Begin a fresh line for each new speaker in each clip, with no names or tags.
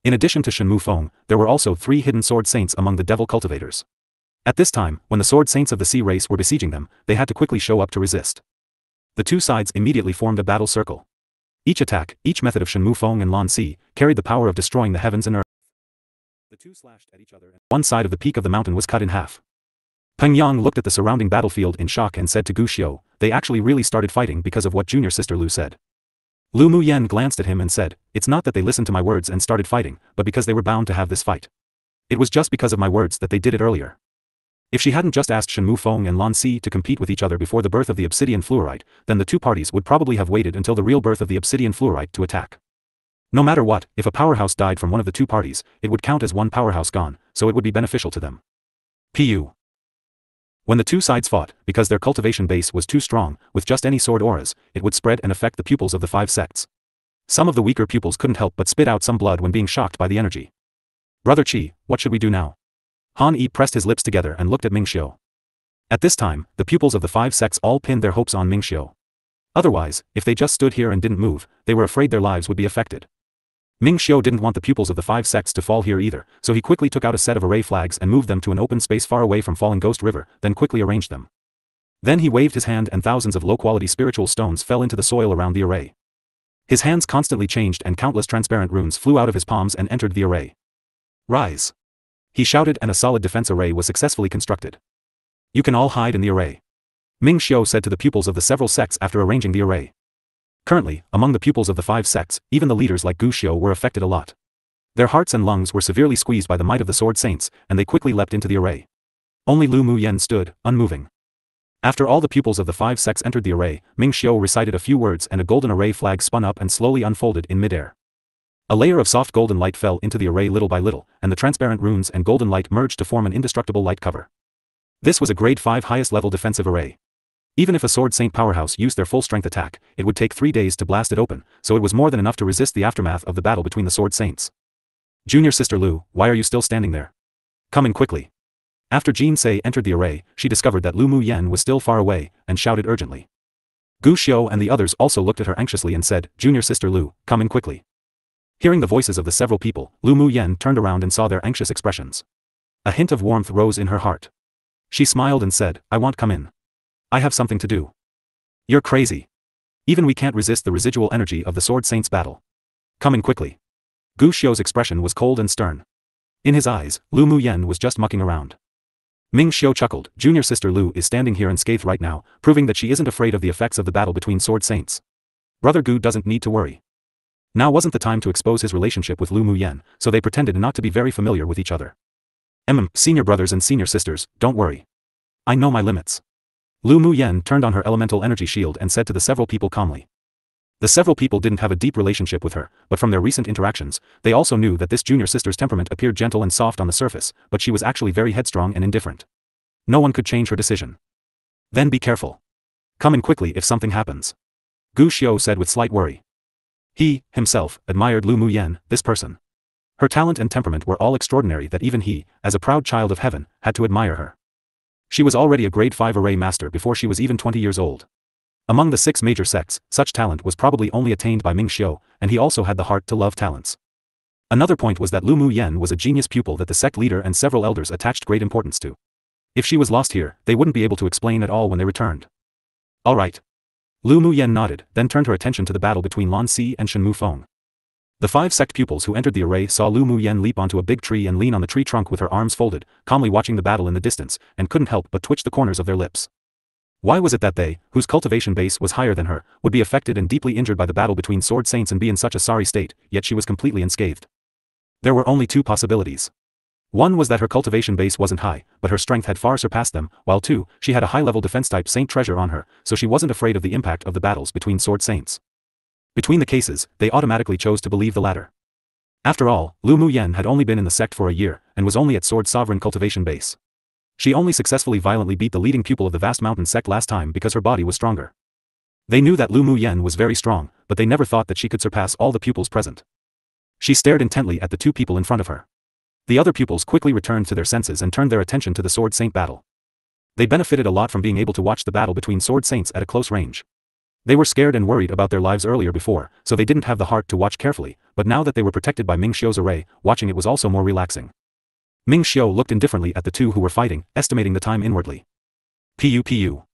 In addition to Shenmu Feng, there were also 3 hidden sword saints among the devil cultivators. At this time, when the sword saints of the sea race were besieging them, they had to quickly show up to resist. The two sides immediately formed a battle circle. Each attack, each method of Shenmu Feng and Lan Si, carried the power of destroying the heavens and earth. The two slashed at each other and one side of the peak of the mountain was cut in half. Peng Yang looked at the surrounding battlefield in shock and said to Gu Xiu, they actually really started fighting because of what junior sister Lu said. Lu Muyen glanced at him and said, it's not that they listened to my words and started fighting, but because they were bound to have this fight. It was just because of my words that they did it earlier. If she hadn't just asked Shenmu Feng and Lan Si to compete with each other before the birth of the obsidian fluorite, then the two parties would probably have waited until the real birth of the obsidian fluorite to attack. No matter what, if a powerhouse died from one of the two parties, it would count as one powerhouse gone, so it would be beneficial to them. Pu. When the two sides fought, because their cultivation base was too strong, with just any sword auras, it would spread and affect the pupils of the 5 sects. Some of the weaker pupils couldn't help but spit out some blood when being shocked by the energy. Brother Qi, what should we do now? Han Yi pressed his lips together and looked at Ming Xiu. At this time, the pupils of the 5 sects all pinned their hopes on Ming Xiu. Otherwise, if they just stood here and didn't move, they were afraid their lives would be affected. Ming Xiu didn't want the pupils of the 5 sects to fall here either, so he quickly took out a set of array flags and moved them to an open space far away from Falling Ghost River, then quickly arranged them. Then he waved his hand and thousands of low-quality spiritual stones fell into the soil around the array. His hands constantly changed and countless transparent runes flew out of his palms and entered the array. Rise! He shouted and a solid defense array was successfully constructed. You can all hide in the array. Ming Xiu said to the pupils of the several sects after arranging the array. Currently, among the pupils of the 5 sects, even the leaders like Gu Xiu were affected a lot. Their hearts and lungs were severely squeezed by the might of the sword saints, and they quickly leapt into the array. Only Lu Muyen stood, unmoving. After all the pupils of the 5 sects entered the array, Ming Xiu recited a few words and a golden array flag spun up and slowly unfolded in midair. A layer of soft golden light fell into the array little by little, and the transparent runes and golden light merged to form an indestructible light cover. This was a grade 5 highest level defensive array. Even if a sword saint powerhouse used their full strength attack, it would take 3 days to blast it open, so it was more than enough to resist the aftermath of the battle between the sword saints. Junior sister Lu, why are you still standing there? Come in quickly. After Jin Sei entered the array, she discovered that Lu Muyen was still far away, and shouted urgently. Gu Xiu and the others also looked at her anxiously and said, Junior sister Lu, come in quickly. Hearing the voices of the several people, Lu Muyen turned around and saw their anxious expressions. A hint of warmth rose in her heart. She smiled and said, I want come in. I have something to do. You're crazy. Even we can't resist the residual energy of the sword saints battle. Come in quickly. Gu Xiu's expression was cold and stern. In his eyes, Lu Muyen was just mucking around. Ming Xiu chuckled, Junior sister Lu is standing here unscathed right now, proving that she isn't afraid of the effects of the battle between sword saints. Brother Gu doesn't need to worry. Now wasn't the time to expose his relationship with Lu Muyen, so they pretended not to be very familiar with each other. Senior brothers and senior sisters, don't worry. I know my limits. Lu Muyen turned on her elemental energy shield and said to the several people calmly. The several people didn't have a deep relationship with her, but from their recent interactions, they also knew that this junior sister's temperament appeared gentle and soft on the surface, but she was actually very headstrong and indifferent. No one could change her decision. Then be careful. Come in quickly if something happens. Gu Xiu said with slight worry. He, himself, admired Lu Muyen, this person. Her talent and temperament were all extraordinary that even he, as a proud child of heaven, had to admire her. She was already a grade 5 array master before she was even 20 years old. Among the 6 major sects, such talent was probably only attained by Ming Xiu, and he also had the heart to love talents. Another point was that Lu Muyen was a genius pupil that the sect leader and several elders attached great importance to. If she was lost here, they wouldn't be able to explain at all when they returned. All right. Lu Muyen nodded, then turned her attention to the battle between Lan Si and Shenmu Feng. The 5 sect pupils who entered the array saw Lu Muyen leap onto a big tree and lean on the tree trunk with her arms folded, calmly watching the battle in the distance, and couldn't help but twitch the corners of their lips. Why was it that they, whose cultivation base was higher than her, would be affected and deeply injured by the battle between sword saints and be in such a sorry state, yet she was completely unscathed? There were only 2 possibilities. One was that her cultivation base wasn't high, but her strength had far surpassed them, while 2, she had a high-level defense-type saint treasure on her, so she wasn't afraid of the impact of the battles between sword saints. Between the cases, they automatically chose to believe the latter. After all, Lu Muyen had only been in the sect for a year, and was only at Sword Sovereign cultivation base. She only successfully violently beat the leading pupil of the vast mountain sect last time because her body was stronger. They knew that Lu Muyen was very strong, but they never thought that she could surpass all the pupils present. She stared intently at the 2 people in front of her. The other pupils quickly returned to their senses and turned their attention to the Sword Saint battle. They benefited a lot from being able to watch the battle between Sword Saints at a close range. They were scared and worried about their lives earlier before, so they didn't have the heart to watch carefully, but now that they were protected by Ming Xiu's array, watching it was also more relaxing. Ming Xiu looked indifferently at the two who were fighting, estimating the time inwardly. Pu.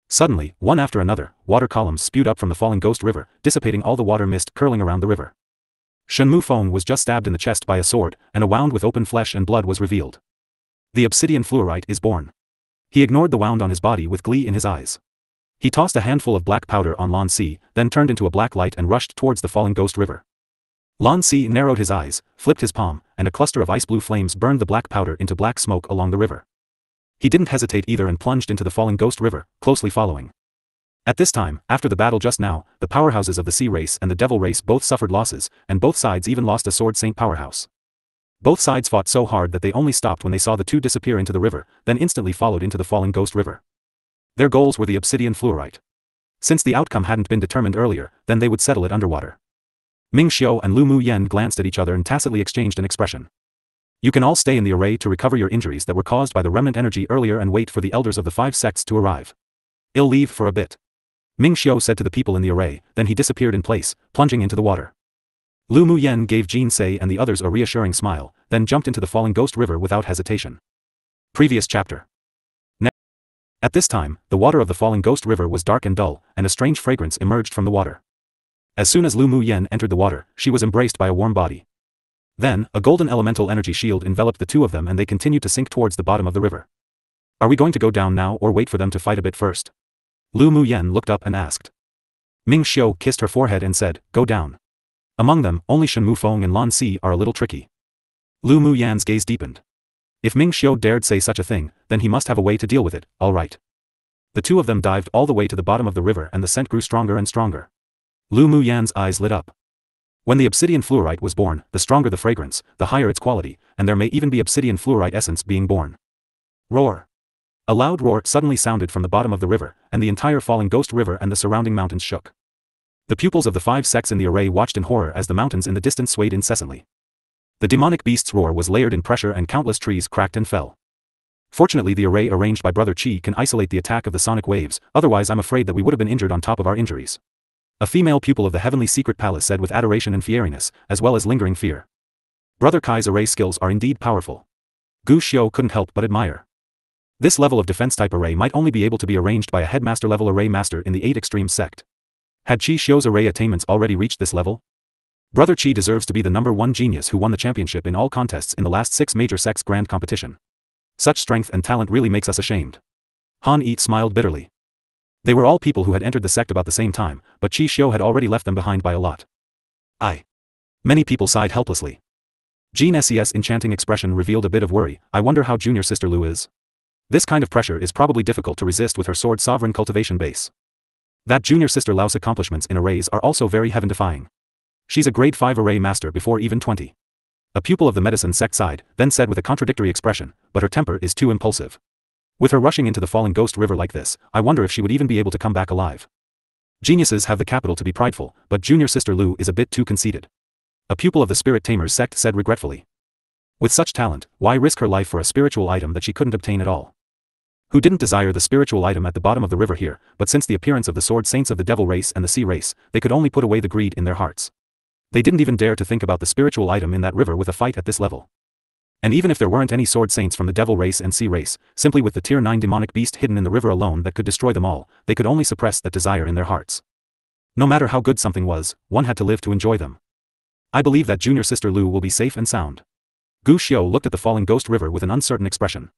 Suddenly, one after another, water columns spewed up from the falling ghost river, dissipating all the water mist curling around the river. Shen Mufeng was just stabbed in the chest by a sword, and a wound with open flesh and blood was revealed. The obsidian fluorite is born. He ignored the wound on his body with glee in his eyes. He tossed a handful of black powder on Lan Si, then turned into a black light and rushed towards the falling ghost river. Lan Si narrowed his eyes, flipped his palm, and a cluster of ice-blue flames burned the black powder into black smoke along the river. He didn't hesitate either and plunged into the falling ghost river, closely following. At this time, after the battle just now, the powerhouses of the sea race and the devil race both suffered losses, and both sides even lost a sword saint powerhouse. Both sides fought so hard that they only stopped when they saw the two disappear into the river, then instantly followed into the falling ghost river. Their goals were the obsidian fluorite. Since the outcome hadn't been determined earlier, then they would settle it underwater. Ming Xiu and Lu Mu Yen glanced at each other and tacitly exchanged an expression. You can all stay in the array to recover your injuries that were caused by the remnant energy earlier and wait for the elders of the 5 sects to arrive. I'll leave for a bit. Ming Xiu said to the people in the array, then he disappeared in place, plunging into the water. Lu Mu Yen gave Jin Sei and the others a reassuring smile, then jumped into the falling ghost river without hesitation. Previous chapter. At this time, the water of the falling ghost river was dark and dull, and a strange fragrance emerged from the water. As soon as Lu Mu Yen entered the water, she was embraced by a warm body. Then, a golden elemental energy shield enveloped the two of them and they continued to sink towards the bottom of the river. Are we going to go down now or wait for them to fight a bit first? Lu Mu Yen looked up and asked. Ming Xiu kissed her forehead and said, go down. Among them, only Shen Mufeng and Lan Si are a little tricky. Lu Mu Yan's gaze deepened. If Ming Xiu dared say such a thing, then he must have a way to deal with it, all right. The two of them dived all the way to the bottom of the river and the scent grew stronger and stronger. Lu Mu Yan's eyes lit up. When the obsidian fluorite was born, the stronger the fragrance, the higher its quality, and there may even be obsidian fluorite essence being born. Roar. A loud roar suddenly sounded from the bottom of the river, and the entire falling ghost river and the surrounding mountains shook. The pupils of the 5 sects in the array watched in horror as the mountains in the distance swayed incessantly. The demonic beast's roar was layered in pressure and countless trees cracked and fell. Fortunately the array arranged by Brother Qi can isolate the attack of the sonic waves, otherwise I'm afraid that we would have been injured on top of our injuries. A female pupil of the heavenly secret palace said with adoration and fieriness, as well as lingering fear. Brother Kai's array skills are indeed powerful. Gu Xiu couldn't help but admire. This level of defense-type array might only be able to be arranged by a headmaster-level array master in the 8 extreme sect. Had Qi Xiu's array attainments already reached this level? Brother Qi deserves to be the #1 genius who won the championship in all contests in the last 6 major sects grand competition. Such strength and talent really makes us ashamed. Han Yi smiled bitterly. They were all people who had entered the sect about the same time, but Qi Xiu had already left them behind by a lot. Many people sighed helplessly. Jean Ses' enchanting expression revealed a bit of worry. I wonder how junior sister Lu is. This kind of pressure is probably difficult to resist with her sword sovereign cultivation base. That junior sister Lau's accomplishments in arrays are also very heaven-defying. She's a grade 5 array master before even 20. A pupil of the medicine sect sighed, then said with a contradictory expression, but her temper is too impulsive. With her rushing into the falling ghost river like this, I wonder if she would even be able to come back alive. Geniuses have the capital to be prideful, but junior sister Lu is a bit too conceited. A pupil of the spirit tamers sect said regretfully. With such talent, why risk her life for a spiritual item that she couldn't obtain at all? Who didn't desire the spiritual item at the bottom of the river here, but since the appearance of the sword saints of the devil race and the sea race, they could only put away the greed in their hearts. They didn't even dare to think about the spiritual item in that river with a fight at this level. And even if there weren't any sword saints from the devil race and sea race, simply with the tier 9 demonic beast hidden in the river alone that could destroy them all, they could only suppress that desire in their hearts. No matter how good something was, one had to live to enjoy them. I believe that junior sister Lu will be safe and sound. Gu Xiu looked at the falling ghost river with an uncertain expression.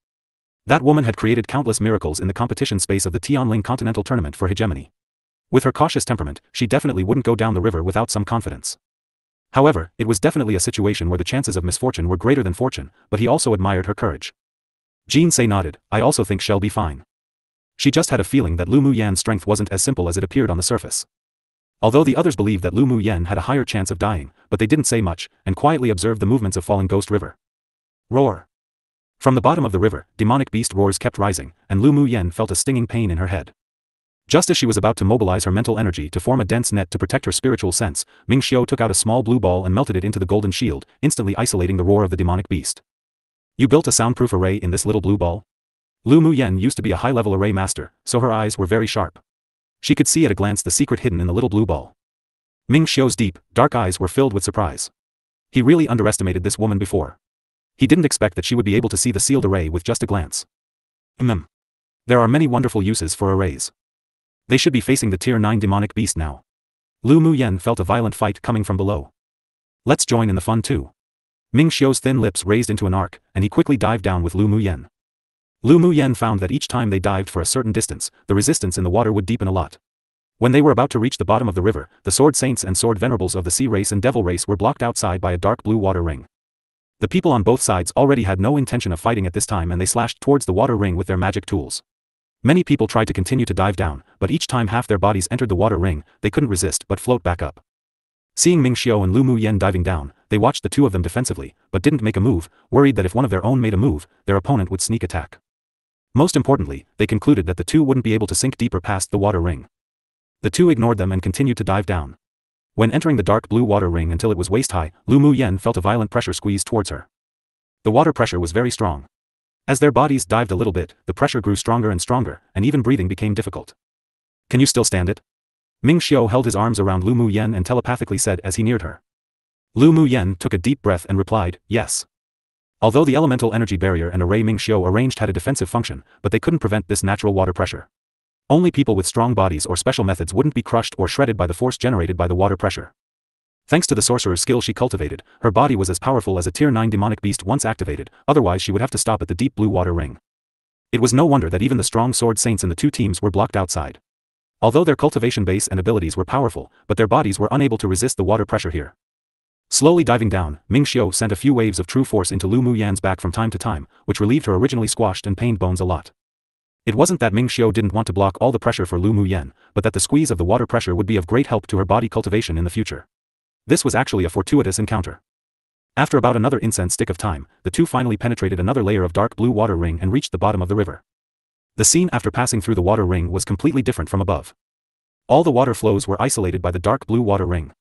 That woman had created countless miracles in the competition space of the Tianling Continental Tournament for hegemony. With her cautious temperament, she definitely wouldn't go down the river without some confidence. However, it was definitely a situation where the chances of misfortune were greater than fortune, but he also admired her courage. Jean Sei nodded, I also think she'll be fine. She just had a feeling that Lu Mu Yan's strength wasn't as simple as it appeared on the surface. Although the others believed that Lu Mu Yan had a higher chance of dying, but they didn't say much, and quietly observed the movements of falling ghost river. Roar. From the bottom of the river, demonic beast roars kept rising, and Lu Mu Yan felt a stinging pain in her head. Just as she was about to mobilize her mental energy to form a dense net to protect her spiritual sense, Ming Xiu took out a small blue ball and melted it into the golden shield, instantly isolating the roar of the demonic beast. You built a soundproof array in this little blue ball? Lu Mu Yan used to be a high-level array master, so her eyes were very sharp. She could see at a glance the secret hidden in the little blue ball. Ming Xiu's deep, dark eyes were filled with surprise. He really underestimated this woman before. He didn't expect that she would be able to see the sealed array with just a glance. There are many wonderful uses for arrays. They should be facing the tier 9 demonic beast now. Lu Muyen felt a violent fight coming from below. Let's join in the fun too. Ming Xiu's thin lips raised into an arc, and he quickly dived down with Lu Muyen. Lu Muyen found that each time they dived for a certain distance, the resistance in the water would deepen a lot. When they were about to reach the bottom of the river, the Sword Saints and Sword Venerables of the Sea Race and Devil Race were blocked outside by a dark blue water ring. The people on both sides already had no intention of fighting at this time, and they slashed towards the water ring with their magic tools. Many people tried to continue to dive down, but each time half their bodies entered the water ring, they couldn't resist but float back up. Seeing Ming Xiu and Lu Muyen diving down, they watched the two of them defensively, but didn't make a move, worried that if one of their own made a move, their opponent would sneak attack. Most importantly, they concluded that the two wouldn't be able to sink deeper past the water ring. The two ignored them and continued to dive down. When entering the dark blue water ring until it was waist-high, Lu Muyen felt a violent pressure squeeze towards her. The water pressure was very strong. As their bodies dived a little bit, the pressure grew stronger and stronger, and even breathing became difficult. Can you still stand it? Ming Xiu held his arms around Lu Muyen and telepathically said as he neared her. Lu Muyen took a deep breath and replied, yes. Although the elemental energy barrier and array Ming Xiu arranged had a defensive function, but they couldn't prevent this natural water pressure. Only people with strong bodies or special methods wouldn't be crushed or shredded by the force generated by the water pressure. Thanks to the sorcerer's skill she cultivated, her body was as powerful as a tier 9 demonic beast once activated, otherwise she would have to stop at the deep blue water ring. It was no wonder that even the strong sword saints in the two teams were blocked outside. Although their cultivation base and abilities were powerful, but their bodies were unable to resist the water pressure here. Slowly diving down, Ming Xiu sent a few waves of true force into Lu Muyen's back from time to time, which relieved her originally squashed and pained bones a lot. It wasn't that Ming Xiu didn't want to block all the pressure for Lu Muyen, but that the squeeze of the water pressure would be of great help to her body cultivation in the future. This was actually a fortuitous encounter. After about another incense stick of time, the two finally penetrated another layer of dark blue water ring and reached the bottom of the river. The scene after passing through the water ring was completely different from above. All the water flows were isolated by the dark blue water ring.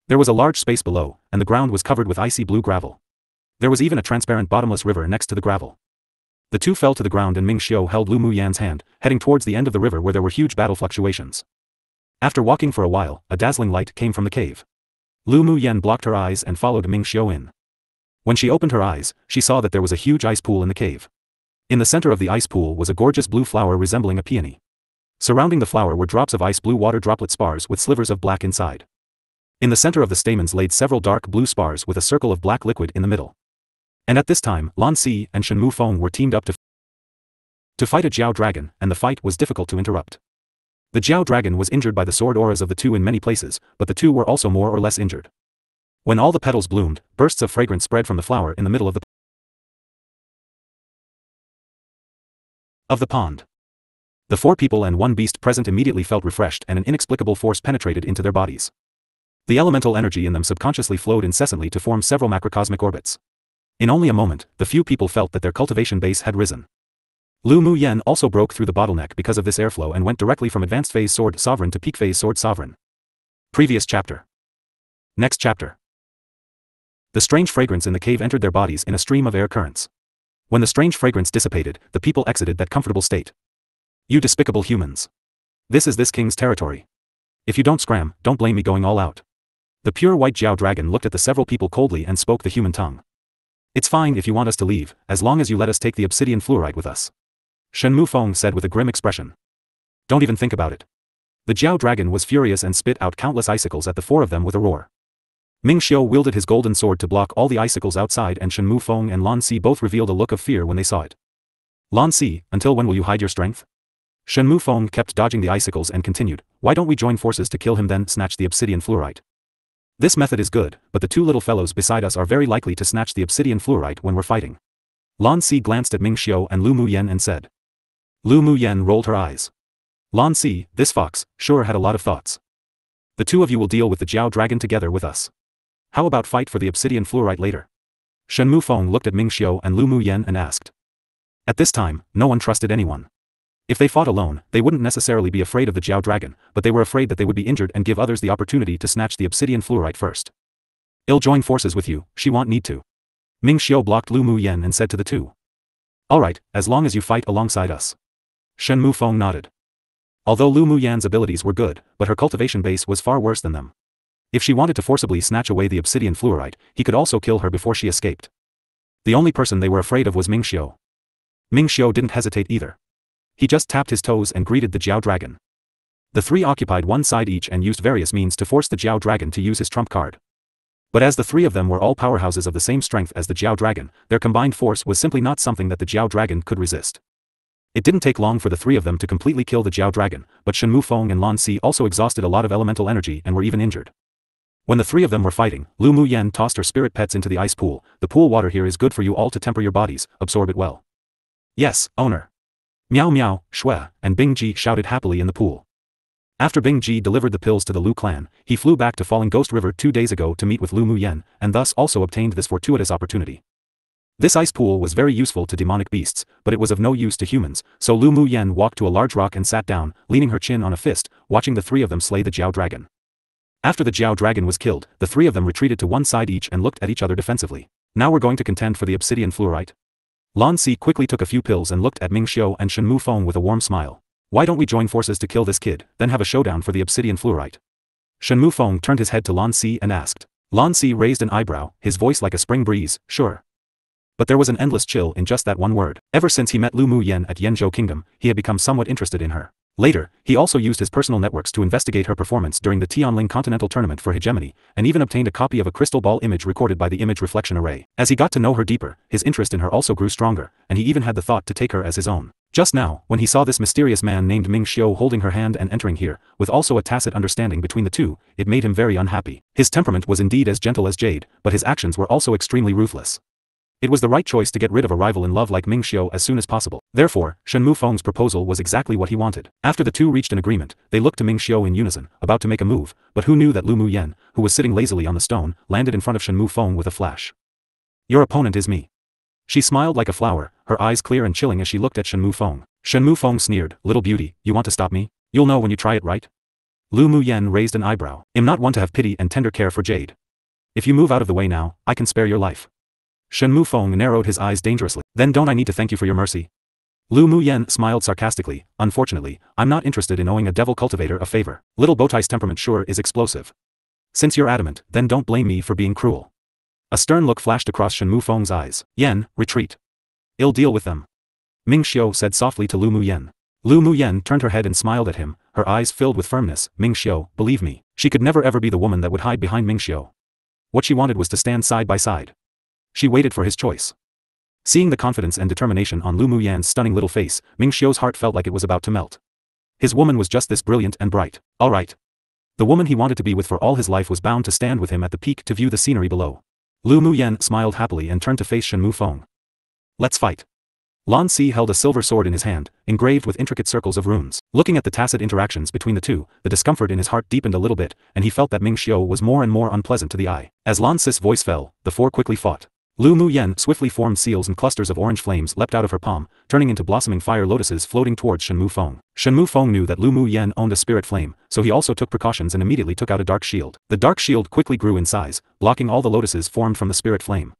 There was a large space below, and the ground was covered with icy blue gravel. There was even a transparent bottomless river next to the gravel. The two fell to the ground and Ming Xiu held Lu Muyen's hand, heading towards the end of the river where there were huge battle fluctuations. After walking for a while, a dazzling light came from the cave. Lu Muyen blocked her eyes and followed Ming Xiu in. When she opened her eyes, she saw that there was a huge ice pool in the cave. In the center of the ice pool was a gorgeous blue flower resembling a peony. Surrounding the flower were drops of ice blue water droplet spars with slivers of black inside. In the center of the stamens laid several dark blue spars with a circle of black liquid in the middle. And at this time, Lan Si and Shen Mufeng were teamed up to fight a Jiao dragon, and the fight was difficult to interrupt. The Jiao dragon was injured by the sword auras of the two in many places, but the two were also more or less injured. When all the petals bloomed, bursts of fragrance spread from the flower in the middle of the pond. The 4 people and 1 beast present immediately felt refreshed, and an inexplicable force penetrated into their bodies. The elemental energy in them subconsciously flowed incessantly to form several macrocosmic orbits. In only a moment, the few people felt that their cultivation base had risen. Lu Muyen also broke through the bottleneck because of this airflow and went directly from Advanced Phase Sword Sovereign to Peak Phase Sword Sovereign. Previous chapter. Next chapter. The strange fragrance in the cave entered their bodies in a stream of air currents. When the strange fragrance dissipated, the people exited that comfortable state. You despicable humans. This is this king's territory. If you don't scram, don't blame me going all out. The pure white Jiao dragon looked at the several people coldly and spoke the human tongue. It's fine if you want us to leave, as long as you let us take the obsidian fluorite with us. Shen Mufeng said with a grim expression. Don't even think about it. The Jiao dragon was furious and spit out countless icicles at the 4 of them with a roar. Ming Xiu wielded his golden sword to block all the icicles outside, and Shen Mufeng and Lan Si both revealed a look of fear when they saw it. Lan Si, until when will you hide your strength? Shen Mufeng kept dodging the icicles and continued, why don't we join forces to kill him then snatch the obsidian fluorite? This method is good, but the 2 little fellows beside us are very likely to snatch the obsidian fluorite when we're fighting. Lan Si glanced at Ming Xiu and Lu Muyen and said. Lu Muyen rolled her eyes. Lan Si, this fox, sure had a lot of thoughts. The 2 of you will deal with the Jiao dragon together with us. How about fight for the obsidian fluorite later? Shen Mufeng looked at Ming Xiu and Lu Muyen and asked. At this time, no one trusted anyone. If they fought alone, they wouldn't necessarily be afraid of the Jiao dragon, but they were afraid that they would be injured and give others the opportunity to snatch the obsidian fluorite first. I'll join forces with you, she won't need to. Ming Xiu blocked Lu Muyen and said to the 2. Alright, as long as you fight alongside us. Shen Mufeng nodded. Although Lu Muyan's abilities were good, but her cultivation base was far worse than them. If she wanted to forcibly snatch away the obsidian fluorite, he could also kill her before she escaped. The only person they were afraid of was Ming Xiu. Ming Xiu didn't hesitate either. He just tapped his toes and greeted the Jiao Dragon. The three occupied one side each and used various means to force the Jiao Dragon to use his trump card. But as the three of them were all powerhouses of the same strength as the Jiao Dragon, their combined force was simply not something that the Jiao Dragon could resist. It didn't take long for the three of them to completely kill the Jiao Dragon, but Shen Mufeng and Lan Si also exhausted a lot of elemental energy and were even injured. When the three of them were fighting, Lu Muyan tossed her spirit pets into the ice pool. The pool water here is good for you all to temper your bodies, absorb it well. Yes, owner. Miao Miao, Shui, and Bing Ji shouted happily in the pool. After Bing Ji delivered the pills to the Lu clan, he flew back to Falling Ghost River 2 days ago to meet with Lu Muyan, and thus also obtained this fortuitous opportunity. This ice pool was very useful to demonic beasts, but it was of no use to humans, so Lu Muyan walked to a large rock and sat down, leaning her chin on a fist, watching the three of them slay the Jiao Dragon. After the Jiao Dragon was killed, the three of them retreated to one side each and looked at each other defensively. Now we're going to contend for the obsidian fluorite? Lan Si quickly took a few pills and looked at Ming Xiu and Shen Mufeng with a warm smile. Why don't we join forces to kill this kid, then have a showdown for the obsidian fluorite? Shen Mufeng turned his head to Lan Si and asked. Lan Si raised an eyebrow, his voice like a spring breeze, sure. But there was an endless chill in just that one word. Ever since he met Lu Muyan at Yenzhou Kingdom, he had become somewhat interested in her. Later, he also used his personal networks to investigate her performance during the Tianling Continental Tournament for Hegemony, and even obtained a copy of a crystal ball image recorded by the image reflection array. As he got to know her deeper, his interest in her also grew stronger, and he even had the thought to take her as his own. Just now, when he saw this mysterious man named Ming Xiu holding her hand and entering here, with also a tacit understanding between the two, it made him very unhappy. His temperament was indeed as gentle as jade, but his actions were also extremely ruthless. It was the right choice to get rid of a rival in love like Ming Xiu as soon as possible. Therefore, Shen Mufeng's proposal was exactly what he wanted. After the two reached an agreement, they looked to Ming Xiu in unison, about to make a move, but who knew that Lu Muyan, who was sitting lazily on the stone, landed in front of Shen Mufeng with a flash. Your opponent is me. She smiled like a flower, her eyes clear and chilling as she looked at Shen Mufeng. Shen Mufeng sneered, little beauty, you want to stop me? You'll know when you try it, right? Lu Muyan raised an eyebrow. I'm not one to have pity and tender care for Jade. If you move out of the way now, I can spare your life. Shen Mufeng narrowed his eyes dangerously. Then don't I need to thank you for your mercy? Lu Muyan smiled sarcastically. Unfortunately, I'm not interested in owing a devil cultivator a favor. Little Bowtie's temperament sure is explosive. Since you're adamant, then don't blame me for being cruel. A stern look flashed across Shen Mufeng's eyes. Yen, retreat. I'll deal with them. Ming Xiu said softly to Lu Muyan. Lu Muyan turned her head and smiled at him, her eyes filled with firmness. Ming Xiu, believe me, she could never ever be the woman that would hide behind Ming Xiu. What she wanted was to stand side by side. She waited for his choice. Seeing the confidence and determination on Lu Muyan's stunning little face, Ming Xiu's heart felt like it was about to melt. His woman was just this brilliant and bright. All right. The woman he wanted to be with for all his life was bound to stand with him at the peak to view the scenery below. Lu Muyan smiled happily and turned to face Shen Mufeng. Let's fight. Lan Si held a silver sword in his hand, engraved with intricate circles of runes. Looking at the tacit interactions between the two, the discomfort in his heart deepened a little bit, and he felt that Ming Xiu was more and more unpleasant to the eye. As Lan Si's voice fell, the four quickly fought. Lu Muyan swiftly formed seals and clusters of orange flames leapt out of her palm, turning into blossoming fire lotuses floating towards Shen Mufeng. Shen Mufeng knew that Lu Muyan owned a spirit flame, so he also took precautions and immediately took out a dark shield. The dark shield quickly grew in size, blocking all the lotuses formed from the spirit flame.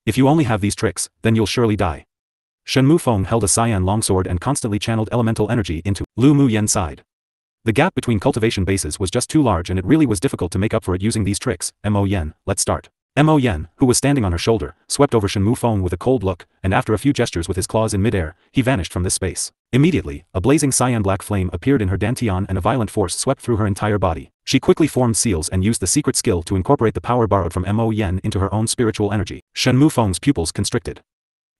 If you only have these tricks, then you'll surely die. Shen Mufeng held a cyan longsword and constantly channeled elemental energy into Lu Muyan's side. The gap between cultivation bases was just too large and it really was difficult to make up for it using these tricks. Mo Yen, let's start. Mo Yen, who was standing on her shoulder, swept over Shen Mufeng with a cold look, and after a few gestures with his claws in midair, he vanished from this space. Immediately, a blazing cyan black flame appeared in her dantian and a violent force swept through her entire body. She quickly formed seals and used the secret skill to incorporate the power borrowed from Mo Yen into her own spiritual energy. Shen Mufeng's pupils constricted.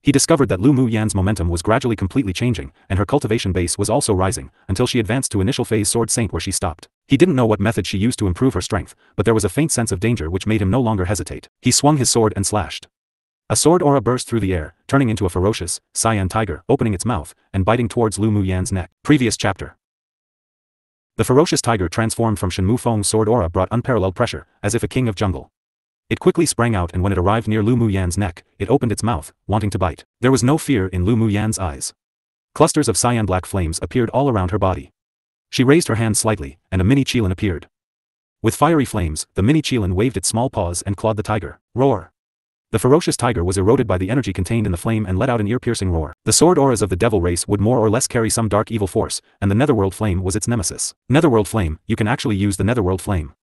He discovered that Lu Muyan's momentum was gradually completely changing, and her cultivation base was also rising, until she advanced to initial phase Sword Saint where she stopped. He didn't know what method she used to improve her strength, but there was a faint sense of danger which made him no longer hesitate. He swung his sword and slashed. A sword aura burst through the air, turning into a ferocious, cyan tiger, opening its mouth, and biting towards Lu Muyan's neck. Previous chapter. The ferocious tiger transformed from Shen Mufeng's sword aura brought unparalleled pressure, as if a king of jungle. It quickly sprang out and when it arrived near Lu Muyan's neck, it opened its mouth, wanting to bite. There was no fear in Lu Muyan's eyes. Clusters of cyan black flames appeared all around her body. She raised her hand slightly, and a mini Qilin appeared. With fiery flames, the mini Qilin waved its small paws and clawed the tiger. Roar! The ferocious tiger was eroded by the energy contained in the flame and let out an ear-piercing roar. The sword auras of the devil race would more or less carry some dark evil force, and the netherworld flame was its nemesis. Netherworld flame, you can actually use the netherworld flame.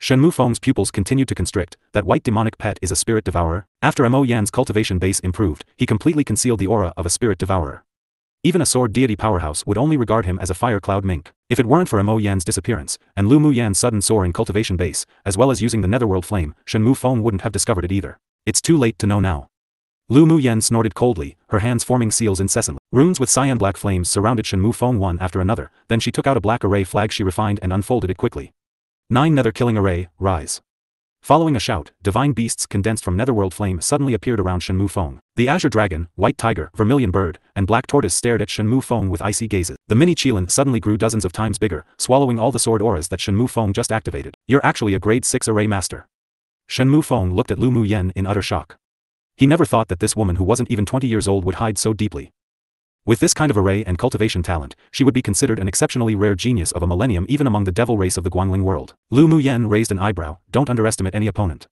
Shen Mufeng's pupils continued to constrict. That white demonic pet is a spirit devourer? After Mo Yan's cultivation base improved, he completely concealed the aura of a spirit devourer. Even a sword deity powerhouse would only regard him as a fire cloud mink. If it weren't for Mo Yan's disappearance, and Lu Mu Yan's sudden soaring cultivation base, as well as using the netherworld flame, Shen Mufeng wouldn't have discovered it either. It's too late to know now. Lu Mu Yan snorted coldly, her hands forming seals incessantly. Runes with cyan black flames surrounded Shen Mufeng one after another, then she took out a black array flag she refined and unfolded it quickly. 9 nether killing array, rise. Following a shout, divine beasts condensed from netherworld flame suddenly appeared around Shen Mufeng. The azure dragon, white tiger, vermilion bird, and black tortoise stared at Shen Mufeng with icy gazes. The mini Qilin suddenly grew dozens of times bigger, swallowing all the sword auras that Shen Mufeng just activated. You're actually a grade 6 array master. Shen Mufeng looked at Lu Mu Yan in utter shock. He never thought that this woman who wasn't even 20 years old would hide so deeply. With this kind of array and cultivation talent, she would be considered an exceptionally rare genius of a millennium even among the devil race of the Guangling world. Lu Mu Yan raised an eyebrow. Don't underestimate any opponent.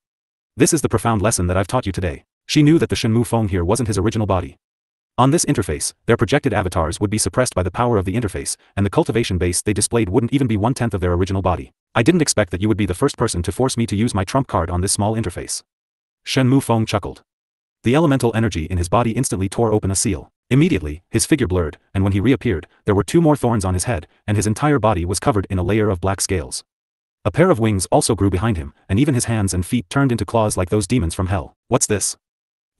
This is the profound lesson that I've taught you today. She knew that the Shen Mufeng here wasn't his original body. On this interface, their projected avatars would be suppressed by the power of the interface, and the cultivation base they displayed wouldn't even be 1/10 of their original body. I didn't expect that you would be the first person to force me to use my trump card on this small interface. Shen Mufeng chuckled. The elemental energy in his body instantly tore open a seal. Immediately, his figure blurred, and when he reappeared, there were 2 more thorns on his head, and his entire body was covered in a layer of black scales. A pair of wings also grew behind him, and even his hands and feet turned into claws like those demons from hell. What's this?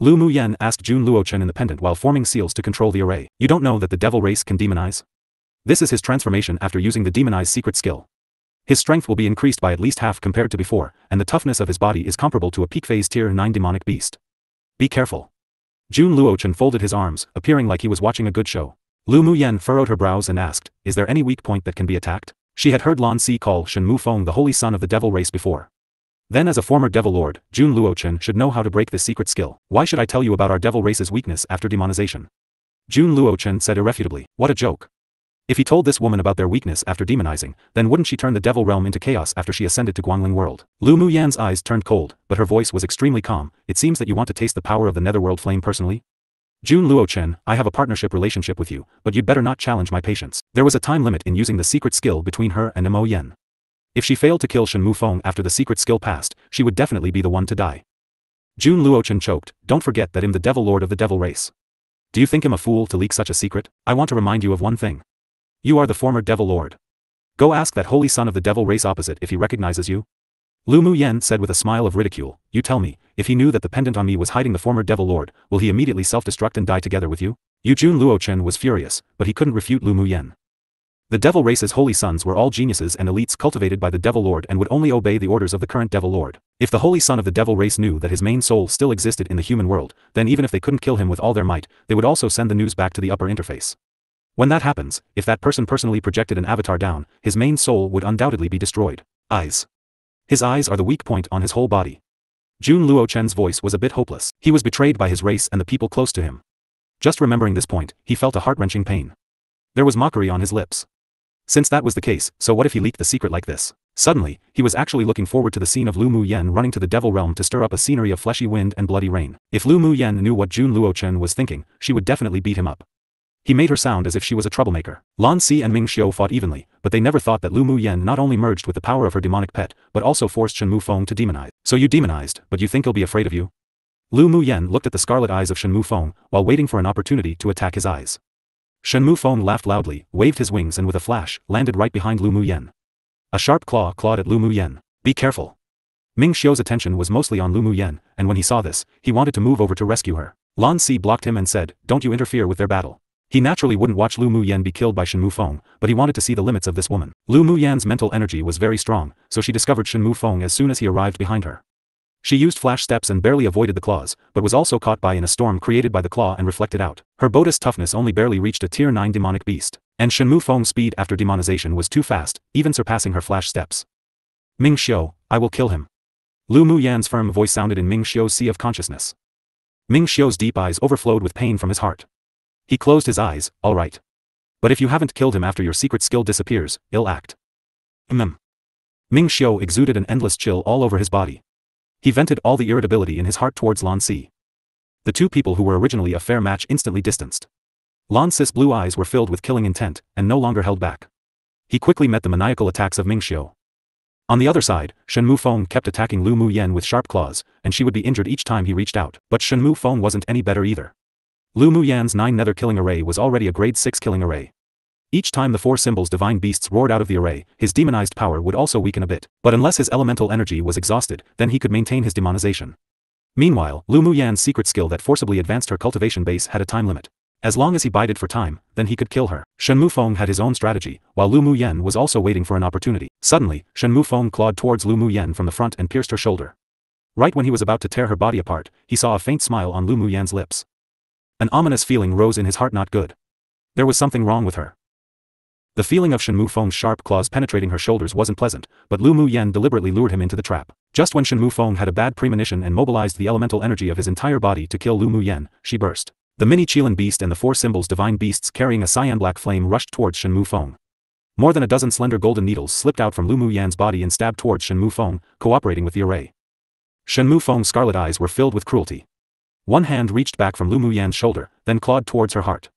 Lu Mu Yan asked Jun Luochen in the pendant while forming seals to control the array. You don't know that the devil race can demonize? This is his transformation after using the demonize secret skill. His strength will be increased by at least half compared to before, and the toughness of his body is comparable to a peak phase tier 9 demonic beast. Be careful. Jun Luochen folded his arms, appearing like he was watching a good show. Lu Mu Yan furrowed her brows and asked, is there any weak point that can be attacked? She had heard Lan Si call Shen Mufeng the holy son of the devil race before. Then as a former devil lord, Jun Luochen should know how to break this secret skill. Why should I tell you about our devil race's weakness after demonization? Jun Luochen said irrefutably. What a joke. If he told this woman about their weakness after demonizing, then wouldn't she turn the devil realm into chaos after she ascended to Guangling world? Lu Mu Yan's eyes turned cold, but her voice was extremely calm. It seems that you want to taste the power of the netherworld flame personally? Jun Luochen, I have a partnership relationship with you, but you'd better not challenge my patience. There was a time limit in using the secret skill between her and Mo Yan. If she failed to kill Shen Mufeng after the secret skill passed, she would definitely be the one to die. Jun Luochen choked. Don't forget that I'm the devil lord of the devil race. Do you think I'm a fool to leak such a secret? I want to remind you of one thing. You are the former devil lord. Go ask that holy son of the devil race opposite if he recognizes you. Lu Mu Yan said with a smile of ridicule. You tell me, if he knew that the pendant on me was hiding the former devil lord, will he immediately self-destruct and die together with you? Jun Luochen was furious, but he couldn't refute Lu Mu Yan. The devil race's holy sons were all geniuses and elites cultivated by the devil lord and would only obey the orders of the current devil lord. If the holy son of the devil race knew that his main soul still existed in the human world, then even if they couldn't kill him with all their might, they would also send the news back to the upper interface. When that happens, if that person personally projected an avatar down, his main soul would undoubtedly be destroyed. Eyes. His eyes are the weak point on his whole body. Jun Luochen's voice was a bit hopeless. He was betrayed by his race and the people close to him. Just remembering this point, he felt a heart-wrenching pain. There was mockery on his lips. Since that was the case, so what if he leaked the secret like this? Suddenly, he was actually looking forward to the scene of Lu Mu Yan running to the devil realm to stir up a scenery of fleshy wind and bloody rain. If Lu Mu Yan knew what Jun Luochen was thinking, she would definitely beat him up. He made her sound as if she was a troublemaker. Lan Si and Ming Xiu fought evenly, but they never thought that Lu Mu Yan not only merged with the power of her demonic pet, but also forced Shen Mufeng to demonize. So you demonized, but you think he'll be afraid of you? Lu Mu Yan looked at the scarlet eyes of Shen Mufeng, while waiting for an opportunity to attack his eyes. Shen Mufeng laughed loudly, waved his wings and with a flash, landed right behind Lu Mu Yan. A sharp claw clawed at Lu Mu Yan. Be careful. Ming Xiu's attention was mostly on Lu Mu Yan, and when he saw this, he wanted to move over to rescue her. Lan Si blocked him and said, don't you interfere with their battle. He naturally wouldn't watch Lu Mu Yan be killed by Shen Mufeng, but he wanted to see the limits of this woman. Lu Mu Yan's mental energy was very strong, so she discovered Shen Mufeng as soon as he arrived behind her. She used flash steps and barely avoided the claws, but was also caught in a storm created by the claw and reflected out. Her Bodhi's toughness only barely reached a tier 9 demonic beast, and Shen Mufeng's speed after demonization was too fast, even surpassing her flash steps. Ming Xiu, I will kill him. Lu Mu Yan's firm voice sounded in Ming Xiu's sea of consciousness. Ming Xiu's deep eyes overflowed with pain from his heart. He closed his eyes. All right. But if you haven't killed him after your secret skill disappears, ill act. Ming Xiu exuded an endless chill all over his body. He vented all the irritability in his heart towards Lan Si. The two people who were originally a fair match instantly distanced. Lan Si's blue eyes were filled with killing intent, and no longer held back. He quickly met the maniacal attacks of Ming Xiu. On the other side, Shen Mufeng kept attacking Lu Muyen with sharp claws, and she would be injured each time he reached out. But Shen Mufeng wasn't any better either. Lu Muyan's 9 nether killing array was already a grade 6 killing array. Each time the 4 symbols divine beasts roared out of the array, his demonized power would also weaken a bit, but unless his elemental energy was exhausted, then he could maintain his demonization. Meanwhile, Lu Muyan's secret skill that forcibly advanced her cultivation base had a time limit. As long as he bided for time, then he could kill her. Shen Mufeng had his own strategy, while Lu Muyen was also waiting for an opportunity. Suddenly, Shen Mufeng clawed towards Lu Muyen from the front and pierced her shoulder. Right when he was about to tear her body apart, he saw a faint smile on Lu Muyen's lips. An ominous feeling rose in his heart. Not good. There was something wrong with her. The feeling of Shen Mufeng's sharp claws penetrating her shoulders wasn't pleasant, but Lu Muyen deliberately lured him into the trap. Just when Shen Mufeng had a bad premonition and mobilized the elemental energy of his entire body to kill Lu Muyen, she burst. The mini Qilin beast and the 4 symbols divine beasts carrying a cyan black flame rushed towards Shen Mufeng. More than a dozen slender golden needles slipped out from Lu Muyen's body and stabbed towards Shen Mufeng, cooperating with the array. Shen Mufeng's scarlet eyes were filled with cruelty. One hand reached back from Lu Muyan's shoulder, then clawed towards her heart.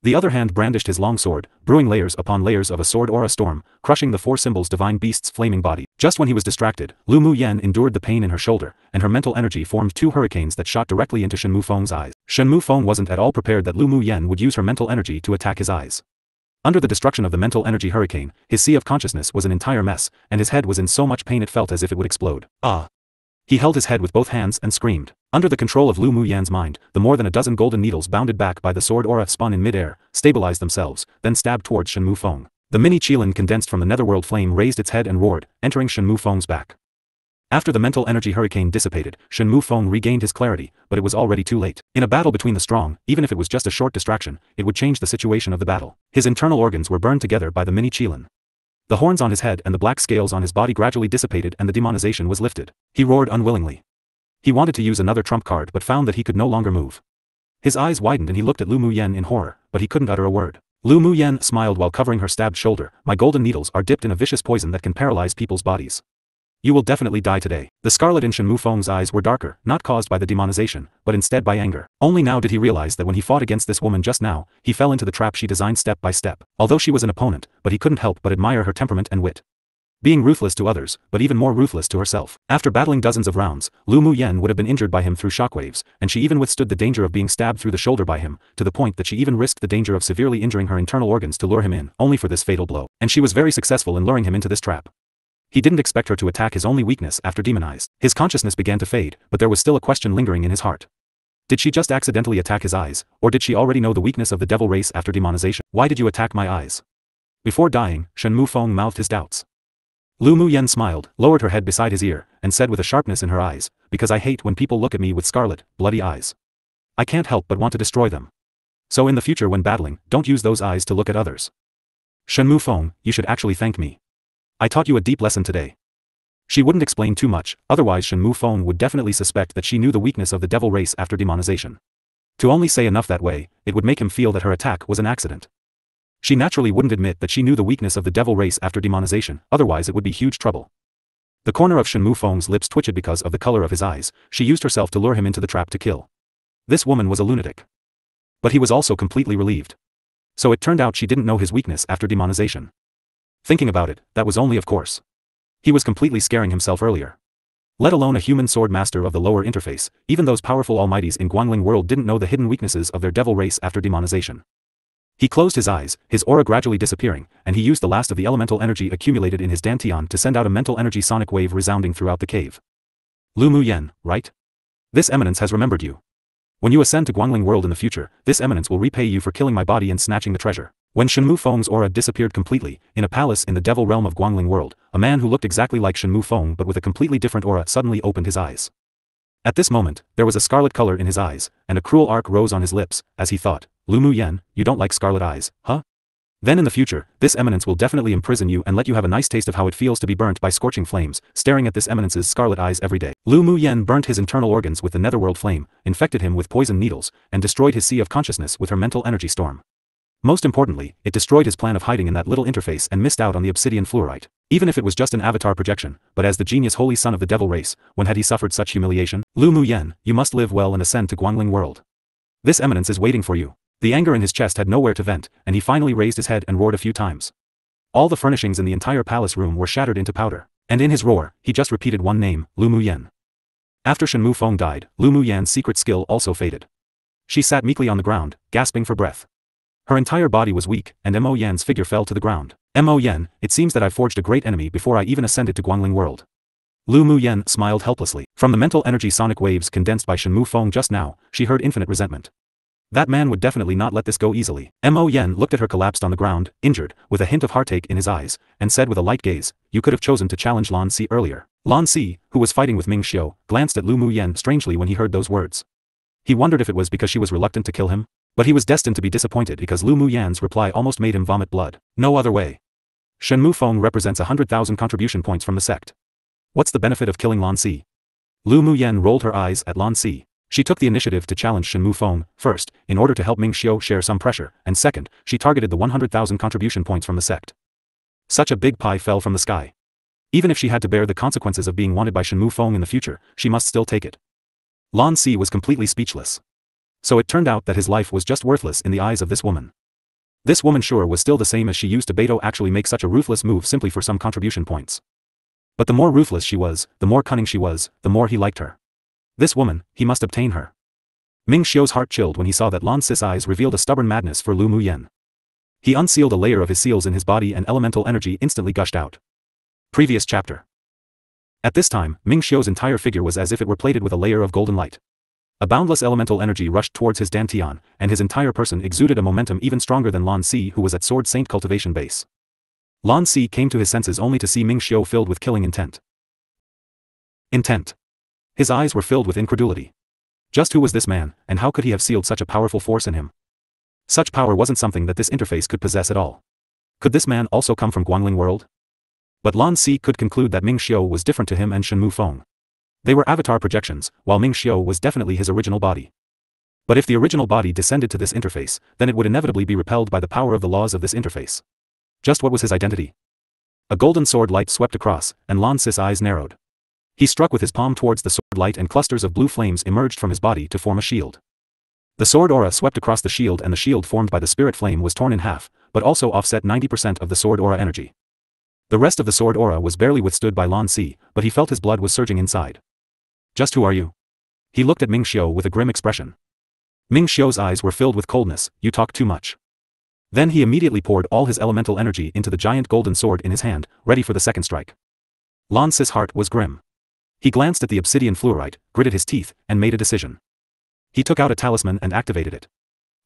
The other hand brandished his long sword, brewing layers upon layers of a sword aura storm, crushing the 4 symbols divine beast's flaming body. Just when he was distracted, Lu Muyen endured the pain in her shoulder, and her mental energy formed 2 hurricanes that shot directly into Shen Mufeng's eyes. Shen Mufeng wasn't at all prepared that Lu Muyen would use her mental energy to attack his eyes. Under the destruction of the mental energy hurricane, his sea of consciousness was an entire mess, and his head was in so much pain it felt as if it would explode. Ah! He held his head with both hands and screamed. Under the control of Lu Muyen's mind, the more than a dozen golden needles bounded back by the sword aura spun in midair, stabilized themselves, then stabbed towards Shen Mufeng. The mini Qilin condensed from the netherworld flame raised its head and roared, entering Shen Mufeng's back. After the mental energy hurricane dissipated, Shen Mufeng regained his clarity, but it was already too late. In a battle between the strong, even if it was just a short distraction, it would change the situation of the battle. His internal organs were burned together by the mini Qilin. The horns on his head and the black scales on his body gradually dissipated and the demonization was lifted. He roared unwillingly. He wanted to use another trump card but found that he could no longer move. His eyes widened and he looked at Lu Muyen in horror, but he couldn't utter a word. Lu Muyen smiled while covering her stabbed shoulder. My golden needles are dipped in a vicious poison that can paralyze people's bodies. You will definitely die today. The scarlet in Shen Mufeng's eyes were darker, not caused by the demonization, but instead by anger. Only now did he realize that when he fought against this woman just now, he fell into the trap she designed step by step. Although she was an opponent, but he couldn't help but admire her temperament and wit. Being ruthless to others, but even more ruthless to herself. After battling dozens of rounds, Lu Muyen would have been injured by him through shockwaves, and she even withstood the danger of being stabbed through the shoulder by him, to the point that she even risked the danger of severely injuring her internal organs to lure him in, only for this fatal blow. And she was very successful in luring him into this trap. He didn't expect her to attack his only weakness after demonized. His consciousness began to fade, but there was still a question lingering in his heart. Did she just accidentally attack his eyes, or did she already know the weakness of the devil race after demonization? Why did you attack my eyes? Before dying, Shen Mufeng mouthed his doubts. Lu Muyen smiled, lowered her head beside his ear, and said with a sharpness in her eyes, because I hate when people look at me with scarlet, bloody eyes. I can't help but want to destroy them. So in the future when battling, don't use those eyes to look at others. Shen Mufeng, you should actually thank me. I taught you a deep lesson today. She wouldn't explain too much, otherwise Shen Mufeng would definitely suspect that she knew the weakness of the devil race after demonization. To only say enough that way, it would make him feel that her attack was an accident. She naturally wouldn't admit that she knew the weakness of the devil race after demonization, otherwise it would be huge trouble. The corner of Shen Mufeng's lips twitched because of the color of his eyes. She used herself to lure him into the trap to kill. This woman was a lunatic. But he was also completely relieved. So it turned out she didn't know his weakness after demonization. Thinking about it, that was only of course. He was completely scaring himself earlier. Let alone a human sword master of the lower interface, even those powerful almighties in Guangling world didn't know the hidden weaknesses of their devil race after demonization. He closed his eyes, his aura gradually disappearing, and he used the last of the elemental energy accumulated in his dantian to send out a mental energy sonic wave resounding throughout the cave. Lu Muyen, right? This eminence has remembered you. When you ascend to Guangling world in the future, this eminence will repay you for killing my body and snatching the treasure. When Shen Mufeng's aura disappeared completely, in a palace in the devil realm of Guangling world, a man who looked exactly like Shen Mufeng but with a completely different aura suddenly opened his eyes. At this moment, there was a scarlet color in his eyes, and a cruel arc rose on his lips, as he thought, Lu Muyen, you don't like scarlet eyes, huh? Then in the future, this eminence will definitely imprison you and let you have a nice taste of how it feels to be burnt by scorching flames, staring at this eminence's scarlet eyes every day. Lu Muyen burnt his internal organs with the netherworld flame, infected him with poison needles, and destroyed his sea of consciousness with her mental energy storm. Most importantly, it destroyed his plan of hiding in that little interface and missed out on the obsidian fluorite. Even if it was just an avatar projection, but as the genius holy son of the devil race, when had he suffered such humiliation? Lu Muyen, you must live well and ascend to Guangling world. This eminence is waiting for you. The anger in his chest had nowhere to vent, and he finally raised his head and roared a few times. All the furnishings in the entire palace room were shattered into powder, and in his roar, he just repeated one name, Lu Muyen. After Shen Mufeng died, Lu Muyen's secret skill also faded. She sat meekly on the ground, gasping for breath. Her entire body was weak, and Mo Yan's figure fell to the ground. Mo Yan, it seems that I forged a great enemy before I even ascended to Guangling world. Lu Muyen smiled helplessly. From the mental energy sonic waves condensed by Shen Mufeng just now, she heard infinite resentment. That man would definitely not let this go easily. Mo Yan looked at her collapsed on the ground, injured, with a hint of heartache in his eyes, and said with a light gaze, you could have chosen to challenge Lan Si earlier. Lan Si, who was fighting with Ming Xiu, glanced at Lu Muyen strangely when he heard those words. He wondered if it was because she was reluctant to kill him. But he was destined to be disappointed because Lu Muyen's reply almost made him vomit blood. No other way. Shen Mufeng represents 100,000 contribution points from the sect. What's the benefit of killing Lan Si? Lu Muyen rolled her eyes at Lan Si. She took the initiative to challenge Shen Mufeng, first, in order to help Ming Xiu share some pressure, and second, she targeted the 100,000 contribution points from the sect. Such a big pie fell from the sky. Even if she had to bear the consequences of being wanted by Shen Mufeng in the future, she must still take it. Lan Si was completely speechless. So it turned out that his life was just worthless in the eyes of this woman. This woman sure was still the same as she used to Beidou actually make such a ruthless move simply for some contribution points. But the more ruthless she was, the more cunning she was, the more he liked her. This woman, he must obtain her. Ming Xiu's heart chilled when he saw that Lan Si's eyes revealed a stubborn madness for Lu Muyen. He unsealed a layer of his seals in his body and elemental energy instantly gushed out. Previous chapter. At this time, Ming Xiu's entire figure was as if it were plated with a layer of golden light. A boundless elemental energy rushed towards his dantian, and his entire person exuded a momentum even stronger than Lan Si, who was at Sword Saint Cultivation base. Lan Si came to his senses only to see Ming Xiu filled with killing intent. Intent. His eyes were filled with incredulity. Just who was this man, and how could he have sealed such a powerful force in him? Such power wasn't something that this interface could possess at all. Could this man also come from Guangling world? But Lan Si could conclude that Ming Xiu was different to him and Shen Mufeng. They were avatar projections, while Ming Xiu was definitely his original body. But if the original body descended to this interface, then it would inevitably be repelled by the power of the laws of this interface. Just what was his identity? A golden sword light swept across, and Lan Si's eyes narrowed. He struck with his palm towards the sword light and clusters of blue flames emerged from his body to form a shield. The sword aura swept across the shield and the shield formed by the spirit flame was torn in half, but also offset 90% of the sword aura energy. The rest of the sword aura was barely withstood by Lan Si, but he felt his blood was surging inside. Just who are you? He looked at Ming Xiu with a grim expression. Ming Xiu's eyes were filled with coldness, you talk too much. Then he immediately poured all his elemental energy into the giant golden sword in his hand, ready for the second strike. Lan Si's heart was grim. He glanced at the obsidian fluorite, gritted his teeth, and made a decision. He took out a talisman and activated it.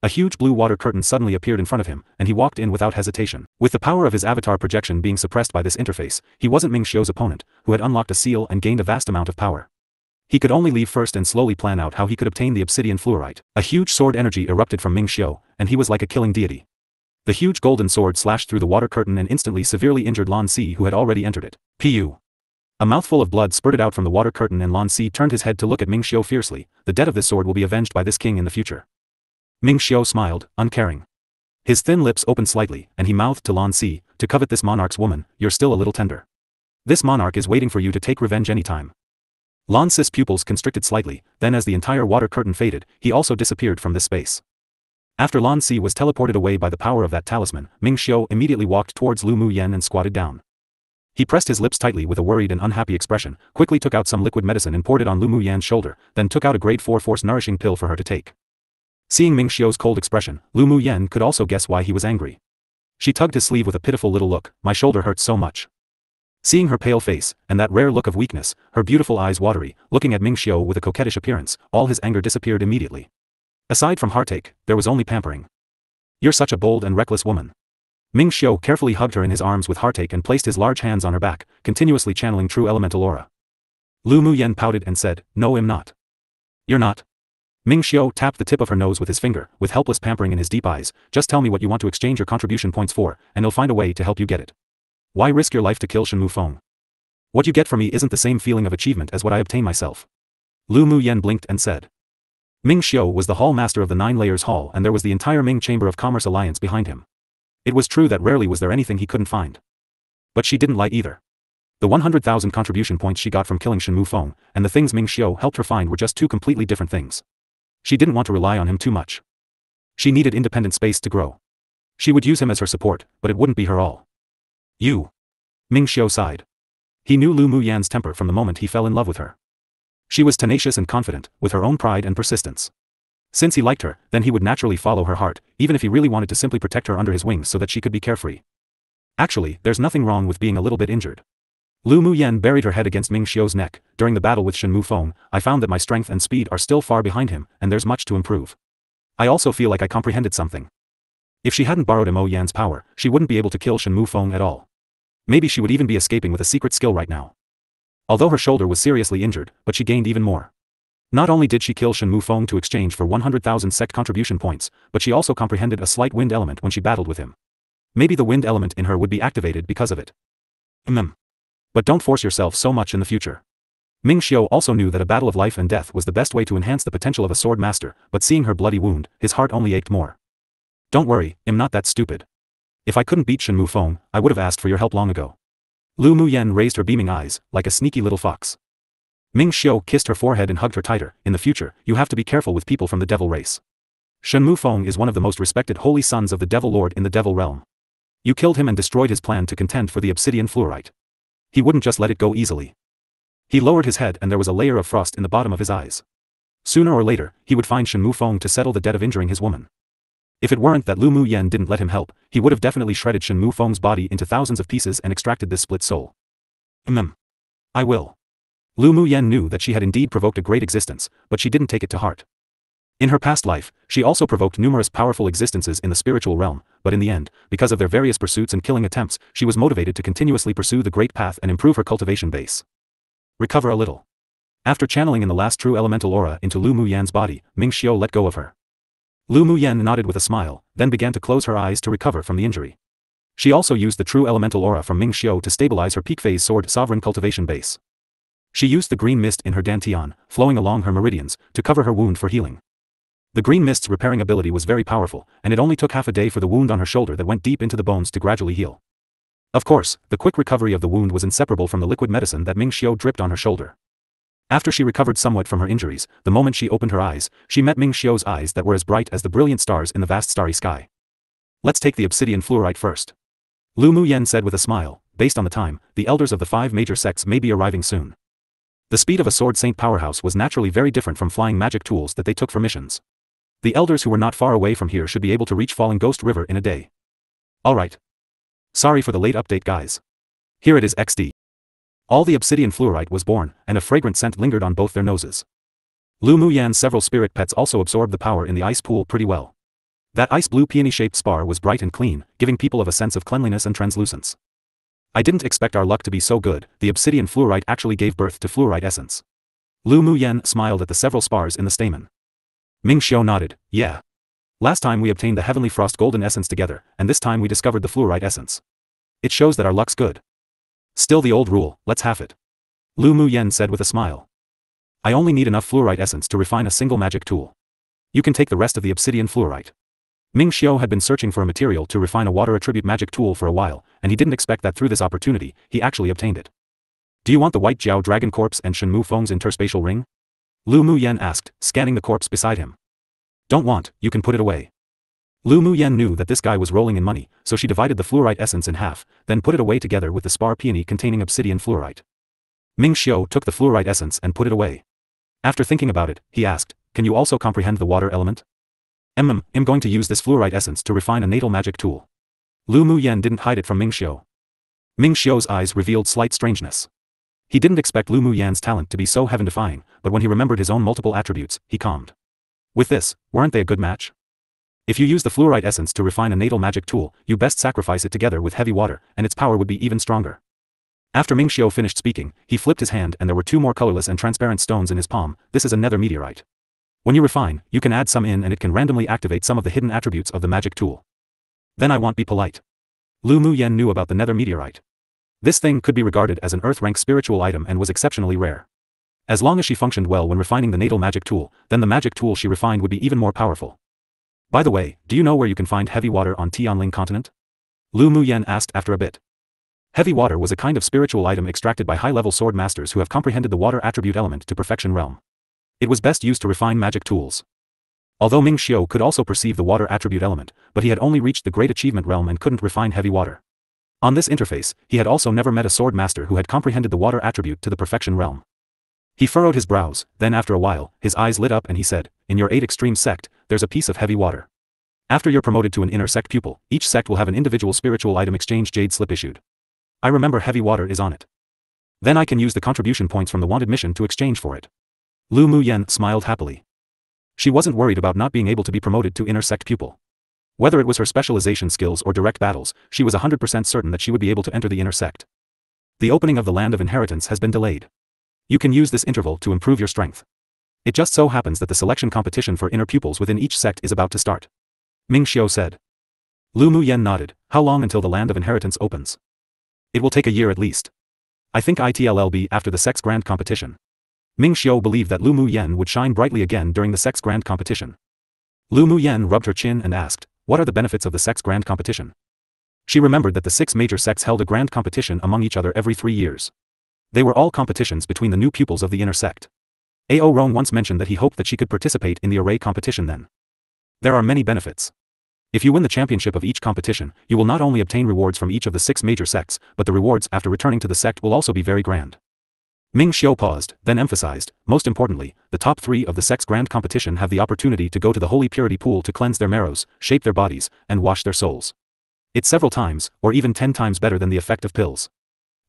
A huge blue water curtain suddenly appeared in front of him, and he walked in without hesitation. With the power of his avatar projection being suppressed by this interface, he wasn't Ming Xiu's opponent, who had unlocked a seal and gained a vast amount of power. He could only leave first and slowly plan out how he could obtain the obsidian fluorite. A huge sword energy erupted from Ming Xiu, and he was like a killing deity. The huge golden sword slashed through the water curtain and instantly severely injured Lan Si, who had already entered it. Pu. A mouthful of blood spurted out from the water curtain and Lan Si turned his head to look at Ming Xiu fiercely. The death of this sword will be avenged by this king in the future. Ming Xiu smiled, uncaring. His thin lips opened slightly, and he mouthed to Lan Si, to covet this monarch's woman, you're still a little tender. This monarch is waiting for you to take revenge anytime. Lan Si's pupils constricted slightly, then as the entire water curtain faded, he also disappeared from this space. After Lan Si was teleported away by the power of that talisman, Ming Xiu immediately walked towards Lu Muyen and squatted down. He pressed his lips tightly with a worried and unhappy expression, quickly took out some liquid medicine and poured it on Lu Muyen's shoulder, then took out a grade 4 force nourishing pill for her to take. Seeing Ming Xiu's cold expression, Lu Muyen could also guess why he was angry. She tugged his sleeve with a pitiful little look, my shoulder hurts so much. Seeing her pale face, and that rare look of weakness, her beautiful eyes watery, looking at Ming Xiu with a coquettish appearance, all his anger disappeared immediately. Aside from heartache, there was only pampering. You're such a bold and reckless woman. Ming Xiu carefully hugged her in his arms with heartache and placed his large hands on her back, continuously channeling true elemental aura. Lu Muyen pouted and said, no, I'm not. You're not. Ming Xiu tapped the tip of her nose with his finger, with helpless pampering in his deep eyes, just tell me what you want to exchange your contribution points for, and he'll find a way to help you get it. Why risk your life to kill Shen Mufeng? What you get from me isn't the same feeling of achievement as what I obtain myself. Lu Muyen blinked and said. Ming Xiu was the hall master of the 9 Layers Hall, and there was the entire Ming Chamber of Commerce Alliance behind him. It was true that rarely was there anything he couldn't find. But she didn't lie either. The 100,000 contribution points she got from killing Shen Mufeng, and the things Ming Xiu helped her find were just two completely different things. She didn't want to rely on him too much. She needed independent space to grow. She would use him as her support, but it wouldn't be her all. You. Ming Xiu sighed. He knew Lu Muyan's temper from the moment he fell in love with her. She was tenacious and confident, with her own pride and persistence. Since he liked her, then he would naturally follow her heart, even if he really wanted to simply protect her under his wings so that she could be carefree. Actually, there's nothing wrong with being a little bit injured. Lu Muyan buried her head against Ming Xiu's neck. During the battle with Shen Mufeng, I found that my strength and speed are still far behind him, and there's much to improve. I also feel like I comprehended something. If she hadn't borrowed Mo Yan's power, she wouldn't be able to kill Shen Mufeng at all. Maybe she would even be escaping with a secret skill right now. Although her shoulder was seriously injured, but she gained even more. Not only did she kill Shen Mufeng to exchange for 100,000 sect contribution points, but she also comprehended a slight wind element when she battled with him. Maybe the wind element in her would be activated because of it. But don't force yourself so much in the future. Ming Xiu also knew that a battle of life and death was the best way to enhance the potential of a sword master, but seeing her bloody wound, his heart only ached more. Don't worry, I'm not that stupid. If I couldn't beat Shen Mufeng, I would have asked for your help long ago. Lu Muyan raised her beaming eyes, like a sneaky little fox. Ming Xiu kissed her forehead and hugged her tighter. In the future, you have to be careful with people from the devil race. Shen Mufeng is one of the most respected holy sons of the devil lord in the devil realm. You killed him and destroyed his plan to contend for the obsidian fluorite. He wouldn't just let it go easily. He lowered his head and there was a layer of frost in the bottom of his eyes. Sooner or later, he would find Shen Mufeng to settle the debt of injuring his woman. If it weren't that Lu Muyan didn't let him help, he would have definitely shredded Shen Mufeng's body into thousands of pieces and extracted this split soul. I will. Lu Muyan knew that she had indeed provoked a great existence, but she didn't take it to heart. In her past life, she also provoked numerous powerful existences in the spiritual realm, but in the end, because of their various pursuits and killing attempts, she was motivated to continuously pursue the great path and improve her cultivation base. Recover a little. After channeling in the last true elemental aura into Lu Muyan's body, Ming Xiu let go of her. Lu Muyan nodded with a smile, then began to close her eyes to recover from the injury. She also used the true elemental aura from Ming Xiu to stabilize her peak phase sword sovereign cultivation base. She used the green mist in her dantian, flowing along her meridians, to cover her wound for healing. The green mist's repairing ability was very powerful, and it only took half a day for the wound on her shoulder that went deep into the bones to gradually heal. Of course, the quick recovery of the wound was inseparable from the liquid medicine that Ming Xiu dripped on her shoulder. After she recovered somewhat from her injuries, the moment she opened her eyes, she met Ming Xiu's eyes that were as bright as the brilliant stars in the vast starry sky. Let's take the obsidian fluorite first. Lu Muyan said with a smile. Based on the time, the elders of the 5 major sects may be arriving soon. The speed of a sword saint powerhouse was naturally very different from flying magic tools that they took for missions. The elders who were not far away from here should be able to reach Falling Ghost River in a day. Alright. Sorry for the late update guys. Here it is XD. All the obsidian fluorite was born, and a fragrant scent lingered on both their noses. Lu Muyan's several spirit pets also absorbed the power in the ice pool pretty well. That ice blue peony-shaped spar was bright and clean, giving people of a sense of cleanliness and translucence. I didn't expect our luck to be so good. The obsidian fluorite actually gave birth to fluorite essence. Lu Muyan smiled at the several spars in the stamen. Ming Xiu nodded. Yeah. Last time we obtained the heavenly frost golden essence together, and this time we discovered the fluorite essence. It shows that our luck's good. Still the old rule, let's half it. Lu Muyan said with a smile. I only need enough fluorite essence to refine a single magic tool. You can take the rest of the obsidian fluorite. Ming Xiu had been searching for a material to refine a water attribute magic tool for a while, and he didn't expect that through this opportunity, he actually obtained it. Do you want the white Jiao dragon corpse and Shen Mufeng's interspatial ring? Lu Muyan asked, scanning the corpse beside him. Don't want, you can put it away. Lu Muyan knew that this guy was rolling in money, so she divided the fluorite essence in half, then put it away together with the spar peony containing obsidian fluorite. Ming Xiu took the fluorite essence and put it away. After thinking about it, he asked, can you also comprehend the water element? I'm going to use this fluorite essence to refine a natal magic tool. Lu Muyan didn't hide it from Ming Xiu. Ming Xiu's eyes revealed slight strangeness. He didn't expect Lu Muyan's talent to be so heaven-defying, but when he remembered his own multiple attributes, he calmed. With this, weren't they a good match? If you use the fluorite essence to refine a natal magic tool, you best sacrifice it together with heavy water, and its power would be even stronger. After Ming Xiu finished speaking, he flipped his hand and there were 2 more colorless and transparent stones in his palm. This is a nether meteorite. When you refine, you can add some in and it can randomly activate some of the hidden attributes of the magic tool. Then I won't be polite. Lu Muyan knew about the nether meteorite. This thing could be regarded as an earth-rank spiritual item and was exceptionally rare. As long as she functioned well when refining the natal magic tool, then the magic tool she refined would be even more powerful. By the way, do you know where you can find heavy water on Tianling continent? Lu Muyen asked after a bit. Heavy water was a kind of spiritual item extracted by high-level sword masters who have comprehended the water attribute element to perfection realm. It was best used to refine magic tools. Although Ming Xiu could also perceive the water attribute element, but he had only reached the great achievement realm and couldn't refine heavy water. On this interface, he had also never met a sword master who had comprehended the water attribute to the perfection realm. He furrowed his brows, then after a while, his eyes lit up and he said, "In your 8 extreme sect, there's a piece of heavy water. After you're promoted to an inner sect pupil, each sect will have an individual spiritual item exchange jade slip issued. I remember heavy water is on it. Then I can use the contribution points from the wanted mission to exchange for it." Lu Muyen smiled happily. She wasn't worried about not being able to be promoted to inner sect pupil. Whether it was her specialization skills or direct battles, she was 100% certain that she would be able to enter the inner sect. The opening of the land of inheritance has been delayed. You can use this interval to improve your strength. It just so happens that the selection competition for inner pupils within each sect is about to start. Ming Xiu said. Lu Muyen nodded. How long until the land of inheritance opens? It will take a year at least. I think it'll be after the sect's grand competition. Ming Xiu believed that Lu Muyen would shine brightly again during the sect's grand competition. Lu Muyen rubbed her chin and asked, what are the benefits of the sect's grand competition? She remembered that the 6 major sects held a grand competition among each other every 3 years. They were all competitions between the new pupils of the inner sect. Ao Ron once mentioned that he hoped that she could participate in the array competition then. There are many benefits. If you win the championship of each competition, you will not only obtain rewards from each of the 6 major sects, but the rewards after returning to the sect will also be very grand. Ming Xiu paused, then emphasized, most importantly, the top 3 of the sect's grand competition have the opportunity to go to the holy purity pool to cleanse their marrows, shape their bodies, and wash their souls. It's several times, or even 10 times better than the effect of pills.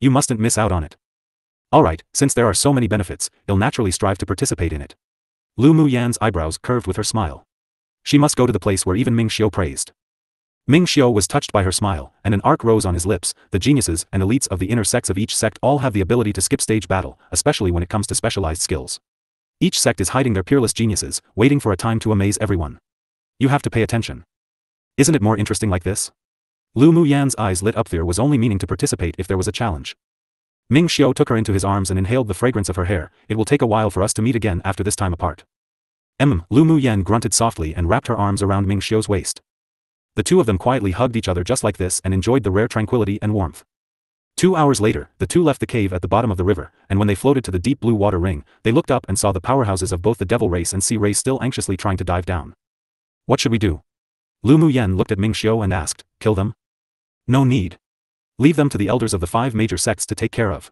You mustn't miss out on it. Alright, since there are so many benefits, you'll naturally strive to participate in it. Lu Muyen's eyebrows curved with her smile. She must go to the place where even Ming Xiu praised. Ming Xiu was touched by her smile, and an arc rose on his lips. The geniuses and elites of the inner sects of each sect all have the ability to skip stage battle, especially when it comes to specialized skills. Each sect is hiding their peerless geniuses, waiting for a time to amaze everyone. You have to pay attention. Isn't it more interesting like this? Lu Muyen's eyes lit up. There was only meaning to participate if there was a challenge. Ming Xiu took her into his arms and inhaled the fragrance of her hair. It will take a while for us to meet again after this time apart. Lu Muyen grunted softly and wrapped her arms around Ming Xiu's waist. The two of them quietly hugged each other just like this and enjoyed the rare tranquility and warmth. 2 hours later, the two left the cave at the bottom of the river, and when they floated to the deep blue water ring, they looked up and saw the powerhouses of both the devil race and sea race still anxiously trying to dive down. What should we do? Lu Muyen looked at Ming Xiu and asked, kill them? No need. Leave them to the elders of the 5 major sects to take care of.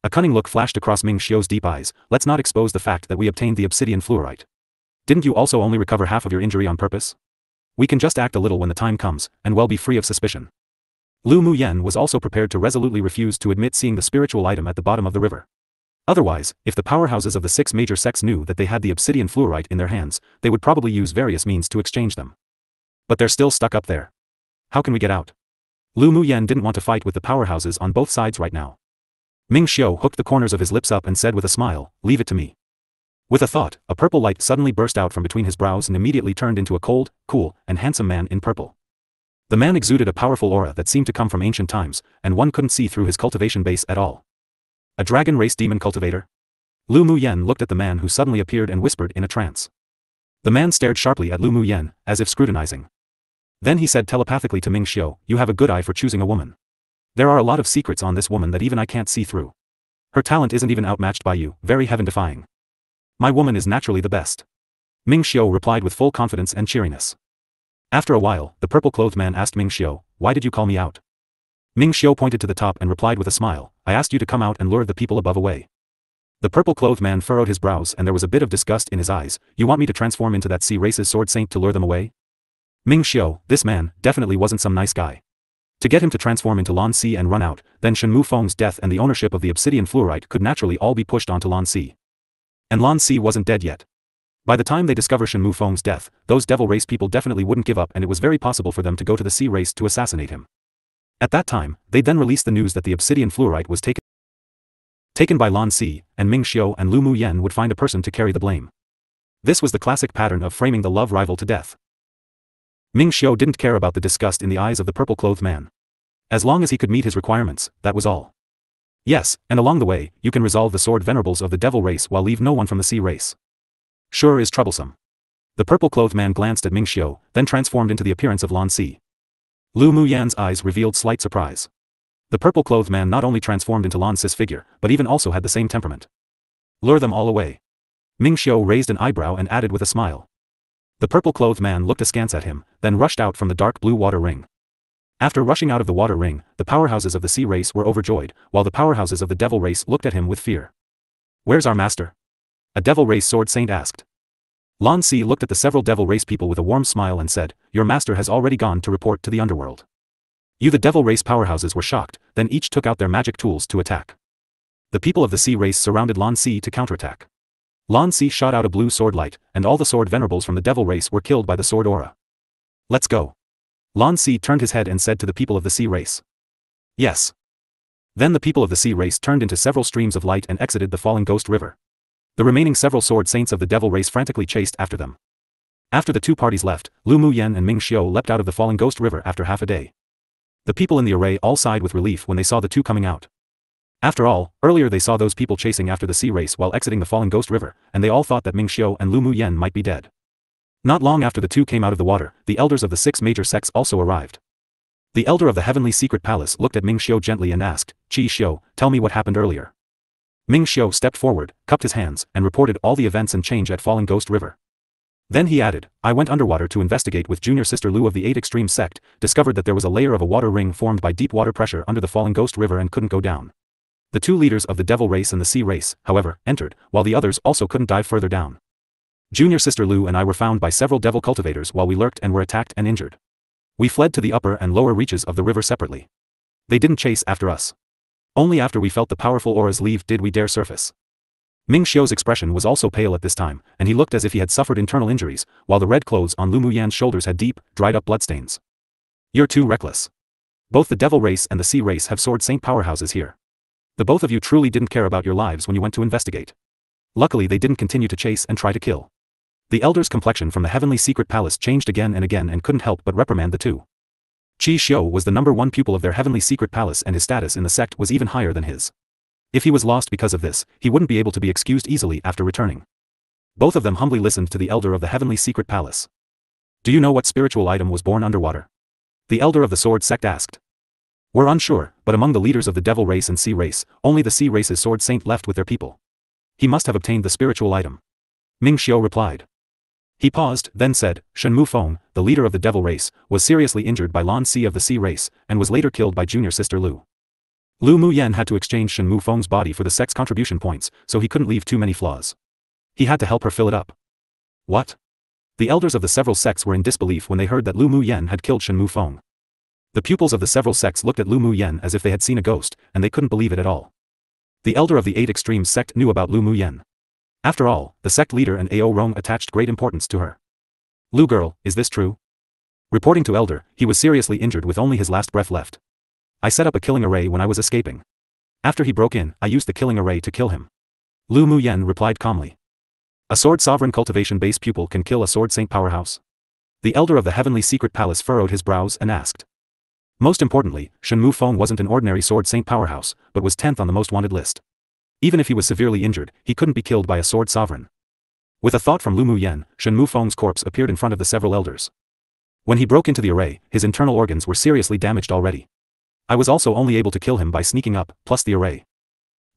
A cunning look flashed across Ming Xiu's deep eyes. Let's not expose the fact that we obtained the obsidian fluorite. Didn't you also only recover half of your injury on purpose? We can just act a little when the time comes, and well be free of suspicion. Lu Muyen was also prepared to resolutely refuse to admit seeing the spiritual item at the bottom of the river. Otherwise, if the powerhouses of the 6 major sects knew that they had the obsidian fluorite in their hands, they would probably use various means to exchange them. But they're still stuck up there. How can we get out? Lu Muyen didn't want to fight with the powerhouses on both sides right now. Ming Xiu hooked the corners of his lips up and said with a smile, leave it to me. With a thought, a purple light suddenly burst out from between his brows and immediately turned into a cold, cool, and handsome man in purple. The man exuded a powerful aura that seemed to come from ancient times, and one couldn't see through his cultivation base at all. A dragon race demon cultivator? Lu Muyen looked at the man who suddenly appeared and whispered in a trance. The man stared sharply at Lu Muyen, as if scrutinizing. Then he said telepathically to Ming Xiu, you have a good eye for choosing a woman. There are a lot of secrets on this woman that even I can't see through. Her talent isn't even outmatched by you, very heaven-defying. My woman is naturally the best. Ming Xiu replied with full confidence and cheeriness. After a while, the purple-clothed man asked Ming Xiu, why did you call me out? Ming Xiu pointed to the top and replied with a smile, I asked you to come out and lure the people above away. The purple-clothed man furrowed his brows and there was a bit of disgust in his eyes. You want me to transform into that sea race's sword saint to lure them away? Ming Xiu, this man, definitely wasn't some nice guy. To get him to transform into Lan Si and run out, then Shen Mufeng's death and the ownership of the obsidian fluorite could naturally all be pushed onto Lan Si. And Lan Si wasn't dead yet. By the time they discover Shen Mufeng's death, those devil race people definitely wouldn't give up and it was very possible for them to go to the sea race to assassinate him. At that time, they'd then release the news that the obsidian fluorite was taken by Lan Si, and Ming Xiu and Lu Muyen would find a person to carry the blame. This was the classic pattern of framing the love rival to death. Ming Xiu didn't care about the disgust in the eyes of the purple-clothed man. As long as he could meet his requirements, that was all. Yes, and along the way, you can resolve the sword venerables of the devil race while leave no one from the sea race. Sure is troublesome. The purple-clothed man glanced at Ming Xiu, then transformed into the appearance of Lan Si. Lu Muyan's eyes revealed slight surprise. The purple-clothed man not only transformed into Lan Si's figure, but even also had the same temperament. Lure them all away. Ming Xiu raised an eyebrow and added with a smile. The purple-clothed man looked askance at him, then rushed out from the dark blue water ring. After rushing out of the water ring, the powerhouses of the sea race were overjoyed, while the powerhouses of the devil race looked at him with fear. Where's our master? A devil race sword saint asked. Lan Si looked at the several devil race people with a warm smile and said, your master has already gone to report to the underworld. The devil race powerhouses were shocked, then each took out their magic tools to attack. The people of the sea race surrounded Lan Si to counterattack. Lan Si shot out a blue sword light, and all the sword venerables from the devil race were killed by the sword aura. Let's go. Lan Si turned his head and said to the people of the sea race. Yes. Then the people of the sea race turned into several streams of light and exited the falling ghost river. The remaining several sword saints of the devil race frantically chased after them. After the two parties left, Lu Muyan and Ming Xiu leapt out of the falling ghost river after half a day. The people in the array all sighed with relief when they saw the two coming out. After all, earlier they saw those people chasing after the sea race while exiting the falling ghost river, and they all thought that Ming Xiu and Lu Muyan might be dead. Not long after the two came out of the water, the elders of the 6 major sects also arrived. The elder of the heavenly secret palace looked at Ming Xiu gently and asked, Qi Xiu, tell me what happened earlier. Ming Xiu stepped forward, cupped his hands, and reported all the events and change at Falling Ghost River. Then he added, I went underwater to investigate with junior sister Lu of the 8 Extreme sect, discovered that there was a layer of a water ring formed by deep water pressure under the Falling Ghost River and couldn't go down. The two leaders of the devil race and the sea race, however, entered, while the others also couldn't dive further down. Junior sister Lu and I were found by several devil cultivators while we lurked and were attacked and injured. We fled to the upper and lower reaches of the river separately. They didn't chase after us. Only after we felt the powerful auras leave did we dare surface. Ming Xiu's expression was also pale at this time, and he looked as if he had suffered internal injuries, while the red clothes on Lu Muyan's shoulders had deep, dried-up bloodstains. You're too reckless. Both the devil race and the sea race have sword saint powerhouses here. The both of you truly didn't care about your lives when you went to investigate. Luckily they didn't continue to chase and try to kill. The elder's complexion from the heavenly secret palace changed again and couldn't help but reprimand the two. Qi Xiu was the #1 pupil of their heavenly secret palace and his status in the sect was even higher than his. If he was lost because of this, he wouldn't be able to be excused easily after returning. Both of them humbly listened to the elder of the heavenly secret palace. Do you know what spiritual item was born underwater? The elder of the sword sect asked. We're unsure, but among the leaders of the devil race and sea race, only the sea race's sword saint left with their people. He must have obtained the spiritual item. Ming Xiu replied. He paused, then said, Shen Mufeng, the leader of the devil race, was seriously injured by Lan Si of the sea race, and was later killed by junior sister Lu. Lu Muyan had to exchange Shen Mufeng's body for the sect's contribution points, so he couldn't leave too many flaws. He had to help her fill it up. What? The elders of the several sects were in disbelief when they heard that Lu Muyan had killed Shen Mufeng. The pupils of the several sects looked at Lu Muyan as if they had seen a ghost, and they couldn't believe it at all. The elder of the 8 Extreme sect knew about Lu Muyan. After all, the sect leader and Ao Rong attached great importance to her. Lu girl, is this true? Reporting to elder, he was seriously injured with only his last breath left. I set up a killing array when I was escaping. After he broke in, I used the killing array to kill him. Lu Muyan replied calmly. A sword sovereign cultivation base pupil can kill a sword saint powerhouse? The elder of the heavenly secret palace furrowed his brows and asked. Most importantly, Shen Mufeng wasn't an ordinary sword saint powerhouse, but was 10th on the most wanted list. Even if he was severely injured, he couldn't be killed by a sword sovereign. With a thought from Lu Muyan, Shen Mufeng's corpse appeared in front of the several elders. When he broke into the array, his internal organs were seriously damaged already. I was also only able to kill him by sneaking up, plus the array.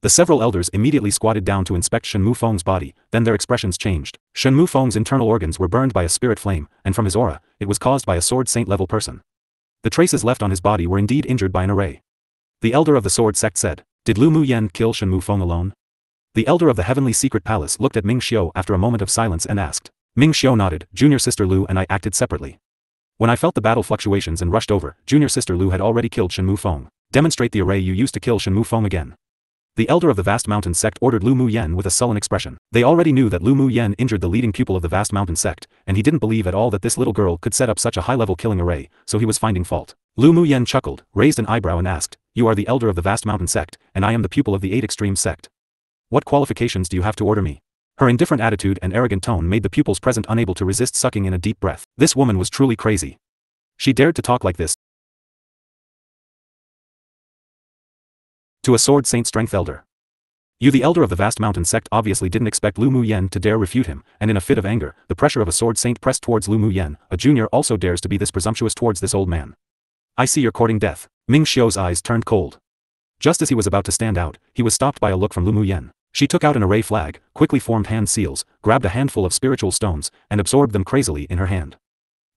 The several elders immediately squatted down to inspect Shen Mufeng's body, then their expressions changed. Shen Mufeng's internal organs were burned by a spirit flame, and from his aura, it was caused by a sword saint level person. The traces left on his body were indeed injured by an array. The elder of the sword sect said, Did Lu Muyan kill Shen Mufeng alone? The elder of the heavenly secret palace looked at Ming Xiu after a moment of silence and asked. Ming Xiu nodded. Junior sister Lu and I acted separately. When I felt the battle fluctuations and rushed over, junior sister Lu had already killed Shen Mufeng. Demonstrate the array you used to kill Shen Mufeng again. The elder of the vast mountain sect ordered Lu Muyan with a sullen expression. They already knew that Lu Muyan injured the leading pupil of the vast mountain sect, and he didn't believe at all that this little girl could set up such a high-level killing array, so he was finding fault. Lu Muyan chuckled, raised an eyebrow and asked, You are the elder of the vast mountain sect, and I am the pupil of the 8 Extreme sect. What qualifications do you have to order me? Her indifferent attitude and arrogant tone made the pupils present unable to resist sucking in a deep breath. This woman was truly crazy. She dared to talk like this. To a Sword Saint Strength Elder. You, the elder of the vast mountain sect, obviously didn't expect Lu Muyen to dare refute him, and in a fit of anger, the pressure of a sword saint pressed towards Lu Muyen. A junior also dares to be this presumptuous towards this old man. I see you're courting death. Ming Xiu's eyes turned cold. Just as he was about to stand out, he was stopped by a look from Lu Muyen. She took out an array flag, quickly formed hand seals, grabbed a handful of spiritual stones, and absorbed them crazily in her hand.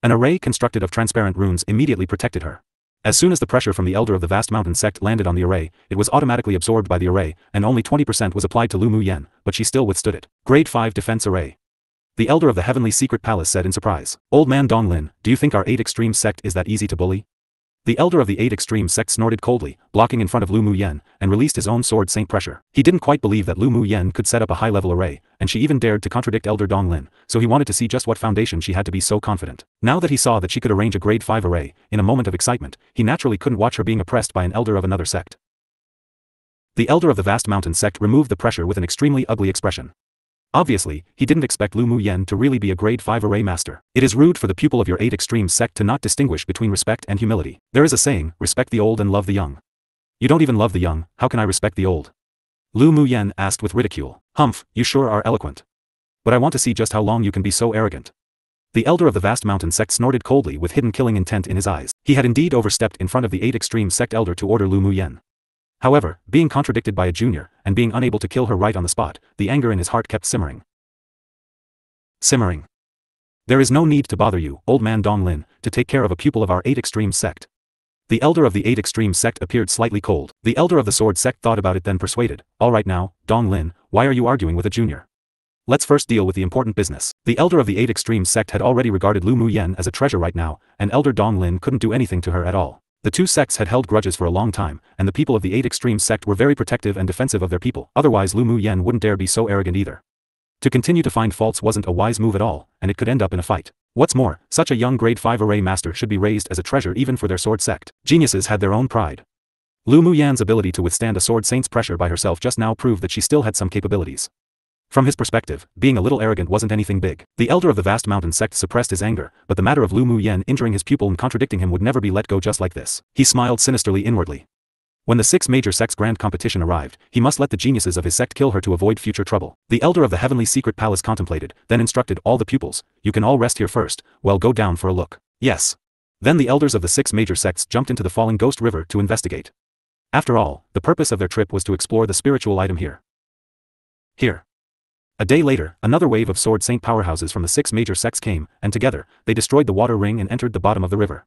An array constructed of transparent runes immediately protected her. As soon as the pressure from the elder of the vast mountain sect landed on the array, it was automatically absorbed by the array, and only 20% was applied to Lu Muyen, but she still withstood it. Grade 5 defense array. The elder of the heavenly secret palace said in surprise. Old man Donglin, do you think our 8 extreme sect is that easy to bully? The elder of the 8 extreme sect snorted coldly, blocking in front of Lu Muyen, and released his own sword saint pressure. He didn't quite believe that Lu Muyen could set up a high-level array, and she even dared to contradict Elder Donglin, so he wanted to see just what foundation she had to be so confident. Now that he saw that she could arrange a grade 5 array, in a moment of excitement, he naturally couldn't watch her being oppressed by an elder of another sect. The elder of the vast mountain sect removed the pressure with an extremely ugly expression. Obviously, he didn't expect Lu Muyen to really be a grade 5 array master. It is rude for the pupil of your 8 extreme sect to not distinguish between respect and humility. There is a saying, respect the old and love the young. You don't even love the young, how can I respect the old? Lu Muyen asked with ridicule. Humph, you sure are eloquent. But I want to see just how long you can be so arrogant. The elder of the vast mountain sect snorted coldly with hidden killing intent in his eyes. He had indeed overstepped in front of the 8 extreme sect elder to order Lu Muyen. However, being contradicted by a junior, and being unable to kill her right on the spot, the anger in his heart kept simmering. There is no need to bother you, old man Donglin, to take care of a pupil of our 8 extreme sect. The elder of the 8 extreme sect appeared slightly cold. The elder of the sword sect thought about it, then persuaded. All right now, Donglin, why are you arguing with a junior? Let's first deal with the important business. The elder of the 8 extreme sect had already regarded Lu Muyen as a treasure right now, and Elder Donglin couldn't do anything to her at all. The two sects had held grudges for a long time, and the people of the 8 extreme sect were very protective and defensive of their people, otherwise Lu Muyen wouldn't dare be so arrogant either. To continue to find faults wasn't a wise move at all, and it could end up in a fight. What's more, such a young grade 5 array master should be raised as a treasure even for their sword sect. Geniuses had their own pride. Lu Muyen's ability to withstand a sword saint's pressure by herself just now proved that she still had some capabilities. From his perspective, being a little arrogant wasn't anything big. The elder of the vast mountain sect suppressed his anger, but the matter of Lu Muyen injuring his pupil and contradicting him would never be let go just like this. He smiled sinisterly inwardly. When the 6 major sects grand competition arrived, he must let the geniuses of his sect kill her to avoid future trouble. The elder of the heavenly secret palace contemplated, then instructed all the pupils, you can all rest here first, well go down for a look. Yes. Then the elders of the 6 major sects jumped into the falling ghost river to investigate. After all, the purpose of their trip was to explore the spiritual item here. A day later, another wave of sword saint powerhouses from the 6 major sects came, and together, they destroyed the water ring and entered the bottom of the river.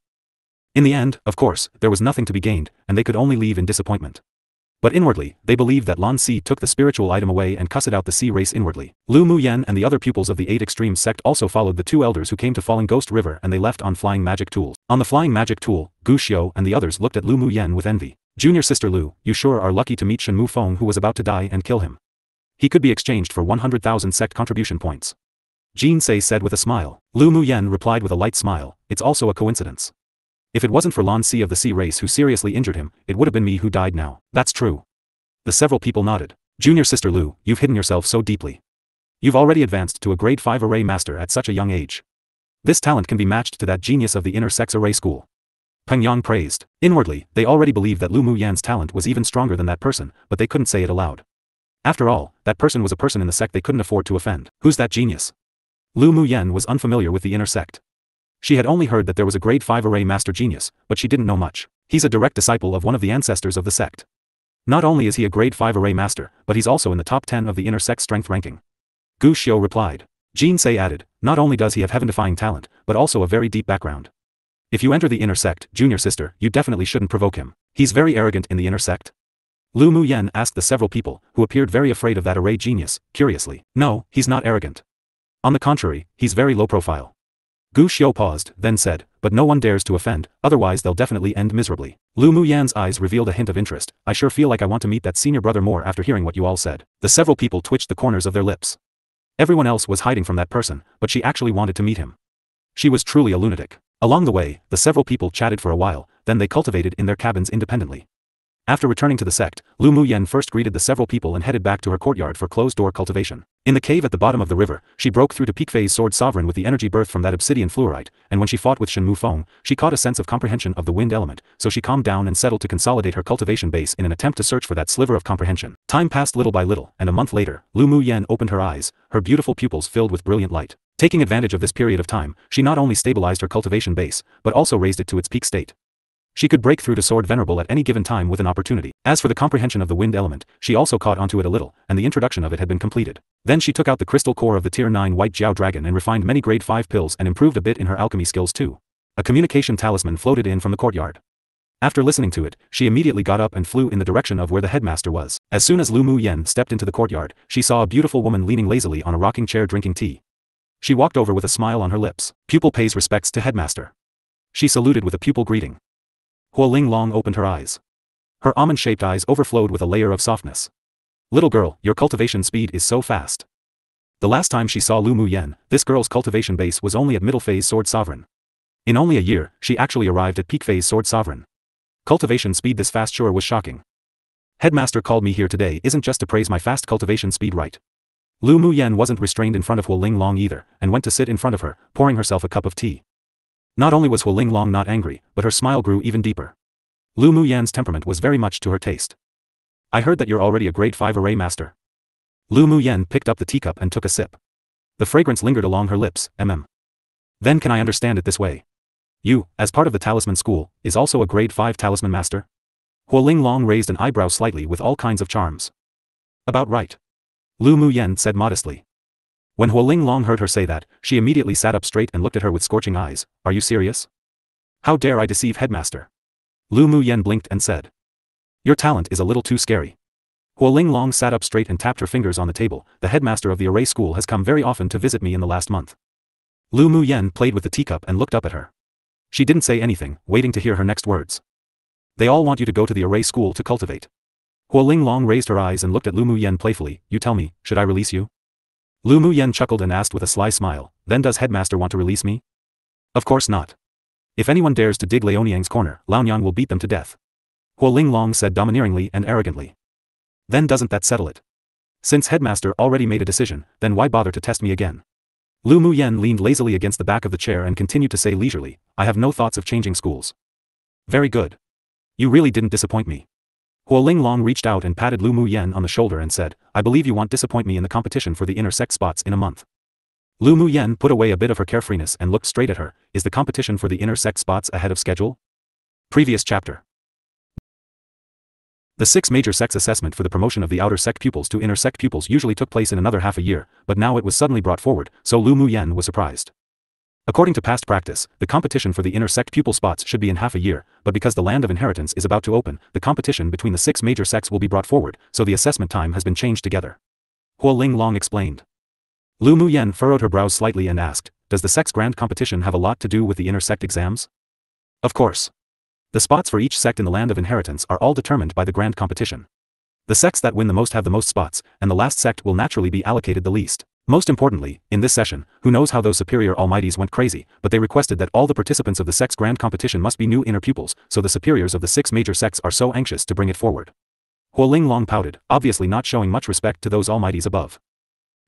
In the end, of course, there was nothing to be gained, and they could only leave in disappointment. But inwardly, they believed that Lan Si took the spiritual item away and cussed out the sea race inwardly. Lu Muyen and the other pupils of the 8 extreme sect also followed the 2 elders who came to Falling Ghost River, and they left on flying magic tools. On the flying magic tool, Gu Xiu and the others looked at Lu Muyen with envy. Junior sister Lu, you sure are lucky to meet Shen Mufeng, who was about to die, and kill him. He could be exchanged for 100,000 sect contribution points. Jin Sei said with a smile. Lu Muyen replied with a light smile, it's also a coincidence. If it wasn't for Lan Si of the sea race who seriously injured him, it would have been me who died now. That's true. The several people nodded. Junior sister Lu, you've hidden yourself so deeply. You've already advanced to a grade 5 array master at such a young age. This talent can be matched to that genius of the inner sex array school. Peng Yang praised. Inwardly, they already believed that Lu Muyen's talent was even stronger than that person, but they couldn't say it aloud. After all, that person was a person in the sect they couldn't afford to offend. Who's that genius? Lu Muyen was unfamiliar with the inner sect. She had only heard that there was a grade 5 array master genius, but she didn't know much. He's a direct disciple of one of the ancestors of the sect. Not only is he a grade 5 array master, but he's also in the top 10 of the inner sect strength ranking. Gu Xiu replied. Jin Sei added, not only does he have heaven-defying talent, but also a very deep background. If you enter the inner sect, junior sister, you definitely shouldn't provoke him. He's very arrogant in the inner sect. Lu Muyen asked the several people, who appeared very afraid of that array genius, curiously. No, he's not arrogant. On the contrary, he's very low profile. Gu Xiu paused, then said, but no one dares to offend, otherwise they'll definitely end miserably. Lu Muyen's eyes revealed a hint of interest. I sure feel like I want to meet that senior brother more after hearing what you all said. The several people twitched the corners of their lips. Everyone else was hiding from that person, but she actually wanted to meet him. She was truly a lunatic. Along the way, the several people chatted for a while, then they cultivated in their cabins independently. After returning to the sect, Lu Muyen first greeted the several people and headed back to her courtyard for closed-door cultivation. In the cave at the bottom of the river, she broke through to peak phase sword sovereign with the energy birthed from that obsidian fluorite, and when she fought with Shen Mufeng, she caught a sense of comprehension of the wind element, so she calmed down and settled to consolidate her cultivation base in an attempt to search for that sliver of comprehension. Time passed little by little, and a month later, Lu Muyen opened her eyes, her beautiful pupils filled with brilliant light. Taking advantage of this period of time, she not only stabilized her cultivation base, but also raised it to its peak state. She could break through to Sword Venerable at any given time with an opportunity. As for the comprehension of the wind element, she also caught onto it a little, and the introduction of it had been completed. Then she took out the crystal core of the Tier 9 White Jiao Dragon and refined many Grade 5 pills and improved a bit in her alchemy skills too. A communication talisman floated in from the courtyard. After listening to it, she immediately got up and flew in the direction of where the headmaster was. As soon as Lu Muyen stepped into the courtyard, she saw a beautiful woman leaning lazily on a rocking chair drinking tea. She walked over with a smile on her lips. Pupil pays respects to headmaster. She saluted with a pupil greeting. Huoling Long opened her eyes. Her almond-shaped eyes overflowed with a layer of softness. Little girl, your cultivation speed is so fast. The last time she saw Lu Muyen, this girl's cultivation base was only at middle phase Sword Sovereign. In only a year, she actually arrived at peak phase Sword Sovereign. Cultivation speed this fast sure was shocking. Headmaster called me here today isn't just to praise my fast cultivation speed, right? Lu Muyen wasn't restrained in front of Huoling Long either, and went to sit in front of her, pouring herself a cup of tea. Not only was Huoling Long not angry, but her smile grew even deeper. Lu Muyen's temperament was very much to her taste. I heard that you're already a grade 5 array master. Lu Muyen picked up the teacup and took a sip. The fragrance lingered along her lips. Then can I understand it this way? You, as part of the talisman school, is also a grade 5 talisman master? Huoling Long raised an eyebrow slightly with all kinds of charms. About right. Lu Muyen said modestly. When Huoling Long heard her say that, she immediately sat up straight and looked at her with scorching eyes. Are you serious? How dare I deceive headmaster? Lu Muyen blinked and said. Your talent is a little too scary. Huoling Long sat up straight and tapped her fingers on the table. The headmaster of the array school has come very often to visit me in the last month. Lu Muyen played with the teacup and looked up at her. She didn't say anything, waiting to hear her next words. They all want you to go to the array school to cultivate. Huoling Long raised her eyes and looked at Lu Muyen playfully. You tell me, should I release you? Lu Muyen chuckled and asked with a sly smile, then does headmaster want to release me? Of course not. If anyone dares to dig Liaoniang's corner, Laoniang will beat them to death. Huoling Long said domineeringly and arrogantly. Then doesn't that settle it? Since headmaster already made a decision, then why bother to test me again? Lu Muyen leaned lazily against the back of the chair and continued to say leisurely, I have no thoughts of changing schools. Very good. You really didn't disappoint me. Huoling Long reached out and patted Lu Muyen on the shoulder and said, I believe you won't disappoint me in the competition for the inner sect spots in a month. Lu Muyen put away a bit of her carefreeness and looked straight at her. Is the competition for the inner sect spots ahead of schedule? Previous chapter. The 6 major sects assessment for the promotion of the outer sect pupils to inner sect pupils usually took place in another half a year, but now it was suddenly brought forward, so Lu Muyen was surprised. According to past practice, the competition for the inner sect pupil spots should be in half a year, but because the land of inheritance is about to open, the competition between the 6 major sects will be brought forward, so the assessment time has been changed together. Huoling Long explained. Lu Muyen furrowed her brows slightly and asked, does the sect's grand competition have a lot to do with the inner sect exams? Of course. The spots for each sect in the land of inheritance are all determined by the grand competition. The sects that win the most have the most spots, and the last sect will naturally be allocated the least. Most importantly, in this session, who knows how those superior almighties went crazy, but they requested that all the participants of the sect's grand competition must be new inner pupils, so the superiors of the 6 major sects are so anxious to bring it forward. Huoling Long pouted, obviously not showing much respect to those almighties above.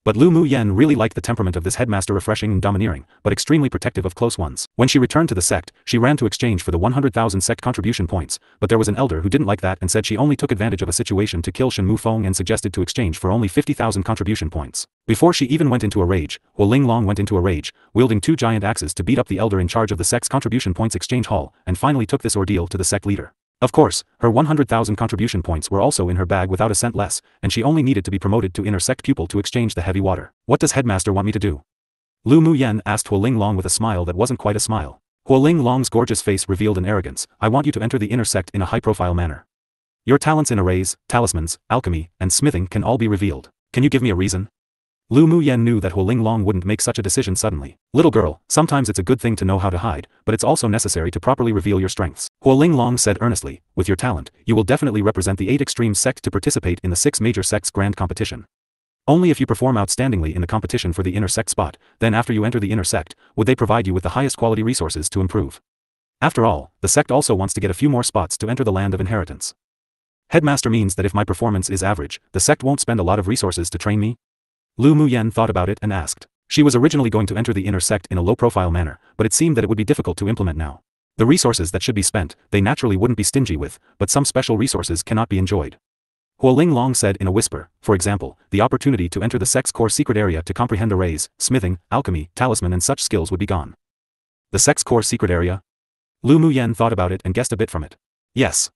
But Lu Muyen really liked the temperament of this headmaster, refreshing and domineering, but extremely protective of close ones. When she returned to the sect, she ran to exchange for the 100,000 sect contribution points, but there was an elder who didn't like that and said she only took advantage of a situation to kill Shen Mufeng and suggested to exchange for only 50,000 contribution points. Before she even went into a rage, Huoling Long went into a rage, wielding 2 giant axes to beat up the elder in charge of the sect's contribution points exchange hall, and finally took this ordeal to the sect leader. Of course, her 100,000 contribution points were also in her bag without a cent less, and she only needed to be promoted to inner sect pupil to exchange the heavy water. What does headmaster want me to do? Lu Muyen asked Huoling Long with a smile that wasn't quite a smile. Huoling Long's gorgeous face revealed an arrogance. I want you to enter the inner sect in a high-profile manner. Your talents in arrays, talismans, alchemy, and smithing can all be revealed. Can you give me a reason? Lu Muyen knew that Huoling Long wouldn't make such a decision suddenly. Little girl, sometimes it's a good thing to know how to hide, but it's also necessary to properly reveal your strengths. Huoling Long said earnestly, with your talent, you will definitely represent the 8 extreme sects to participate in the 6 major sects grand competition. Only if you perform outstandingly in the competition for the inner sect spot, then after you enter the inner sect, would they provide you with the highest quality resources to improve. After all, the sect also wants to get a few more spots to enter the land of inheritance. Headmaster means that if my performance is average, the sect won't spend a lot of resources to train me? Lu Muyen thought about it and asked. She was originally going to enter the inner sect in a low-profile manner, but it seemed that it would be difficult to implement now. The resources that should be spent, they naturally wouldn't be stingy with, but some special resources cannot be enjoyed. Huoling Long said in a whisper, for example, the opportunity to enter the sect's core secret area to comprehend arrays, smithing, alchemy, talisman and such skills would be gone. The sect's core secret area? Lu Muyen thought about it and guessed a bit from it. Yes.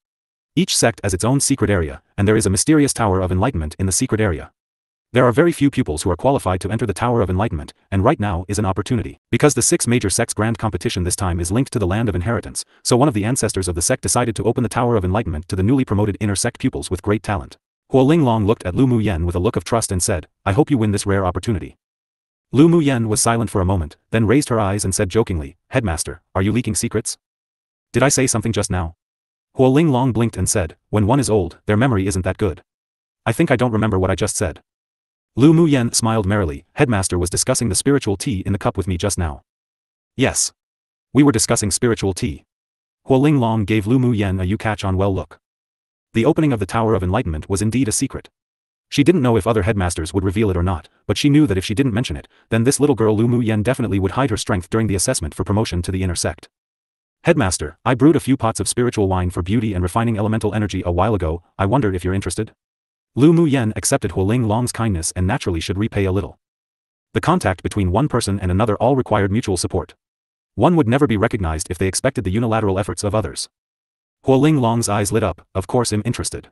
Each sect has its own secret area, and there is a mysterious Tower of Enlightenment in the secret area. There are very few pupils who are qualified to enter the Tower of Enlightenment, and right now is an opportunity. Because the 6 major sects' grand competition this time is linked to the Land of Inheritance, so one of the ancestors of the sect decided to open the Tower of Enlightenment to the newly promoted inner sect pupils with great talent. Huoling Long looked at Lu Muyen with a look of trust and said, I hope you win this rare opportunity. Lu Muyen was silent for a moment, then raised her eyes and said jokingly, Headmaster, are you leaking secrets? Did I say something just now? Huoling Long blinked and said, when one is old, their memory isn't that good. I think I don't remember what I just said. Lu Muyen smiled merrily. Headmaster was discussing the spiritual tea in the cup with me just now. Yes. We were discussing spiritual tea. Huoling Long gave Lu Muyen a you catch on well look. The opening of the Tower of Enlightenment was indeed a secret. She didn't know if other headmasters would reveal it or not, but she knew that if she didn't mention it, then this little girl Lu Muyen definitely would hide her strength during the assessment for promotion to the inner sect. Headmaster, I brewed a few pots of spiritual wine for beauty and refining elemental energy a while ago, I wonder if you're interested? Lu Muyen accepted Huoling Long's kindness and naturally should repay a little. The contact between one person and another all required mutual support. One would never be recognized if they expected the unilateral efforts of others. Huoling Long's eyes lit up, of course I'm interested.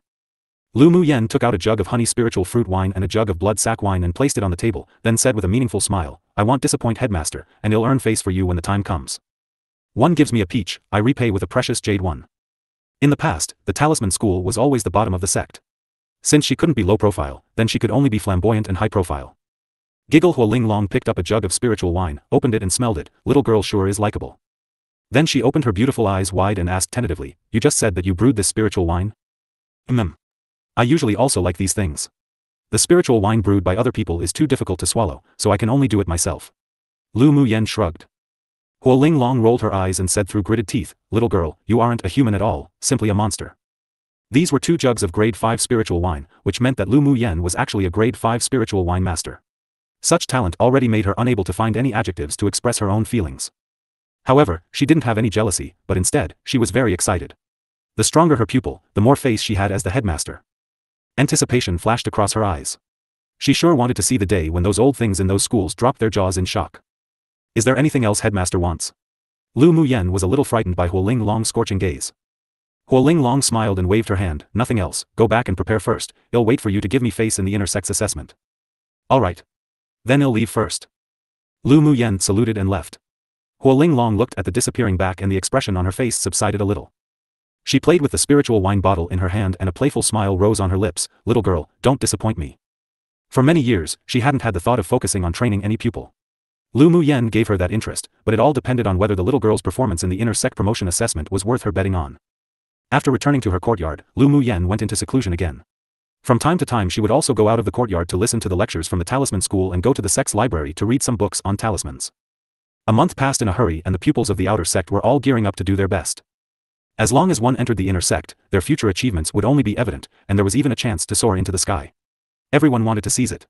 Lu Muyen took out a jug of honey spiritual fruit wine and a jug of blood sack wine and placed it on the table, then said with a meaningful smile, I won't disappoint Headmaster, and he'll earn face for you when the time comes. One gives me a peach, I repay with a precious jade one. In the past, the talisman school was always the bottom of the sect. Since she couldn't be low profile, then she could only be flamboyant and high profile. Giggle Huoling Long picked up a jug of spiritual wine, opened it and smelled it, little girl sure is likable. Then she opened her beautiful eyes wide and asked tentatively, you just said that you brewed this spiritual wine? I usually also like these things. The spiritual wine brewed by other people is too difficult to swallow, so I can only do it myself. Lu Muyen shrugged. Huoling Long rolled her eyes and said through gritted teeth, little girl, you aren't a human at all, simply a monster. These were 2 jugs of grade 5 spiritual wine, which meant that Lu Muyen was actually a grade 5 spiritual wine master. Such talent already made her unable to find any adjectives to express her own feelings. However, she didn't have any jealousy, but instead, she was very excited. The stronger her pupil, the more face she had as the headmaster. Anticipation flashed across her eyes. She sure wanted to see the day when those old things in those schools dropped their jaws in shock. Is there anything else Headmaster wants? Lu Muyen was a little frightened by Huoling Long's scorching gaze. Huoling Long smiled and waved her hand, nothing else, go back and prepare first, I'll wait for you to give me face in the inner sex assessment. Alright. Then I'll leave first. Lu Muyen saluted and left. Huoling Long looked at the disappearing back and the expression on her face subsided a little. She played with the spiritual wine bottle in her hand and a playful smile rose on her lips, little girl, don't disappoint me. For many years, she hadn't had the thought of focusing on training any pupil. Lu Muyen gave her that interest, but it all depended on whether the little girl's performance in the inner sect promotion assessment was worth her betting on. After returning to her courtyard, Lu Muyen went into seclusion again. From time to time she would also go out of the courtyard to listen to the lectures from the talisman school and go to the sect's library to read some books on talismans. A month passed in a hurry and the pupils of the outer sect were all gearing up to do their best. As long as one entered the inner sect, their future achievements would only be evident, and there was even a chance to soar into the sky. Everyone wanted to seize it.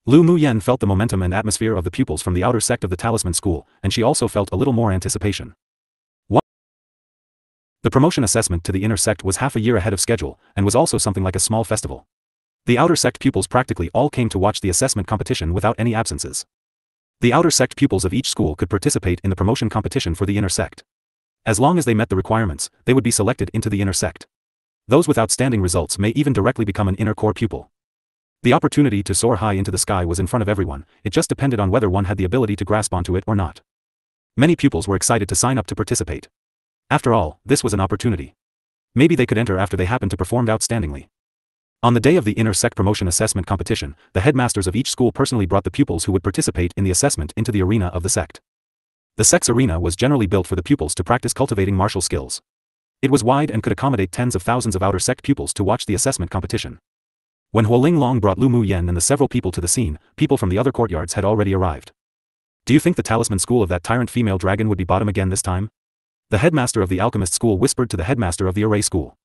Lu Muyen felt the momentum and atmosphere of the pupils from the outer sect of the talisman school, and she also felt a little more anticipation. The promotion assessment to the inner sect was half a year ahead of schedule, and was also something like a small festival. The outer sect pupils practically all came to watch the assessment competition without any absences. The outer sect pupils of each school could participate in the promotion competition for the inner sect. As long as they met the requirements, they would be selected into the inner sect. Those with outstanding results may even directly become an inner core pupil. The opportunity to soar high into the sky was in front of everyone, it just depended on whether one had the ability to grasp onto it or not. Many pupils were excited to sign up to participate. After all, this was an opportunity. Maybe they could enter after they happened to perform outstandingly. On the day of the inner sect promotion assessment competition, the headmasters of each school personally brought the pupils who would participate in the assessment into the arena of the sect. The sect's arena was generally built for the pupils to practice cultivating martial skills. It was wide and could accommodate tens of thousands of outer sect pupils to watch the assessment competition. When Huoling Long brought Lu Muyen and the several people to the scene, people from the other courtyards had already arrived. Do you think the talisman school of that tyrant female dragon would be bottom again this time? The headmaster of the alchemist school whispered to the headmaster of the array school.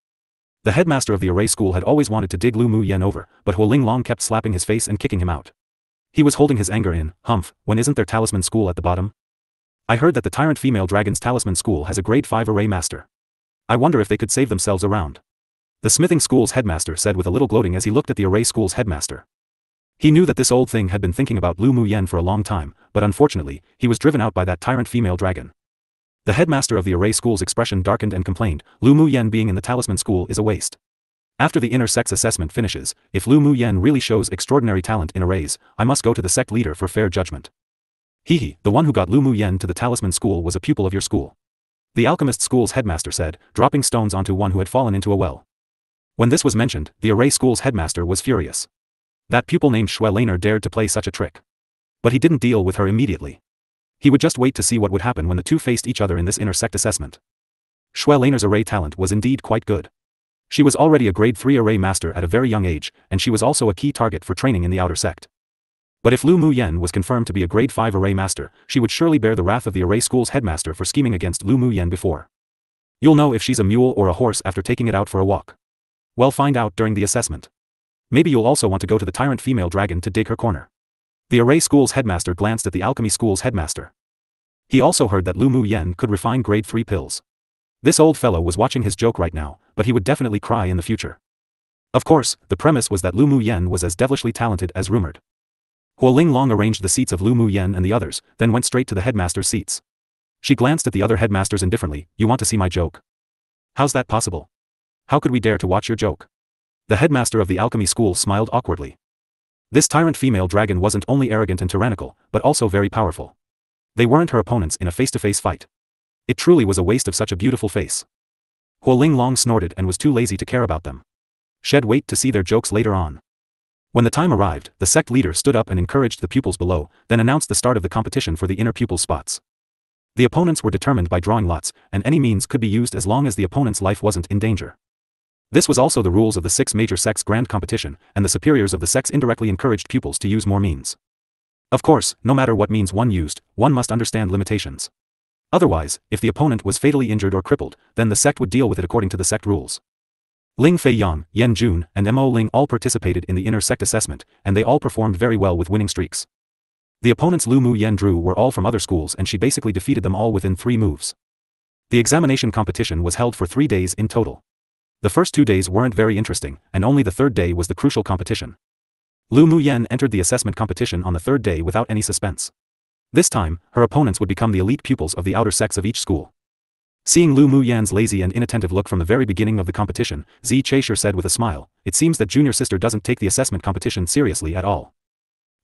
The headmaster of the array school had always wanted to dig Lu Mu Yen over, but Huo Ling Long kept slapping his face and kicking him out. He was holding his anger in. Humph, when isn't there talisman school at the bottom? I heard that the tyrant female dragon's talisman school has a grade 5 array master. I wonder if they could save themselves around. The smithing school's headmaster said with a little gloating as he looked at the array school's headmaster. He knew that this old thing had been thinking about Lu Mu Yen for a long time, but unfortunately, he was driven out by that tyrant female dragon. The headmaster of the array school's expression darkened and complained, Lu Mu Yen being in the talisman school is a waste. After the inner sex assessment finishes, if Lu Mu Yen really shows extraordinary talent in arrays, I must go to the sect leader for fair judgment. Hehe, the one who got Lu Mu Yen to the talisman school was a pupil of your school. The alchemist school's headmaster said, dropping stones onto one who had fallen into a well. When this was mentioned, the array school's headmaster was furious. That pupil named Xue Laner dared to play such a trick. But he didn't deal with her immediately. He would just wait to see what would happen when the two faced each other in this inner sect assessment. Xue Laner's array talent was indeed quite good. She was already a grade 3 array master at a very young age, and she was also a key target for training in the outer sect. But if Lu Mu Yen was confirmed to be a grade 5 array master, she would surely bear the wrath of the array school's headmaster for scheming against Lu Mu Yen before. You'll know if she's a mule or a horse after taking it out for a walk. Well, find out during the assessment. Maybe you'll also want to go to the tyrant female dragon to dig her corner. The array school's headmaster glanced at the alchemy school's headmaster. He also heard that Lu Mu Yen could refine grade 3 pills. This old fellow was watching his joke right now, but he would definitely cry in the future. Of course, the premise was that Lu Mu Yen was as devilishly talented as rumored. Huo Ling Long arranged the seats of Lu Mu Yen and the others, then went straight to the headmaster's seats. She glanced at the other headmasters indifferently. You want to see my joke? How's that possible? How could we dare to watch your joke? The headmaster of the alchemy school smiled awkwardly. This tyrant female dragon wasn't only arrogant and tyrannical, but also very powerful. They weren't her opponents in a face-to-face fight. It truly was a waste of such a beautiful face. Huo Ling Long snorted and was too lazy to care about them. She'd wait to see their jokes later on. When the time arrived, the sect leader stood up and encouraged the pupils below, then announced the start of the competition for the inner pupil spots. The opponents were determined by drawing lots, and any means could be used as long as the opponent's life wasn't in danger. This was also the rules of the 6 major sects grand competition, and the superiors of the sects indirectly encouraged pupils to use more means. Of course, no matter what means one used, one must understand limitations. Otherwise, if the opponent was fatally injured or crippled, then the sect would deal with it according to the sect rules. Ling Fei Yang, Yen Jun, and Mo Ling all participated in the inner sect assessment, and they all performed very well with winning streaks. The opponents Lu Mu Yen drew were all from other schools and she basically defeated them all within 3 moves. The examination competition was held for 3 days in total. The first 2 days weren't very interesting, and only the 3rd day was the crucial competition. Lu Mu Yen entered the assessment competition on the 3rd day without any suspense. This time, her opponents would become the elite pupils of the outer sects of each school. Seeing Lu Mu Yan's lazy and inattentive look from the very beginning of the competition, Zi Chaisher said with a smile, it seems that junior sister doesn't take the assessment competition seriously at all.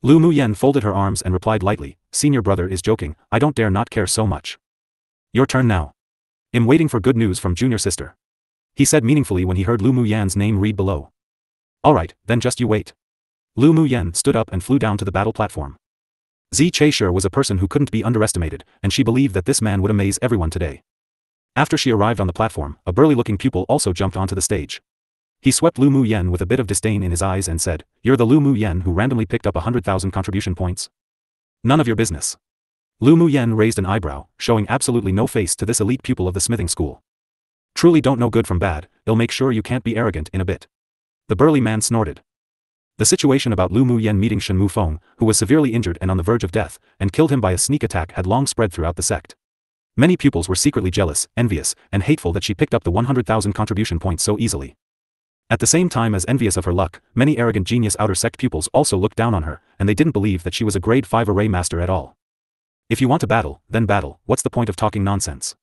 Lu Mu Yen folded her arms and replied lightly, senior brother is joking, I don't dare not care so much. Your turn now. I'm waiting for good news from junior sister. He said meaningfully when he heard Lu Mu Yan's name read below. Alright, then just you wait. Lu Mu Yen stood up and flew down to the battle platform. Zi Chaisher was a person who couldn't be underestimated, and she believed that this man would amaze everyone today. After she arrived on the platform, a burly-looking pupil also jumped onto the stage. He swept Lu Mu Yen with a bit of disdain in his eyes and said, You're the Lu Mu Yen who randomly picked up 100,000 contribution points? None of your business. Lu Mu Yen raised an eyebrow, showing absolutely no face to this elite pupil of the smithing school. Truly don't know good from bad, it'll make sure you can't be arrogant in a bit. The burly man snorted. The situation about Lu Mu Yen meeting Shen Mufeng, who was severely injured and on the verge of death, and killed him by a sneak attack had long spread throughout the sect. Many pupils were secretly jealous, envious, and hateful that she picked up the 100,000 contribution points so easily. At the same time as envious of her luck, many arrogant genius outer sect pupils also looked down on her, and they didn't believe that she was a grade 5 array master at all. If you want to battle, then battle, what's the point of talking nonsense?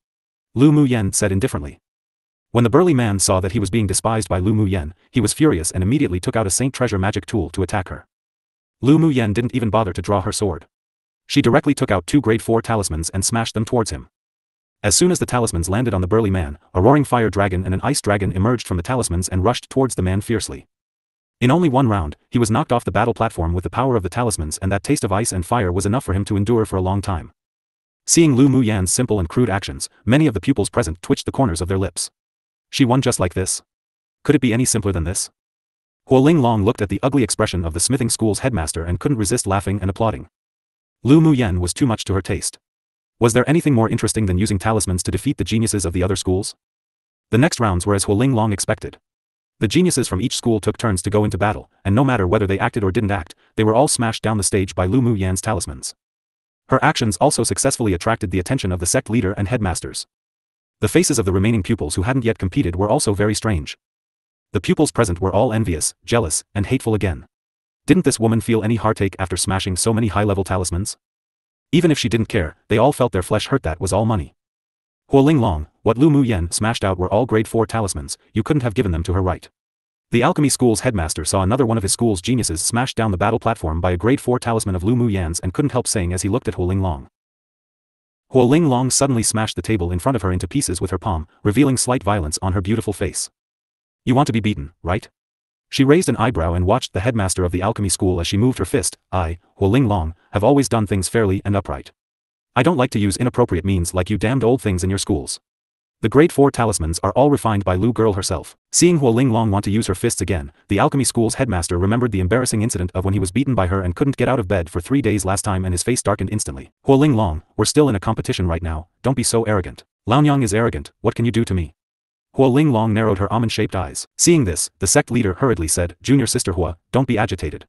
Lu Mu Yen said indifferently. When the burly man saw that he was being despised by Lu Mu Yen, he was furious and immediately took out a Saint Treasure magic tool to attack her. Lu Mu Yen didn't even bother to draw her sword. She directly took out 2 grade 4 talismans and smashed them towards him. As soon as the talismans landed on the burly man, a roaring fire dragon and an ice dragon emerged from the talismans and rushed towards the man fiercely. In only 1 round, he was knocked off the battle platform with the power of the talismans, and that taste of ice and fire was enough for him to endure for a long time. Seeing Lu Mu Yan's simple and crude actions, many of the pupils present twitched the corners of their lips. She won just like this? Could it be any simpler than this? Huo Ling Long looked at the ugly expression of the smithing school's headmaster and couldn't resist laughing and applauding. Lu Mu Yen was too much to her taste. Was there anything more interesting than using talismans to defeat the geniuses of the other schools? The next rounds were as Huo Ling Long expected. The geniuses from each school took turns to go into battle, and no matter whether they acted or didn't act, they were all smashed down the stage by Lu Mu Yan's talismans. Her actions also successfully attracted the attention of the sect leader and headmasters. The faces of the remaining pupils who hadn't yet competed were also very strange. The pupils present were all envious, jealous, and hateful again. Didn't this woman feel any heartache after smashing so many high-level talismans? Even if she didn't care, they all felt their flesh hurt. That was all money. Huoling Long, what Lu Mu Yan smashed out were all grade 4 talismans, you couldn't have given them to her, right? The Alchemy School's headmaster saw another one of his school's geniuses smashed down the battle platform by a grade 4 talisman of Lu Mu Yan's and couldn't help saying as he looked at Huoling Long. Huoling Long suddenly smashed the table in front of her into pieces with her palm, revealing slight violence on her beautiful face. You want to be beaten, right? She raised an eyebrow and watched the headmaster of the Alchemy School as she moved her fist. I, Huoling Long, have always done things fairly and upright. I don't like to use inappropriate means like you damned old things in your schools. The grade 4 talismans are all refined by Lu Girl herself. Seeing Huoling Long want to use her fists again, the Alchemy School's headmaster remembered the embarrassing incident of when he was beaten by her and couldn't get out of bed for 3 days last time, and his face darkened instantly. Huoling Long, we're still in a competition right now, don't be so arrogant. Laonyang is arrogant, what can you do to me? Huoling Long narrowed her almond-shaped eyes. Seeing this, the sect leader hurriedly said, Junior Sister Hua, don't be agitated.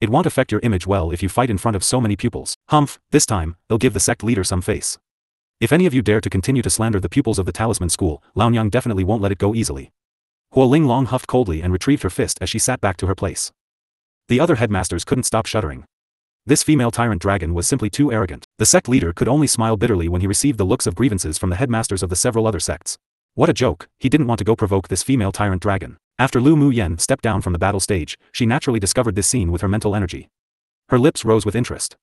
It won't affect your image well if you fight in front of so many pupils. Humph, this time, they'll give the sect leader some face. If any of you dare to continue to slander the pupils of the Talisman School, Laonyang definitely won't let it go easily. Huoling Long huffed coldly and retrieved her fist as she sat back to her place. The other headmasters couldn't stop shuddering. This female tyrant dragon was simply too arrogant. The sect leader could only smile bitterly when he received the looks of grievances from the headmasters of the several other sects. What a joke, he didn't want to go provoke this female tyrant dragon. After Lu Mu Yan stepped down from the battle stage, she naturally discovered this scene with her mental energy. Her lips rose with interest.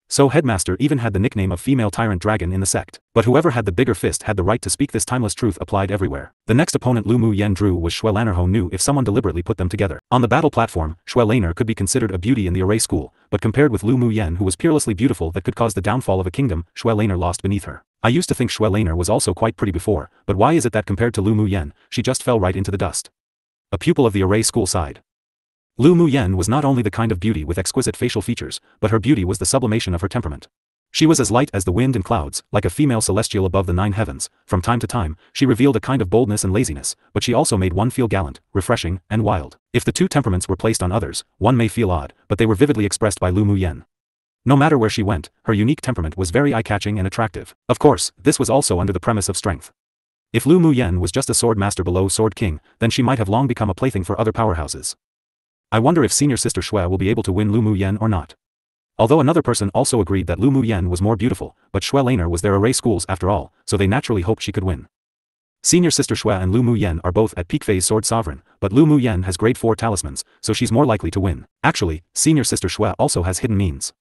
So headmaster even had the nickname of female tyrant dragon in the sect. But whoever had the bigger fist had the right to speak. This timeless truth applied everywhere. The next opponent Lu Mu Yan drew was Xue Laner, who knew if someone deliberately put them together. On the battle platform, Xue Laner could be considered a beauty in the array school, but compared with Lu Mu Yan, who was peerlessly beautiful that could cause the downfall of a kingdom, Xue Laner lost beneath her. I used to think Xue Laner was also quite pretty before, but why is it that compared to Lu Mu Yan, she just fell right into the dust? A pupil of the array school sighed. Lu Mu Yan was not only the kind of beauty with exquisite facial features, but her beauty was the sublimation of her temperament. She was as light as the wind and clouds, like a female celestial above the 9 heavens. From time to time, she revealed a kind of boldness and laziness, but she also made one feel gallant, refreshing, and wild. If the two temperaments were placed on others, one may feel odd, but they were vividly expressed by Lu Mu Yan. No matter where she went, her unique temperament was very eye-catching and attractive. Of course, this was also under the premise of strength. If Lu Mu Yan was just a sword master below Sword King, then she might have long become a plaything for other powerhouses. I wonder if senior sister Xue will be able to win Lu Mu Yan or not. Although another person also agreed that Lu Mu Yan was more beautiful, but Xue Laner was their array schools after all, so they naturally hoped she could win. Senior sister Xue and Lu Mu Yan are both at peak phase sword sovereign, but Lu Mu Yan has grade 4 talismans, so she's more likely to win. Actually, senior sister Xue also has hidden means.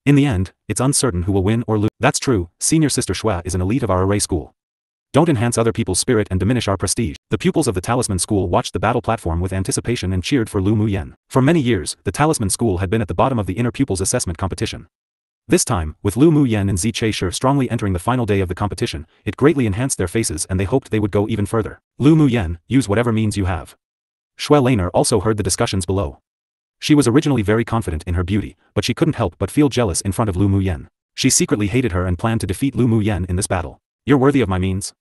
In the end, it's uncertain who will win or lose. That's true, senior sister Xue is an elite of our array school. Don't enhance other people's spirit and diminish our prestige. The pupils of the Talisman School watched the battle platform with anticipation and cheered for Lu Mu Yan. For many years, the Talisman School had been at the bottom of the inner pupils assessment competition. This time, with Lu Mu Yan and Zi Che strongly entering the final day of the competition, it greatly enhanced their faces and they hoped they would go even further. Lu Mu Yan, use whatever means you have. Xue Laner also heard the discussions below. She was originally very confident in her beauty, but she couldn't help but feel jealous in front of Lu Mu Yan. She secretly hated her and planned to defeat Lu Mu Yan in this battle. You're worthy of my means?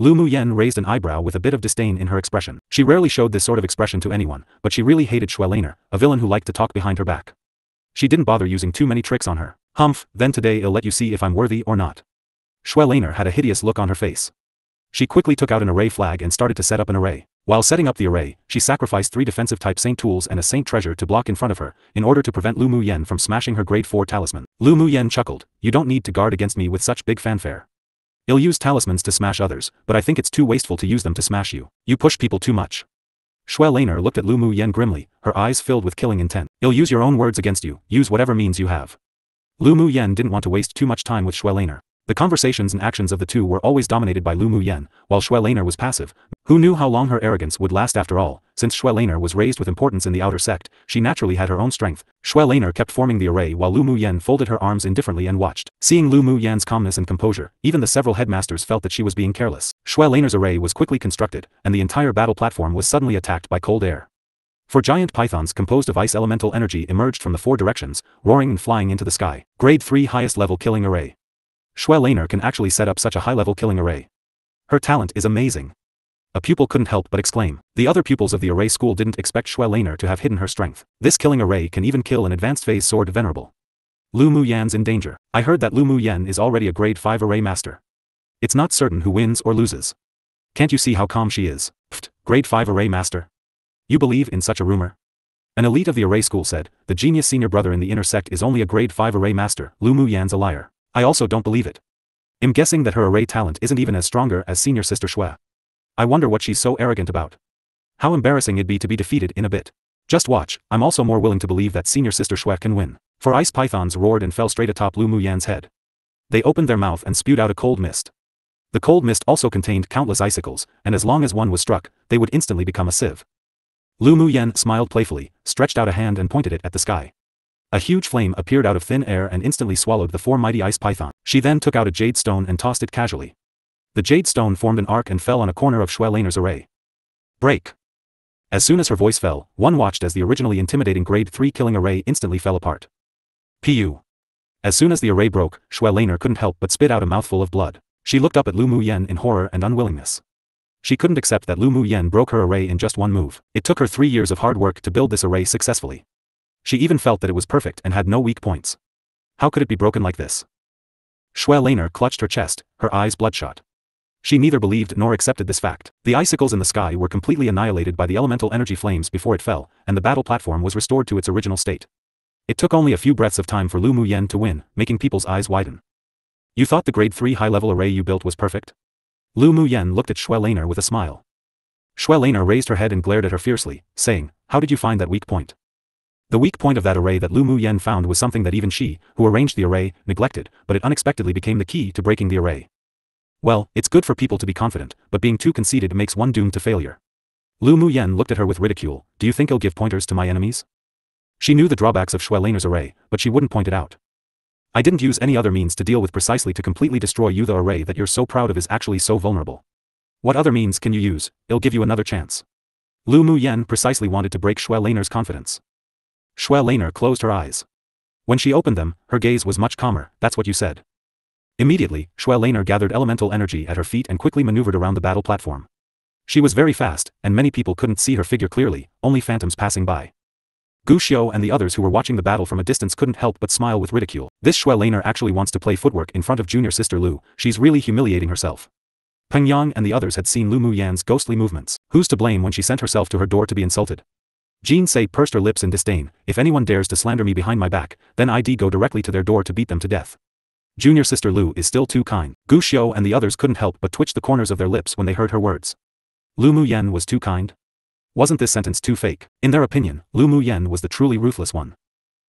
Lu Mu Yan raised an eyebrow with a bit of disdain in her expression. She rarely showed this sort of expression to anyone, but she really hated Xue Laner, a villain who liked to talk behind her back. She didn't bother using too many tricks on her. Humph, then today I'll let you see if I'm worthy or not. Xue Laner had a hideous look on her face. She quickly took out an array flag and started to set up an array. While setting up the array, she sacrificed 3 defensive type saint tools and a saint treasure to block in front of her, in order to prevent Lu Mu Yan from smashing her grade 4 talisman. Lu Mu Yan chuckled, you don't need to guard against me with such big fanfare. I'll use talismans to smash others, but I think it's too wasteful to use them to smash you. You push people too much. Xue Laner looked at Lu Mu Yan grimly, her eyes filled with killing intent. I'll use your own words against you, use whatever means you have. Lu Mu Yan didn't want to waste too much time with Xue Laner. The conversations and actions of the two were always dominated by Lu Mu Yan, while Xue Laner was passive. Who knew how long her arrogance would last after all? Since Xue Laner was raised with importance in the outer sect, she naturally had her own strength. Xue Laner kept forming the array while Lu Mu Yan folded her arms indifferently and watched. Seeing Lu Mu Yan's calmness and composure, even the several headmasters felt that she was being careless. Xue Laner's array was quickly constructed, and the entire battle platform was suddenly attacked by cold air. 4 giant pythons composed of ice elemental energy emerged from the 4 directions, roaring and flying into the sky. Grade 3 highest level killing array. Xue Laner can actually set up such a high-level killing array. Her talent is amazing. A pupil couldn't help but exclaim. The other pupils of the array school didn't expect Xue Laner to have hidden her strength. This killing array can even kill an advanced phase sword venerable. Lu Mu Yan's in danger. I heard that Lu Mu Yan is already a grade 5 array master. It's not certain who wins or loses. Can't you see how calm she is? Pfft, grade 5 array master. You believe in such a rumor? An elite of the array school said, the genius senior brother in the inner sect is only a grade 5 array master. Lu Mu Yan's a liar. I also don't believe it. I'm guessing that her array talent isn't even as stronger as senior sister Xue. I wonder what she's so arrogant about. How embarrassing it'd be to be defeated in a bit. Just watch, I'm also more willing to believe that senior sister Xue can win. 4 ice pythons roared and fell straight atop Lu Mu Yan's head. They opened their mouth and spewed out a cold mist. The cold mist also contained countless icicles, and as long as one was struck, they would instantly become a sieve. Lu Mu Yan smiled playfully, stretched out a hand and pointed it at the sky. A huge flame appeared out of thin air and instantly swallowed the 4 mighty ice pythons. She then took out a jade stone and tossed it casually. The jade stone formed an arc and fell on a corner of Xue Laner's array. Break. As soon as her voice fell, one watched as the originally intimidating grade 3 killing array instantly fell apart. Pu. As soon as the array broke, Xue Laner couldn't help but spit out a mouthful of blood. She looked up at Lu Mu Yan in horror and unwillingness. She couldn't accept that Lu Mu Yan broke her array in just one move. It took her 3 years of hard work to build this array successfully. She even felt that it was perfect and had no weak points. How could it be broken like this? Xue Laner clutched her chest, her eyes bloodshot. She neither believed nor accepted this fact. The icicles in the sky were completely annihilated by the elemental energy flames before it fell, and the battle platform was restored to its original state. It took only a few breaths of time for Lu Mu Yan to win, making people's eyes widen. You thought the grade 3 high-level array you built was perfect? Lu Mu Yan looked at Xue Laner with a smile. Xue Laner raised her head and glared at her fiercely, saying, how did you find that weak point? The weak point of that array that Lu Mu Yan found was something that even she, who arranged the array, neglected, but it unexpectedly became the key to breaking the array. Well, it's good for people to be confident, but being too conceited makes one doomed to failure. Lu Mu Yan looked at her with ridicule. Do you think I'll give pointers to my enemies? She knew the drawbacks of Xue Laner's array, but she wouldn't point it out. I didn't use any other means to deal with precisely to completely destroy you. The array that you're so proud of is actually so vulnerable. What other means can you use? It'll give you another chance. Lu Mu Yan precisely wanted to break Xue Laner's confidence. Xue Laner closed her eyes. When she opened them, her gaze was much calmer. That's what you said. Immediately, Xue Laner gathered elemental energy at her feet and quickly maneuvered around the battle platform. She was very fast, and many people couldn't see her figure clearly, only phantoms passing by. Gu Xiu and the others who were watching the battle from a distance couldn't help but smile with ridicule. This Xue Laner actually wants to play footwork in front of junior sister Lu. She's really humiliating herself. Peng Yang and the others had seen Lu Mu Yan's ghostly movements. Who's to blame when she sent herself to her door to be insulted? Jin Sei pursed her lips in disdain. If anyone dares to slander me behind my back, then I'd go directly to their door to beat them to death. Junior sister Lu is still too kind. Gu Xiu and the others couldn't help but twitch the corners of their lips when they heard her words. Lu Mu Yan was too kind? Wasn't this sentence too fake? In their opinion, Lu Mu Yan was the truly ruthless one.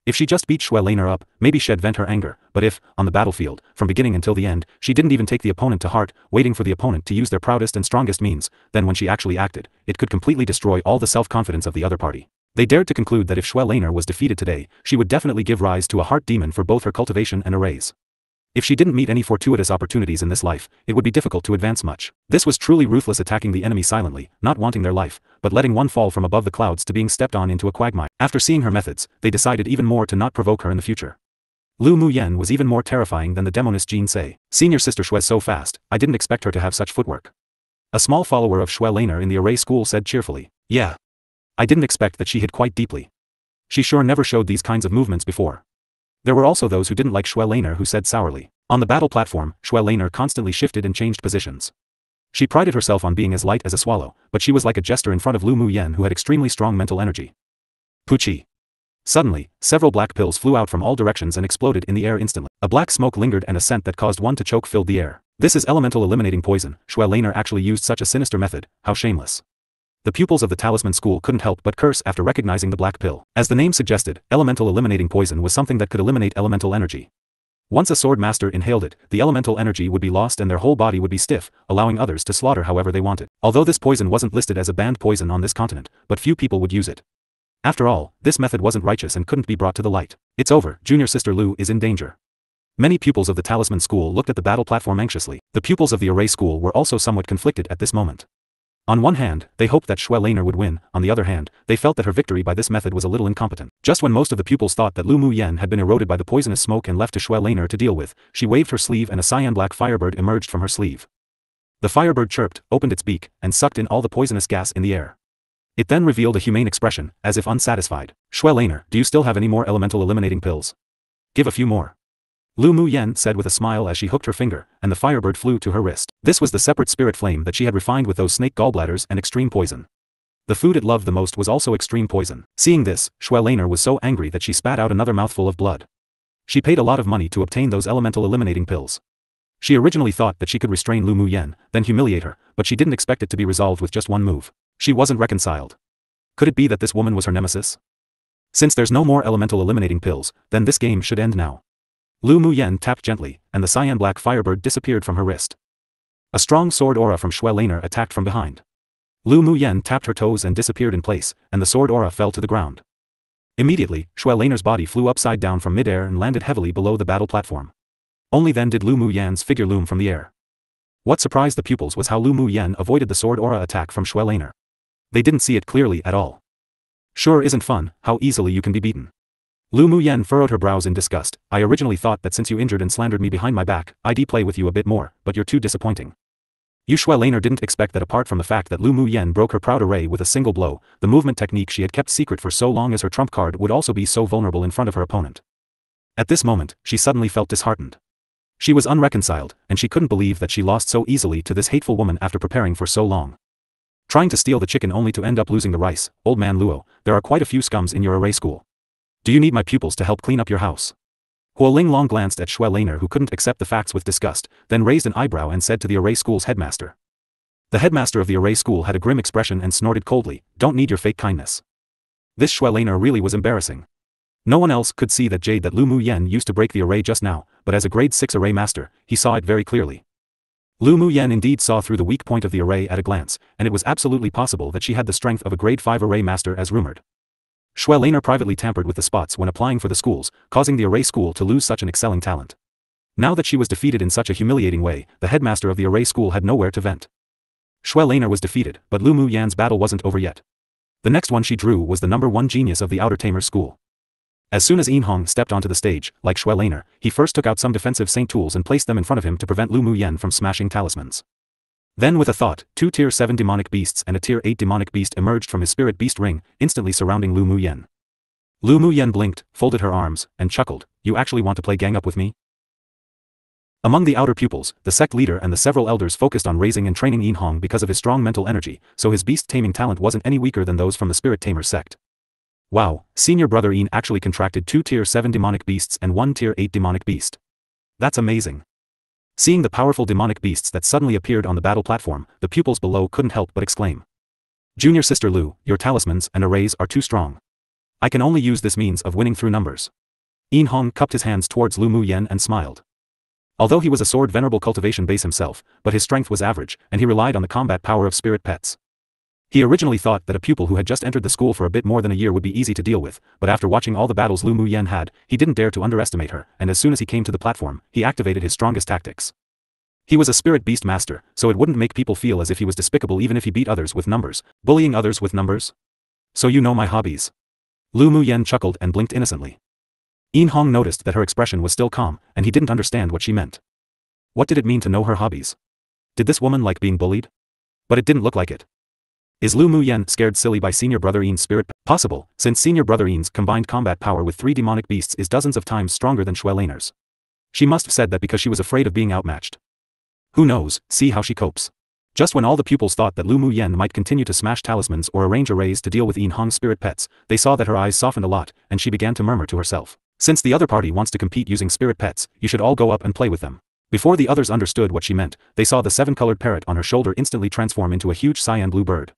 If she just beat Xue Laner up, maybe she'd vent her anger, but if, on the battlefield, from beginning until the end, she didn't even take the opponent to heart, waiting for the opponent to use their proudest and strongest means, then when she actually acted, it could completely destroy all the self-confidence of the other party. They dared to conclude that if Xue Laner was defeated today, she would definitely give rise to a heart demon for both her cultivation and arrays. If she didn't meet any fortuitous opportunities in this life, it would be difficult to advance much. This was truly ruthless, attacking the enemy silently, not wanting their life, but letting one fall from above the clouds to being stepped on into a quagmire. After seeing her methods, they decided even more to not provoke her in the future. Lu Mu Yan was even more terrifying than the demoness Jin Sei. Senior sister Xue's so fast, I didn't expect her to have such footwork. A small follower of Xue Laner in the array school said cheerfully. Yeah. I didn't expect that she hid quite deeply. She sure never showed these kinds of movements before. There were also those who didn't like Xue Laner who said sourly. On the battle platform, Xue Laner constantly shifted and changed positions. She prided herself on being as light as a swallow, but she was like a jester in front of Lu Mu Yan who had extremely strong mental energy. Puchi. Suddenly, several black pills flew out from all directions and exploded in the air instantly. A black smoke lingered and a scent that caused one to choke filled the air. This is elemental eliminating poison. Xue Laner actually used such a sinister method. How shameless. The pupils of the talisman school couldn't help but curse after recognizing the black pill. As the name suggested, elemental eliminating poison was something that could eliminate elemental energy. Once a sword master inhaled it, the elemental energy would be lost and their whole body would be stiff, allowing others to slaughter however they wanted. Although this poison wasn't listed as a banned poison on this continent, but few people would use it. After all, this method wasn't righteous and couldn't be brought to the light. It's over, junior sister Lu is in danger. Many pupils of the talisman school looked at the battle platform anxiously. The pupils of the array school were also somewhat conflicted at this moment. On one hand, they hoped that Xue Laner would win, on the other hand, they felt that her victory by this method was a little incompetent. Just when most of the pupils thought that Lu Mu Yan had been eroded by the poisonous smoke and left to Xue Laner to deal with, she waved her sleeve and a cyan black firebird emerged from her sleeve. The firebird chirped, opened its beak, and sucked in all the poisonous gas in the air. It then revealed a humane expression, as if unsatisfied. Shuelaner, do you still have any more elemental eliminating pills? Give a few more. Lu Mu Yen said with a smile as she hooked her finger, and the firebird flew to her wrist. This was the separate spirit flame that she had refined with those snake gallbladders and extreme poison. The food it loved the most was also extreme poison. Seeing this, Shuelaner was so angry that she spat out another mouthful of blood. She paid a lot of money to obtain those elemental eliminating pills. She originally thought that she could restrain Lu Mu Yen, then humiliate her, but she didn't expect it to be resolved with just one move. She wasn't reconciled. Could it be that this woman was her nemesis? Since there's no more elemental eliminating pills, then this game should end now. Lu Mu Yen tapped gently, and the cyan-black firebird disappeared from her wrist. A strong sword aura from Shuelaner attacked from behind. Lu Mu Yen tapped her toes and disappeared in place, and the sword aura fell to the ground. Immediately, Shuelaner's body flew upside down from midair and landed heavily below the battle platform. Only then did Lu Mu Yan's figure loom from the air. What surprised the pupils was how Lu Mu Yen avoided the sword aura attack from Shuelaner. They didn't see it clearly at all. Sure isn't fun, how easily you can be beaten. Lu Mu Yen furrowed her brows in disgust. I originally thought that since you injured and slandered me behind my back, I'd play with you a bit more, but you're too disappointing. You Shuelaner didn't expect that apart from the fact that Lu Mu Yen broke her proud array with a single blow, the movement technique she had kept secret for so long as her trump card would also be so vulnerable in front of her opponent. At this moment, she suddenly felt disheartened. She was unreconciled, and she couldn't believe that she lost so easily to this hateful woman after preparing for so long. Trying to steal the chicken only to end up losing the rice, old man Luo, there are quite a few scums in your array school. Do you need my pupils to help clean up your house? Huo Linglong glanced at Shuelaner, who couldn't accept the facts with disgust, then raised an eyebrow and said to the array school's headmaster. The headmaster of the array school had a grim expression and snorted coldly, don't need your fake kindness. This Shuelaner really was embarrassing. No one else could see that jade that Lu Mu Yen used to break the array just now, but as a grade 6 array master, he saw it very clearly. Lu Mu Yen indeed saw through the weak point of the array at a glance, and it was absolutely possible that she had the strength of a grade 5 array master as rumored. Shuelaner privately tampered with the spots when applying for the schools, causing the array school to lose such an excelling talent. Now that she was defeated in such a humiliating way, the headmaster of the array school had nowhere to vent. Shuelaner was defeated, but Lu Mu Yan's battle wasn't over yet. The next one she drew was the number 1 genius of the outer tamer school. As soon as Yin Hong stepped onto the stage, like Shuelaner, he first took out some defensive saint tools and placed them in front of him to prevent Lu Mu Yen from smashing talismans. Then with a thought, 2 tier 7 demonic beasts and a tier 8 demonic beast emerged from his spirit beast ring, instantly surrounding Lu Mu Yen. Lu Mu Yen blinked, folded her arms, and chuckled, you actually want to play gang up with me? Among the outer pupils, the sect leader and the several elders focused on raising and training Yin Hong because of his strong mental energy, so his beast taming talent wasn't any weaker than those from the spirit tamer sect. Wow, senior brother Yin actually contracted 2 tier 7 demonic beasts and 1 tier 8 demonic beast. That's amazing. Seeing the powerful demonic beasts that suddenly appeared on the battle platform, the pupils below couldn't help but exclaim. Junior sister Lu, your talismans and arrays are too strong. I can only use this means of winning through numbers. Yin Hong cupped his hands towards Lu Mu Yen and smiled. Although he was a sword venerable cultivation base himself, but his strength was average, and he relied on the combat power of spirit pets. He originally thought that a pupil who had just entered the school for a bit more than a year would be easy to deal with, but after watching all the battles Lu Mu Yen had, he didn't dare to underestimate her, and as soon as he came to the platform, he activated his strongest tactics. He was a spirit beast master, so it wouldn't make people feel as if he was despicable even if he beat others with numbers, bullying others with numbers. So you know my hobbies. Lu Mu Yen chuckled and blinked innocently. Yin Hong noticed that her expression was still calm, and he didn't understand what she meant. What did it mean to know her hobbies? Did this woman like being bullied? But it didn't look like it. Is Lu Mu Yen scared silly by senior brother Yin's spirit? Possible, since senior brother Yin's combined combat power with 3 demonic beasts is dozens of times stronger than Shuelaner's. She must have said that because she was afraid of being outmatched. Who knows, see how she copes. Just when all the pupils thought that Lu Mu Yen might continue to smash talismans or arrange arrays to deal with Yin Hong's spirit pets, they saw that her eyes softened a lot, and she began to murmur to herself. Since the other party wants to compete using spirit pets, you should all go up and play with them. Before the others understood what she meant, they saw the 7-colored parrot on her shoulder instantly transform into a huge cyan blue bird.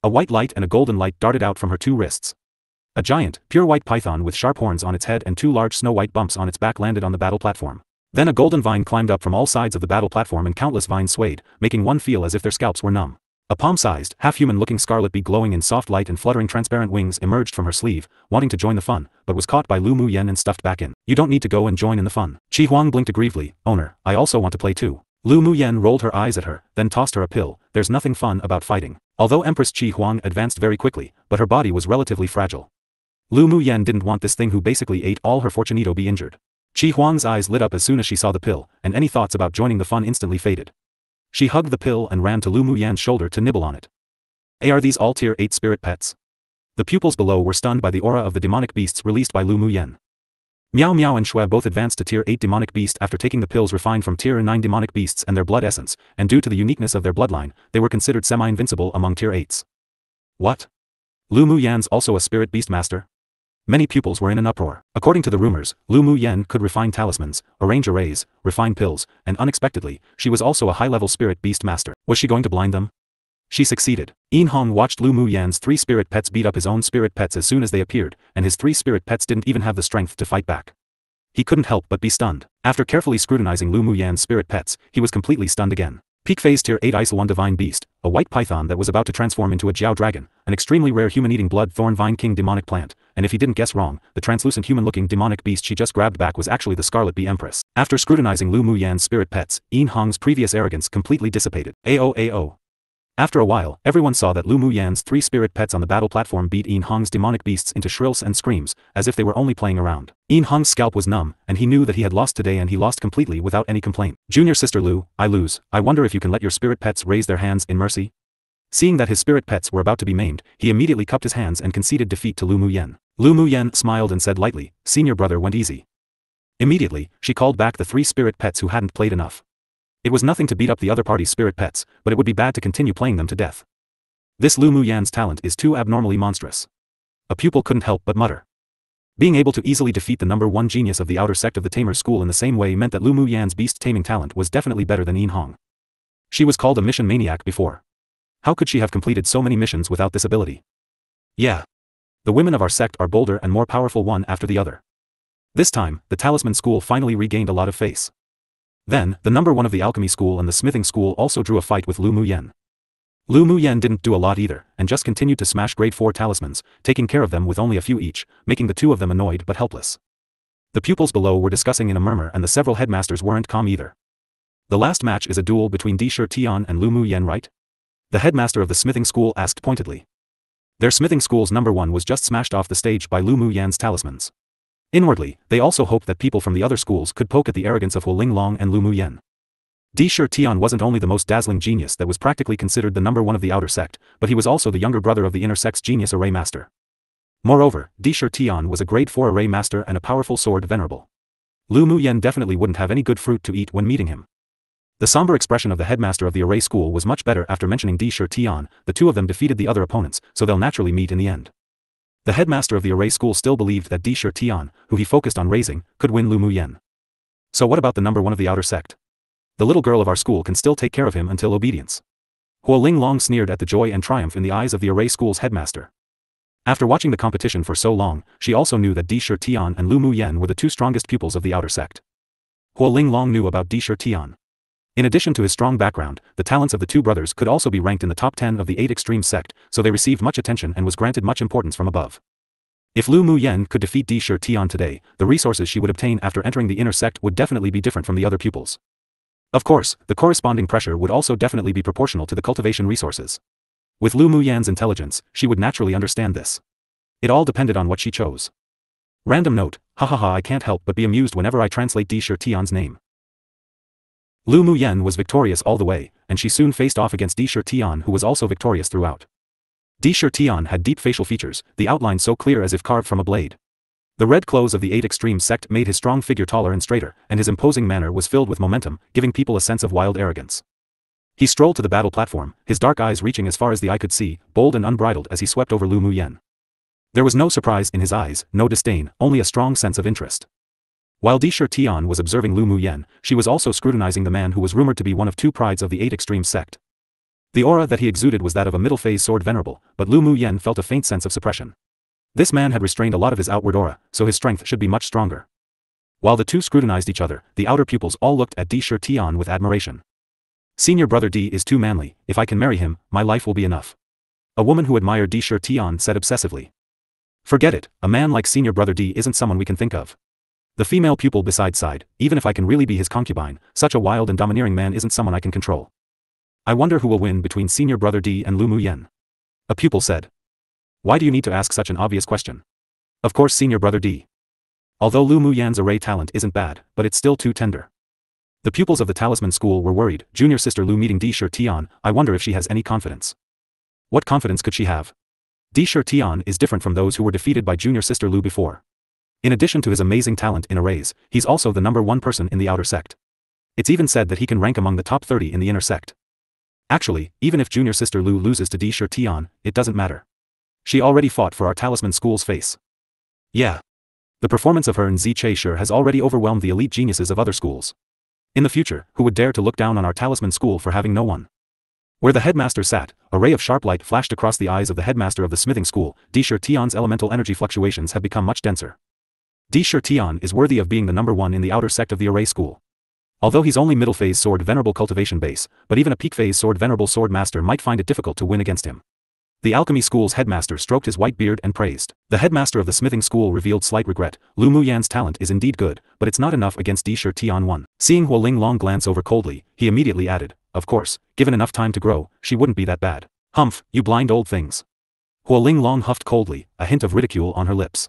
A white light and a golden light darted out from her 2 wrists. A giant, pure white python with sharp horns on its head and 2 large snow-white bumps on its back landed on the battle platform. Then a golden vine climbed up from all sides of the battle platform and countless vines swayed, making one feel as if their scalps were numb. A palm-sized, half-human-looking scarlet bee glowing in soft light and fluttering transparent wings emerged from her sleeve, wanting to join the fun, but was caught by Lu Mu Yen and stuffed back in. You don't need to go and join in the fun. Qi Huang blinked aggrievedly, owner, I also want to play too. Lu Mu Yen rolled her eyes at her, then tossed her a pill, there's nothing fun about fighting. Although Empress Qi Huang advanced very quickly, but her body was relatively fragile. Lu Mu Yen didn't want this thing who basically ate all her Fortunito be injured. Qi Huang's eyes lit up as soon as she saw the pill, and any thoughts about joining the fun instantly faded. She hugged the pill and ran to Lu Muyan's shoulder to nibble on it. Are these all Tier 8 spirit pets? The pupils below were stunned by the aura of the demonic beasts released by Lu Muyan. Miao Miao and Shui both advanced to Tier 8 demonic beast after taking the pills refined from Tier 9 demonic beasts and their blood essence, and due to the uniqueness of their bloodline, they were considered semi-invincible among Tier 8s. What? Lu Muyan's also a spirit beast master? Many pupils were in an uproar. According to the rumors, Lu Muyan could refine talismans, arrange arrays, refine pills, and unexpectedly, she was also a high-level spirit beast master. Was she going to blind them? She succeeded. Yin Hong watched Lu Muyan's 3 spirit pets beat up his own spirit pets as soon as they appeared, and his 3 spirit pets didn't even have the strength to fight back. He couldn't help but be stunned. After carefully scrutinizing Lu Muyan's spirit pets, he was completely stunned again. Peak phase Tier 8 ISO 1 divine beast, a white python that was about to transform into a Jiao dragon, an extremely rare human-eating blood thorn vine king demonic plant, and if he didn't guess wrong, the translucent human-looking demonic beast she just grabbed back was actually the Scarlet Bee Empress. After scrutinizing Lu Muyan's spirit pets, Yin Hong's previous arrogance completely dissipated. AO. After a while, everyone saw that Lu Muyan's 3 spirit pets on the battle platform beat Yin Hong's demonic beasts into shrills and screams, as if they were only playing around. Yin Hong's scalp was numb, and he knew that he had lost today, and he lost completely without any complaint. Junior sister Lu, I lose. I wonder if you can let your spirit pets raise their hands in mercy? Seeing that his spirit pets were about to be maimed, he immediately cupped his hands and conceded defeat to Lu Muyan. Lu Muyan smiled and said lightly, "Senior brother went easy." Immediately, she called back the 3 spirit pets who hadn't played enough. It was nothing to beat up the other party's spirit pets, but it would be bad to continue playing them to death. This Lu Muyan's talent is too abnormally monstrous. A pupil couldn't help but mutter. Being able to easily defeat the #1 genius of the outer sect of the Tamer school in the same way meant that Lu Muyan's beast-taming talent was definitely better than Yin Hong. She was called a mission maniac before. How could she have completed so many missions without this ability? Yeah. The women of our sect are bolder and more powerful one after the other. This time, the Talisman school finally regained a lot of face. Then, the #1 of the Alchemy school and the Smithing school also drew a fight with Lu Muyan. Lu Muyan didn't do a lot either, and just continued to smash grade 4 talismans, taking care of them with only a few each, making the 2 of them annoyed but helpless. The pupils below were discussing in a murmur, and the several headmasters weren't calm either. The last match is a duel between Di Tian and Lu Muyan, right? The headmaster of the Smithing school asked pointedly. Their Smithing school's #1 was just smashed off the stage by Lu Muyan's talismans. Inwardly, they also hoped that people from the other schools could poke at the arrogance of Huo Linglong and Lu Muyan. Di Tian wasn't only the most dazzling genius that was practically considered the #1 of the outer sect, but he was also the younger brother of the inner sect's genius array master. Moreover, Di Tian was a grade 4 array master and a powerful sword venerable. Lu Muyan definitely wouldn't have any good fruit to eat when meeting him. The somber expression of the headmaster of the array school was much better after mentioning Di Tian. The 2 of them defeated the other opponents, so they'll naturally meet in the end. The headmaster of the array school still believed that Di Tian, who he focused on raising, could win Lu Muyan. So what about the #1 of the outer sect? The little girl of our school can still take care of him until obedience. Huo Linglong sneered at the joy and triumph in the eyes of the array school's headmaster. After watching the competition for so long, she also knew that Di Tian and Lu Muyan were the 2 strongest pupils of the outer sect. Huo Linglong knew about Di Tian. In addition to his strong background, the talents of the 2 brothers could also be ranked in the top 10 of the 8 extreme sect, so they received much attention and was granted much importance from above. If Lu Muyan could defeat Di Tian today, the resources she would obtain after entering the inner sect would definitely be different from the other pupils. Of course, the corresponding pressure would also definitely be proportional to the cultivation resources. With Lu Muyan's intelligence, she would naturally understand this. It all depended on what she chose. Random note, hahaha, I can't help but be amused whenever I translate Di Tian's name. Lu Muyan was victorious all the way, and she soon faced off against Di Tian, who was also victorious throughout. Di Tian had deep facial features, the outline so clear as if carved from a blade. The red clothes of the 8 extreme sect made his strong figure taller and straighter, and his imposing manner was filled with momentum, giving people a sense of wild arrogance. He strolled to the battle platform, his dark eyes reaching as far as the eye could see, bold and unbridled as he swept over Lu Muyan. There was no surprise in his eyes, no disdain, only a strong sense of interest. While Di Tian was observing Lu Muyan, she was also scrutinizing the man who was rumored to be one of 2 prides of the 8 extreme sect. The aura that he exuded was that of a middle-phase sword venerable, but Lu Muyan felt a faint sense of suppression. This man had restrained a lot of his outward aura, so his strength should be much stronger. While the 2 scrutinized each other, the outer pupils all looked at Di Tian with admiration. Senior brother Di is too manly, if I can marry him, my life will be enough. A woman who admired Di Tian said obsessively. Forget it, a man like senior brother Di isn't someone we can think of. The female pupil beside sighed, even if I can really be his concubine, such a wild and domineering man isn't someone I can control. I wonder who will win between senior brother Di and Lu Muyan. A pupil said. Why do you need to ask such an obvious question? Of course senior brother Di. Although Lu Muyan's array talent isn't bad, but it's still too tender. The pupils of the Talisman School were worried. Junior Sister Lu meeting D. Tian, I wonder if she has any confidence. What confidence could she have? D. Tian is different from those who were defeated by Junior Sister Lu before. In addition to his amazing talent in arrays, he's also the #1 person in the outer sect. It's even said that he can rank among the top 30 in the inner sect. Actually, even if Junior Sister Lu loses to D. Tian, it doesn't matter. She already fought for our Talisman School's face. Yeah. The performance of her and Ziche sure has already overwhelmed the elite geniuses of other schools. In the future, who would dare to look down on our Talisman School for having no one? Where the headmaster sat, a ray of sharp light flashed across the eyes of the headmaster of the smithing school. D. Tian's elemental energy fluctuations have become much denser. D. Tian is worthy of being the #1 in the outer sect of the array school. Although he's only middle phase sword venerable cultivation base, but even a peak phase sword venerable sword master might find it difficult to win against him. The Alchemy School's headmaster stroked his white beard and praised. The headmaster of the smithing school revealed slight regret. Lu Muyan's talent is indeed good, but it's not enough against D. Tian 1. Seeing Huoling Long glance over coldly, he immediately added, of course, given enough time to grow, she wouldn't be that bad. Humph, you blind old things. Huoling Long huffed coldly, a hint of ridicule on her lips.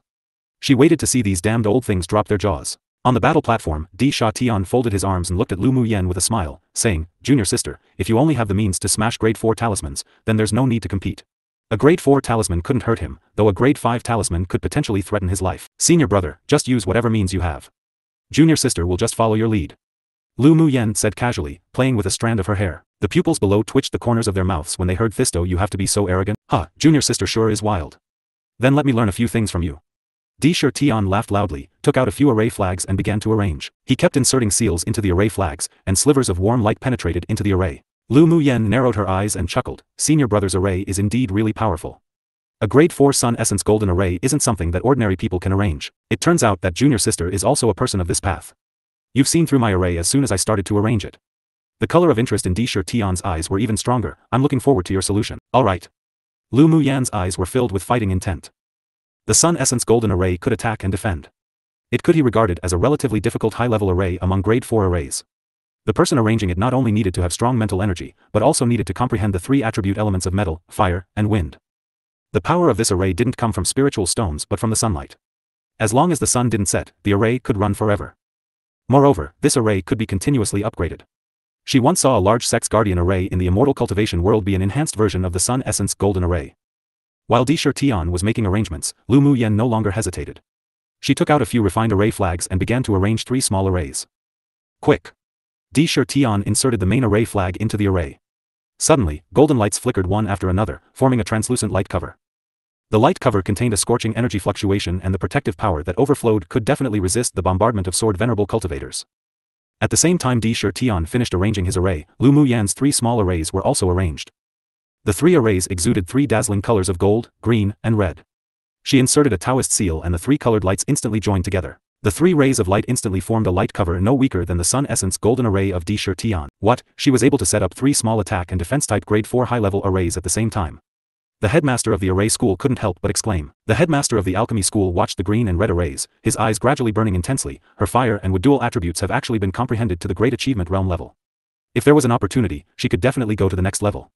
She waited to see these damned old things drop their jaws. On the battle platform, D. Tian folded his arms and looked at Lu Muyan with a smile, saying, Junior Sister, if you only have the means to smash grade 4 talismans, then there's no need to compete. A grade 4 talisman couldn't hurt him, though a grade 5 talisman could potentially threaten his life. Senior brother, just use whatever means you have. Junior sister will just follow your lead. Lu Muyan said casually, playing with a strand of her hair. The pupils below twitched the corners of their mouths when they heard Thisto. You have to be so arrogant. Huh, junior sister sure is wild. Then let me learn a few things from you. D. Tian laughed loudly, took out a few array flags and began to arrange. He kept inserting seals into the array flags, and slivers of warm light penetrated into the array. Lu Muyan narrowed her eyes and chuckled. Senior brother's array is indeed really powerful. A grade 4 Sun Essence Golden Array isn't something that ordinary people can arrange. It turns out that junior sister is also a person of this path. You've seen through my array as soon as I started to arrange it. The color of interest in D. Tian's eyes were even stronger. I'm looking forward to your solution. Alright. Lu Muyan's eyes were filled with fighting intent. The Sun Essence Golden Array could attack and defend. It could be regarded as a relatively difficult high-level array among grade 4 arrays. The person arranging it not only needed to have strong mental energy, but also needed to comprehend the 3 attribute elements of metal, fire, and wind. The power of this array didn't come from spiritual stones but from the sunlight. As long as the sun didn't set, the array could run forever. Moreover, this array could be continuously upgraded. She once saw a large Sex Guardian array in the immortal cultivation world be an enhanced version of the Sun Essence Golden Array. While D. Tian was making arrangements, Lu Muyan no longer hesitated. She took out a few refined array flags and began to arrange 3 small arrays. Quick! D. Tian inserted the main array flag into the array. Suddenly, golden lights flickered one after another, forming a translucent light cover. The light cover contained a scorching energy fluctuation, and the protective power that overflowed could definitely resist the bombardment of sword venerable cultivators. At the same time D. Tian finished arranging his array, Lu Muyan's 3 small arrays were also arranged. The 3 arrays exuded 3 dazzling colors of gold, green, and red. She inserted a Taoist seal and the 3 colored lights instantly joined together. The 3 rays of light instantly formed a light cover no weaker than the Sun Essence Golden Array of D. Tian. What? She was able to set up 3 small attack and defense type grade 4 high-level arrays at the same time. The headmaster of the array school couldn't help but exclaim. The headmaster of the alchemy school watched the green and red arrays, his eyes gradually burning intensely. Her fire and wood dual attributes have actually been comprehended to the great achievement realm level. If there was an opportunity, she could definitely go to the next level.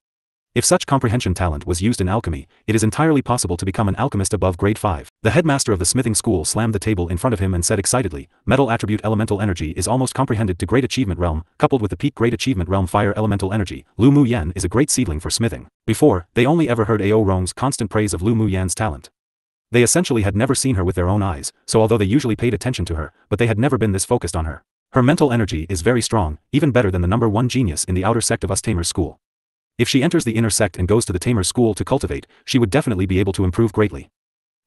If such comprehension talent was used in alchemy, it is entirely possible to become an alchemist above grade 5. The headmaster of the smithing school slammed the table in front of him and said excitedly, metal attribute elemental energy is almost comprehended to great achievement realm, coupled with the peak great achievement realm fire elemental energy. Lu Muyan is a great seedling for smithing. Before, they only ever heard Ao Rong's constant praise of Lu Muyan's talent. They essentially had never seen her with their own eyes, so although they usually paid attention to her, but they had never been this focused on her. Her mental energy is very strong, even better than the #1 genius in the outer sect of us Tamer's school. If she enters the inner sect and goes to the Tamer's school to cultivate, she would definitely be able to improve greatly.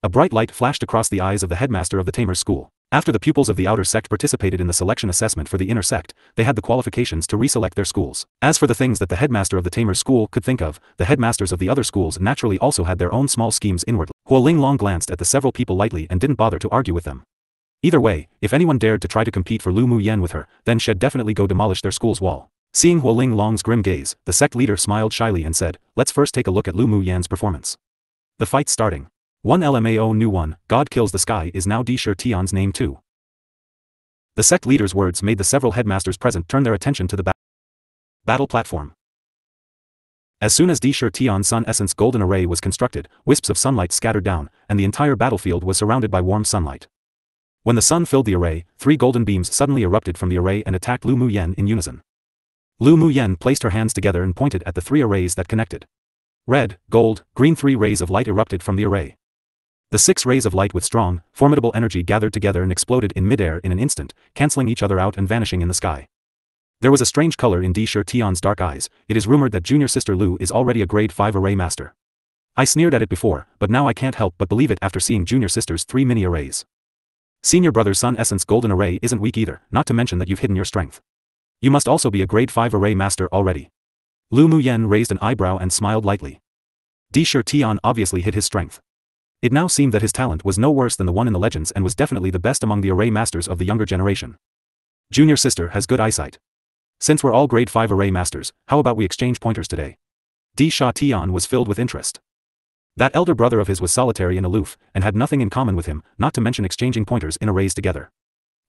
A bright light flashed across the eyes of the headmaster of the Tamer's school. After the pupils of the outer sect participated in the selection assessment for the inner sect, they had the qualifications to reselect their schools. As for the things that the headmaster of the Tamer's school could think of, the headmasters of the other schools naturally also had their own small schemes inwardly. Huoling Long glanced at the several people lightly and didn't bother to argue with them. Either way, if anyone dared to try to compete for Lu Muyan with her, then she'd definitely go demolish their school's wall. Seeing Huoling Long's grim gaze, the sect leader smiled shyly and said, let's first take a look at Lu Muyan's performance. The fight's starting. 1 LMAO new 1, God kills the sky is now D. Tian's name too. The sect leader's words made the several headmasters present turn their attention to the battle platform. As soon as D. Tian's Sun Essence Golden Array was constructed, wisps of sunlight scattered down, and the entire battlefield was surrounded by warm sunlight. When the sun filled the array, 3 golden beams suddenly erupted from the array and attacked Lu Muyen in unison. Lu Muyen placed her hands together and pointed at the 3 arrays that connected. Red, gold, green 3 rays of light erupted from the array. The 6 rays of light with strong, formidable energy gathered together and exploded in midair in an instant, cancelling each other out and vanishing in the sky. There was a strange color in Di Tian's dark eyes. It is rumored that junior sister Lu is already a grade 5 array master. I sneered at it before, but now I can't help but believe it after seeing junior sister's 3 mini arrays. Senior brother's Sun Essence golden array isn't weak either, not to mention that you've hidden your strength. You must also be a grade 5 array master already. Lu Muyen raised an eyebrow and smiled lightly. Di Tian obviously hid his strength. It now seemed that his talent was no worse than the one in the legends and was definitely the best among the array masters of the younger generation. Junior sister has good eyesight. Since we're all grade 5 array masters, how about we exchange pointers today? Di Tian was filled with interest. That elder brother of his was solitary and aloof, and had nothing in common with him, not to mention exchanging pointers in arrays together.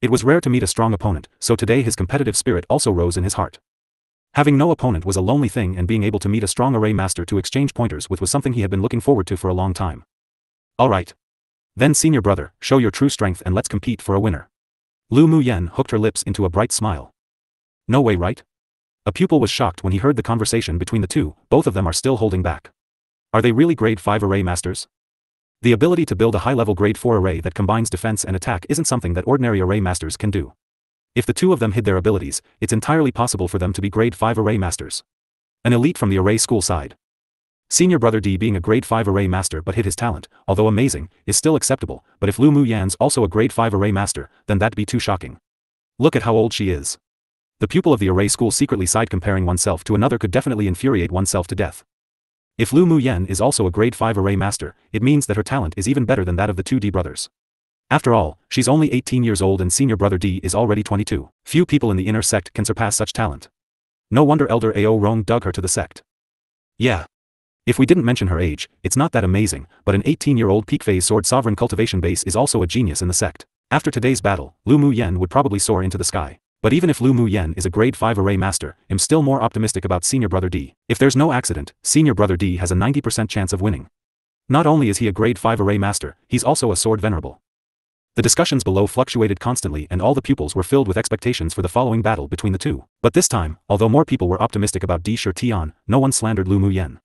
It was rare to meet a strong opponent, so today his competitive spirit also rose in his heart. Having no opponent was a lonely thing, and being able to meet a strong array master to exchange pointers with was something he had been looking forward to for a long time. Alright. Then senior brother, show your true strength and let's compete for a winner. Lu Muyen hooked her lips into a bright smile. No way, right? A pupil was shocked when he heard the conversation between the two. Both of them are still holding back. Are they really grade 5 array masters? The ability to build a high-level grade 4 array that combines defense and attack isn't something that ordinary array masters can do. If the two of them hid their abilities, it's entirely possible for them to be grade 5 array masters. An elite from the array school side. Senior brother D being a grade 5 array master but hid his talent, although amazing, is still acceptable, but if Lu Muyen's also a grade 5 array master, then that'd be too shocking. Look at how old she is. The pupil of the array school secretly sighed. Comparing oneself to another could definitely infuriate oneself to death. If Lu Muyen is also a grade 5 array master, it means that her talent is even better than that of the 2 D brothers. After all, she's only 18 years old and senior brother D is already 22. Few people in the inner sect can surpass such talent. No wonder Elder Ao Rong dug her to the sect. Yeah. If we didn't mention her age, it's not that amazing, but an 18-year-old peak phase sword sovereign cultivation base is also a genius in the sect. After today's battle, Lu Muyen would probably soar into the sky. But even if Lu Muyen is a grade 5 array master, I'm still more optimistic about senior brother D. If there's no accident, senior brother D has a 90% chance of winning. Not only is he a grade 5 array master, he's also a sword venerable. The discussions below fluctuated constantly and all the pupils were filled with expectations for the following battle between the two. But this time, although more people were optimistic about Di Tian, no one slandered Lu Muyen.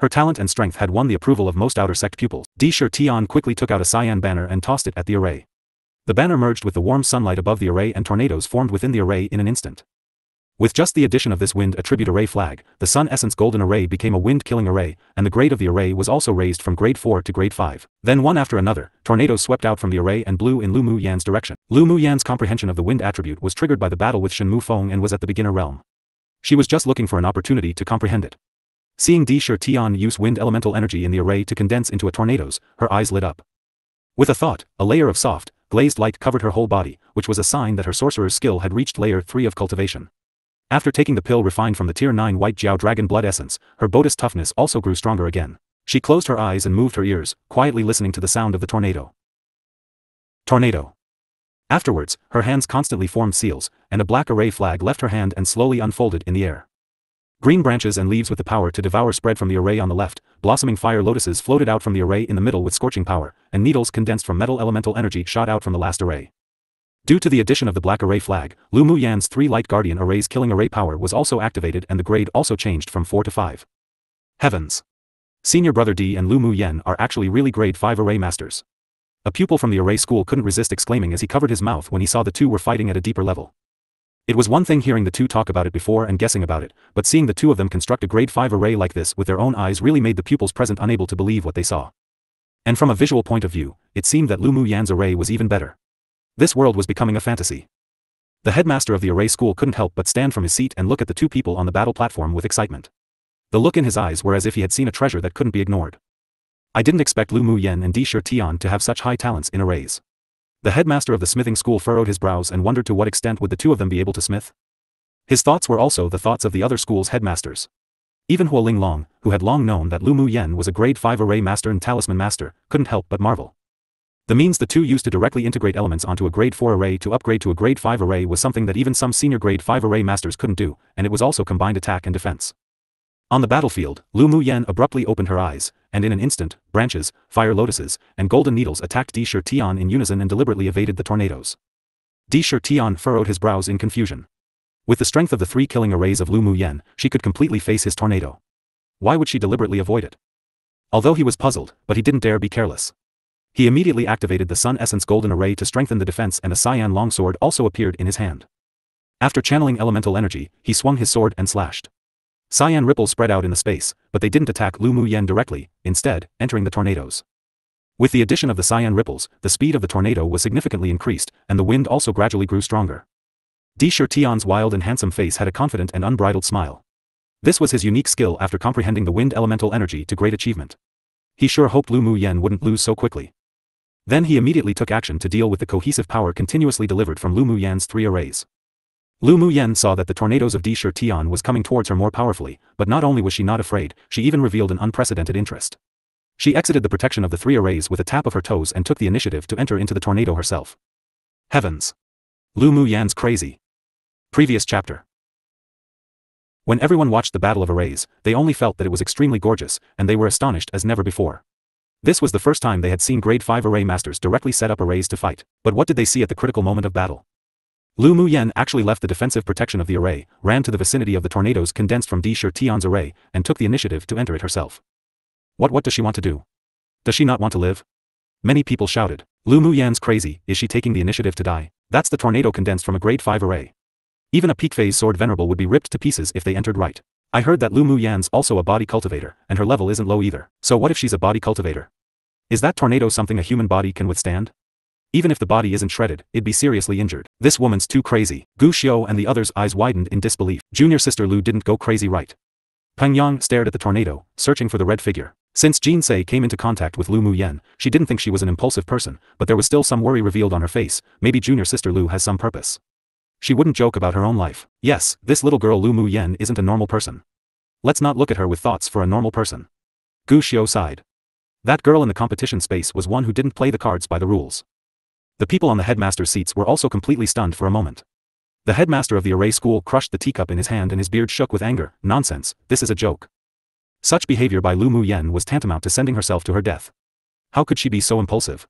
Her talent and strength had won the approval of most outer sect pupils. Di Tian quickly took out a cyan banner and tossed it at the array. The banner merged with the warm sunlight above the array and tornadoes formed within the array in an instant. With just the addition of this wind attribute array flag, the Sun Essence Golden Array became a wind-killing array, and the grade of the array was also raised from grade 4 to grade 5. Then one after another, tornadoes swept out from the array and blew in Lu Muyen's direction. Lu Muyen's comprehension of the wind attribute was triggered by the battle with Shen Mufeng and was at the beginner realm. She was just looking for an opportunity to comprehend it. Seeing Di Tian use wind elemental energy in the array to condense into a tornadoes, her eyes lit up. With a thought, a layer of soft, glazed light covered her whole body, which was a sign that her sorcerer's skill had reached layer 3 of cultivation. After taking the pill refined from the tier 9 white Jiao dragon blood essence, her Bodis toughness also grew stronger again. She closed her eyes and moved her ears, quietly listening to the sound of the tornado. Tornado. Afterwards, her hands constantly formed seals, and a black array flag left her hand and slowly unfolded in the air. Green branches and leaves with the power to devour spread from the array on the left, blossoming fire lotuses floated out from the array in the middle with scorching power, and needles condensed from metal elemental energy shot out from the last array. Due to the addition of the black array flag, Lu Muyen's 3 light guardian arrays killing array power was also activated and the grade also changed from 4 to 5. Heavens! Senior brother D and Lu Muyen are actually really grade 5 array masters. A pupil from the array school couldn't resist exclaiming as he covered his mouth when he saw the two were fighting at a deeper level. It was one thing hearing the two talk about it before and guessing about it, but seeing the two of them construct a grade 5 array like this with their own eyes really made the pupils present unable to believe what they saw. And from a visual point of view, it seemed that Lu Muyen's array was even better. This world was becoming a fantasy. The headmaster of the array school couldn't help but stand from his seat and look at the two people on the battle platform with excitement. The look in his eyes were as if he had seen a treasure that couldn't be ignored. I didn't expect Lu Muyen and Di Tian to have such high talents in arrays. The headmaster of the smithing school furrowed his brows and wondered to what extent would the two of them be able to smith. His thoughts were also the thoughts of the other school's headmasters. Even Huo Linglong, who had long known that Lu Muyen was a grade 5 array master and talisman master, couldn't help but marvel. The means the two used to directly integrate elements onto a grade 4 array to upgrade to a grade 5 array was something that even some senior grade 5 array masters couldn't do, and it was also combined attack and defense. On the battlefield, Lu Muyen abruptly opened her eyes, and in an instant, branches, fire lotuses, and golden needles attacked Di Tian in unison and deliberately evaded the tornadoes. Di Tian furrowed his brows in confusion. With the strength of the 3 killing arrays of Lu Muyen, she could completely face his tornado. Why would she deliberately avoid it? Although he was puzzled, but he didn't dare be careless. He immediately activated the Sun Essence Golden Array to strengthen the defense, and a cyan longsword also appeared in his hand. After channeling elemental energy, he swung his sword and slashed. Cyan ripples spread out in the space, but they didn't attack Lu Muyen directly, instead, entering the tornadoes. With the addition of the cyan ripples, the speed of the tornado was significantly increased, and the wind also gradually grew stronger. Di Tian's wild and handsome face had a confident and unbridled smile. This was his unique skill after comprehending the wind elemental energy to great achievement. He sure hoped Lu Muyen wouldn't lose so quickly. Then he immediately took action to deal with the cohesive power continuously delivered from Lu Muyen's 3 arrays. Lu Muyen saw that the tornadoes of Di Tian was coming towards her more powerfully, but not only was she not afraid, she even revealed an unprecedented interest. She exited the protection of the 3 arrays with a tap of her toes and took the initiative to enter into the tornado herself. Heavens! Lu Muyen's crazy. Previous chapter. When everyone watched the battle of arrays, they only felt that it was extremely gorgeous, and they were astonished as never before. This was the first time they had seen grade 5 array masters directly set up arrays to fight, but what did they see at the critical moment of battle? Lu Muyen actually left the defensive protection of the array, ran to the vicinity of the tornadoes condensed from Di Tian's array, and took the initiative to enter it herself. What does she want to do? Does she not want to live? Many people shouted, Lu Muyen's crazy, is she taking the initiative to die? That's the tornado condensed from a grade 5 array. Even a peak phase sword venerable would be ripped to pieces if they entered right. I heard that Lu Muyen's also a body cultivator, and her level isn't low either. So what if she's a body cultivator? Is that tornado something a human body can withstand? Even if the body isn't shredded, it'd be seriously injured. This woman's too crazy. Gu Xiu and the others' eyes widened in disbelief. Junior sister Lu didn't go crazy, right? Peng Yang stared at the tornado, searching for the red figure. Since Jin Se came into contact with Lu Muyen, she didn't think she was an impulsive person, but there was still some worry revealed on her face. Maybe junior sister Lu has some purpose. She wouldn't joke about her own life. Yes, this little girl Lu Muyen isn't a normal person. Let's not look at her with thoughts for a normal person. Gu Xiu sighed. That girl in the competition space was one who didn't play the cards by the rules. The people on the headmaster's seats were also completely stunned for a moment. The headmaster of the array school crushed the teacup in his hand and his beard shook with anger. Nonsense, this is a joke. Such behavior by Lu Muyen was tantamount to sending herself to her death. How could she be so impulsive?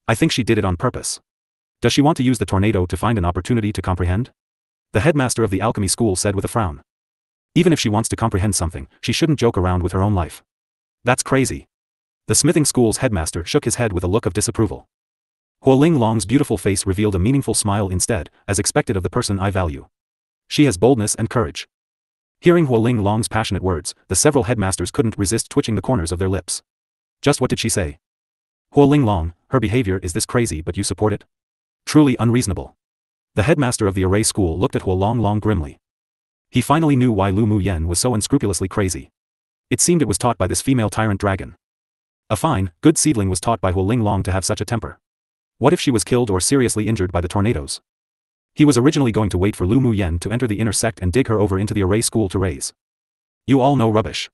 I think she did it on purpose. Does she want to use the tornado to find an opportunity to comprehend? The headmaster of the alchemy school said with a frown. Even if she wants to comprehend something, she shouldn't joke around with her own life. That's crazy. The smithing school's headmaster shook his head with a look of disapproval. Huoling Long's beautiful face revealed a meaningful smile instead, as expected of the person I value. She has boldness and courage. Hearing Huoling Long's passionate words, the several headmasters couldn't resist twitching the corners of their lips. Just what did she say? Huoling Long, her behavior is this crazy but you support it? Truly unreasonable. The headmaster of the array school looked at Huoling Long grimly. He finally knew why Lu Muyen was so unscrupulously crazy. It seemed it was taught by this female tyrant dragon. A fine, good seedling was taught by Huoling Long to have such a temper. What if she was killed or seriously injured by the tornadoes? He was originally going to wait for Lu Muyen to enter the inner sect and dig her over into the array school to raise. You all know rubbish.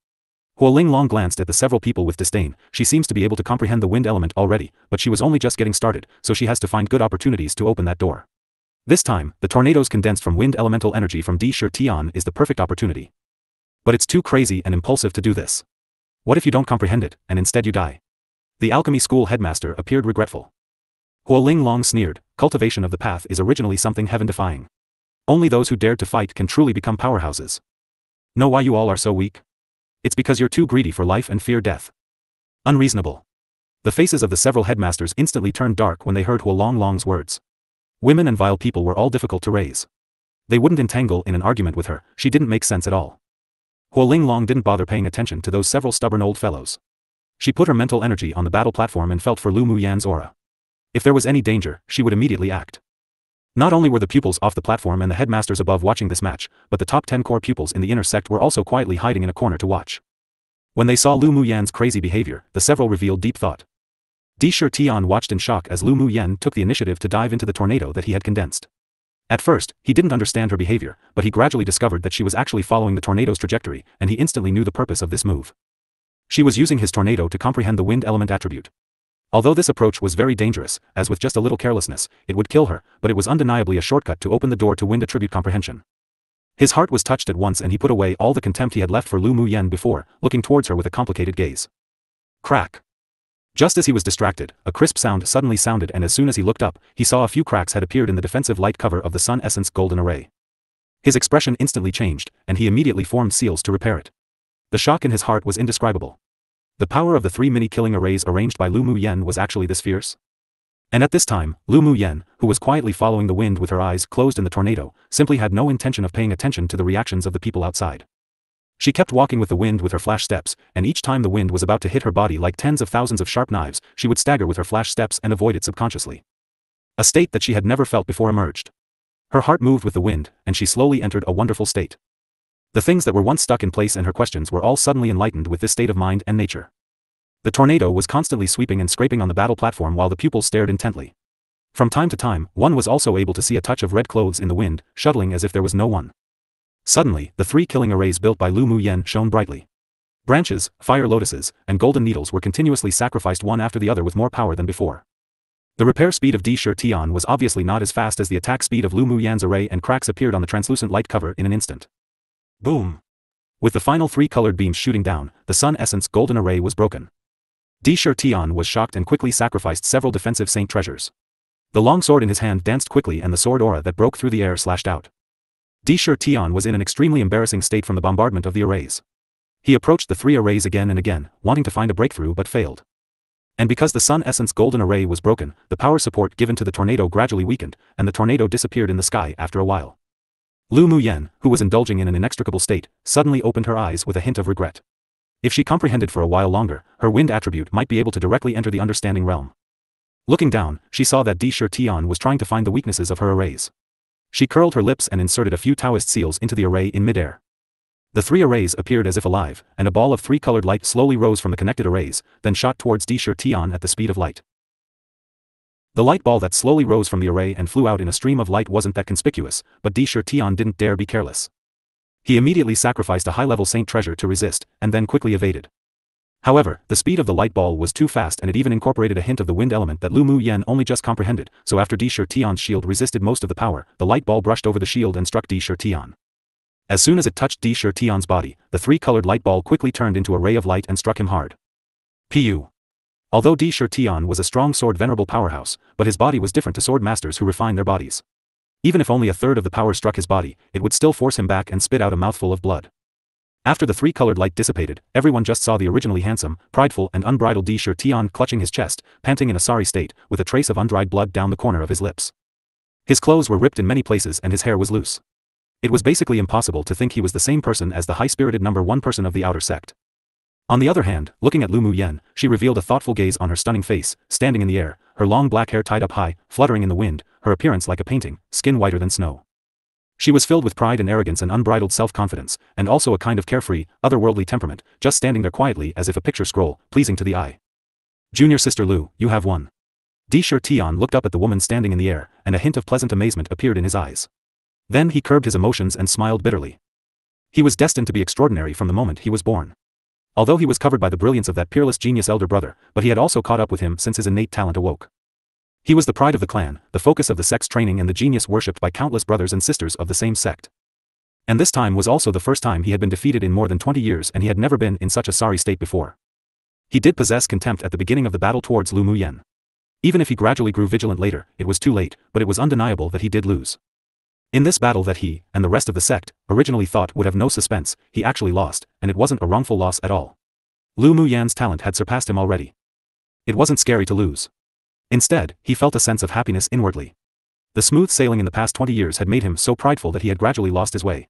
Huoling Long glanced at the several people with disdain. She seems to be able to comprehend the wind element already, but she was only just getting started, so she has to find good opportunities to open that door. This time, the tornadoes condensed from wind elemental energy from Di Tian is the perfect opportunity. But it's too crazy and impulsive to do this. What if you don't comprehend it, and instead you die? The alchemy school headmaster appeared regretful. Huoling Long sneered, cultivation of the path is originally something heaven-defying. Only those who dared to fight can truly become powerhouses. Know why you all are so weak? It's because you're too greedy for life and fear death. Unreasonable. The faces of the several headmasters instantly turned dark when they heard Huoling Long's words. Women and vile people were all difficult to raise. They wouldn't entangle in an argument with her, she didn't make sense at all. Huoling Long didn't bother paying attention to those several stubborn old fellows. She put her mental energy on the battle platform and felt for Lu Muyen's aura. If there was any danger, she would immediately act. Not only were the pupils off the platform and the headmasters above watching this match, but the top 10 core pupils in the inner sect were also quietly hiding in a corner to watch. When they saw Lu Muyen's crazy behavior, the several revealed deep thought. Di Tian watched in shock as Lu Muyen took the initiative to dive into the tornado that he had condensed. At first, he didn't understand her behavior, but he gradually discovered that she was actually following the tornado's trajectory, and he instantly knew the purpose of this move. She was using his tornado to comprehend the wind element attribute. Although this approach was very dangerous, as with just a little carelessness, it would kill her, but it was undeniably a shortcut to open the door to wind attribute comprehension. His heart was touched at once and he put away all the contempt he had left for Lu Muyen before, looking towards her with a complicated gaze. Crack. Just as he was distracted, a crisp sound suddenly sounded, and as soon as he looked up, he saw a few cracks had appeared in the defensive light cover of the Sun Essence golden array. His expression instantly changed, and he immediately formed seals to repair it. The shock in his heart was indescribable. The power of the 3 mini-killing arrays arranged by Lu Mu Yen was actually this fierce? And at this time, Lu Mu Yen, who was quietly following the wind with her eyes closed in the tornado, simply had no intention of paying attention to the reactions of the people outside. She kept walking with the wind with her flash steps, and each time the wind was about to hit her body like tens of thousands of sharp knives, she would stagger with her flash steps and avoid it subconsciously. A state that she had never felt before emerged. Her heart moved with the wind, and she slowly entered a wonderful state. The things that were once stuck in place and her questions were all suddenly enlightened with this state of mind and nature. The tornado was constantly sweeping and scraping on the battle platform while the pupils stared intently. From time to time, one was also able to see a touch of red clothes in the wind, shuttling as if there was no one. Suddenly, the 3 killing arrays built by Lu Mu Yen shone brightly. Branches, fire lotuses, and golden needles were continuously sacrificed one after the other with more power than before. The repair speed of Di Shi Tian was obviously not as fast as the attack speed of Lu Mu Yan's array, and cracks appeared on the translucent light cover in an instant. Boom! With the final 3 colored beams shooting down, the Sun Essence golden array was broken. Di Shi Tian was shocked and quickly sacrificed several defensive saint treasures. The long sword in his hand danced quickly, and the sword aura that broke through the air slashed out. Di Shi Tian was in an extremely embarrassing state from the bombardment of the arrays. He approached the 3 arrays again and again, wanting to find a breakthrough but failed. And because the Sun Essence golden array was broken, the power support given to the tornado gradually weakened, and the tornado disappeared in the sky after a while. Lu Mu Yen, who was indulging in an inextricable state, suddenly opened her eyes with a hint of regret. If she comprehended for a while longer, her wind attribute might be able to directly enter the understanding realm. Looking down, she saw that Di Shi Tian was trying to find the weaknesses of her arrays. She curled her lips and inserted a few Taoist seals into the array in midair. The 3 arrays appeared as if alive, and a ball of 3 colored light slowly rose from the connected arrays, then shot towards Di Shi Tian at the speed of light. The light ball that slowly rose from the array and flew out in a stream of light wasn't that conspicuous, but Di Shi Tian didn't dare be careless. He immediately sacrificed a high-level saint treasure to resist, and then quickly evaded. However, the speed of the light ball was too fast, and it even incorporated a hint of the wind element that Lu Mu Yen only just comprehended, so after Di Shi Tian's shield resisted most of the power, the light ball brushed over the shield and struck Di Shi Tian. As soon as it touched Di Shi Tian's body, the 3-colored light ball quickly turned into a ray of light and struck him hard. Pu. Although Di Shi Tian was a strong sword venerable powerhouse, but his body was different to sword masters who refine their bodies. Even if only a third of the power struck his body, it would still force him back and spit out a mouthful of blood. After the 3-colored light dissipated, everyone just saw the originally handsome, prideful and unbridled Di Shi Tian clutching his chest, panting in a sorry state, with a trace of undried blood down the corner of his lips. His clothes were ripped in many places and his hair was loose. It was basically impossible to think he was the same person as the high-spirited number 1 person of the outer sect. On the other hand, looking at Lu Mu Yen, she revealed a thoughtful gaze on her stunning face, standing in the air, her long black hair tied up high, fluttering in the wind, her appearance like a painting, skin whiter than snow. She was filled with pride and arrogance and unbridled self-confidence, and also a kind of carefree, otherworldly temperament, just standing there quietly as if a picture scroll, pleasing to the eye. Junior sister Lu, you have won. Di Shi Tian looked up at the woman standing in the air, and a hint of pleasant amazement appeared in his eyes. Then he curbed his emotions and smiled bitterly. He was destined to be extraordinary from the moment he was born. Although he was covered by the brilliance of that peerless genius elder brother, but he had also caught up with him since his innate talent awoke. He was the pride of the clan, the focus of the sect's training, and the genius worshipped by countless brothers and sisters of the same sect. And this time was also the first time he had been defeated in more than 20 years, and he had never been in such a sorry state before. He did possess contempt at the beginning of the battle towards Lu Mu Yen. Even if he gradually grew vigilant later, it was too late, but it was undeniable that he did lose. In this battle that he, and the rest of the sect, originally thought would have no suspense, he actually lost, and it wasn't a wrongful loss at all. Lu Mu Yan's talent had surpassed him already. It wasn't scary to lose. Instead, he felt a sense of happiness inwardly. The smooth sailing in the past 20 years had made him so prideful that he had gradually lost his way.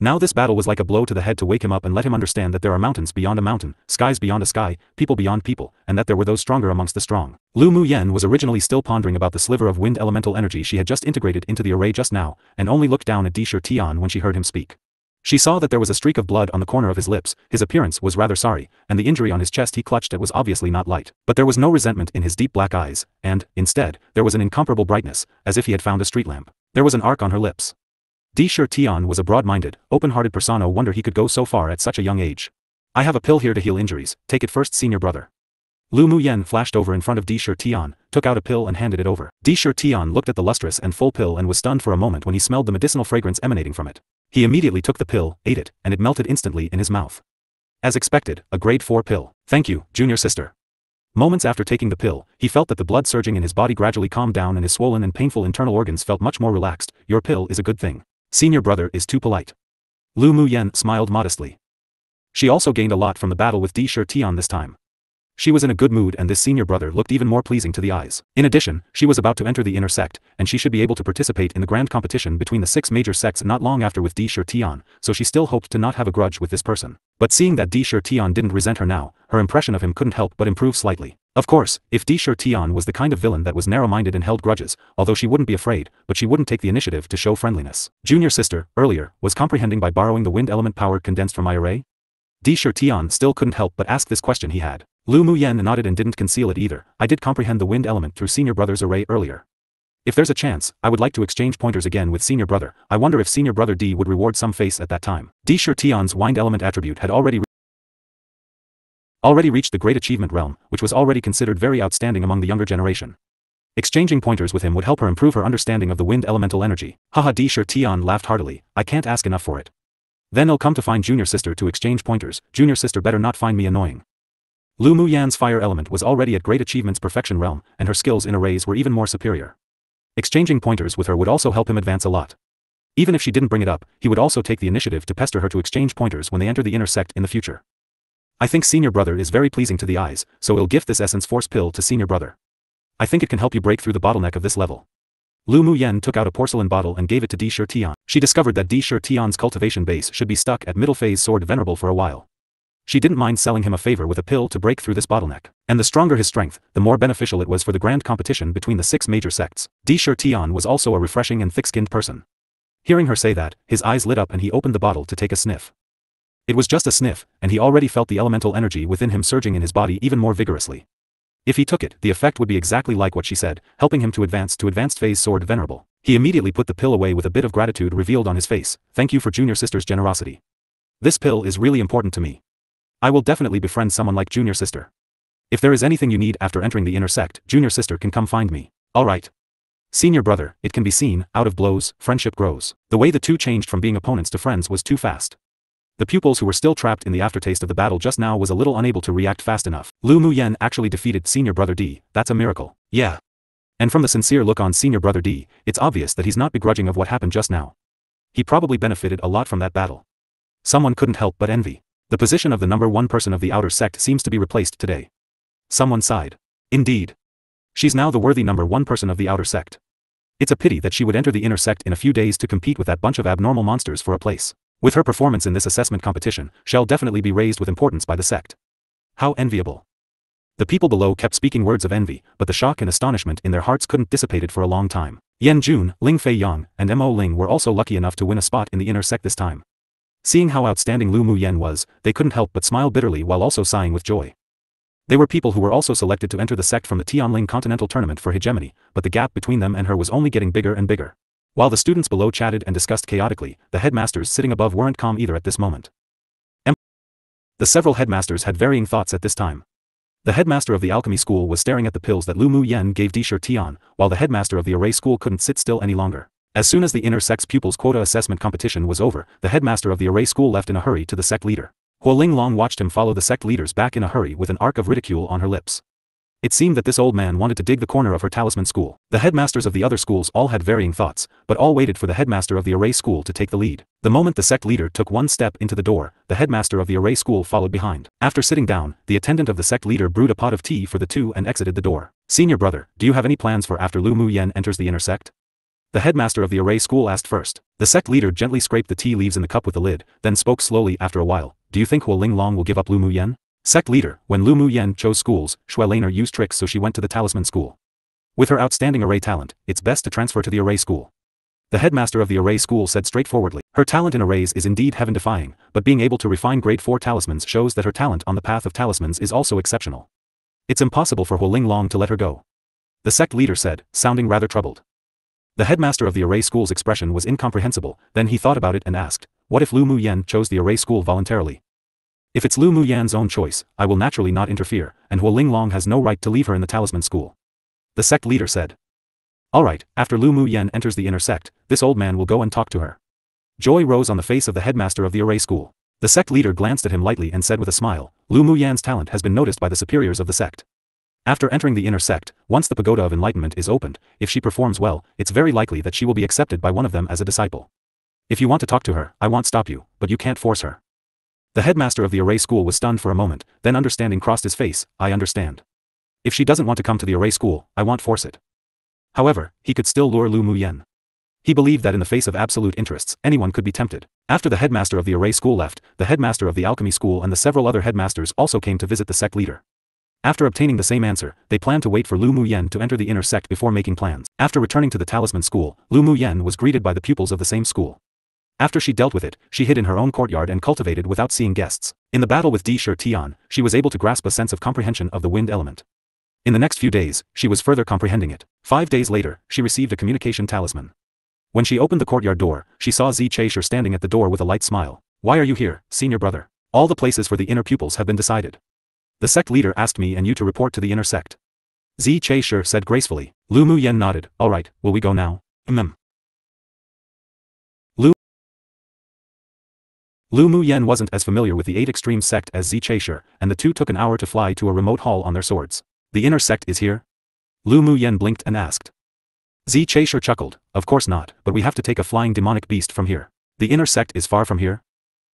Now this battle was like a blow to the head to wake him up and let him understand that there are mountains beyond a mountain, skies beyond a sky, people beyond people, and that there were those stronger amongst the strong. Lu Mu Yen was originally still pondering about the sliver of wind elemental energy she had just integrated into the array just now, and only looked down at Di Shi Tian when she heard him speak. She saw that there was a streak of blood on the corner of his lips, his appearance was rather sorry, and the injury on his chest he clutched at was obviously not light. But there was no resentment in his deep black eyes, and, instead, there was an incomparable brightness, as if he had found a street lamp. There was an arc on her lips. Di Shi Tian was a broad-minded, open-hearted person. No wonder he could go so far at such a young age. I have a pill here to heal injuries, take it first, senior brother. Lu Mu Yen flashed over in front of Di Shi Tian, took out a pill and handed it over. Di Shi Tian looked at the lustrous and full pill and was stunned for a moment when he smelled the medicinal fragrance emanating from it. He immediately took the pill, ate it, and it melted instantly in his mouth. As expected, a grade 4 pill. Thank you, junior sister. Moments after taking the pill, he felt that the blood surging in his body gradually calmed down and his swollen and painful internal organs felt much more relaxed. Your pill is a good thing. Senior brother is too polite. Lu Muyen smiled modestly. She also gained a lot from the battle with Di Tian this time. She was in a good mood and this senior brother looked even more pleasing to the eyes. In addition, she was about to enter the inner sect, and she should be able to participate in the grand competition between the 6 major sects not long after with Di Tian, so she still hoped to not have a grudge with this person. But seeing that Di Tian didn't resent her now, her impression of him couldn't help but improve slightly. Of course, if Di Tian was the kind of villain that was narrow-minded and held grudges, although she wouldn't be afraid, but she wouldn't take the initiative to show friendliness. Junior sister, earlier, was comprehending by borrowing the wind element powered condensed from my array? Di Tian still couldn't help but ask this question he had. Lu Muyen nodded and didn't conceal it either. I did comprehend the wind element through senior brother's array earlier. If there's a chance, I would like to exchange pointers again with senior brother. I wonder if senior brother D would reward some face at that time. Di Tian's wind element attribute had already reached the great achievement realm, which was already considered very outstanding among the younger generation. Exchanging pointers with him would help her improve her understanding of the wind elemental energy. Haha, Di Tian laughed heartily. I can't ask enough for it. Then I'll come to find junior sister to exchange pointers. Junior sister better not find me annoying. Lu Muyan's fire element was already at great achievement's perfection realm, and her skills in arrays were even more superior. Exchanging pointers with her would also help him advance a lot. Even if she didn't bring it up, he would also take the initiative to pester her to exchange pointers when they enter the inner sect in the future. I think senior brother is very pleasing to the eyes, so I'll gift this essence force pill to senior brother. I think it can help you break through the bottleneck of this level. Lu Muyen took out a porcelain bottle and gave it to Di Tian. She discovered that Di Tian's cultivation base should be stuck at middle phase sword venerable for a while. She didn't mind selling him a favor with a pill to break through this bottleneck. And the stronger his strength, the more beneficial it was for the grand competition between the 6 major sects. Di Tian was also a refreshing and thick-skinned person. Hearing her say that, his eyes lit up and he opened the bottle to take a sniff. It was just a sniff, and he already felt the elemental energy within him surging in his body even more vigorously. If he took it, the effect would be exactly like what she said, helping him to advanced phase sword venerable. He immediately put the pill away with a bit of gratitude revealed on his face. Thank you for junior sister's generosity. This pill is really important to me. I will definitely befriend someone like junior sister. If there is anything you need after entering the inner sect, junior sister can come find me. Alright. Senior brother, it can be seen, out of blows, friendship grows. The way the two changed from being opponents to friends was too fast. The pupils who were still trapped in the aftertaste of the battle just now was a little unable to react fast enough. Lu Muyen actually defeated senior brother D, that's a miracle. Yeah. And from the sincere look on senior brother D, it's obvious that he's not begrudging of what happened just now. He probably benefited a lot from that battle. Someone couldn't help but envy. The position of the number 1 person of the outer sect seems to be replaced today. Someone sighed. Indeed. She's now the worthy number 1 person of the outer sect. It's a pity that she would enter the inner sect in a few days to compete with that bunch of abnormal monsters for a place. With her performance in this assessment competition, she'll definitely be raised with importance by the sect. How enviable. The people below kept speaking words of envy, but the shock and astonishment in their hearts couldn't dissipate it for a long time. Yan Jun, Ling Fei Yang, and Mo Ling were also lucky enough to win a spot in the inner sect this time. Seeing how outstanding Lu Muyen was, they couldn't help but smile bitterly while also sighing with joy. They were people who were also selected to enter the sect from the Tianling Continental Tournament for hegemony, but the gap between them and her was only getting bigger and bigger. While the students below chatted and discussed chaotically, the headmasters sitting above weren't calm either at this moment. The several headmasters had varying thoughts at this time. The headmaster of the Alchemy school was staring at the pills that Lu Muyen gave Di Tian, while the headmaster of the Array school couldn't sit still any longer. As soon as the inner sect's pupils' quota assessment competition was over, the headmaster of the Array school left in a hurry to the sect leader. Huoling Long watched him follow the sect leaders back in a hurry with an arc of ridicule on her lips. It seemed that this old man wanted to dig the corner of her talisman school. The headmasters of the other schools all had varying thoughts, but all waited for the headmaster of the Array school to take the lead. The moment the sect leader took one step into the door, the headmaster of the Array school followed behind. After sitting down, the attendant of the sect leader brewed a pot of tea for the two and exited the door. Senior brother, do you have any plans for after Lu Muyen enters the inner sect? The headmaster of the Array school asked first. The sect leader gently scraped the tea leaves in the cup with the lid, then spoke slowly after a while. Do you think Huoling Long will give up Lu Muyen? Sect leader, when Lu Muyen chose schools, Shuelaner used tricks so she went to the talisman school. With her outstanding array talent, it's best to transfer to the Array school. The headmaster of the Array school said straightforwardly. Her talent in arrays is indeed heaven-defying, but being able to refine grade 4 talismans shows that her talent on the path of talismans is also exceptional. It's impossible for Huoling Long to let her go. The sect leader said, sounding rather troubled. The headmaster of the Array school's expression was incomprehensible, then he thought about it and asked, what if Lu Muyen chose the Array school voluntarily? If it's Lu Muyen's own choice, I will naturally not interfere, and Huoling Long has no right to leave her in the talisman school. The sect leader said. Alright, after Lu Muyen enters the inner sect, this old man will go and talk to her. Joy rose on the face of the headmaster of the Array school. The sect leader glanced at him lightly and said with a smile, Lu Muyan's talent has been noticed by the superiors of the sect. After entering the inner sect, once the Pagoda of Enlightenment is opened, if she performs well, it's very likely that she will be accepted by one of them as a disciple. If you want to talk to her, I won't stop you, but you can't force her. The headmaster of the array school was stunned for a moment, then understanding crossed his face, I understand. If she doesn't want to come to the array school, I won't force it. However, he could still lure Lu Muyan. He believed that in the face of absolute interests, anyone could be tempted. After the headmaster of the array school left, the headmaster of the alchemy school and the several other headmasters also came to visit the sect leader. After obtaining the same answer, they planned to wait for Lu Muyan to enter the inner sect before making plans. After returning to the talisman school, Lu Muyan was greeted by the pupils of the same school. After she dealt with it, she hid in her own courtyard and cultivated without seeing guests. In the battle with Di Shi Tian, she was able to grasp a sense of comprehension of the wind element. In the next few days, she was further comprehending it. 5 days later, she received a communication talisman. When she opened the courtyard door, she saw Zi Chaisher standing at the door with a light smile. Why are you here, senior brother? All the places for the inner pupils have been decided. The sect leader asked me and you to report to the inner sect. Zi Chaisher said gracefully. Lu Muyan nodded. Alright, will we go now? Lu Muyan wasn't as familiar with the 8 Extreme sect as Zi Chaisher, and the two took an hour to fly to a remote hall on their swords. The inner sect is here? Lu Muyan blinked and asked. Zi Chaisher chuckled. Of course not, but we have to take a flying demonic beast from here. The inner sect is far from here?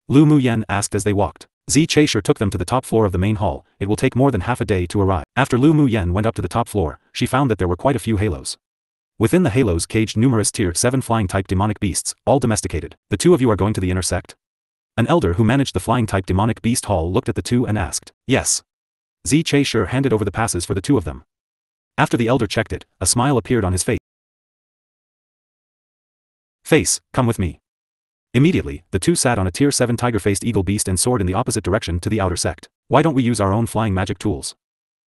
Lu Muyan asked as they walked. Zi Chaisher took them to the top floor of the main hall. It will take more than half a day to arrive. After Lu Muyan went up to the top floor, she found that there were quite a few halos. Within the halos caged numerous tier 7 flying type demonic beasts, all domesticated. The two of you are going to the inner sect? An elder who managed the flying type demonic beast hall looked at the two and asked. Yes. Zi Chaisher handed over the passes for the two of them. After the elder checked it, a smile appeared on his face. Come with me. Immediately, the two sat on a tier 7 tiger-faced eagle beast and soared in the opposite direction to the outer sect. Why don't we use our own flying magic tools?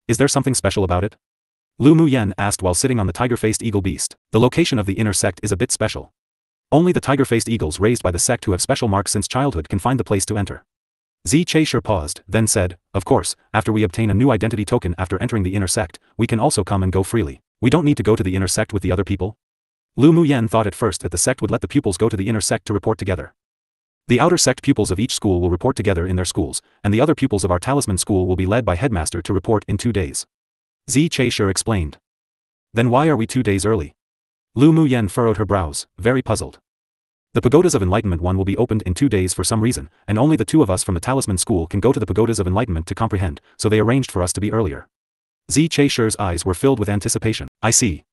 Is there something special about it? Lu Muyan asked while sitting on the tiger-faced eagle beast. The location of the inner sect is a bit special. Only the tiger-faced eagles raised by the sect who have special marks since childhood can find the place to enter. Zi Chaisher paused, then said, of course, after we obtain a new identity token after entering the inner sect, we can also come and go freely. We don't need to go to the inner sect with the other people. Lu Muyan thought at first that the sect would let the pupils go to the inner sect to report together. The outer sect pupils of each school will report together in their schools, and the other pupils of our talisman school will be led by headmaster to report in 2 days. Zi Chaisher explained. Then why are we 2 days early? Lu Muyan furrowed her brows, very puzzled. The Pagodas of Enlightenment 1 will be opened in 2 days for some reason, and only the two of us from the Talisman School can go to the Pagodas of Enlightenment to comprehend, so they arranged for us to be earlier. Zi Chaisher's eyes were filled with anticipation. I see.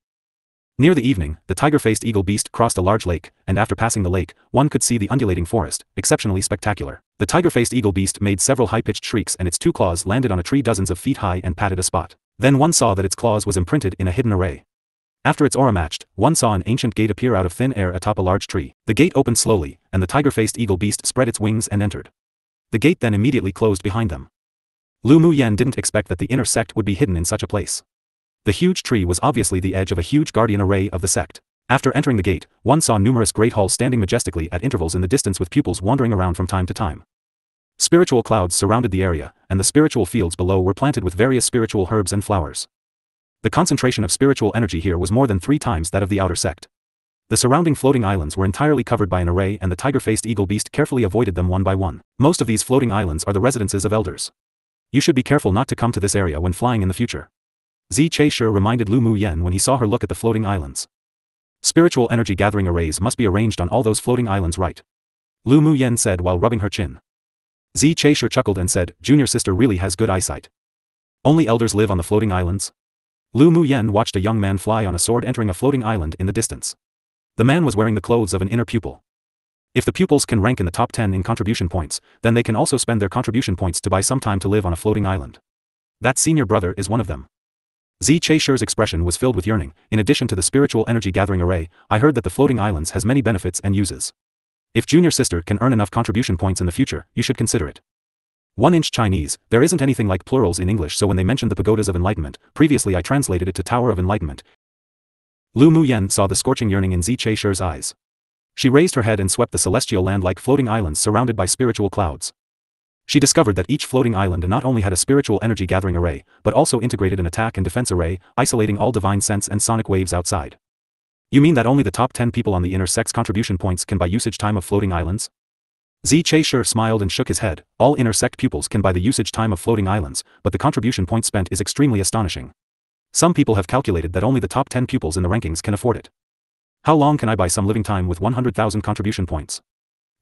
Near the evening, the tiger-faced eagle beast crossed a large lake, and after passing the lake, one could see the undulating forest, exceptionally spectacular. The tiger-faced eagle beast made several high-pitched shrieks and its 2 claws landed on a tree dozens of feet high and patted a spot. Then one saw that its claws was imprinted in a hidden array. After its aura matched, one saw an ancient gate appear out of thin air atop a large tree. The gate opened slowly, and the tiger-faced eagle beast spread its wings and entered. The gate then immediately closed behind them. Lu Muyan didn't expect that the inner sect would be hidden in such a place. The huge tree was obviously the edge of a huge guardian array of the sect. After entering the gate, one saw numerous great halls standing majestically at intervals in the distance with pupils wandering around from time to time. Spiritual clouds surrounded the area, and the spiritual fields below were planted with various spiritual herbs and flowers. The concentration of spiritual energy here was more than 3 times that of the outer sect. The surrounding floating islands were entirely covered by an array and the tiger-faced eagle beast carefully avoided them one by one. Most of these floating islands are the residences of elders. You should be careful not to come to this area when flying in the future. Zi Chaisher reminded Lu Muyan when he saw her look at the floating islands. Spiritual energy gathering arrays must be arranged on all those floating islands, right? Lu Muyan said while rubbing her chin. Zi Chaisher chuckled and said, Junior sister really has good eyesight. Only elders live on the floating islands? Lu Muyan watched a young man fly on a sword entering a floating island in the distance. The man was wearing the clothes of an inner pupil. If the pupils can rank in the top 10 in contribution points, then they can also spend their contribution points to buy some time to live on a floating island. That senior brother is one of them. Zi Chaisher's expression was filled with yearning. In addition to the spiritual energy gathering array, I heard that the floating islands has many benefits and uses. If junior sister can earn enough contribution points in the future, you should consider it. 1-inch Chinese, there isn't anything like plurals in English, so when they mentioned the Pagodas of Enlightenment, previously I translated it to Tower of Enlightenment. Lu Muyan saw the scorching yearning in Zi Chaisher's eyes. She raised her head and swept the celestial land like floating islands surrounded by spiritual clouds. She discovered that each floating island not only had a spiritual energy gathering array, but also integrated an attack and defense array, isolating all divine sense and sonic waves outside. You mean that only the top 10 people on the inner sect's contribution points can buy usage time of floating islands? Che Shi smiled and shook his head. All inner sect pupils can buy the usage time of floating islands, but the contribution point spent is extremely astonishing. Some people have calculated that only the top 10 pupils in the rankings can afford it. How long can I buy some living time with 100,000 contribution points?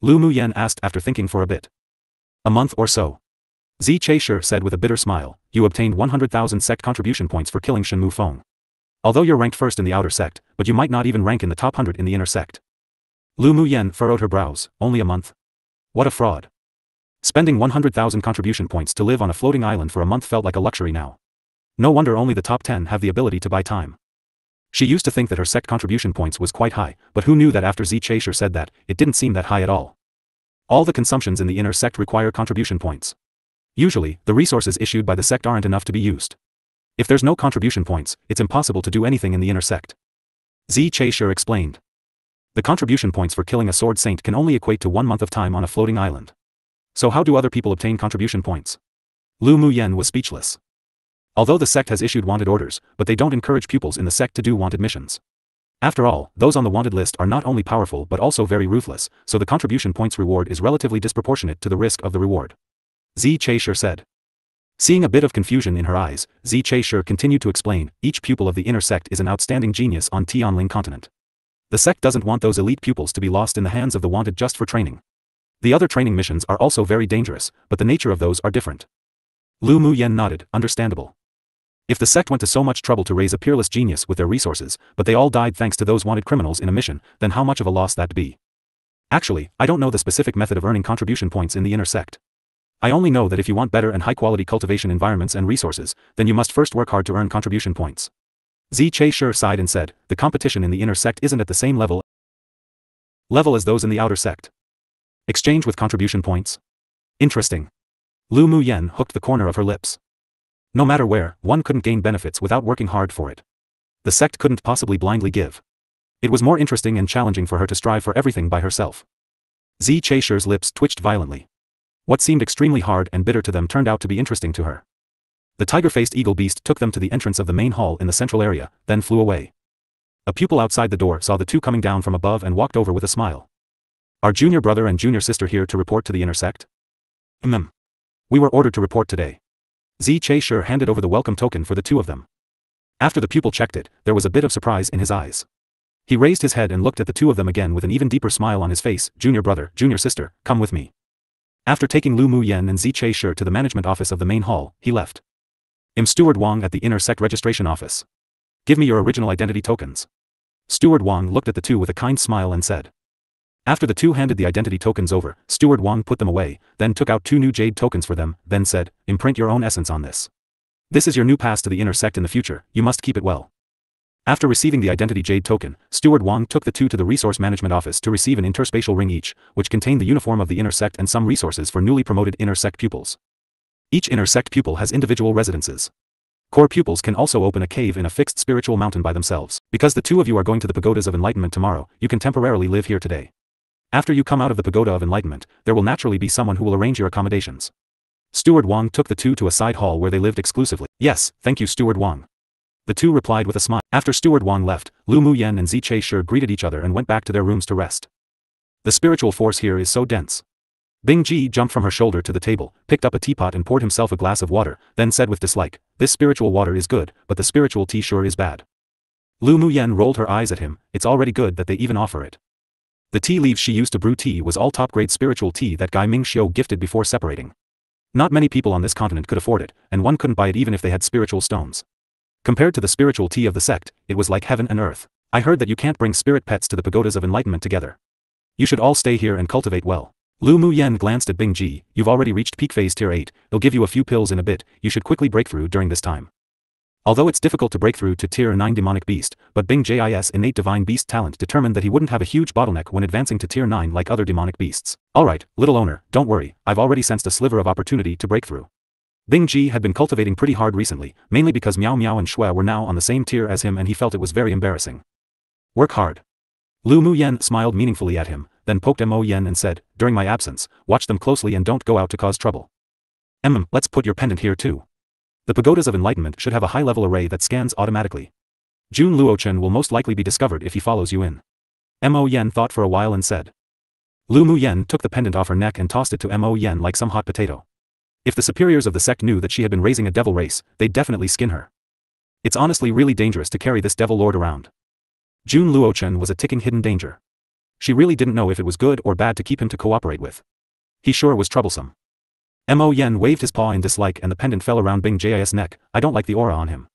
Lu Muyen asked after thinking for a bit. A month or so. Che Shi said with a bitter smile. You obtained 100,000 sect contribution points for killing Shen Mufeng. Although you're ranked first in the outer sect, but you might not even rank in the top 100 in the inner sect. Lu Muyen furrowed her brows. Only a month? What a fraud. Spending 100,000 contribution points to live on a floating island for a month felt like a luxury now. No wonder only the top 10 have the ability to buy time. She used to think that her sect contribution points was quite high, but who knew that after Che Shi said that, it didn't seem that high at all. All the consumptions in the inner sect require contribution points. Usually, the resources issued by the sect aren't enough to be used. If there's no contribution points, it's impossible to do anything in the inner sect. Che Shi explained. The contribution points for killing a sword saint can only equate to 1 month of time on a floating island. So how do other people obtain contribution points? Lu Muyen was speechless. Although the sect has issued wanted orders, but they don't encourage pupils in the sect to do wanted missions. After all, those on the wanted list are not only powerful but also very ruthless, so the contribution points reward is relatively disproportionate to the risk of the reward. Che Shi said. Seeing a bit of confusion in her eyes, Che Shi continued to explain, each pupil of the inner sect is an outstanding genius on Tianling continent. The sect doesn't want those elite pupils to be lost in the hands of the wanted just for training. The other training missions are also very dangerous, but the nature of those are different. Lu Muyen nodded, understandable. If the sect went to so much trouble to raise a peerless genius with their resources, but they all died thanks to those wanted criminals in a mission, then how much of a loss that'd be? Actually, I don't know the specific method of earning contribution points in the inner sect. I only know that if you want better and high-quality cultivation environments and resources, then you must first work hard to earn contribution points. Che Shi sighed and said, the competition in the inner sect isn't at the same level as those in the outer sect. Exchange with contribution points? Interesting. Lu Muyen hooked the corner of her lips. No matter where, one couldn't gain benefits without working hard for it. The sect couldn't possibly blindly give. It was more interesting and challenging for her to strive for everything by herself. Che Shi's lips twitched violently. What seemed extremely hard and bitter to them turned out to be interesting to her. The tiger-faced eagle beast took them to the entrance of the main hall in the central area, then flew away. A pupil outside the door saw the two coming down from above and walked over with a smile. Our junior brother and junior sister here to report to the inner sect? We were ordered to report today. Che Shi handed over the welcome token for the two of them. After the pupil checked it, there was a bit of surprise in his eyes. He raised his head and looked at the two of them again with an even deeper smile on his face. Junior brother, junior sister, come with me. After taking Lu Muyen and Che Shi to the management office of the main hall, he left. Steward Wang at the inner sect registration office. Give me your original identity tokens. Steward Wang looked at the two with a kind smile and said. After the two handed the identity tokens over, Steward Wang put them away, then took out 2 new jade tokens for them, then said, imprint your own essence on this. This is your new pass to the inner sect in the future, you must keep it well. After receiving the identity jade token, Steward Wang took the two to the resource management office to receive an interspatial ring each, which contained the uniform of the inner sect and some resources for newly promoted inner sect pupils. Each inner sect pupil has individual residences. Core pupils can also open a cave in a fixed spiritual mountain by themselves. Because the two of you are going to the pagodas of enlightenment tomorrow, you can temporarily live here today. After you come out of the pagoda of enlightenment, there will naturally be someone who will arrange your accommodations. Steward Wang took the two to a side hall where they lived exclusively. Yes, thank you Steward Wang. The two replied with a smile. After Steward Wang left, Lu Muyen and Che Shi greeted each other and went back to their rooms to rest. The spiritual force here is so dense. Bing Ji jumped from her shoulder to the table, picked up a teapot and poured himself a glass of water, then said with dislike, this spiritual water is good, but the spiritual tea sure is bad. Lu Muyen rolled her eyes at him, it's already good that they even offer it. The tea leaves she used to brew tea was all top-grade spiritual tea that Guy Mingxiu gifted before separating. Not many people on this continent could afford it, and one couldn't buy it even if they had spiritual stones. Compared to the spiritual tea of the sect, it was like heaven and earth. I heard that you can't bring spirit pets to the pagodas of enlightenment together. You should all stay here and cultivate well. Lu Muyen glanced at Bing Ji, you've already reached peak phase tier 8, they'll give you a few pills in a bit, you should quickly break through during this time. Although it's difficult to break through to tier 9 demonic beast, but Bing Ji's innate divine beast talent determined that he wouldn't have a huge bottleneck when advancing to tier 9 like other demonic beasts. Alright, little owner, don't worry, I've already sensed a sliver of opportunity to break through. Bing Ji had been cultivating pretty hard recently, mainly because Miao Miao and Shui were now on the same tier as him and he felt it was very embarrassing. Work hard. Lu Muyen smiled meaningfully at him, then poked Mo Yen and said, during my absence, watch them closely and don't go out to cause trouble. Let's put your pendant here too. The pagodas of enlightenment should have a high-level array that scans automatically. Jun Luochen will most likely be discovered if he follows you in. Mo Yen thought for a while and said. Lu Mu Yen took the pendant off her neck and tossed it to Mo Yen like some hot potato. If the superiors of the sect knew that she had been raising a devil race, they'd definitely skin her. It's honestly really dangerous to carry this devil lord around. Jun Luochen was a ticking hidden danger. She really didn't know if it was good or bad to keep him to cooperate with. He sure was troublesome. Mo Yen waved his paw in dislike and the pendant fell around Bing Jis' neck. I don't like the aura on him.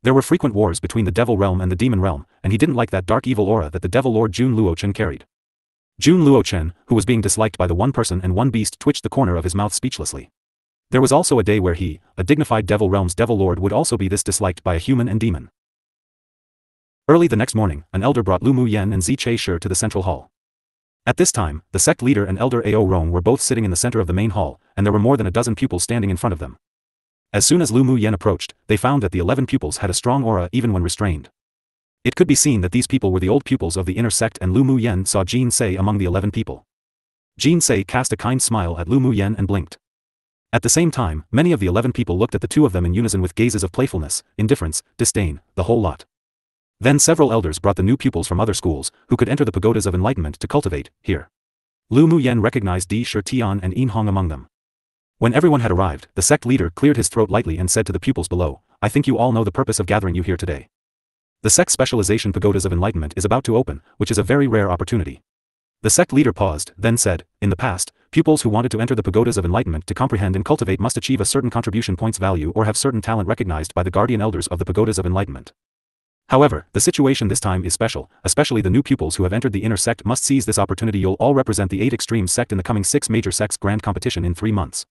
There were frequent wars between the devil realm and the demon realm, and he didn't like that dark evil aura that the devil lord Jun Luochen carried. Jun Luochen, who was being disliked by the one person and one beast, twitched the corner of his mouth speechlessly. There was also a day where he, a dignified devil realm's devil lord, would also be this disliked by a human and demon. Early the next morning, an elder brought Lu Mu Yen and Zi Che Shi to the central hall. At this time, the sect leader and elder Ao Rong were both sitting in the center of the main hall, and there were more than a dozen pupils standing in front of them. As soon as Lu Mu Yen approached, they found that the 11 pupils had a strong aura even when restrained. It could be seen that these people were the old pupils of the inner sect, and Lu Mu Yen saw Jin Sei among the 11 people. Jin Sei cast a kind smile at Lu Mu Yen and blinked. At the same time, many of the 11 people looked at the two of them in unison with gazes of playfulness, indifference, disdain, the whole lot. Then several elders brought the new pupils from other schools, who could enter the pagodas of enlightenment to cultivate, here. Lu Mu Yen recognized Di Shi Tian and Yin Hong among them. When everyone had arrived, the sect leader cleared his throat lightly and said to the pupils below, I think you all know the purpose of gathering you here today. The sect specialization pagodas of enlightenment is about to open, which is a very rare opportunity. The sect leader paused, then said, in the past, pupils who wanted to enter the pagodas of enlightenment to comprehend and cultivate must achieve a certain contribution points value or have certain talent recognized by the guardian elders of the pagodas of enlightenment. However, the situation this time is special, especially the new pupils who have entered the inner sect must seize this opportunity. You'll all represent the 8 extreme sect in the coming 6 major sects grand competition in 3 months.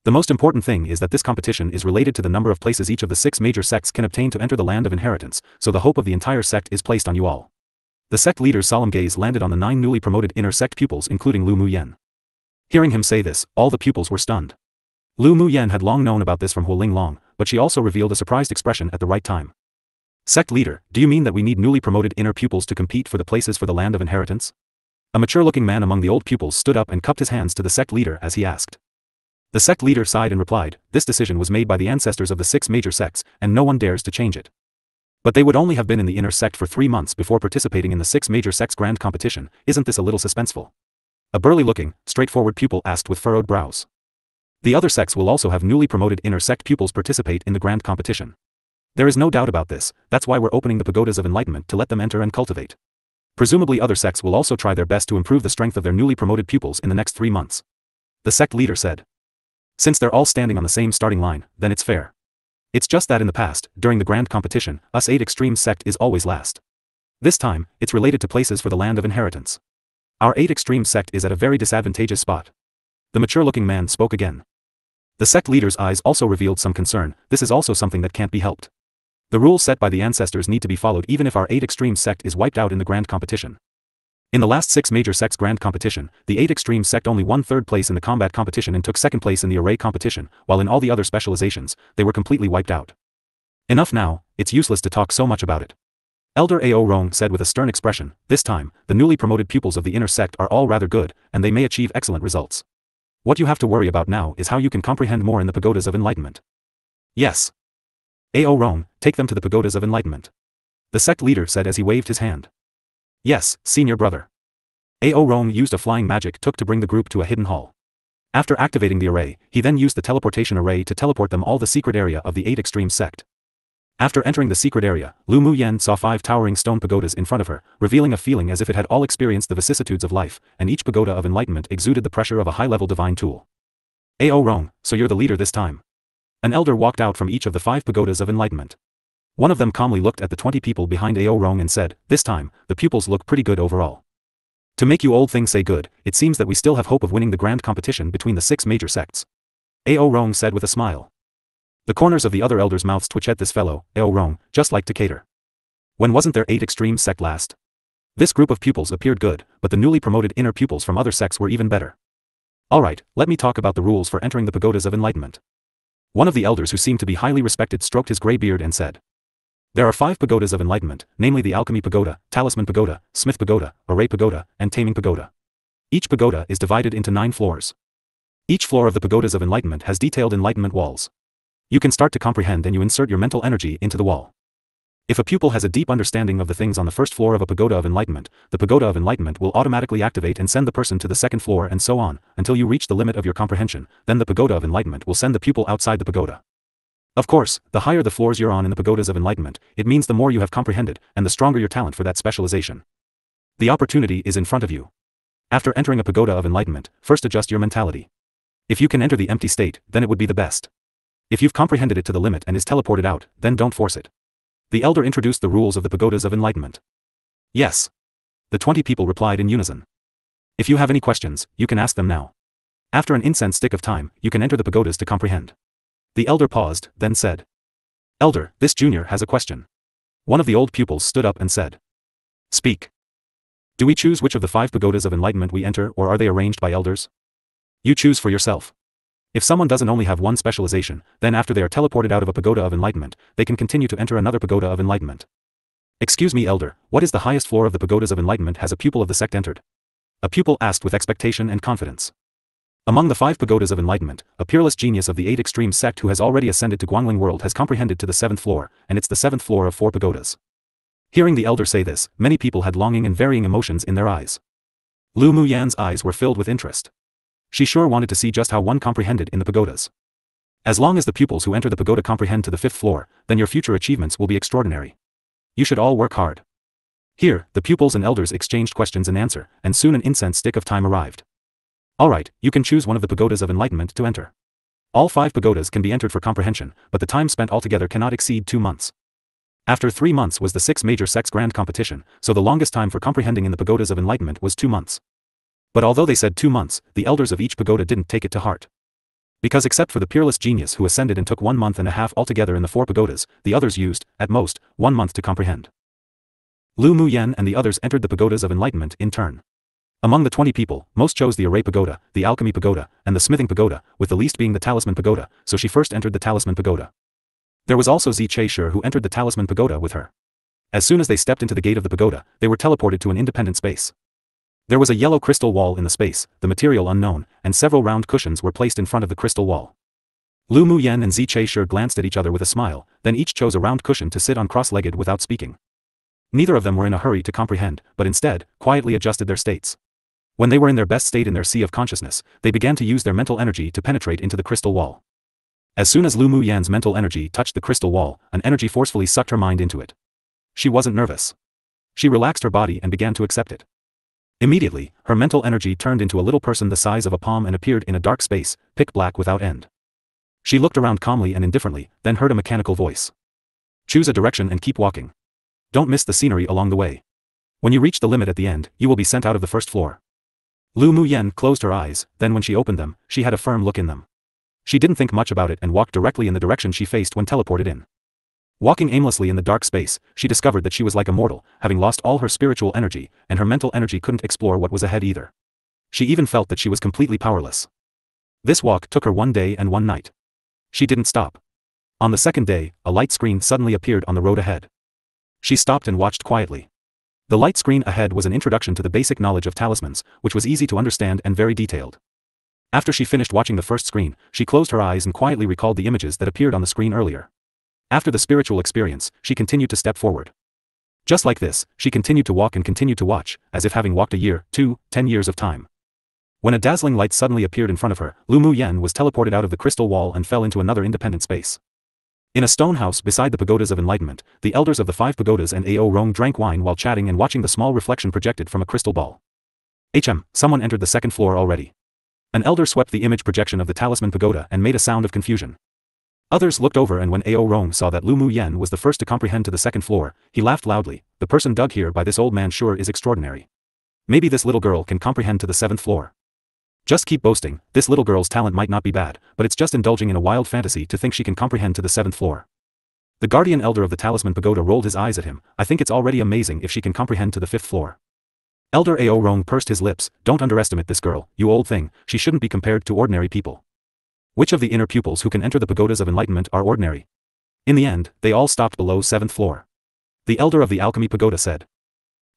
The most important thing is that this competition is related to the number of places each of the 6 major sects can obtain to enter the land of inheritance, so the hope of the entire sect is placed on you all. The sect leader's solemn gaze landed on the 9 newly promoted inner sect pupils including Lu Mu Yen. Hearing him say this, all the pupils were stunned. Lu Mu Yen had long known about this from Huoling Long, but she also revealed a surprised expression at the right time. Sect leader, do you mean that we need newly promoted inner pupils to compete for the places for the land of inheritance? A mature-looking man among the old pupils stood up and cupped his hands to the sect leader as he asked. The sect leader sighed and replied, this decision was made by the ancestors of the 6 major sects, and no one dares to change it. But they would only have been in the inner sect for 3 months before participating in the 6 major sects grand competition. Isn't this a little suspenseful? A burly-looking, straightforward pupil asked with furrowed brows. The other sects will also have newly promoted inner sect pupils participate in the grand competition. There is no doubt about this, that's why we're opening the pagodas of enlightenment to let them enter and cultivate. Presumably other sects will also try their best to improve the strength of their newly promoted pupils in the next 3 months. The sect leader said. Since they're all standing on the same starting line, then it's fair. It's just that in the past, during the grand competition, us 8 extreme sect is always last. This time, it's related to places for the land of inheritance. Our 8 extreme sect is at a very disadvantageous spot. The mature-looking man spoke again. The sect leader's eyes also revealed some concern. This is also something that can't be helped. The rules set by the ancestors need to be followed even if our 8 extreme sect is wiped out in the grand competition. In the last 6 major sects grand competition, the 8 extreme sect only won 3rd place in the combat competition and took 2nd place in the array competition, while in all the other specializations, they were completely wiped out. Enough now, it's useless to talk so much about it. Elder Ao Rong said with a stern expression, this time, the newly promoted pupils of the inner sect are all rather good, and they may achieve excellent results. What you have to worry about now is how you can comprehend more in the pagodas of enlightenment. Yes. Ao Rong, take them to the pagodas of enlightenment. The sect leader said as he waved his hand. Yes, senior brother. Ao Rong used a flying magic took to bring the group to a hidden hall. After activating the array, he then used the teleportation array to teleport them all the secret area of the 8 extreme sect. After entering the secret area, Lu Mu Yen saw 5 towering stone pagodas in front of her, revealing a feeling as if it had all experienced the vicissitudes of life, and each pagoda of enlightenment exuded the pressure of a high-level divine tool. Ao Rong, so you're the leader this time. An elder walked out from each of the 5 pagodas of enlightenment. One of them calmly looked at the 20 people behind Ao Rong and said, this time, the pupils look pretty good overall. To make you old things say good, it seems that we still have hope of winning the grand competition between the 6 major sects. Ao Rong said with a smile. The corners of the other elders' mouths twitched at this fellow, Ao Rong, just like to cater. When wasn't there 8 extreme sect last? This group of pupils appeared good, but the newly promoted inner pupils from other sects were even better. Alright, let me talk about the rules for entering the pagodas of enlightenment. One of the elders who seemed to be highly respected stroked his grey beard and said. There are 5 pagodas of enlightenment, namely the Alchemy Pagoda, Talisman Pagoda, Smith Pagoda, Array Pagoda, and Taming Pagoda. Each pagoda is divided into 9 floors. Each floor of the pagodas of enlightenment has detailed enlightenment walls. You can start to comprehend and you insert your mental energy into the wall. If a pupil has a deep understanding of the things on the first floor of a pagoda of enlightenment, the pagoda of enlightenment will automatically activate and send the person to the second floor and so on, until you reach the limit of your comprehension, then the pagoda of enlightenment will send the pupil outside the pagoda. Of course, the higher the floors you're on in the pagodas of enlightenment, it means the more you have comprehended, and the stronger your talent for that specialization. The opportunity is in front of you. After entering a pagoda of enlightenment, first adjust your mentality. If you can enter the empty state, then it would be the best. If you've comprehended it to the limit and is teleported out, then don't force it. The elder introduced the rules of the pagodas of enlightenment. Yes. The 20 people replied in unison. If you have any questions, you can ask them now. After an incense stick of time, you can enter the pagodas to comprehend. The elder paused, then said. Elder, this junior has a question. One of the old pupils stood up and said. Speak. Do we choose which of the 5 pagodas of enlightenment we enter, or are they arranged by elders? You choose for yourself. If someone doesn't only have one specialization, then after they are teleported out of a pagoda of enlightenment, they can continue to enter another pagoda of enlightenment. Excuse me, elder, what is the highest floor of the pagodas of enlightenment has a pupil of the sect entered? A pupil asked with expectation and confidence. Among the 5 pagodas of enlightenment, a peerless genius of the 8 extreme sect who has already ascended to Guangling world has comprehended to the 7th floor, and it's the 7th floor of 4 pagodas. Hearing the elder say this, many people had longing and varying emotions in their eyes. Lu Muyan's eyes were filled with interest. She sure wanted to see just how one comprehended in the pagodas. As long as the pupils who enter the pagoda comprehend to the 5th floor, then your future achievements will be extraordinary. You should all work hard. Here, the pupils and elders exchanged questions and answer, and soon an incense stick of time arrived. Alright, you can choose one of the pagodas of enlightenment to enter. All 5 pagodas can be entered for comprehension, but the time spent altogether cannot exceed 2 months. After 3 months was the 6 major sects grand competition, so the longest time for comprehending in the pagodas of enlightenment was 2 months. But although they said 2 months, the elders of each pagoda didn't take it to heart. Because except for the peerless genius who ascended and took 1 month and a half altogether in the 4 pagodas, the others used, at most, 1 month to comprehend. Lu Muyan and the others entered the pagodas of enlightenment in turn. Among the 20 people, most chose the Array Pagoda, the Alchemy Pagoda, and the Smithing Pagoda, with the least being the Talisman Pagoda, so she first entered the Talisman Pagoda. There was also Zi Che-Shur who entered the Talisman Pagoda with her. As soon as they stepped into the gate of the pagoda, they were teleported to an independent space. There was a yellow crystal wall in the space, the material unknown, and several round cushions were placed in front of the crystal wall. Lu Muyan and Zi Che-Shur glanced at each other with a smile, then each chose a round cushion to sit on cross-legged without speaking. Neither of them were in a hurry to comprehend, but instead, quietly adjusted their states. When they were in their best state in their sea of consciousness, they began to use their mental energy to penetrate into the crystal wall. As soon as Lu Muyan's mental energy touched the crystal wall, an energy forcefully sucked her mind into it. She wasn't nervous. She relaxed her body and began to accept it. Immediately, her mental energy turned into a little person the size of a palm and appeared in a dark space, pitch black without end. She looked around calmly and indifferently, then heard a mechanical voice. Choose a direction and keep walking. Don't miss the scenery along the way. When you reach the limit at the end, you will be sent out of the first floor. Lu Muyan closed her eyes, then when she opened them, she had a firm look in them. She didn't think much about it and walked directly in the direction she faced when teleported in. Walking aimlessly in the dark space, she discovered that she was like a mortal, having lost all her spiritual energy, and her mental energy couldn't explore what was ahead either. She even felt that she was completely powerless. This walk took her 1 day and 1 night. She didn't stop. On the 2nd day, a light screen suddenly appeared on the road ahead. She stopped and watched quietly. The light screen ahead was an introduction to the basic knowledge of talismans, which was easy to understand and very detailed. After she finished watching the first screen, she closed her eyes and quietly recalled the images that appeared on the screen earlier. After the spiritual experience, she continued to step forward. Just like this, she continued to walk and continued to watch, as if having walked a year, 2, 10 years of time. When a dazzling light suddenly appeared in front of her, Lu Muyan was teleported out of the crystal wall and fell into another independent space. In a stone house beside the pagodas of enlightenment, the elders of the 5 pagodas and Ao Rong drank wine while chatting and watching the small reflection projected from a crystal ball. Someone entered the 2nd floor already. An elder swept the image projection of the talisman pagoda and made a sound of confusion. Others looked over, and when Ao Rong saw that Lu Muyan was the first to comprehend to the 2nd floor, he laughed loudly. The person dug here by this old man sure is extraordinary. Maybe this little girl can comprehend to the 7th floor. Just keep boasting, this little girl's talent might not be bad, but it's just indulging in a wild fantasy to think she can comprehend to the 7th floor. The guardian elder of the talisman pagoda rolled his eyes at him. I think it's already amazing if she can comprehend to the 5th floor. Elder Ao Rong pursed his lips. Don't underestimate this girl, you old thing, she shouldn't be compared to ordinary people. Which of the inner pupils who can enter the pagodas of enlightenment are ordinary? In the end, they all stopped below 7th floor. The elder of the alchemy pagoda said.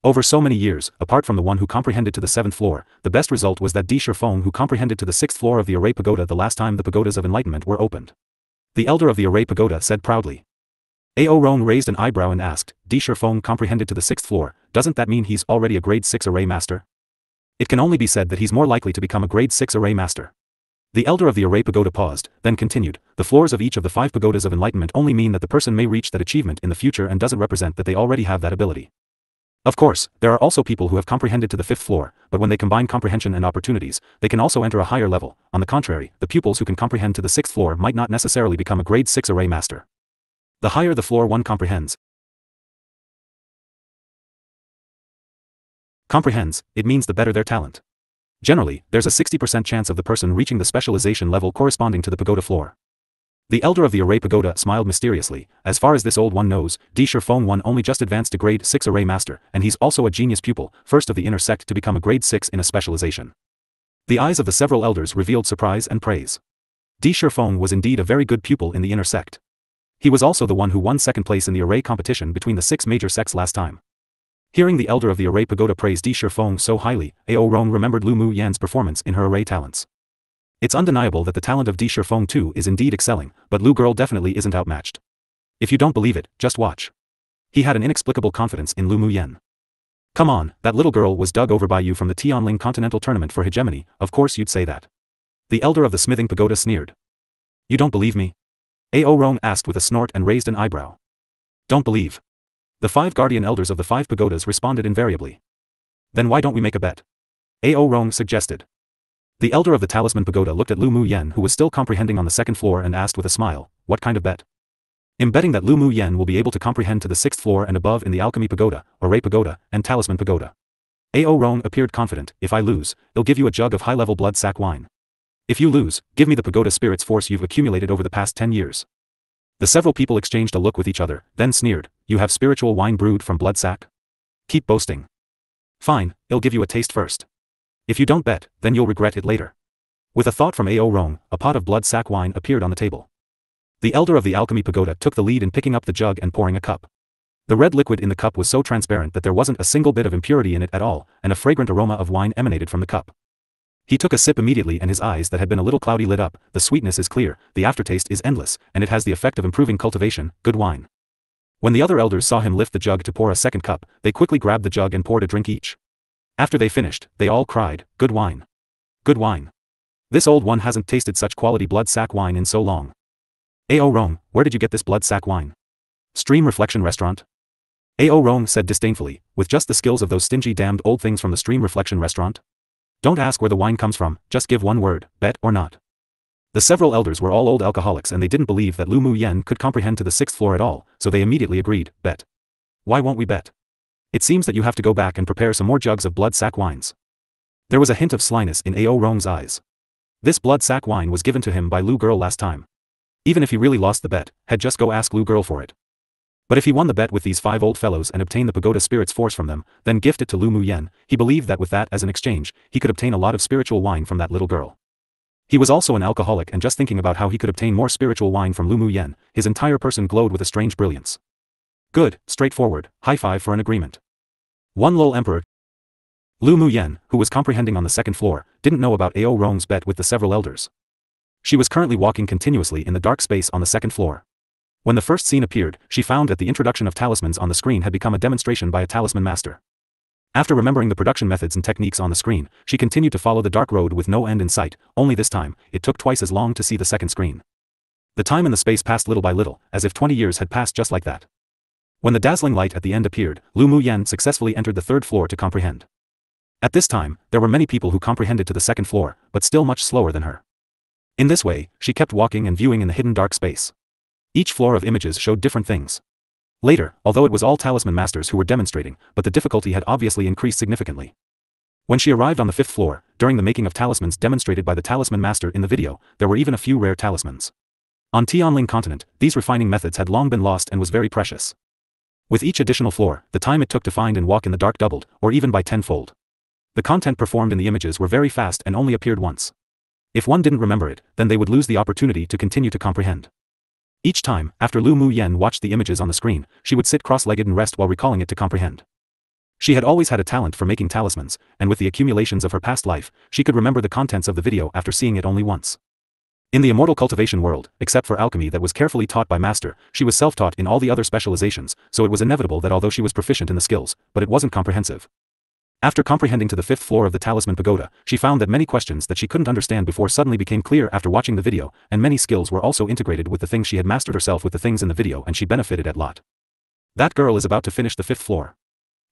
Over so many years, apart from the one who comprehended to the 7th floor, the best result was that Di Shifeng who comprehended to the 6th floor of the Array Pagoda the last time the pagodas of enlightenment were opened. The elder of the Array Pagoda said proudly. Ao Rong raised an eyebrow and asked, Di Shifeng comprehended to the 6th floor, doesn't that mean he's already a grade 6 array master? It can only be said that he's more likely to become a grade 6 array master. The elder of the array pagoda paused, then continued, the floors of each of the 5 pagodas of enlightenment only mean that the person may reach that achievement in the future and doesn't represent that they already have that ability. Of course, there are also people who have comprehended to the 5th floor, but when they combine comprehension and opportunities, they can also enter a higher level. On the contrary, the pupils who can comprehend to the 6th floor might not necessarily become a grade 6 array master. The higher the floor one comprehends, it means the better their talent. Generally, there's a 60% chance of the person reaching the specialization level corresponding to the pagoda floor. The elder of the array pagoda smiled mysteriously. As far as this old one knows, Di Shifeng one only just advanced to grade 6 array master, and he's also a genius pupil, first of the inner sect to become a grade 6 in a specialization. The eyes of the several elders revealed surprise and praise. Di Shifeng was indeed a very good pupil in the inner sect. He was also the one who won second place in the array competition between the 6 major sects last time. Hearing the elder of the array pagoda praise Di Shifeng so highly, Ao Rong remembered Lu Mu Yan's performance in her array talents. It's undeniable that the talent of Di Shifeng too is indeed excelling, but Lu girl definitely isn't outmatched. If you don't believe it, just watch. He had an inexplicable confidence in Lu Mu Yan. Come on, that little girl was dug over by you from the Tianling Continental Tournament for hegemony, of course you'd say that. The elder of the smithing pagoda sneered. You don't believe me? Ao Rong asked with a snort and raised an eyebrow. Don't believe. The 5 guardian elders of the 5 pagodas responded invariably. Then why don't we make a bet? Ao Rong suggested. The elder of the talisman pagoda looked at Lu Mu Yan who was still comprehending on the 2nd floor and asked with a smile, what kind of bet? I'm betting that Lu Mu Yan will be able to comprehend to the 6th floor and above in the alchemy pagoda, array pagoda, and talisman pagoda. Ao Rong appeared confident, if I lose, he'll give you a jug of high-level blood sack wine. If you lose, give me the pagoda spirit's force you've accumulated over the past 10 years. The several people exchanged a look with each other, then sneered, you have spiritual wine brewed from blood sack? Keep boasting. Fine, I'll give you a taste first. If you don't bet, then you'll regret it later. With a thought from Ao Rong, a pot of blood sack wine appeared on the table. The elder of the alchemy pagoda took the lead in picking up the jug and pouring a cup. The red liquid in the cup was so transparent that there wasn't a single bit of impurity in it at all, and a fragrant aroma of wine emanated from the cup. He took a sip immediately and his eyes that had been a little cloudy lit up, the sweetness is clear, the aftertaste is endless, and it has the effect of improving cultivation, good wine. When the other elders saw him lift the jug to pour a second cup, they quickly grabbed the jug and poured a drink each. After they finished, they all cried, good wine. Good wine. This old one hasn't tasted such quality blood sack wine in so long. Ao Rong, where did you get this blood sack wine? Stream Reflection Restaurant? Ao Rong said disdainfully, with just the skills of those stingy damned old things from the Stream Reflection Restaurant? Don't ask where the wine comes from, just give one word, bet or not. The several elders were all old alcoholics and they didn't believe that Lu Mu Yan could comprehend to the 6th floor at all, so they immediately agreed, bet. Why won't we bet? It seems that you have to go back and prepare some more jugs of blood sack wines. There was a hint of slyness in Ao Rong's eyes. This blood sack wine was given to him by Lu girl last time. Even if he really lost the bet, had just go ask Lu girl for it. But if he won the bet with these 5 old fellows and obtained the pagoda spirit's force from them, then gift it to Lu Mu Yan, he believed that with that as an exchange, he could obtain a lot of spiritual wine from that little girl. He was also an alcoholic and just thinking about how he could obtain more spiritual wine from Lu Mu Yan, his entire person glowed with a strange brilliance. Good, straightforward, high five for an agreement. One lol emperor. Lu Mu Yan, who was comprehending on the 2nd floor, didn't know about Ao Rong's bet with the several elders. She was currently walking continuously in the dark space on the 2nd floor. When the first scene appeared, she found that the introduction of talismans on the screen had become a demonstration by a talisman master. After remembering the production methods and techniques on the screen, she continued to follow the dark road with no end in sight, only this time, it took twice as long to see the second screen. The time and the space passed little by little, as if 20 years had passed just like that. When the dazzling light at the end appeared, Lu Mu Yan successfully entered the 3rd floor to comprehend. At this time, there were many people who comprehended to the 2nd floor, but still much slower than her. In this way, she kept walking and viewing in the hidden dark space. Each floor of images showed different things. Later, although it was all talisman masters who were demonstrating, but the difficulty had obviously increased significantly. When she arrived on the 5th floor, during the making of talismans demonstrated by the talisman master in the video, there were even a few rare talismans. On Tianling continent, these refining methods had long been lost and was very precious. With each additional floor, the time it took to find and walk in the dark doubled, or even by 10-fold. The content performed in the images were very fast and only appeared once. If one didn't remember it, then they would lose the opportunity to continue to comprehend. Each time, after Lu Mu Yan watched the images on the screen, she would sit cross-legged and rest while recalling it to comprehend. She had always had a talent for making talismans, and with the accumulations of her past life, she could remember the contents of the video after seeing it only once. In the immortal cultivation world, except for alchemy that was carefully taught by master, she was self-taught in all the other specializations, so it was inevitable that although she was proficient in the skills, but it wasn't comprehensive. After comprehending to the 5th floor of the Talisman Pagoda, she found that many questions that she couldn't understand before suddenly became clear after watching the video, and many skills were also integrated with the things she had mastered herself with the things in the video, and she benefited a lot. That girl is about to finish the 5th floor.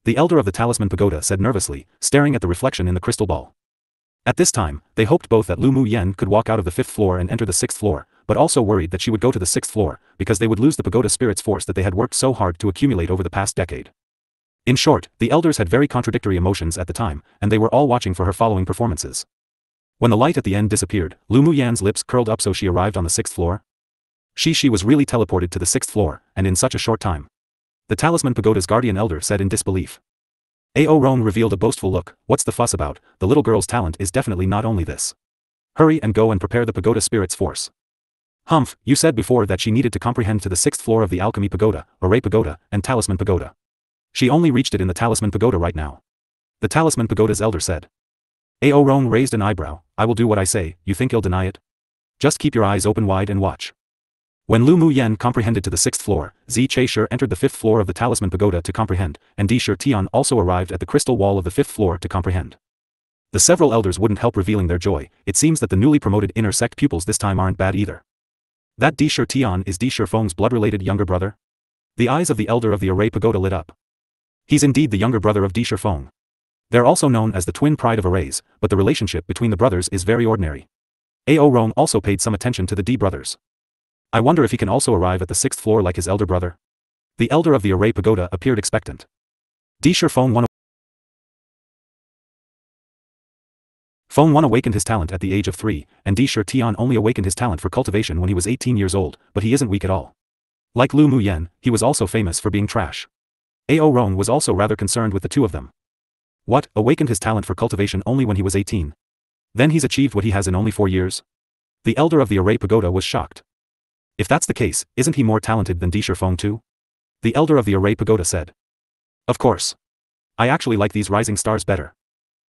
The elder of the Talisman Pagoda said nervously, staring at the reflection in the crystal ball. At this time, they hoped both that Lu Mu Yen could walk out of the 5th floor and enter the 6th floor, but also worried that she would go to the 6th floor, because they would lose the pagoda spirit's force that they had worked so hard to accumulate over the past decade. In short, the elders had very contradictory emotions at the time, and they were all watching for her following performances. When the light at the end disappeared, Lu Mu Yan's lips curled up so she arrived on the 6th floor. She was really teleported to the 6th floor, and in such a short time. The Talisman Pagoda's guardian elder said in disbelief. Ao Ron revealed a boastful look. What's the fuss about? The little girl's talent is definitely not only this. Hurry and go and prepare the pagoda spirit's force. Humph, you said before that she needed to comprehend to the 6th floor of the Alchemy Pagoda, Array Pagoda, and Talisman Pagoda. She only reached it in the Talisman Pagoda right now. The Talisman Pagoda's elder said. Ao Ron raised an eyebrow. I will do what I say, you think you'll deny it? Just keep your eyes open wide and watch. When Lu Mu Yen comprehended to the 6th floor, Zi Che-Shur entered the 5th floor of the Talisman Pagoda to comprehend, and Di Shur Tian also arrived at the crystal wall of the 5th floor to comprehend. The several elders wouldn't help revealing their joy. It seems that the newly promoted inner sect pupils this time aren't bad either. That Di Shur Tian is Di Shur Feng's blood-related younger brother? The eyes of the elder of the Array Pagoda lit up. He's indeed the younger brother of Di Shur Feng. They're also known as the twin pride of arrays, but the relationship between the brothers is very ordinary. Ao Ron also paid some attention to the D brothers. I wonder if he can also arrive at the 6th floor like his elder brother. The elder of the Array Pagoda appeared expectant. Di Shur Feng awakened his talent at the age of 3, and Di Shur Tian only awakened his talent for cultivation when he was 18 years old, but he isn't weak at all. Like Lu Mu Yen, he was also famous for being trash. Ao Ron was also rather concerned with the two of them. What, awakened his talent for cultivation only when he was 18? Then he's achieved what he has in only 4 years? The elder of the Array Pagoda was shocked. If that's the case, isn't he more talented than Di Shur Feng too? The elder of the Array Pagoda said. Of course. I actually like these rising stars better.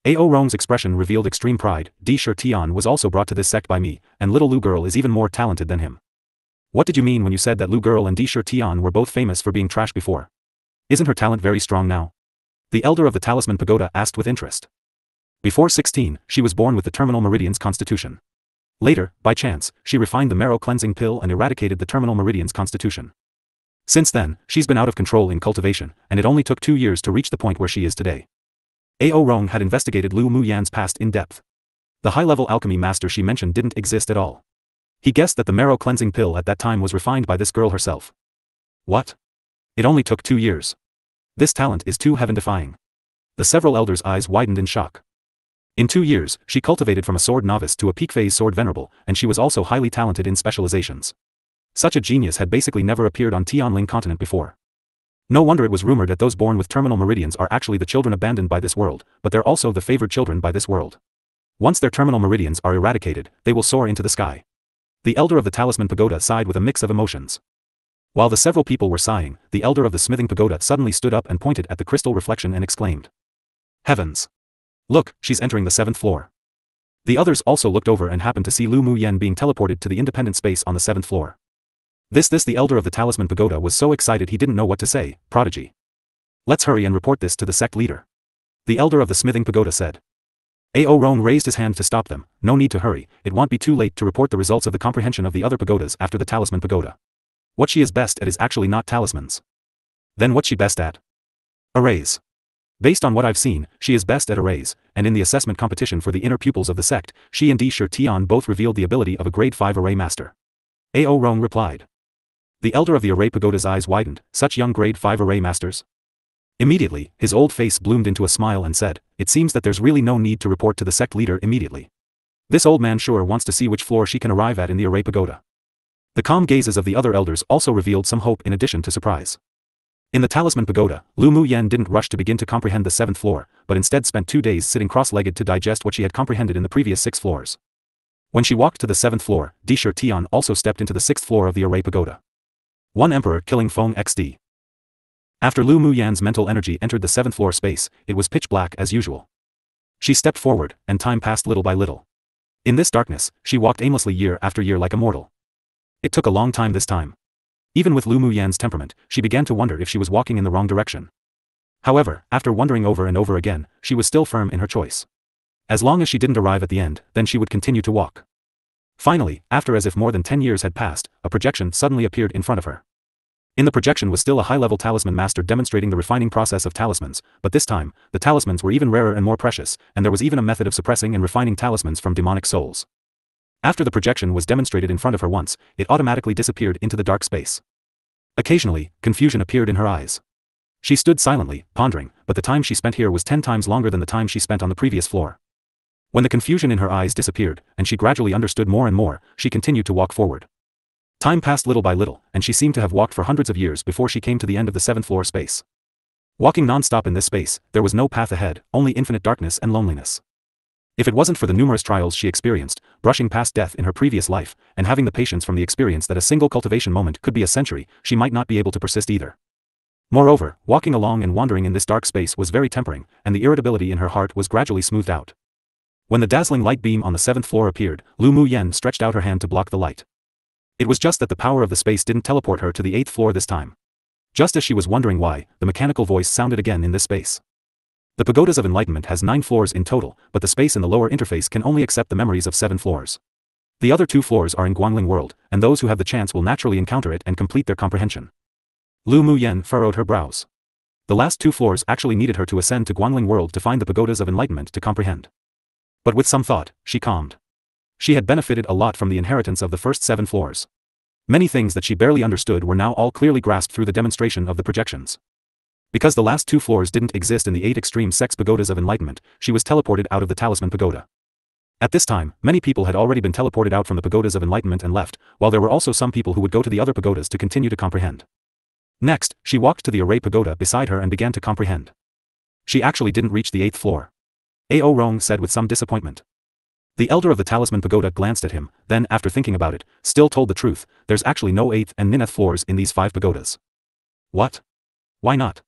Ao Ron's expression revealed extreme pride. Di Shur Tian was also brought to this sect by me, and little Lu girl is even more talented than him. What did you mean when you said that Lu girl and Di Shur Tian were both famous for being trash before? Isn't her talent very strong now? The elder of the Talisman Pagoda asked with interest. Before 16, she was born with the terminal meridian's constitution. Later, by chance, she refined the marrow cleansing pill and eradicated the terminal meridian's constitution. Since then, she's been out of control in cultivation, and it only took 2 years to reach the point where she is today. Ao Rong had investigated Lu Mu Yan's past in depth. The high-level alchemy master she mentioned didn't exist at all. He guessed that the marrow cleansing pill at that time was refined by this girl herself. What? It only took 2 years. This talent is too heaven-defying. The several elders' eyes widened in shock. In 2 years, she cultivated from a sword novice to a peak phase sword venerable, and she was also highly talented in specializations. Such a genius had basically never appeared on Tianling continent before. No wonder it was rumored that those born with terminal meridians are actually the children abandoned by this world, but they're also the favored children by this world. Once their terminal meridians are eradicated, they will soar into the sky. The elder of the Talisman Pagoda sighed with a mix of emotions. While the several people were sighing, the elder of the Smithing Pagoda suddenly stood up and pointed at the crystal reflection and exclaimed. Heavens! Look, she's entering the 7th floor. The others also looked over and happened to see Lu Mu Yen being teleported to the independent space on the 7th floor. The elder of the Talisman Pagoda was so excited he didn't know what to say. Prodigy. Let's hurry and report this to the sect leader. The elder of the Smithing Pagoda said. Ao Ron raised his hand to stop them. No need to hurry, it won't be too late to report the results of the comprehension of the other pagodas after the Talisman Pagoda. What she is best at is actually not talismans. Then what's she best at? Arrays. Based on what I've seen, she is best at arrays, and in the assessment competition for the inner pupils of the sect, she and Di Shur Tian both revealed the ability of a grade 5 array master. Ao Rong replied. The elder of the Array Pagoda's eyes widened. Such young grade 5 array masters? Immediately, his old face bloomed into a smile and said, it seems that there's really no need to report to the sect leader immediately. This old man sure wants to see which floor she can arrive at in the Array Pagoda. The calm gazes of the other elders also revealed some hope in addition to surprise. In the Talisman Pagoda, Lu Mu Yen didn't rush to begin to comprehend the 7th floor, but instead spent 2 days sitting cross-legged to digest what she had comprehended in the previous 6 floors. When she walked to the 7th floor, Di Shur Tian also stepped into the 6th floor of the Array Pagoda. One Emperor killing Feng XD. After Lu Mu Yan's mental energy entered the 7th floor space, it was pitch black as usual. She stepped forward, and time passed little by little. In this darkness, she walked aimlessly year after year like a mortal. It took a long time this time. Even with Lu Muyan's temperament, she began to wonder if she was walking in the wrong direction. However, after wondering over and over again, she was still firm in her choice. As long as she didn't arrive at the end, then she would continue to walk. Finally, after as if more than 10 years had passed, a projection suddenly appeared in front of her. In the projection was still a high-level talisman master demonstrating the refining process of talismans, but this time, the talismans were even rarer and more precious, and there was even a method of suppressing and refining talismans from demonic souls. After the projection was demonstrated in front of her once, it automatically disappeared into the dark space. Occasionally, confusion appeared in her eyes. She stood silently, pondering, but the time she spent here was 10 times longer than the time she spent on the previous floor. When the confusion in her eyes disappeared, and she gradually understood more and more, she continued to walk forward. Time passed little by little, and she seemed to have walked for hundreds of years before she came to the end of the 7th floor space. Walking non-stop in this space, there was no path ahead, only infinite darkness and loneliness. If it wasn't for the numerous trials she experienced, brushing past death in her previous life, and having the patience from the experience that a single cultivation moment could be a century, she might not be able to persist either. Moreover, walking along and wandering in this dark space was very tempering, and the irritability in her heart was gradually smoothed out. When the dazzling light beam on the 7th floor appeared, Lu Muyan stretched out her hand to block the light. It was just that the power of the space didn't teleport her to the 8th floor this time. Just as she was wondering why, the mechanical voice sounded again in this space. The Pagodas of Enlightenment has 9 floors in total, but the space in the lower interface can only accept the memories of 7 floors. The other 2 floors are in Guangling World, and those who have the chance will naturally encounter it and complete their comprehension. Lu Muyan furrowed her brows. The last 2 floors actually needed her to ascend to Guangling World to find the Pagodas of Enlightenment to comprehend. But with some thought, she calmed. She had benefited a lot from the inheritance of the first 7 floors. Many things that she barely understood were now all clearly grasped through the demonstration of the projections. Because the last 2 floors didn't exist in the 8 extreme sex pagodas of enlightenment, she was teleported out of the talisman pagoda. At this time, many people had already been teleported out from the pagodas of enlightenment and left, while there were also some people who would go to the other pagodas to continue to comprehend. Next, she walked to the array pagoda beside her and began to comprehend. She actually didn't reach the 8th floor. Ao Rong said with some disappointment. The elder of the talisman pagoda glanced at him, then after thinking about it, still told the truth, there's actually no 8th and 9th floors in these 5 pagodas. What? Why not?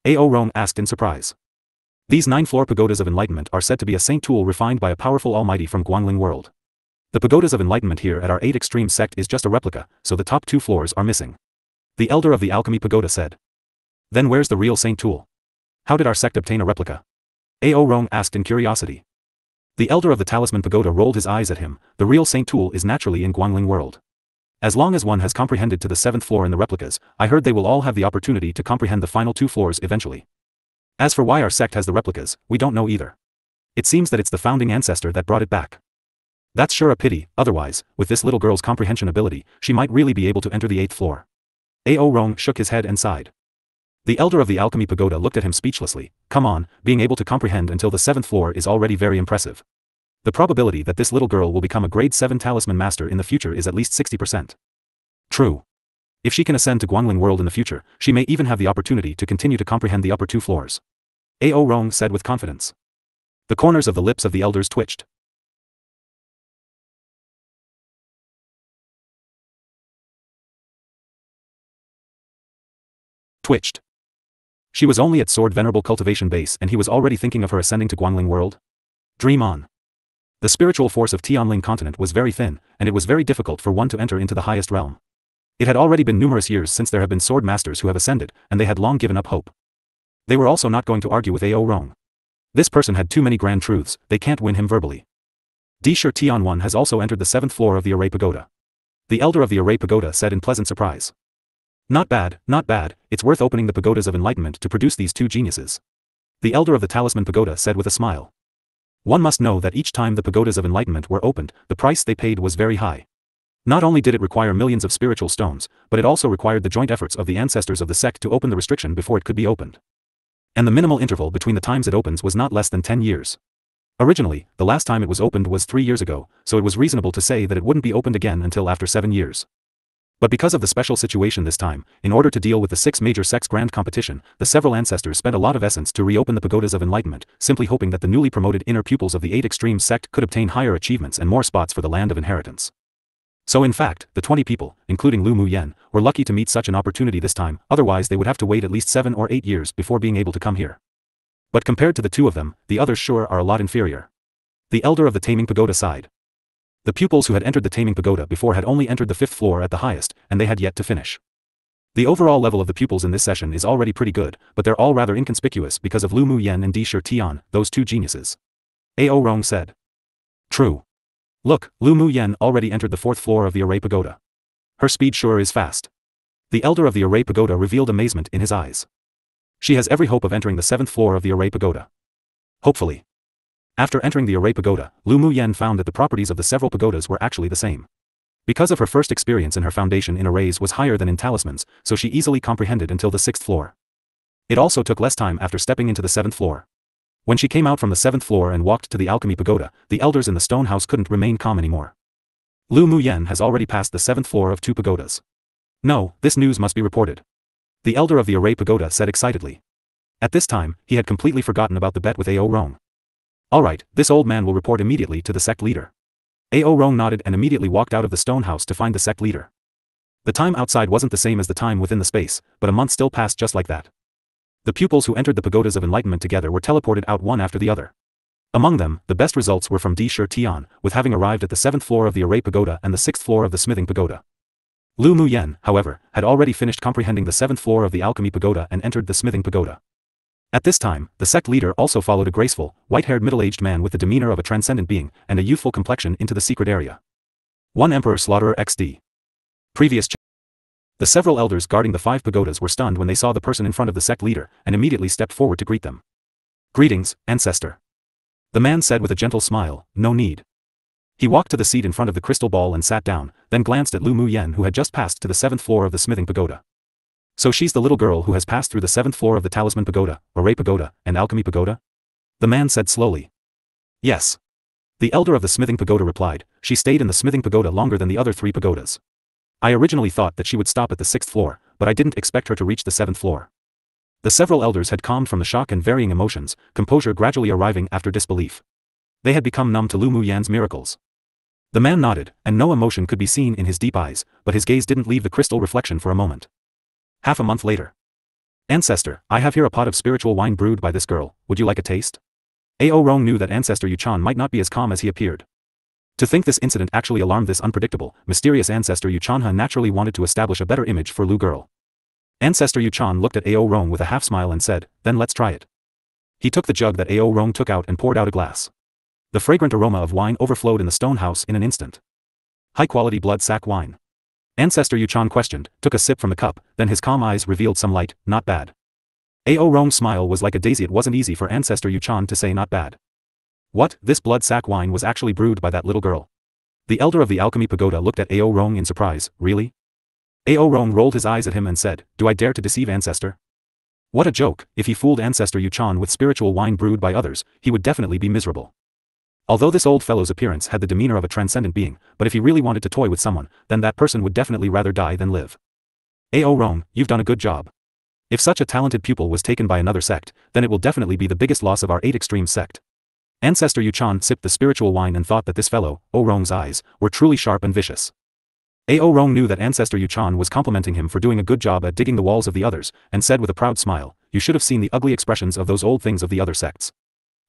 Ao Rong asked in surprise. These 9-floor pagodas of enlightenment are said to be a saint tool refined by a powerful almighty from Guangling World. The pagodas of enlightenment here at our 8 extreme sect is just a replica, so the top 2 floors are missing. The elder of the Alchemy pagoda said. Then where's the real saint tool? How did our sect obtain a replica? Ao Rong asked in curiosity. The elder of the talisman pagoda rolled his eyes at him. The real saint tool is naturally in Guangling World. As long as one has comprehended to the 7th floor in the replicas, I heard they will all have the opportunity to comprehend the final 2 floors eventually. As for why our sect has the replicas, we don't know either. It seems that it's the founding ancestor that brought it back. That's sure a pity, otherwise, with this little girl's comprehension ability, she might really be able to enter the 8th floor. Ao Rong shook his head and sighed. The elder of the Alchemy pagoda looked at him speechlessly. Come on, being able to comprehend until the 7th floor is already very impressive. The probability that this little girl will become a grade 7 talisman master in the future is at least 60%. True. If she can ascend to Guangling World in the future, she may even have the opportunity to continue to comprehend the upper 2 floors. Ao Rong said with confidence. The corners of the lips of the elders twitched. She was only at Sword Venerable Cultivation Base and he was already thinking of her ascending to Guangling World? Dream on. The spiritual force of Tianling continent was very thin, and it was very difficult for one to enter into the highest realm. It had already been numerous years since there have been sword masters who have ascended, and they had long given up hope. They were also not going to argue with Ao Rong. This person had too many grand truths, they can't win him verbally. Sure Tianwan has also entered the 7th floor of the Array Pagoda. The elder of the Array Pagoda said in pleasant surprise. Not bad, it's worth opening the pagodas of enlightenment to produce these 2 geniuses. The elder of the Talisman Pagoda said with a smile. One must know that each time the pagodas of enlightenment were opened, the price they paid was very high. Not only did it require millions of spiritual stones, but it also required the joint efforts of the ancestors of the sect to open the restriction before it could be opened. And the minimal interval between the times it opens was not less than 10 years. Originally, the last time it was opened was 3 years ago, so it was reasonable to say that it wouldn't be opened again until after 7 years. But because of the special situation this time, in order to deal with the 6 major sects grand competition, the several ancestors spent a lot of essence to reopen the pagodas of enlightenment, simply hoping that the newly promoted inner pupils of the 8 extreme sect could obtain higher achievements and more spots for the land of inheritance. So in fact, the 20 people, including Lu Muyan, were lucky to meet such an opportunity this time, otherwise they would have to wait at least 7 or 8 years before being able to come here. But compared to the 2 of them, the others sure are a lot inferior. The elder of the Taming Pagoda sighed. The pupils who had entered the taming pagoda before had only entered the 5th floor at the highest, and they had yet to finish. The overall level of the pupils in this session is already pretty good, but they're all rather inconspicuous because of Lu Mu Yen and Di Shi Tian, those two geniuses. Ao Rong said. True. Look, Lu Mu Yen already entered the 4th floor of the Array Pagoda. Her speed sure is fast. The elder of the Array Pagoda revealed amazement in his eyes. She has every hope of entering the 7th floor of the Array Pagoda. Hopefully. After entering the Array Pagoda, Lu Mu Yen found that the properties of the several pagodas were actually the same. Because of her first experience in her foundation in arrays was higher than in talismans, so she easily comprehended until the 6th floor. It also took less time after stepping into the 7th floor. When she came out from the 7th floor and walked to the Alchemy Pagoda, the elders in the stone house couldn't remain calm anymore. Lu Mu Yen has already passed the 7th floor of 2 pagodas. No, this news must be reported. The elder of the Array Pagoda said excitedly. At this time, he had completely forgotten about the bet with Ao Rong. Alright, this old man will report immediately to the sect leader. Ao Rong nodded and immediately walked out of the stone house to find the sect leader. The time outside wasn't the same as the time within the space, but a month still passed just like that. The pupils who entered the pagodas of enlightenment together were teleported out one after the other. Among them, the best results were from Di Shi Tian, with having arrived at the 7th floor of the Array Pagoda and the 6th floor of the Smithing Pagoda. Lu Mu Yen, however, had already finished comprehending the 7th floor of the Alchemy Pagoda and entered the Smithing Pagoda. At this time, the sect leader also followed a graceful, white-haired middle-aged man with the demeanor of a transcendent being and a youthful complexion into the secret area. 1 Emperor Slaughterer XD. Previous The several elders guarding the 5 pagodas were stunned when they saw the person in front of the sect leader and immediately stepped forward to greet them. Greetings, ancestor. The man said with a gentle smile, no need. He walked to the seat in front of the crystal ball and sat down, then glanced at Lu Mu Yen who had just passed to the 7th floor of the Smithing Pagoda. So she's the little girl who has passed through the 7th floor of the Talisman Pagoda, Array Pagoda, and Alchemy Pagoda? The man said slowly. Yes. The elder of the Smithing Pagoda replied, she stayed in the Smithing Pagoda longer than the other 3 pagodas. I originally thought that she would stop at the 6th floor, but I didn't expect her to reach the 7th floor. The several elders had calmed from the shock and varying emotions, composure gradually arriving after disbelief. They had become numb to Lu Mu Yan's miracles. The man nodded, and no emotion could be seen in his deep eyes, but his gaze didn't leave the crystal reflection for a moment. Half a month later. Ancestor, I have here a pot of spiritual wine brewed by this girl, would you like a taste? Ao Rong knew that Ancestor Yuchan might not be as calm as he appeared. To think this incident actually alarmed this unpredictable, mysterious Ancestor Yuchanha naturally wanted to establish a better image for Lu girl. Ancestor Yuchan looked at Ao Rong with a half-smile and said, then let's try it. He took the jug that Ao Rong took out and poured out a glass. The fragrant aroma of wine overflowed in the stone house in an instant. High-quality blood sack wine. Ancestor Yuchan questioned, took a sip from the cup, then his calm eyes revealed some light, not bad. Ao Rong's smile was like a daisy. It wasn't easy for Ancestor Yuchan to say not bad. What, this blood sack wine was actually brewed by that little girl? The elder of the Alchemy Pagoda looked at Ao Rong in surprise, really? Ao Rong rolled his eyes at him and said, do I dare to deceive Ancestor? What a joke, if he fooled Ancestor Yuchan with spiritual wine brewed by others, he would definitely be miserable. Although this old fellow's appearance had the demeanor of a transcendent being, but if he really wanted to toy with someone, then that person would definitely rather die than live. Ao Rong, you've done a good job. If such a talented pupil was taken by another sect, then it will definitely be the biggest loss of our 8 extreme sect. Ancestor Yuchan sipped the spiritual wine and thought that this fellow, Ao Rong's eyes, were truly sharp and vicious. Ao Rong knew that Ancestor Yuchan was complimenting him for doing a good job at digging the walls of the others, and said with a proud smile, you should have seen the ugly expressions of those old things of the other sects.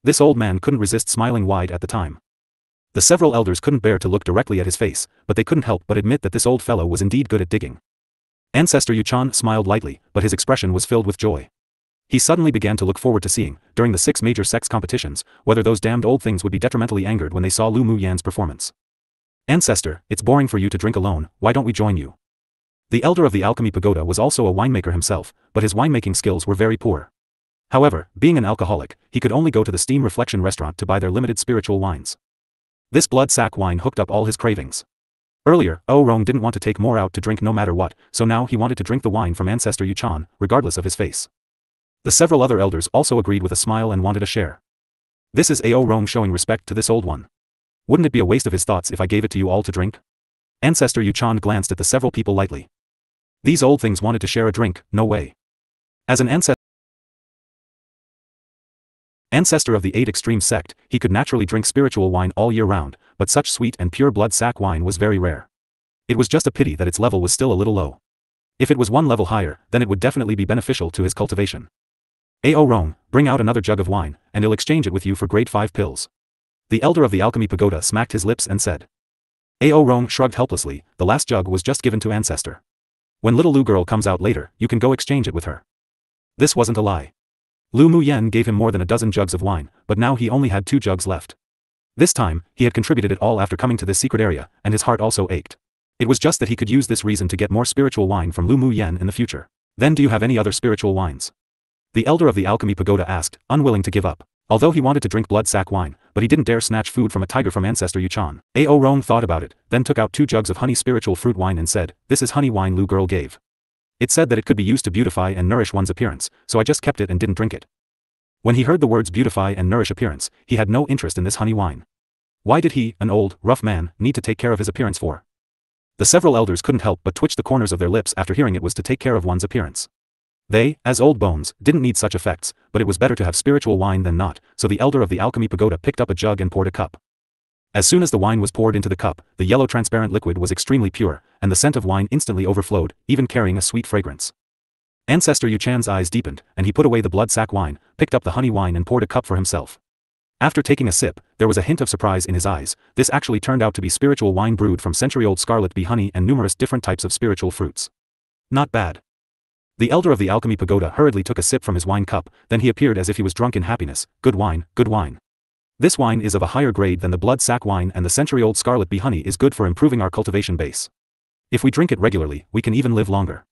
This old man couldn't resist smiling wide at the time. The several elders couldn't bear to look directly at his face, but they couldn't help but admit that this old fellow was indeed good at digging. Ancestor Yuchan smiled lightly, but his expression was filled with joy. He suddenly began to look forward to seeing, during the 6 major sects competitions, whether those damned old things would be detrimentally angered when they saw Lu Mu Yan's performance. Ancestor, it's boring for you to drink alone, why don't we join you? The elder of the Alchemy Pagoda was also a winemaker himself, but his winemaking skills were very poor. However, being an alcoholic, he could only go to the Steam Reflection restaurant to buy their limited spiritual wines. This blood sack wine hooked up all his cravings. Earlier, Ao Rong didn't want to take more out to drink no matter what, so now he wanted to drink the wine from Ancestor Yuchan, regardless of his face. The several other elders also agreed with a smile and wanted a share. This is Ao Rong showing respect to this old one. Wouldn't it be a waste of his thoughts if I gave it to you all to drink? Ancestor Yuchan glanced at the several people lightly. These old things wanted to share a drink, no way. As an ancestor of the 8 extreme sect, he could naturally drink spiritual wine all year round, but such sweet and pure blood sack wine was very rare. It was just a pity that its level was still a little low. If it was 1 level higher, then it would definitely be beneficial to his cultivation. Ao Rong, bring out another jug of wine, and he'll exchange it with you for grade 5 pills. The elder of the Alchemy Pagoda smacked his lips and said. Ao Rong shrugged helplessly, the last jug was just given to Ancestor. When little Lu girl comes out later, you can go exchange it with her. This wasn't a lie. Lu Muyen gave him more than a dozen jugs of wine, but now he only had 2 jugs left. This time, he had contributed it all after coming to this secret area, and his heart also ached. It was just that he could use this reason to get more spiritual wine from Lu Muyen in the future. Then do you have any other spiritual wines? The elder of the Alchemy Pagoda asked, unwilling to give up. Although he wanted to drink blood sack wine, but he didn't dare snatch food from a tiger from Ancestor Yuchan. Ao Rong thought about it, then took out 2 jugs of honey spiritual fruit wine and said, this is honey wine Lu girl gave. It said that it could be used to beautify and nourish one's appearance, so I just kept it and didn't drink it. When he heard the words beautify and nourish appearance, he had no interest in this honey wine. Why did he, an old, rough man, need to take care of his appearance for? The several elders couldn't help but twitch the corners of their lips after hearing it was to take care of one's appearance. They, as old bones, didn't need such effects, but it was better to have spiritual wine than not, so the elder of the Alchemy Pagoda picked up a jug and poured a cup. As soon as the wine was poured into the cup, the yellow transparent liquid was extremely pure, and the scent of wine instantly overflowed, even carrying a sweet fragrance. Ancestor Yuchan's eyes deepened, and he put away the blood sack wine, picked up the honey wine and poured a cup for himself. After taking a sip, there was a hint of surprise in his eyes. This actually turned out to be spiritual wine brewed from century-old scarlet bee honey and numerous different types of spiritual fruits. Not bad. The elder of the Alchemy Pagoda hurriedly took a sip from his wine cup, then he appeared as if he was drunk in happiness. Good wine, good wine. This wine is of a higher grade than the blood sack wine, and the century-old scarlet bee honey is good for improving our cultivation base. If we drink it regularly, we can even live longer.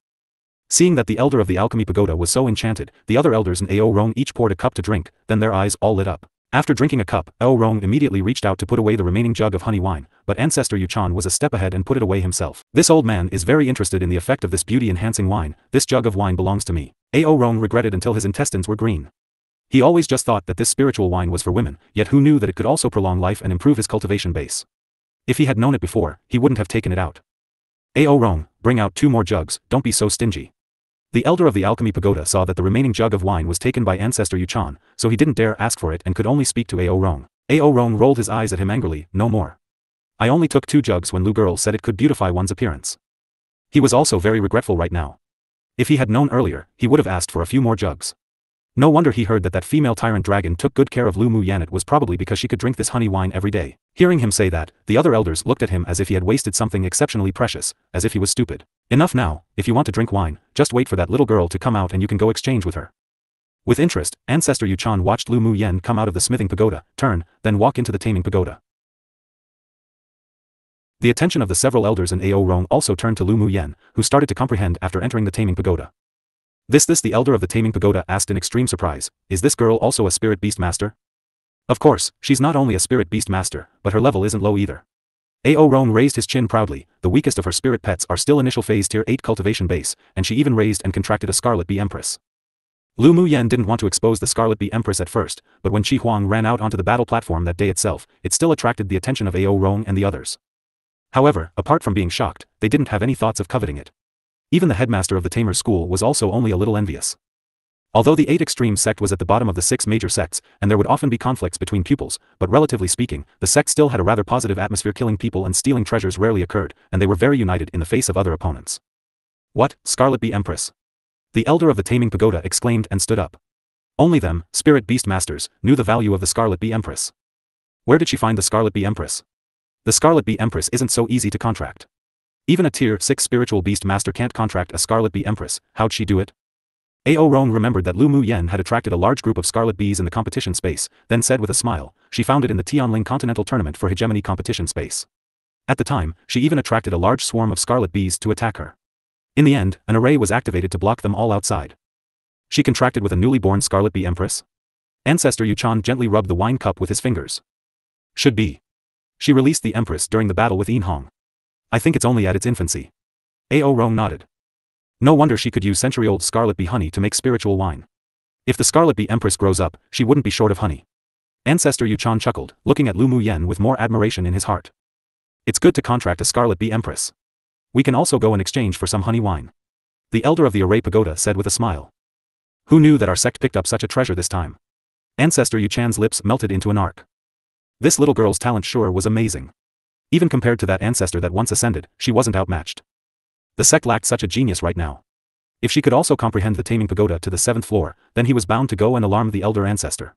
Seeing that the elder of the Alchemy Pagoda was so enchanted, the other elders and Ao Rong each poured a cup to drink, then their eyes all lit up. After drinking a cup, Ao Rong immediately reached out to put away the remaining jug of honey wine, but Ancestor Yuchan was a step ahead and put it away himself. This old man is very interested in the effect of this beauty-enhancing wine. This jug of wine belongs to me. Ao Rong regretted until his intestines were green. He always just thought that this spiritual wine was for women, yet who knew that it could also prolong life and improve his cultivation base. If he had known it before, he wouldn't have taken it out. Ao Rong, bring out 2 more jugs, don't be so stingy. The elder of the Alchemy Pagoda saw that the remaining jug of wine was taken by Ancestor Yuchan, so he didn't dare ask for it and could only speak to Ao Rong. Ao Rong rolled his eyes at him angrily, no more. I only took 2 jugs when Lu girl said it could beautify one's appearance. He was also very regretful right now. If he had known earlier, he would have asked for a few more jugs. No wonder he heard that that female tyrant dragon took good care of Lu Muyan. It was probably because she could drink this honey wine every day. Hearing him say that, the other elders looked at him as if he had wasted something exceptionally precious, as if he was stupid. Enough now, if you want to drink wine, just wait for that little girl to come out and you can go exchange with her. With interest, Ancestor Yuchan watched Lu Muyen come out of the smithing pagoda, turn, then walk into the taming pagoda. The attention of the several elders and Ao Rong also turned to Lu Muyen, who started to comprehend after entering the taming pagoda. This the elder of the taming pagoda asked in extreme surprise, is this girl also a spirit beast master? Of course, she's not only a spirit beast master, but her level isn't low either. Ao Rong raised his chin proudly. The weakest of her spirit pets are still initial phase tier 8 cultivation base, and she even raised and contracted a Scarlet Bee Empress. Lu Muyen didn't want to expose the Scarlet Bee Empress at first, but when Chi Huang ran out onto the battle platform that day itself, it still attracted the attention of Ao Rong and the others. However, apart from being shocked, they didn't have any thoughts of coveting it. Even the headmaster of the Tamer school was also only a little envious. Although the 8 extreme sect was at the bottom of the 6 major sects, and there would often be conflicts between pupils, but relatively speaking, the sect still had a rather positive atmosphere. Killing people and stealing treasures rarely occurred, and they were very united in the face of other opponents. What, Scarlet Bee Empress? The elder of the Taming Pagoda exclaimed and stood up. Only them, spirit beast masters, knew the value of the Scarlet Bee Empress. Where did she find the Scarlet Bee Empress? The Scarlet Bee Empress isn't so easy to contract. Even a tier 6 spiritual beast master can't contract a Scarlet Bee Empress. How'd she do it? Ao Rong remembered that Lu Muyen had attracted a large group of Scarlet Bees in the competition space, then said with a smile, she found it in the Tianling Continental Tournament for Hegemony competition space. At the time, she even attracted a large swarm of Scarlet Bees to attack her. In the end, an array was activated to block them all outside. She contracted with a newly born Scarlet Bee Empress? Ancestor Yuchan gently rubbed the wine cup with his fingers. Should be. She released the Empress during the battle with Yin Hong. I think it's only at its infancy. Ao Rong nodded. No wonder she could use century-old Scarlet Bee honey to make spiritual wine. If the Scarlet Bee Empress grows up, she wouldn't be short of honey. Ancestor Yuchan chuckled, looking at Lu Muyen with more admiration in his heart. It's good to contract a Scarlet Bee Empress. We can also go in exchange for some honey wine. The elder of the Array Pagoda said with a smile. Who knew that our sect picked up such a treasure this time? Ancestor Yuchan's lips melted into an arc. This little girl's talent sure was amazing. Even compared to that ancestor that once ascended, she wasn't outmatched. The sect lacked such a genius right now. If she could also comprehend the Taming Pagoda to the 7th floor, then he was bound to go and alarm the elder ancestor.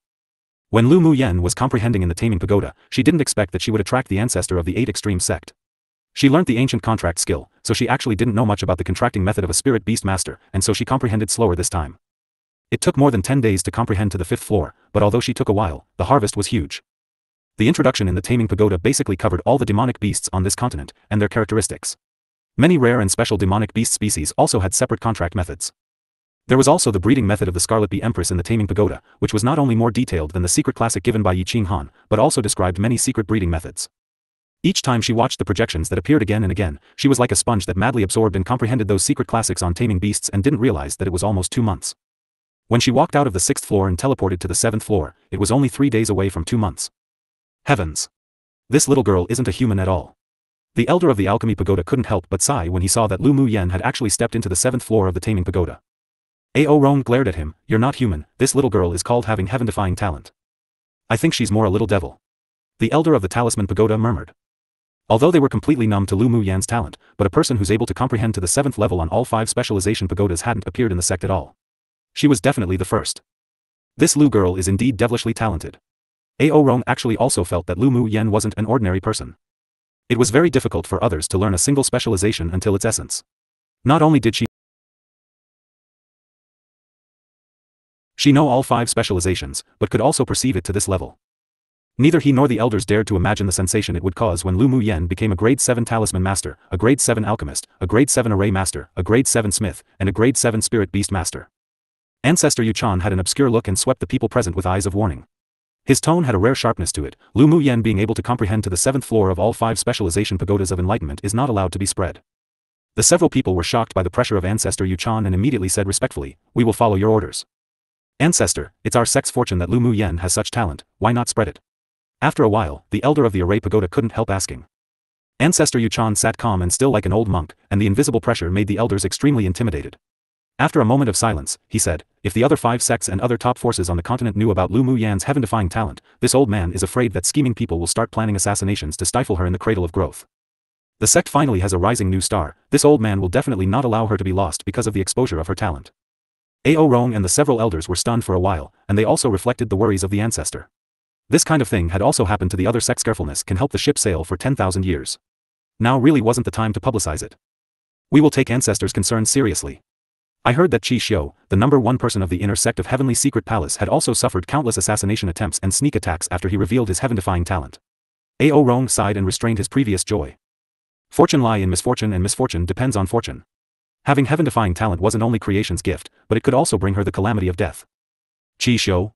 When Lu Muyen was comprehending in the Taming Pagoda, she didn't expect that she would attract the ancestor of the 8 extreme sect. She learnt the ancient contract skill, so she actually didn't know much about the contracting method of a spirit beast master, and so she comprehended slower this time. It took more than 10 days to comprehend to the 5th floor, but although she took a while, the harvest was huge. The introduction in the Taming Pagoda basically covered all the demonic beasts on this continent, and their characteristics. Many rare and special demonic beast species also had separate contract methods. There was also the breeding method of the Scarlet Bee Empress in the Taming Pagoda, which was not only more detailed than the secret classic given by Yi Qing Han, but also described many secret breeding methods. Each time she watched the projections that appeared again and again, she was like a sponge that madly absorbed and comprehended those secret classics on taming beasts and didn't realize that it was almost 2 months. When she walked out of the 6th floor and teleported to the 7th floor, it was only 3 days away from 2 months. Heavens! This little girl isn't a human at all. The elder of the Alchemy Pagoda couldn't help but sigh when he saw that Lu Mu Yen had actually stepped into the 7th floor of the Taming Pagoda. Ao Rong glared at him. You're not human, this little girl is called having heaven-defying talent. I think she's more a little devil. The elder of the Talisman Pagoda murmured. Although they were completely numb to Lu Mu Yan's talent, but a person who's able to comprehend to the 7th level on all 5 specialization pagodas hadn't appeared in the sect at all. She was definitely the first. This Lu girl is indeed devilishly talented. Ao Rong actually also felt that Lu Mu Yen wasn't an ordinary person. It was very difficult for others to learn a single specialization until its essence. Not only did she know all 5 specializations, but could also perceive it to this level. Neither he nor the elders dared to imagine the sensation it would cause when Lu Mu Yen became a grade 7 talisman master, a grade 7 alchemist, a grade 7 array master, a grade 7 smith, and a grade 7 spirit beast master. Ancestor Yuchan had an obscure look and swept the people present with eyes of warning. His tone had a rare sharpness to it. Lu Mu Yen being able to comprehend to the 7th floor of all 5 specialization pagodas of enlightenment is not allowed to be spread. The several people were shocked by the pressure of Ancestor Yuchan and immediately said respectfully, "We will follow your orders." Ancestor, it's our sect's fortune that Lu Mu Yen has such talent, why not spread it? After a while, the elder of the Array Pagoda couldn't help asking. Ancestor Yuchan sat calm and still like an old monk, and the invisible pressure made the elders extremely intimidated. After a moment of silence, he said, if the other 5 sects and other top forces on the continent knew about Lu Mu Yan's heaven-defying talent, this old man is afraid that scheming people will start planning assassinations to stifle her in the cradle of growth. The sect finally has a rising new star, this old man will definitely not allow her to be lost because of the exposure of her talent. Ao Rong and the several elders were stunned for a while, and they also reflected the worries of the ancestor. This kind of thing had also happened to the other sects. Carefulness can help the ship sail for 10,000 years. Now really wasn't the time to publicize it. We will take ancestors' concerns seriously. I heard that Qi Xiu, the number 1 person of the inner sect of Heavenly Secret Palace, had also suffered countless assassination attempts and sneak attacks after he revealed his heaven-defying talent. Ao Rong sighed and restrained his previous joy. Fortune lie in misfortune and misfortune depends on fortune. Having heaven-defying talent wasn't only creation's gift, but it could also bring her the calamity of death. Qi Xiu?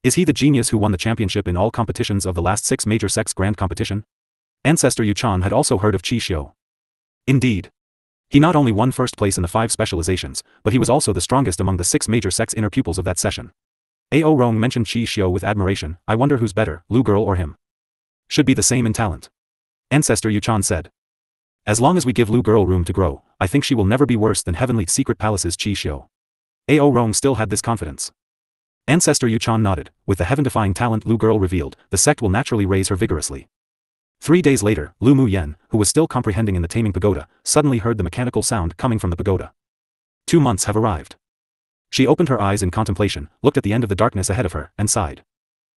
Is he the genius who won the championship in all competitions of the last 6 major sects grand competition? Ancestor Yuchan had also heard of Qi Xiu. Indeed. He not only won first place in the 5 specializations, but he was also the strongest among the 6 major sects inner pupils of that session. Ao Rong mentioned Qi Xiu with admiration. I wonder who's better, Lu girl or him? Should be the same in talent. Ancestor Yuchan said. As long as we give Lu girl room to grow, I think she will never be worse than Heavenly Secret Palace's Qi Xiu. Ao Rong still had this confidence. Ancestor Yuchan nodded. With the heaven-defying talent Lu girl revealed, the sect will naturally raise her vigorously. 3 days later, Lu Mu Yen, who was still comprehending in the Taming Pagoda, suddenly heard the mechanical sound coming from the pagoda. 2 months have arrived. She opened her eyes in contemplation, looked at the end of the darkness ahead of her, and sighed.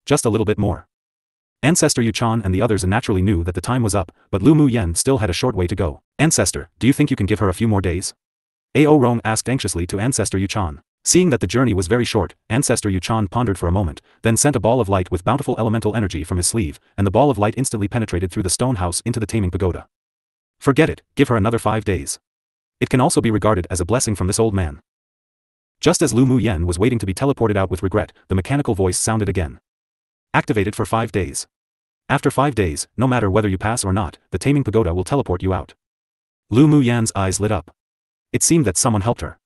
Just a little bit more. Ancestor Yuchan and the others naturally knew that the time was up, but Lu Mu Yen still had a short way to go. Ancestor, do you think you can give her a few more days? Ao Rong asked anxiously to Ancestor Yuchan. Seeing that the journey was very short, Ancestor Yuchan pondered for a moment, then sent a ball of light with bountiful elemental energy from his sleeve, and the ball of light instantly penetrated through the stone house into the Taming Pagoda. Forget it, give her another 5 days. It can also be regarded as a blessing from this old man. Just as Lu Mu Yen was waiting to be teleported out with regret, the mechanical voice sounded again. Activated for 5 days. After 5 days, no matter whether you pass or not, the Taming Pagoda will teleport you out. Lu Mu Yan's eyes lit up. It seemed that someone helped her.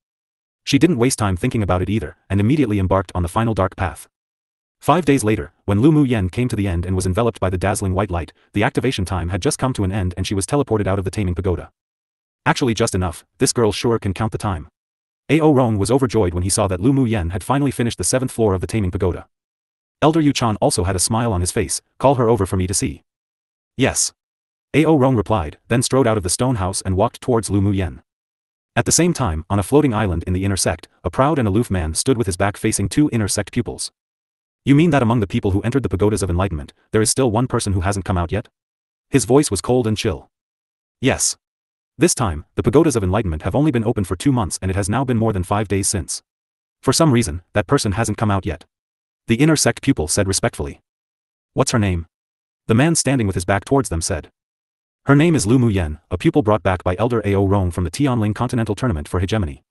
She didn't waste time thinking about it either, and immediately embarked on the final dark path. 5 days later, when Lu Mu Yen came to the end and was enveloped by the dazzling white light, the activation time had just come to an end and she was teleported out of the Taming Pagoda. Actually just enough, this girl sure can count the time. Ao Rong was overjoyed when he saw that Lu Mu Yen had finally finished the 7th floor of the Taming Pagoda. Elder Yuchan also had a smile on his face. Call her over for me to see. Yes. Ao Rong replied, then strode out of the stone house and walked towards Lu Mu Yen. At the same time, on a floating island in the inner sect, a proud and aloof man stood with his back facing 2 inner sect pupils. You mean that among the people who entered the pagodas of enlightenment, there is still one person who hasn't come out yet? His voice was cold and chill. Yes. This time, the pagodas of enlightenment have only been open for 2 months and it has now been more than 5 days since. For some reason, that person hasn't come out yet. The inner sect pupil said respectfully. What's her name? The man standing with his back towards them said. Her name is Lu Muyen, a pupil brought back by Elder Ao Rong from the Tianling Continental Tournament for Hegemony.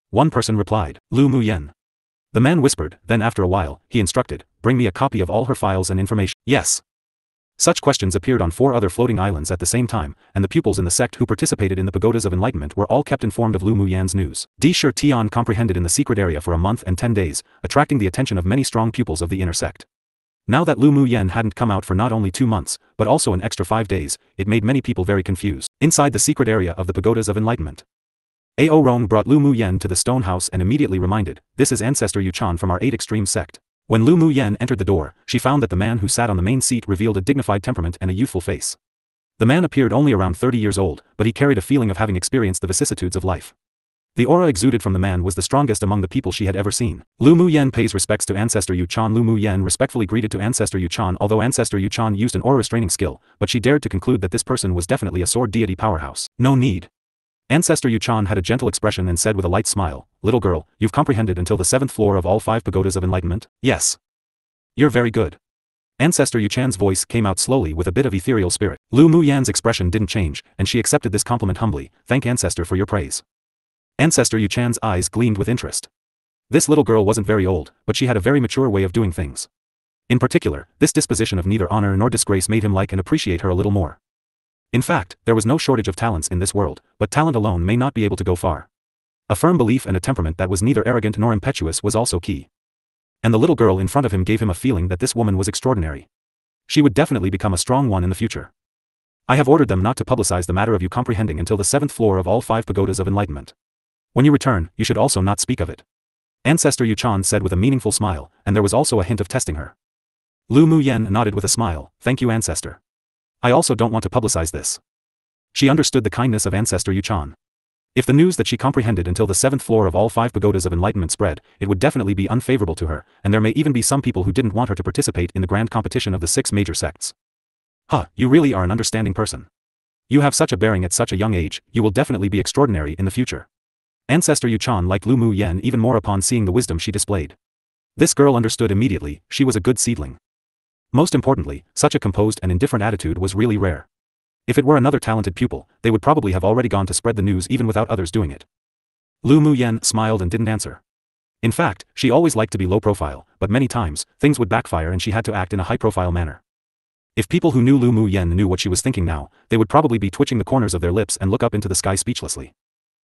One person replied, Lu Muyen. The man whispered, then after a while, he instructed, bring me a copy of all her files and information. Yes. Such questions appeared on 4 other floating islands at the same time, and the pupils in the sect who participated in the pagodas of enlightenment were all kept informed of Lu Muyen's news. Di Shi Tian comprehended in the secret area for a month and 10 days, attracting the attention of many strong pupils of the inner sect. Now that Lu Muyen hadn't come out for not only 2 months, but also an extra 5 days, it made many people very confused. Inside the secret area of the pagodas of enlightenment, Ao Rong brought Lu Muyen to the stone house and immediately reminded, this is Ancestor Yuchan from our 8 Extreme sect. When Lu Muyen entered the door, she found that the man who sat on the main seat revealed a dignified temperament and a youthful face. The man appeared only around 30 years old, but he carried a feeling of having experienced the vicissitudes of life. The aura exuded from the man was the strongest among the people she had ever seen. Lu Muyen pays respects to Ancestor Yuchan. Lu Muyen respectfully greeted to Ancestor Yuchan, although Ancestor Yuchan used an aura restraining skill, but she dared to conclude that this person was definitely a sword deity powerhouse. No need. Ancestor Yuchan had a gentle expression and said with a light smile, little girl, you've comprehended until the 7th floor of all 5 pagodas of enlightenment? Yes. You're very good. Ancestor Yuchan's voice came out slowly with a bit of ethereal spirit. Lu Muyen's expression didn't change, and she accepted this compliment humbly, thank Ancestor for your praise. Ancestor Yuchan's eyes gleamed with interest. This little girl wasn't very old, but she had a very mature way of doing things. In particular, this disposition of neither honor nor disgrace made him like and appreciate her a little more. In fact, there was no shortage of talents in this world, but talent alone may not be able to go far. A firm belief and a temperament that was neither arrogant nor impetuous was also key. And the little girl in front of him gave him a feeling that this woman was extraordinary. She would definitely become a strong one in the future. I have ordered them not to publicize the matter of you comprehending until the 7th floor of all 5 pagodas of enlightenment. When you return, you should also not speak of it. Ancestor Yuchan said with a meaningful smile, and there was also a hint of testing her. Lu Muyen nodded with a smile, thank you Ancestor. I also don't want to publicize this. She understood the kindness of Ancestor Yuchan. If the news that she comprehended until the 7th floor of all 5 pagodas of enlightenment spread, it would definitely be unfavorable to her, and there may even be some people who didn't want her to participate in the grand competition of the 6 major sects. You really are an understanding person. You have such a bearing at such a young age, you will definitely be extraordinary in the future. Ancestor Yuchan liked Lu Muyen even more upon seeing the wisdom she displayed. This girl understood immediately, she was a good seedling. Most importantly, such a composed and indifferent attitude was really rare. If it were another talented pupil, they would probably have already gone to spread the news even without others doing it. Lu Muyen smiled and didn't answer. In fact, she always liked to be low profile, but many times, things would backfire and she had to act in a high profile manner. If people who knew Lu Muyen knew what she was thinking now, they would probably be twitching the corners of their lips and look up into the sky speechlessly.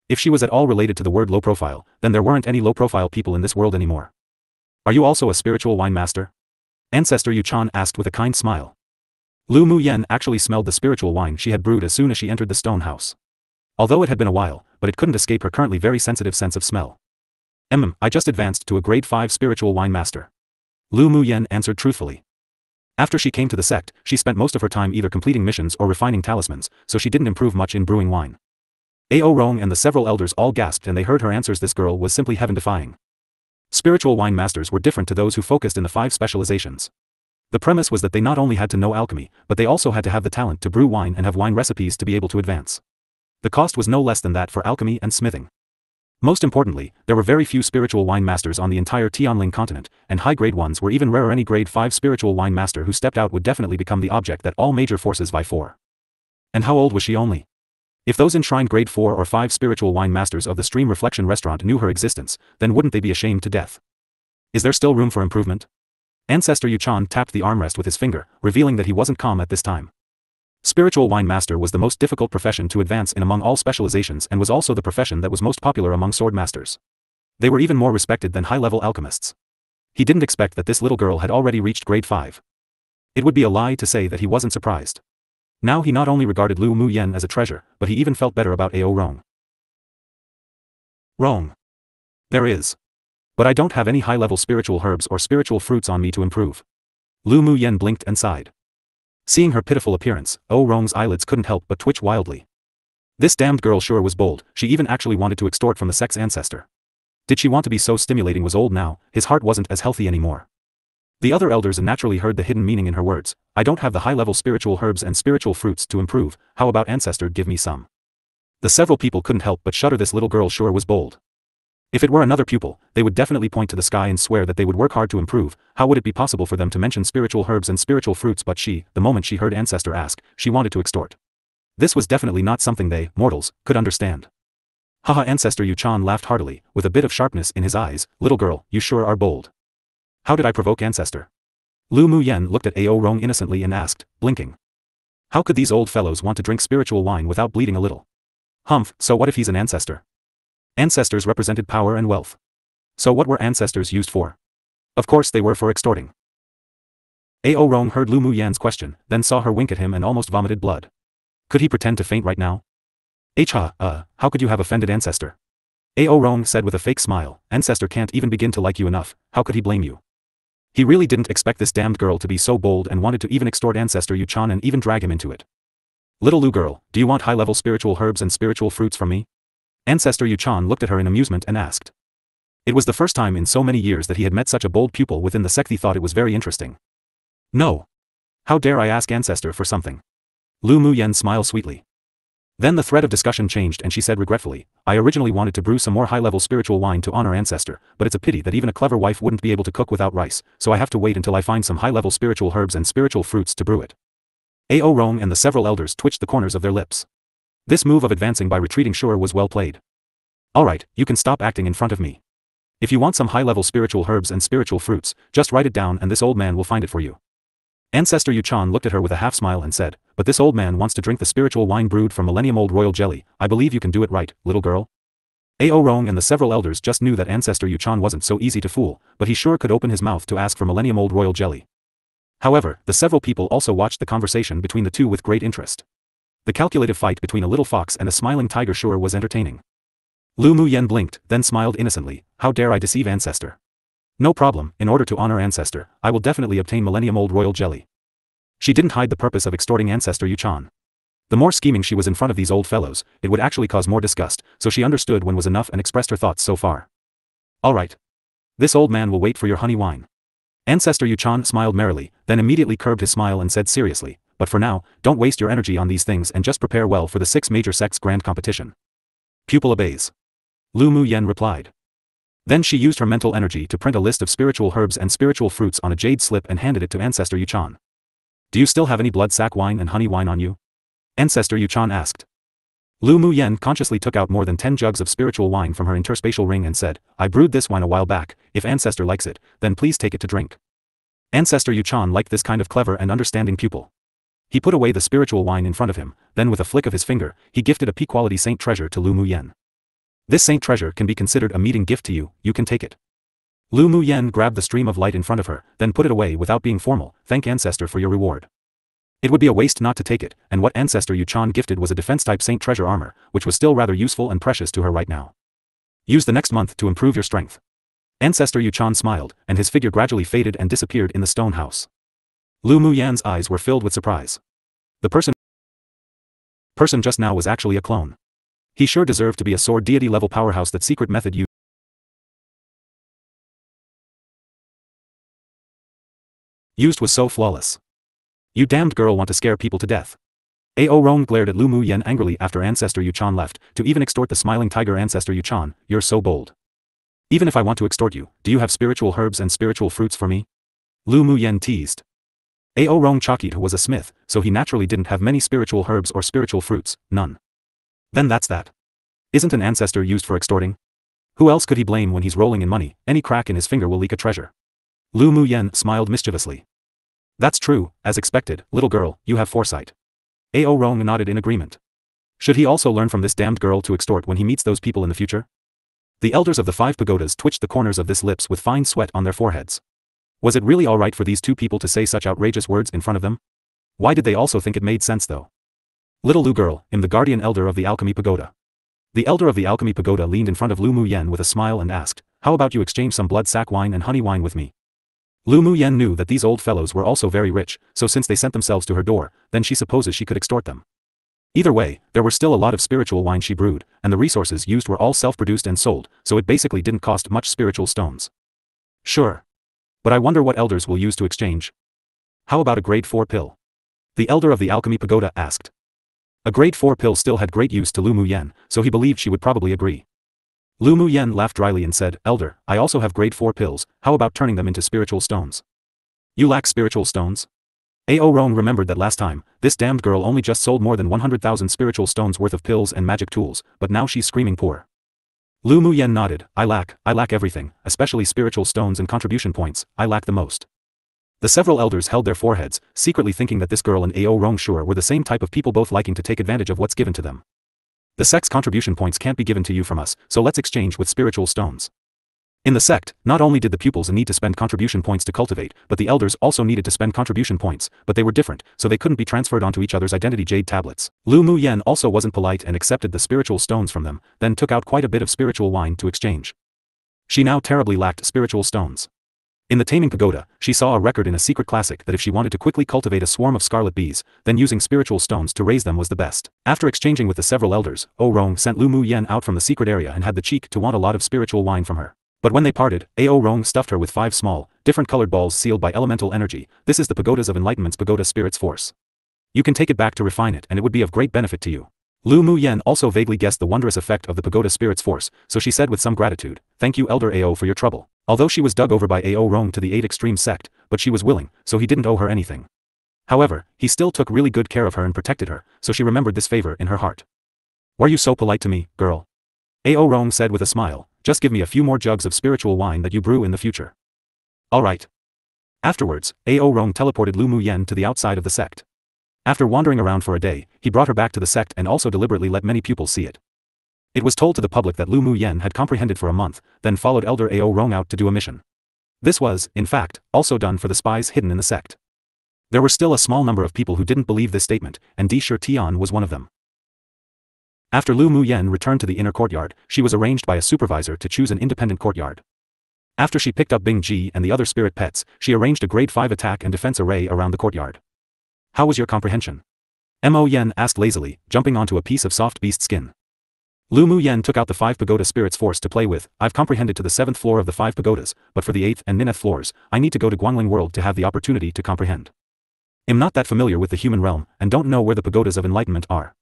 If she was at all related to the word low profile, then there weren't any low profile people in this world anymore. Are you also a spiritual wine master? Ancestor Yuchan asked with a kind smile. Lu Muyen actually smelled the spiritual wine she had brewed as soon as she entered the stone house. Although it had been a while, but it couldn't escape her currently very sensitive sense of smell. I just advanced to a grade 5 spiritual wine master. Lu Muyen answered truthfully. After she came to the sect, she spent most of her time either completing missions or refining talismans, so she didn't improve much in brewing wine. Ao Rong and the several elders all gasped and they heard her answers. This girl was simply heaven-defying. Spiritual wine masters were different to those who focused in the 5 specializations. The premise was that they not only had to know alchemy, but they also had to have the talent to brew wine and have wine recipes to be able to advance. The cost was no less than that for alchemy and smithing. Most importantly, there were very few spiritual wine masters on the entire Tianling continent, and high-grade ones were even rarer. Any grade 5 spiritual wine master who stepped out would definitely become the object that all major forces vie for. And how old was she only? If those enshrined grade 4 or 5 spiritual wine masters of the Stream Reflection restaurant knew her existence, then wouldn't they be ashamed to death? Is there still room for improvement? Ancestor Yuchan tapped the armrest with his finger, revealing that he wasn't calm at this time. Spiritual wine master was the most difficult profession to advance in among all specializations and was also the profession that was most popular among sword masters. They were even more respected than high-level alchemists. He didn't expect that this little girl had already reached grade 5. It would be a lie to say that he wasn't surprised. Now he not only regarded Lu Muyen as a treasure, but he even felt better about Ao Rong. Rong. There is. But I don't have any high-level spiritual herbs or spiritual fruits on me to improve. Lu Muyen blinked and sighed. Seeing her pitiful appearance, Ao Rong's eyelids couldn't help but twitch wildly. This damned girl sure was bold, she even actually wanted to extort from the sect's ancestor. Did she want to be so stimulating? Was old now, his heart wasn't as healthy anymore. The other elders naturally heard the hidden meaning in her words. I don't have the high-level spiritual herbs and spiritual fruits to improve, how about ancestor give me some? The several people couldn't help but shudder. This little girl sure was bold. If it were another pupil, they would definitely point to the sky and swear that they would work hard to improve. How would it be possible for them to mention spiritual herbs and spiritual fruits? But she, the moment she heard ancestor ask, she wanted to extort. This was definitely not something they, mortals, could understand. Haha, ancestor Yu-chan laughed heartily, with a bit of sharpness in his eyes. Little girl, you sure are bold. How did I provoke ancestor? Lu Mu-yen looked at Ao Rong innocently and asked, blinking. How could these old fellows want to drink spiritual wine without bleeding a little? Humph, so what if he's an ancestor? Ancestors represented power and wealth. So what were ancestors used for? Of course they were for extorting. Ao Rong heard Lu Mu-yen's question, then saw her wink at him and almost vomited blood. Could he pretend to faint right now? How could you have offended ancestor? Ao Rong said with a fake smile, ancestor can't even begin to like you enough, how could he blame you? He really didn't expect this damned girl to be so bold and wanted to even extort ancestor Yu-chan and even drag him into it. Little Lu girl, do you want high-level spiritual herbs and spiritual fruits from me? Ancestor Yu-chan looked at her in amusement and asked. It was the first time in so many years that he had met such a bold pupil within the sect. He thought it was very interesting. No. How dare I ask ancestor for something? Lu Mu-yen smiled sweetly. Then the thread of discussion changed and she said regretfully, I originally wanted to brew some more high-level spiritual wine to honor ancestor, but it's a pity that even a clever wife wouldn't be able to cook without rice, so I have to wait until I find some high-level spiritual herbs and spiritual fruits to brew it. Ao Rong and the several elders twitched the corners of their lips. This move of advancing by retreating sure was well played. Alright, you can stop acting in front of me. If you want some high-level spiritual herbs and spiritual fruits, just write it down and this old man will find it for you. Ancestor Yu-chan looked at her with a half-smile and said, but this old man wants to drink the spiritual wine brewed from millennium-old royal jelly. I believe you can do it right, little girl. Ao Rong and the several elders just knew that ancestor Yu-chan wasn't so easy to fool, but he sure could open his mouth to ask for millennium-old royal jelly. However, the several people also watched the conversation between the two with great interest. The calculative fight between a little fox and a smiling tiger sure was entertaining. Lu Mu-yen blinked, then smiled innocently. How dare I deceive ancestor? No problem, in order to honor ancestor, I will definitely obtain millennium-old royal jelly. She didn't hide the purpose of extorting ancestor Yu-chan. The more scheming she was in front of these old fellows, it would actually cause more disgust, so she understood when was enough and expressed her thoughts so far. Alright. This old man will wait for your honey wine. Ancestor Yu-chan smiled merrily, then immediately curbed his smile and said seriously, but for now, don't waste your energy on these things and just prepare well for the 6 major sects grand competition. Pupil obeys. Lu Mu-yen replied. Then she used her mental energy to print a list of spiritual herbs and spiritual fruits on a jade slip and handed it to Ancestor Yu-chan. Do you still have any blood sac wine and honey wine on you? Ancestor Yu-chan asked. Lu Mu-yen consciously took out more than 10 jugs of spiritual wine from her interspatial ring and said, I brewed this wine a while back, if Ancestor likes it, then please take it to drink. Ancestor Yu-chan liked this kind of clever and understanding pupil. He put away the spiritual wine in front of him, then with a flick of his finger, he gifted a P-quality saint treasure to Lu Mu-yen. This saint treasure can be considered a meeting gift to you, you can take it. Lu Mu-yen grabbed the stream of light in front of her, then put it away without being formal. Thank Ancestor for your reward. It would be a waste not to take it, and what Ancestor Yu-chan gifted was a defense-type saint treasure armor, which was still rather useful and precious to her right now. Use the next month to improve your strength. Ancestor Yu-chan smiled, and his figure gradually faded and disappeared in the stone house. Lu Mu-yen's eyes were filled with surprise. The person just now was actually a clone. He sure deserved to be a sword deity level powerhouse. That secret method used was so flawless. You damned girl want to scare people to death. Ao Rong glared at Lu Mu-yen angrily after Ancestor Yu-chan left, to even extort the smiling tiger. Ancestor Yu-chan, you're so bold. Even if I want to extort you, do you have spiritual herbs and spiritual fruits for me? Lu Mu-yen teased. Ao Rong Chakit was a smith, so he naturally didn't have many spiritual herbs or spiritual fruits, none. Then that's that. Isn't an ancestor used for extorting? Who else could he blame when he's rolling in money? Any crack in his finger will leak a treasure. Lu Mu-yen smiled mischievously. That's true, as expected, little girl, you have foresight. Ao Rong nodded in agreement. Should he also learn from this damned girl to extort when he meets those people in the future? The elders of the 5 pagodas twitched the corners of their lips with fine sweat on their foreheads. Was it really alright for these 2 people to say such outrageous words in front of them? Why did they also think it made sense though? Little Lu girl, am the guardian elder of the Alchemy Pagoda. The elder of the Alchemy Pagoda leaned in front of Lu Mu-yen with a smile and asked, how about you exchange some blood sac wine and honey wine with me? Lu Mu-yen knew that these old fellows were also very rich, so since they sent themselves to her door, then she supposes she could extort them. Either way, there were still a lot of spiritual wine she brewed, and the resources used were all self-produced and sold, so it basically didn't cost much spiritual stones. Sure. But I wonder what elders will use to exchange. How about a grade 4 pill? The elder of the Alchemy Pagoda asked. A grade 4 pill still had great use to Lu Muyen, so he believed she would probably agree. Lu Muyen laughed dryly and said, Elder, I also have grade 4 pills, how about turning them into spiritual stones? You lack spiritual stones? Ao Rong remembered that last time, this damned girl only just sold more than 100,000 spiritual stones worth of pills and magic tools, but now she's screaming poor. Lu Muyen nodded, I lack everything, especially spiritual stones and contribution points, I lack the most. The several elders held their foreheads, secretly thinking that this girl and Ao Rong sure were the same type of people both liking to take advantage of what's given to them. The sect's contribution points can't be given to you from us, so let's exchange with spiritual stones. In the sect, not only did the pupils need to spend contribution points to cultivate, but the elders also needed to spend contribution points, but they were different, so they couldn't be transferred onto each other's identity jade tablets. Lu Muyen also wasn't polite and accepted the spiritual stones from them, then took out quite a bit of spiritual wine to exchange. She now terribly lacked spiritual stones. In the Taming Pagoda, she saw a record in a secret classic that if she wanted to quickly cultivate a swarm of scarlet bees, then using spiritual stones to raise them was the best. After exchanging with the several elders, Ao Rong sent Lu Muyen out from the secret area and had the cheek to want a lot of spiritual wine from her. But when they parted, Ao Rong stuffed her with 5 small, different colored balls sealed by elemental energy. This is the Pagodas of Enlightenment's Pagoda Spirit's force. You can take it back to refine it and it would be of great benefit to you. Lu Muyen also vaguely guessed the wondrous effect of the Pagoda Spirit's force, so she said with some gratitude, Thank you Elder Ao for your trouble. Although she was dug over by Ao Rong to the 8 Extreme sect, but she was willing, so he didn't owe her anything. However, he still took really good care of her and protected her, so she remembered this favor in her heart. Were you so polite to me, girl? Ao Rong said with a smile, just give me a few more jugs of spiritual wine that you brew in the future. Alright. Afterwards, Ao Rong teleported Lu Muyen to the outside of the sect. After wandering around for a day, he brought her back to the sect and also deliberately let many pupils see it. It was told to the public that Lu Muyen had comprehended for a month, then followed Elder Ao Rong out to do a mission. This was, in fact, also done for the spies hidden in the sect. There were still a small number of people who didn't believe this statement, and Di Shi Tian was one of them. After Lu Muyen returned to the inner courtyard, she was arranged by a supervisor to choose an independent courtyard. After she picked up Bing Ji and the other spirit pets, she arranged a grade 5 attack and defense array around the courtyard. How was your comprehension? Mo Yen asked lazily, jumping onto a piece of soft beast skin. Lu Muyen took out the 5 pagoda spirits force to play with. I've comprehended to the 7th floor of the 5 pagodas, but for the 8th and 9th floors, I need to go to Guangling world to have the opportunity to comprehend. I'm not that familiar with the human realm, and don't know where the pagodas of enlightenment are.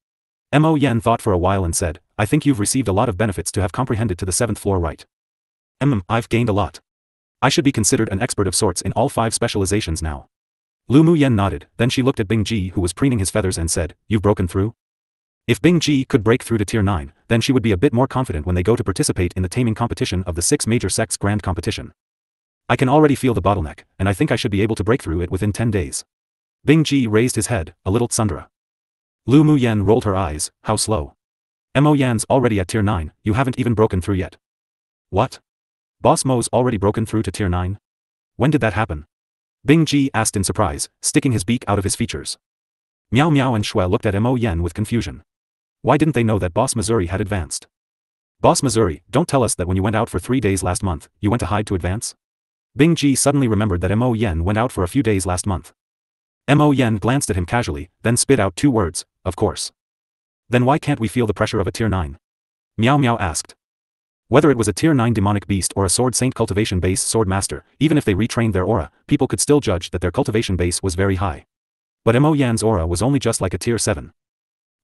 Mo Yen thought for a while and said, I think you've received a lot of benefits to have comprehended to the 7th floor, right? I've gained a lot. I should be considered an expert of sorts in all 5 specializations now. Lu Muyen nodded, then she looked at Bing Ji who was preening his feathers and said, You've broken through? If Bing Ji could break through to tier 9, then she would be a bit more confident when they go to participate in the taming competition of the 6 major sects grand competition. I can already feel the bottleneck, and I think I should be able to break through it within 10 days. Bing Ji raised his head, a little tsundere. Lu Muyen rolled her eyes, how slow. Mo Yan's already at tier 9, you haven't even broken through yet. What? Boss Mo's already broken through to tier 9? When did that happen? Bing Ji asked in surprise, sticking his beak out of his features. Miao Miao and Shui looked at Mo Yen with confusion. Why didn't they know that Boss Missouri had advanced? Boss Missouri, don't tell us that when you went out for 3 days last month, you went to hide to advance? Bing Ji suddenly remembered that Mo Yen went out for a few days last month. Mo Yen glanced at him casually, then spit out 2 words, of course. Then why can't we feel the pressure of a tier 9? Miao Miao asked. Whether it was a tier 9 demonic beast or a sword saint cultivation base sword master, even if they retrained their aura, people could still judge that their cultivation base was very high. But Mo Yan's aura was only just like a tier 7.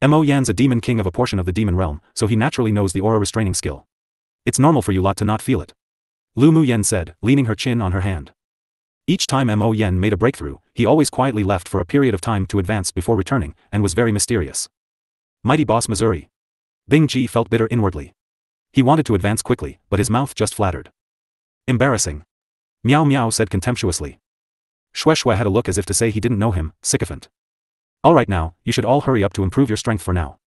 Mo Yan's a demon king of a portion of the demon realm, so he naturally knows the aura restraining skill. It's normal for you lot to not feel it. Lu Muyen said, leaning her chin on her hand. Each time Mo Yen made a breakthrough, he always quietly left for a period of time to advance before returning, and was very mysterious. Mighty Boss Missouri. Bing Ji felt bitter inwardly. He wanted to advance quickly, but his mouth just flattered. Embarrassing. Miao Miao said contemptuously. Shui Shui had a look as if to say he didn't know him, sycophant. Alright now, you should all hurry up to improve your strength for now.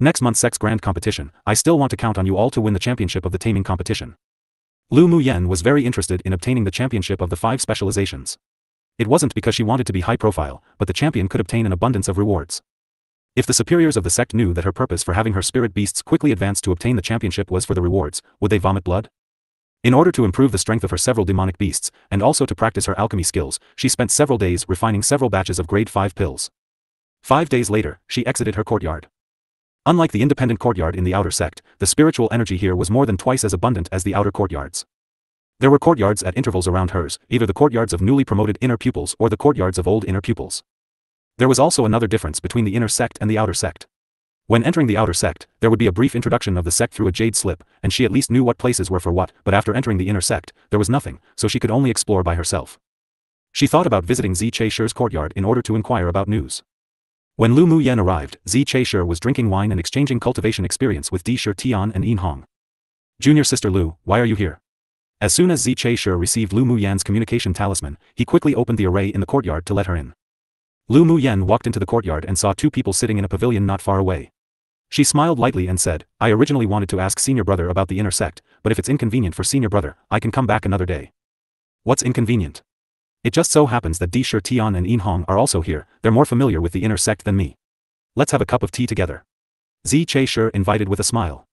Next month's Sex Grand Competition, I still want to count on you all to win the championship of the taming competition. Lu Muyen was very interested in obtaining the championship of the 5 specializations. It wasn't because she wanted to be high profile, but the champion could obtain an abundance of rewards. If the superiors of the sect knew that her purpose for having her spirit beasts quickly advance to obtain the championship was for the rewards, would they vomit blood? In order to improve the strength of her several demonic beasts, and also to practice her alchemy skills, she spent several days refining several batches of grade 5 pills. 5 days later, she exited her courtyard. Unlike the independent courtyard in the outer sect, the spiritual energy here was more than twice as abundant as the outer courtyards. There were courtyards at intervals around hers, either the courtyards of newly promoted inner pupils or the courtyards of old inner pupils. There was also another difference between the inner sect and the outer sect. When entering the outer sect, there would be a brief introduction of the sect through a jade slip, and she at least knew what places were for what, but after entering the inner sect, there was nothing, so she could only explore by herself. She thought about visiting Zi Cheisher's courtyard in order to inquire about news. When Lu Mu Yen arrived, Zi Cheisher was drinking wine and exchanging cultivation experience with Di Shi Tian and Yin Hong. Junior sister Lu, why are you here? As soon as Zi Cheisher received Lu Mu Yan's communication talisman, he quickly opened the array in the courtyard to let her in. Lu Mu Yan walked into the courtyard and saw two people sitting in a pavilion not far away. She smiled lightly and said, I originally wanted to ask senior brother about the inner sect, but if it's inconvenient for senior brother, I can come back another day. What's inconvenient? It just so happens that Di Shi Tian and Yin Hong are also here, they're more familiar with the inner sect than me. Let's have a cup of tea together. Zi Cheisher invited with a smile.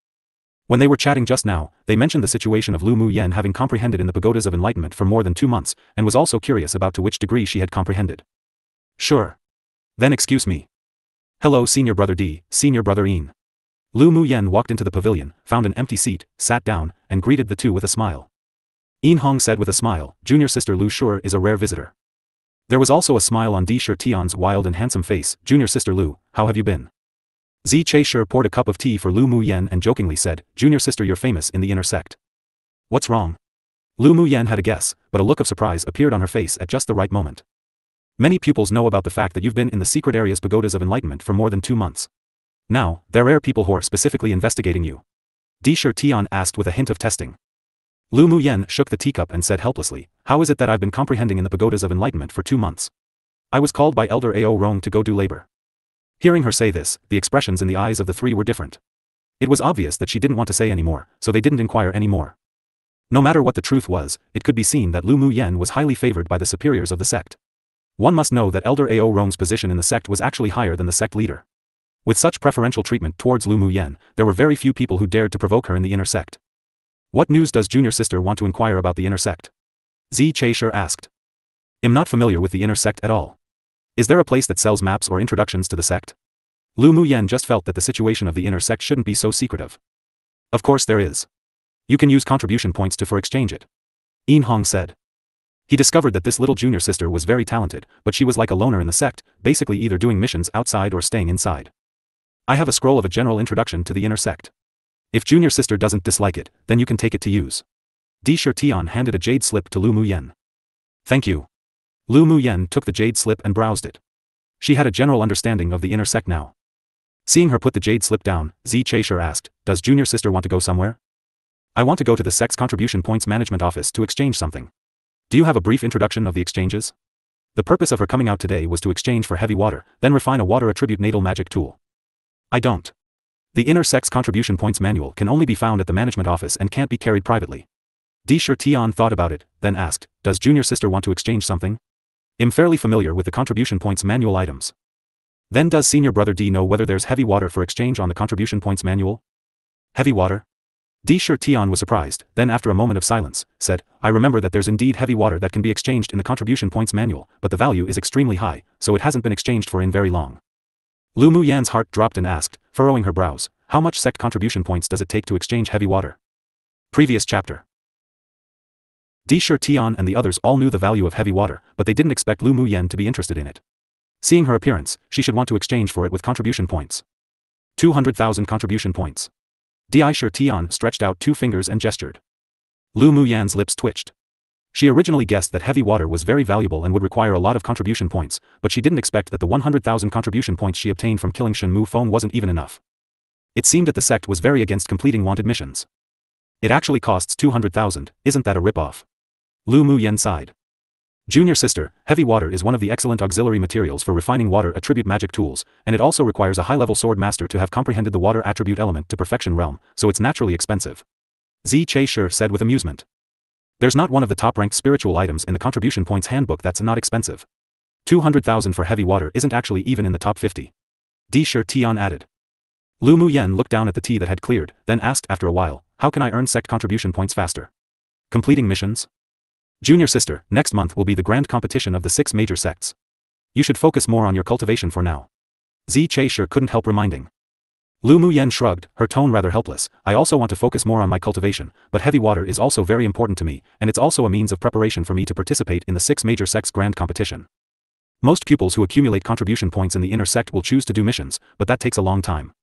When they were chatting just now, they mentioned the situation of Lu Mu Yen having comprehended in the pagodas of enlightenment for more than 2 months, and was also curious about to which degree she had comprehended. Sure. Then excuse me. Hello senior brother Di, senior brother Yin. Lu Mu Yen walked into the pavilion, found an empty seat, sat down, and greeted the two with a smile. Yin Hong said with a smile, junior sister Lu sure is a rare visitor. There was also a smile on Di Shi Tian's wild and handsome face, junior sister Lu, how have you been? Zi Cheisher poured a cup of tea for Lu Mu Yen and jokingly said, junior sister you're famous in the inner sect. What's wrong? Lu Mu Yen had a guess, but a look of surprise appeared on her face at just the right moment. Many pupils know about the fact that you've been in the secret area's pagodas of enlightenment for more than 2 months. Now, there are people who are specifically investigating you. Di Shi Tian asked with a hint of testing. Lu Mu Yen shook the teacup and said helplessly, how is it that I've been comprehending in the pagodas of enlightenment for 2 months? I was called by Elder Ao Rong to go do labor. Hearing her say this, the expressions in the eyes of the three were different. It was obvious that she didn't want to say any more, so they didn't inquire any more. No matter what the truth was, it could be seen that Lu Mu Yen was highly favored by the superiors of the sect. One must know that Elder Ao Rong's position in the sect was actually higher than the sect leader. With such preferential treatment towards Lu Mu Yen, there were very few people who dared to provoke her in the inner sect. What news does junior sister want to inquire about the inner sect? Zi Cheisher asked. I'm not familiar with the inner sect at all. Is there a place that sells maps or introductions to the sect? Lu Mu Yen just felt that the situation of the inner sect shouldn't be so secretive. Of course there is. You can use contribution points to exchange it. Yin Hong said. He discovered that this little junior sister was very talented, but she was like a loner in the sect, basically either doing missions outside or staying inside. I have a scroll of a general introduction to the inner sect. If junior sister doesn't dislike it, then you can take it to use. Di Shi Tian handed a jade slip to Lu Mu Yen. Thank you. Lu Mu Yen took the jade slip and browsed it. She had a general understanding of the inner sect now. Seeing her put the jade slip down, Zi Cheisher asked, does junior sister want to go somewhere? I want to go to the sect's contribution points management office to exchange something. Do you have a brief introduction of the exchanges? The purpose of her coming out today was to exchange for heavy water, then refine a water attribute natal magic tool. I don't. The inner sect's contribution points manual can only be found at the management office and can't be carried privately. Di Shi Tian thought about it, then asked, does junior sister want to exchange something? I'm fairly familiar with the contribution points manual items. Then does senior brother D know whether there's heavy water for exchange on the contribution points manual? Heavy water? Di Shi Tian was surprised, then after a moment of silence, said, I remember that there's indeed heavy water that can be exchanged in the contribution points manual, but the value is extremely high, so it hasn't been exchanged for in very long. Lu Mu Yan's heart dropped and asked, furrowing her brows, how much sect contribution points does it take to exchange heavy water? Previous chapter. Di Shi Tian and the others all knew the value of heavy water, but they didn't expect Lu Mu Yen to be interested in it. Seeing her appearance, she should want to exchange for it with contribution points. 200,000 contribution points. Di Shi Tian stretched out 2 fingers and gestured. Lu Mu Yan's lips twitched. She originally guessed that heavy water was very valuable and would require a lot of contribution points, but she didn't expect that the 100,000 contribution points she obtained from killing Shen Mu Feng wasn't even enough. It seemed that the sect was very against completing wanted missions. It actually costs 200,000, isn't that a rip-off? Lu Mu Yen sighed. Junior sister, heavy water is one of the excellent auxiliary materials for refining water attribute magic tools, and it also requires a high-level sword master to have comprehended the water attribute element to perfection realm, so it's naturally expensive. Zi Cheisher said with amusement. There's not one of the top-ranked spiritual items in the contribution points handbook that's not expensive. 200,000 for heavy water isn't actually even in the top 50. Di Shi Tian added. Lu Mu Yen looked down at the tea that had cleared, then asked after a while, how can I earn sect contribution points faster? Completing missions? Junior sister, next month will be the grand competition of the 6 major sects. You should focus more on your cultivation for now. Zi Cheisher couldn't help reminding. Lu Muyen shrugged, her tone rather helpless. I also want to focus more on my cultivation, but heavy water is also very important to me, and it's also a means of preparation for me to participate in the 6 major sects grand competition. Most pupils who accumulate contribution points in the inner sect will choose to do missions, but that takes a long time.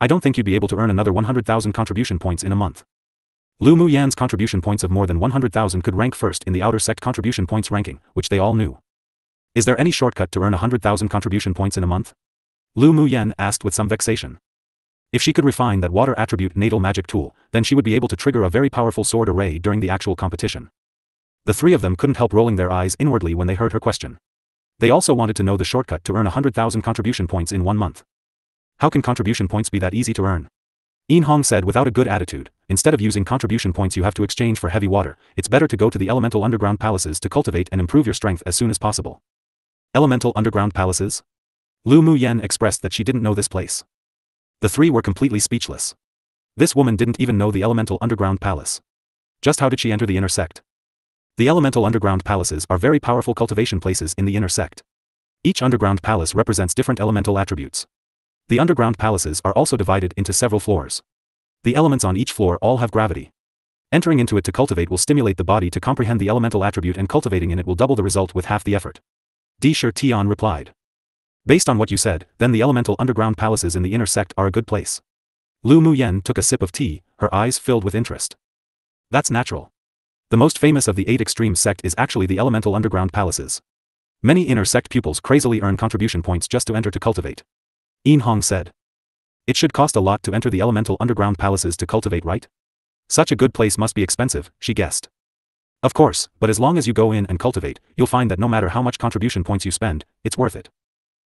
I don't think you'd be able to earn another 100,000 contribution points in a month. Lu Muyan's contribution points of more than 100,000 could rank first in the outer sect contribution points ranking, which they all knew. Is there any shortcut to earn 100,000 contribution points in a month? Lu Muyan asked with some vexation. If she could refine that water attribute natal magic tool, then she would be able to trigger a very powerful sword array during the actual competition. The 3 of them couldn't help rolling their eyes inwardly when they heard her question. They also wanted to know the shortcut to earn 100,000 contribution points in 1 month. How can contribution points be that easy to earn? Yin Hong said without a good attitude, instead of using contribution points you have to exchange for heavy water, it's better to go to the elemental underground palaces to cultivate and improve your strength as soon as possible. Elemental underground palaces? Lu Muyen expressed that she didn't know this place. The 3 were completely speechless. This woman didn't even know the elemental underground palace. Just how did she enter the inner sect? The elemental underground palaces are very powerful cultivation places in the inner sect. Each underground palace represents different elemental attributes. The underground palaces are also divided into several floors. The elements on each floor all have gravity. Entering into it to cultivate will stimulate the body to comprehend the elemental attribute, and cultivating in it will double the result with half the effort. Di Shi Tian replied. Based on what you said, then the elemental underground palaces in the inner sect are a good place. Lu Muyen took a sip of tea, her eyes filled with interest. That's natural. The most famous of the 8 extreme sect is actually the elemental underground palaces. Many inner sect pupils crazily earn contribution points just to enter to cultivate. Yin Hong said. It should cost a lot to enter the elemental underground palaces to cultivate, right? Such a good place must be expensive, she guessed. Of course, but as long as you go in and cultivate, you'll find that no matter how much contribution points you spend, it's worth it.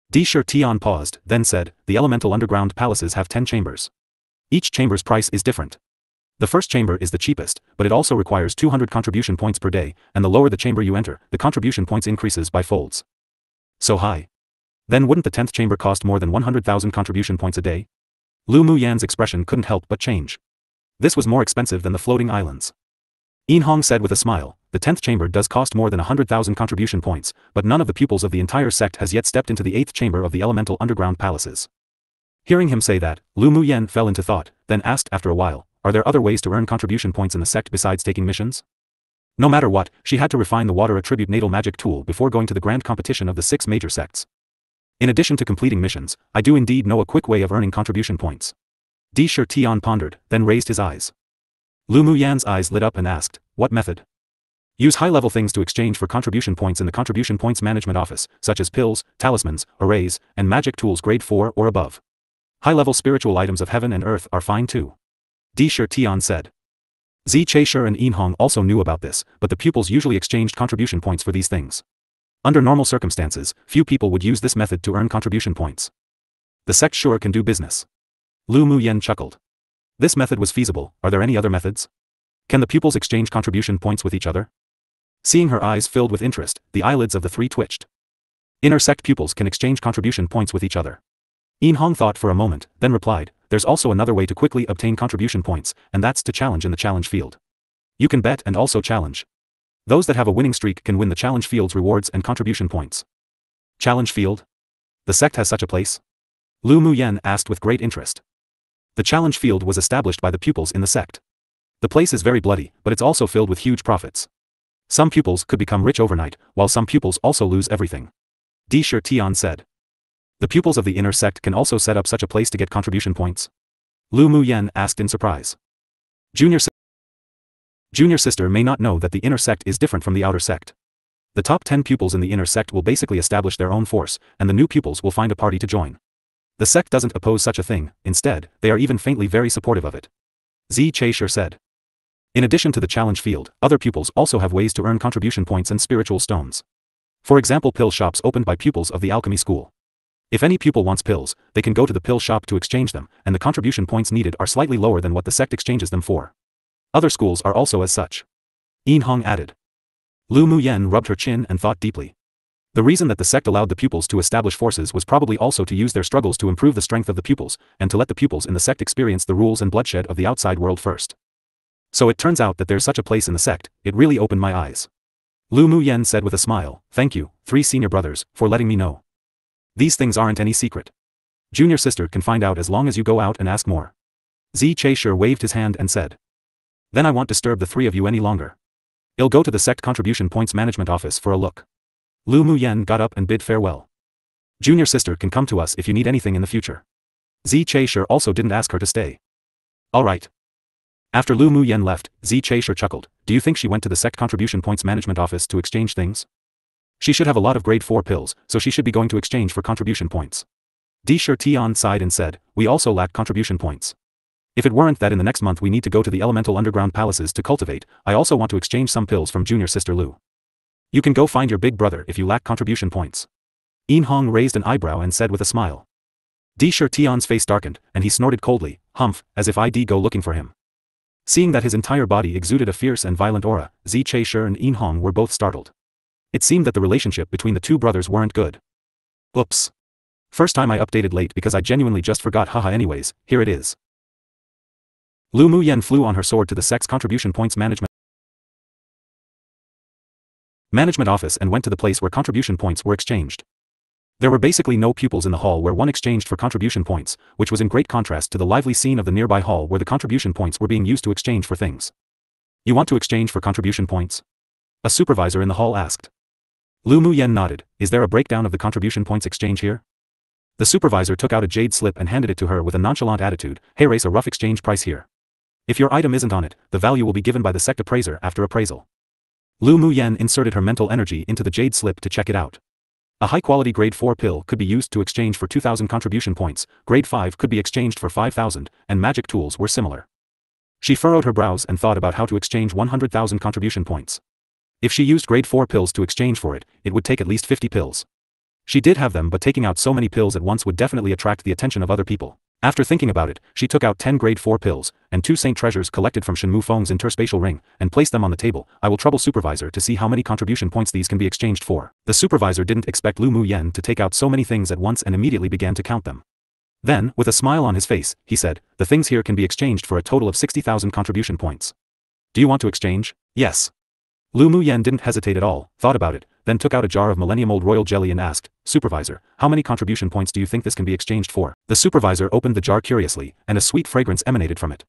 Di Shi Tian paused, then said, the elemental underground palaces have 10 chambers. Each chamber's price is different. The first chamber is the cheapest, but it also requires 200 contribution points per day, and the lower the chamber you enter, the contribution points increases by folds. So high. Then wouldn't the 10th chamber cost more than 100,000 contribution points a day? Lu Muyan's expression couldn't help but change. This was more expensive than the floating islands. Yin Hong said with a smile, the 10th chamber does cost more than 100,000 contribution points, but none of the pupils of the entire sect has yet stepped into the 8th chamber of the elemental underground palaces. Hearing him say that, Lu Muyen fell into thought, then asked after a while, are there other ways to earn contribution points in the sect besides taking missions? No matter what, she had to refine the water attribute natal magic tool before going to the grand competition of the 6 major sects. In addition to completing missions, I do indeed know a quick way of earning contribution points. Di Shi Tian pondered, then raised his eyes. Lu Muyan's eyes lit up and asked, what method? Use high-level things to exchange for contribution points in the Contribution Points Management Office, such as pills, talismans, arrays, and magic tools grade 4 or above. High-level spiritual items of heaven and earth are fine too. Di Shi Tian said. Zi Cheisher and Yin Hong also knew about this, but the pupils usually exchanged contribution points for these things. Under normal circumstances, few people would use this method to earn contribution points. The sect sure can do business. Lu Muyen chuckled. This method was feasible. Are there any other methods? Can the pupils exchange contribution points with each other? Seeing her eyes filled with interest, the eyelids of the 3 twitched. Inner sect pupils can exchange contribution points with each other. Yin Hong thought for a moment, then replied, there's also another way to quickly obtain contribution points, and that's to challenge in the challenge field. You can bet and also challenge. Those that have a winning streak can win the challenge field's rewards and contribution points. Challenge field? The sect has such a place? Lu Muyen asked with great interest. The challenge field was established by the pupils in the sect. The place is very bloody, but it's also filled with huge profits. Some pupils could become rich overnight, while some pupils also lose everything. Di Shi Tian said. The pupils of the inner sect can also set up such a place to get contribution points? Lu Muyen asked in surprise. Junior sister may not know that the inner sect is different from the outer sect. The top 10 pupils in the inner sect will basically establish their own force, and the new pupils will find a party to join. The sect doesn't oppose such a thing, instead, they are even faintly very supportive of it. Zi Cheisher said. In addition to the challenge field, other pupils also have ways to earn contribution points and spiritual stones. For example, pill shops opened by pupils of the alchemy school. If any pupil wants pills, they can go to the pill shop to exchange them, and the contribution points needed are slightly lower than what the sect exchanges them for. Other schools are also as such. Yin Hong added. Lu Muyen rubbed her chin and thought deeply. The reason that the sect allowed the pupils to establish forces was probably also to use their struggles to improve the strength of the pupils, and to let the pupils in the sect experience the rules and bloodshed of the outside world first. So it turns out that there's such a place in the sect. It really opened my eyes. Lu Muyen said with a smile, thank you, 3 senior brothers, for letting me know. These things aren't any secret. Junior sister can find out as long as you go out and ask more. Zi Chaisher waved his hand and said. Then I won't disturb the three of you any longer. I'll go to the sect contribution points management office for a look. Lu Muyen got up and bid farewell. Junior sister can come to us if you need anything in the future. Zi Chaisher also didn't ask her to stay. Alright. After Lu Muyen left, Zi Chaisher chuckled. Do you think she went to the sect contribution points management office to exchange things? She should have a lot of grade 4 pills, so she should be going to exchange for contribution points. Di Shi Tian sighed and said, we also lack contribution points. If it weren't that in the next month we need to go to the elemental underground palaces to cultivate, I also want to exchange some pills from junior sister Lu. You can go find your big brother if you lack contribution points. Yin Hong raised an eyebrow and said with a smile. Di Shi Tian's face darkened, and he snorted coldly, humph, as if I'd go looking for him. Seeing that his entire body exuded a fierce and violent aura, Zi Chaisher and Yin Hong were both startled. It seemed that the relationship between the two brothers weren't good. Oops. First time I updated late because I genuinely just forgot, haha. Anyways, here it is. Lu Muyen flew on her sword to the sect's contribution points management office and went to the place where contribution points were exchanged. There were basically no pupils in the hall where one exchanged for contribution points, which was in great contrast to the lively scene of the nearby hall where the contribution points were being used to exchange for things. You want to exchange for contribution points? A supervisor in the hall asked. Lu Muyen nodded. Is there a breakdown of the contribution points exchange here? The supervisor took out a jade slip and handed it to her with a nonchalant attitude. Hey, race a rough exchange price here. If your item isn't on it, the value will be given by the sect appraiser after appraisal. Lu Muyen inserted her mental energy into the jade slip to check it out. A high-quality grade 4 pill could be used to exchange for 2,000 contribution points, grade 5 could be exchanged for 5,000, and magic tools were similar. She furrowed her brows and thought about how to exchange 100,000 contribution points. If she used grade 4 pills to exchange for it, it would take at least 50 pills. She did have them, but taking out so many pills at once would definitely attract the attention of other people. After thinking about it, she took out 10 grade 4 pills, and 2 saint treasures collected from Shenmu Feng's interspatial ring, and placed them on the table. I will trouble supervisor to see how many contribution points these can be exchanged for. The supervisor didn't expect Lu Muyen to take out so many things at once and immediately began to count them. Then, with a smile on his face, he said, the things here can be exchanged for a total of 60,000 contribution points. Do you want to exchange? Yes. Lu Muyen didn't hesitate at all, thought about it, then took out a jar of millennium-old royal jelly and asked, Supervisor, how many contribution points do you think this can be exchanged for? The supervisor opened the jar curiously, and a sweet fragrance emanated from it.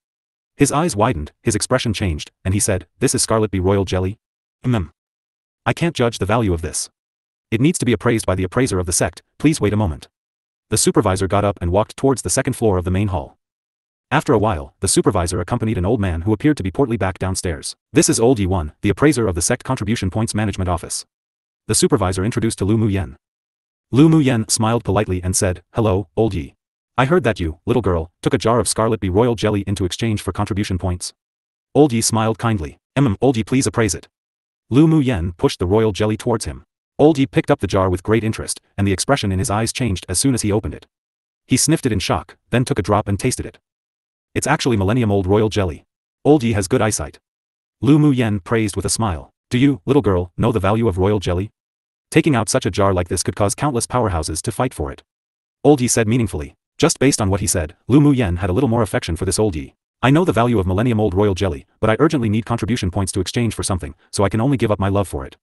His eyes widened, his expression changed, and he said, this is Scarlet Bee royal jelly? I can't judge the value of this. It needs to be appraised by the appraiser of the sect, please wait a moment. The supervisor got up and walked towards the second floor of the main hall. After a while, the supervisor accompanied an old man who appeared to be portly back downstairs. This is Old Yi-1, the appraiser of the sect contribution points management office. The supervisor introduced to Lu Muyen. Lu Muyen smiled politely and said, hello, Old Yi. I heard that you, little girl, took a jar of Scarlet Bee royal jelly into exchange for contribution points. Old Yi smiled kindly. Old Yi, please appraise it. Lu Muyen pushed the royal jelly towards him. Old Yi picked up the jar with great interest, and the expression in his eyes changed as soon as he opened it. He sniffed it in shock, then took a drop and tasted it. It's actually millennium-old royal jelly. Old Yi has good eyesight. Lu Muyen praised with a smile. Do you, little girl, know the value of royal jelly? Taking out such a jar like this could cause countless powerhouses to fight for it. Old Yi said meaningfully. Just based on what he said, Lu Muyen had a little more affection for this Old Yi. I know the value of millennium-old royal jelly, but I urgently need contribution points to exchange for something, so I can only give up my love for it.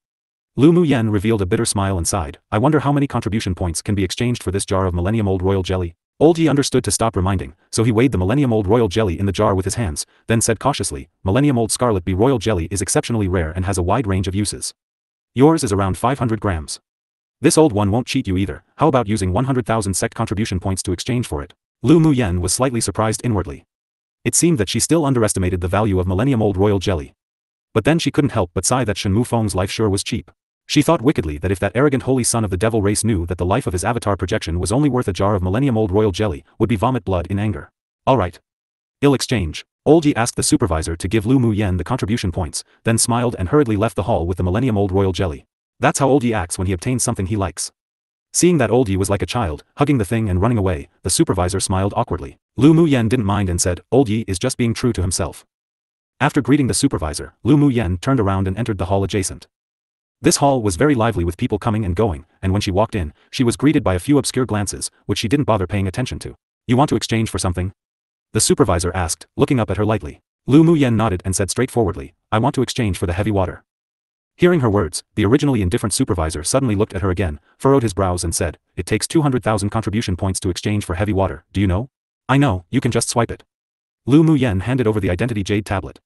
Lu Muyen revealed a bitter smile and sighed. I wonder how many contribution points can be exchanged for this jar of millennium-old royal jelly. Old Yi understood to stop reminding, so he weighed the millennium-old royal jelly in the jar with his hands, then said cautiously, millennium-old Scarlet Bee royal jelly is exceptionally rare and has a wide range of uses. Yours is around 500 grams. This old one won't cheat you either, how about using 100,000 sect contribution points to exchange for it? Lu Muyen was slightly surprised inwardly. It seemed that she still underestimated the value of millennium-old royal jelly. But then she couldn't help but sigh that Shenmu Feng's life sure was cheap. She thought wickedly that if that arrogant holy son of the devil race knew that the life of his avatar projection was only worth a jar of millennium-old royal jelly, would be vomit blood in anger. Alright. I'll exchange. Old Yi asked the supervisor to give Lu Muyen the contribution points, then smiled and hurriedly left the hall with the millennium-old royal jelly. That's how Old Yi acts when he obtains something he likes. Seeing that Old Yi was like a child, hugging the thing and running away, the supervisor smiled awkwardly. Lu Muyen didn't mind and said, Old Yi is just being true to himself. After greeting the supervisor, Lu Muyen turned around and entered the hall adjacent. This hall was very lively with people coming and going, and when she walked in, she was greeted by a few obscure glances, which she didn't bother paying attention to. You want to exchange for something? The supervisor asked, looking up at her lightly. Lu Muyen nodded and said straightforwardly, I want to exchange for the heavy water. Hearing her words, the originally indifferent supervisor suddenly looked at her again, furrowed his brows and said, "It takes 200,000 contribution points to exchange for heavy water, do you know?" "I know, you can just swipe it." Lu Muyen handed over the identity jade tablet.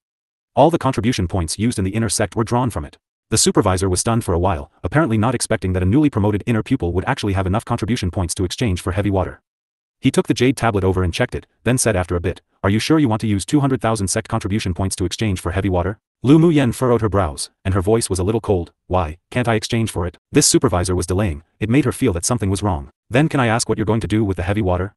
All the contribution points used in the inner sect were drawn from it. The supervisor was stunned for a while, apparently not expecting that a newly promoted inner pupil would actually have enough contribution points to exchange for heavy water. He took the jade tablet over and checked it, then said after a bit, "Are you sure you want to use 200,000 sect contribution points to exchange for heavy water?" Lu Muyen furrowed her brows, and her voice was a little cold. "Why, can't I exchange for it?" This supervisor was delaying. It made her feel that something was wrong. "Then can I ask what you're going to do with the heavy water?"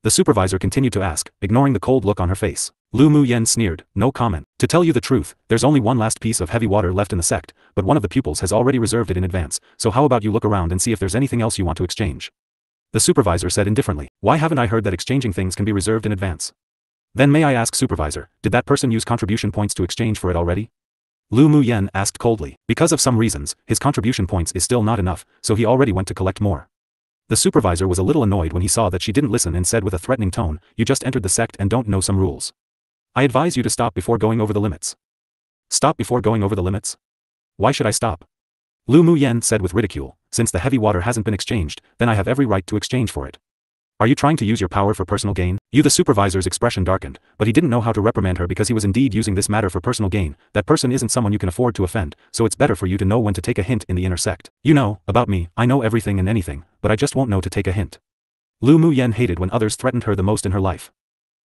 The supervisor continued to ask, ignoring the cold look on her face. Lu Muyen sneered, "No comment. To tell you the truth, there's only one last piece of heavy water left in the sect, but one of the pupils has already reserved it in advance, so how about you look around and see if there's anything else you want to exchange?" The supervisor said indifferently, "Why haven't I heard that exchanging things can be reserved in advance?" "Then may I ask, supervisor, did that person use contribution points to exchange for it already?" Lu Muyen asked coldly. "Because of some reasons, his contribution points is still not enough, so he already went to collect more." The supervisor was a little annoyed when he saw that she didn't listen and said with a threatening tone, "You just entered the sect and don't know some rules. I advise you to stop before going over the limits." "Stop before going over the limits? Why should I stop?" Lu Muyen said with ridicule, "Since the heavy water hasn't been exchanged, then I have every right to exchange for it. Are you trying to use your power for personal gain?" The supervisor's expression darkened, but he didn't know how to reprimand her because he was indeed using this matter for personal gain. That person isn't someone you can afford to offend, so it's better for you to know when to take a hint in the inner sect. "You know, about me, I know everything and anything, but I just won't know to take a hint." Lu Muyen hated when others threatened her the most in her life.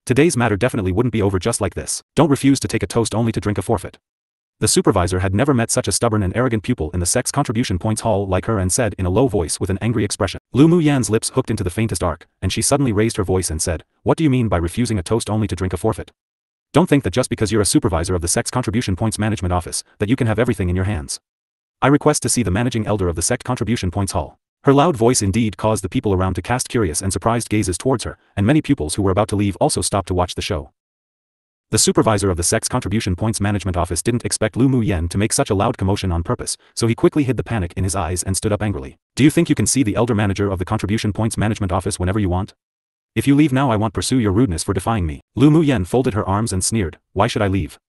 Today's matter definitely wouldn't be over just like this. Don't refuse to take a toast only to drink a forfeit. The supervisor had never met such a stubborn and arrogant pupil in the sect's contribution points hall like her and said in a low voice with an angry expression. Lu Muyen's lips hooked into the faintest arc, and she suddenly raised her voice and said, "What do you mean by refusing a toast only to drink a forfeit? Don't think that just because you're a supervisor of the sect's contribution points management office, that you can have everything in your hands. I request to see the managing elder of the sect contribution points hall." Her loud voice indeed caused the people around to cast curious and surprised gazes towards her, and many pupils who were about to leave also stopped to watch the show. The supervisor of the sect's contribution points management office didn't expect Lu Muyen to make such a loud commotion on purpose, so he quickly hid the panic in his eyes and stood up angrily. "Do you think you can see the elder manager of the contribution points management office whenever you want? If you leave now I won't pursue your rudeness for defying me." Lu Muyen folded her arms and sneered, "Why should I leave?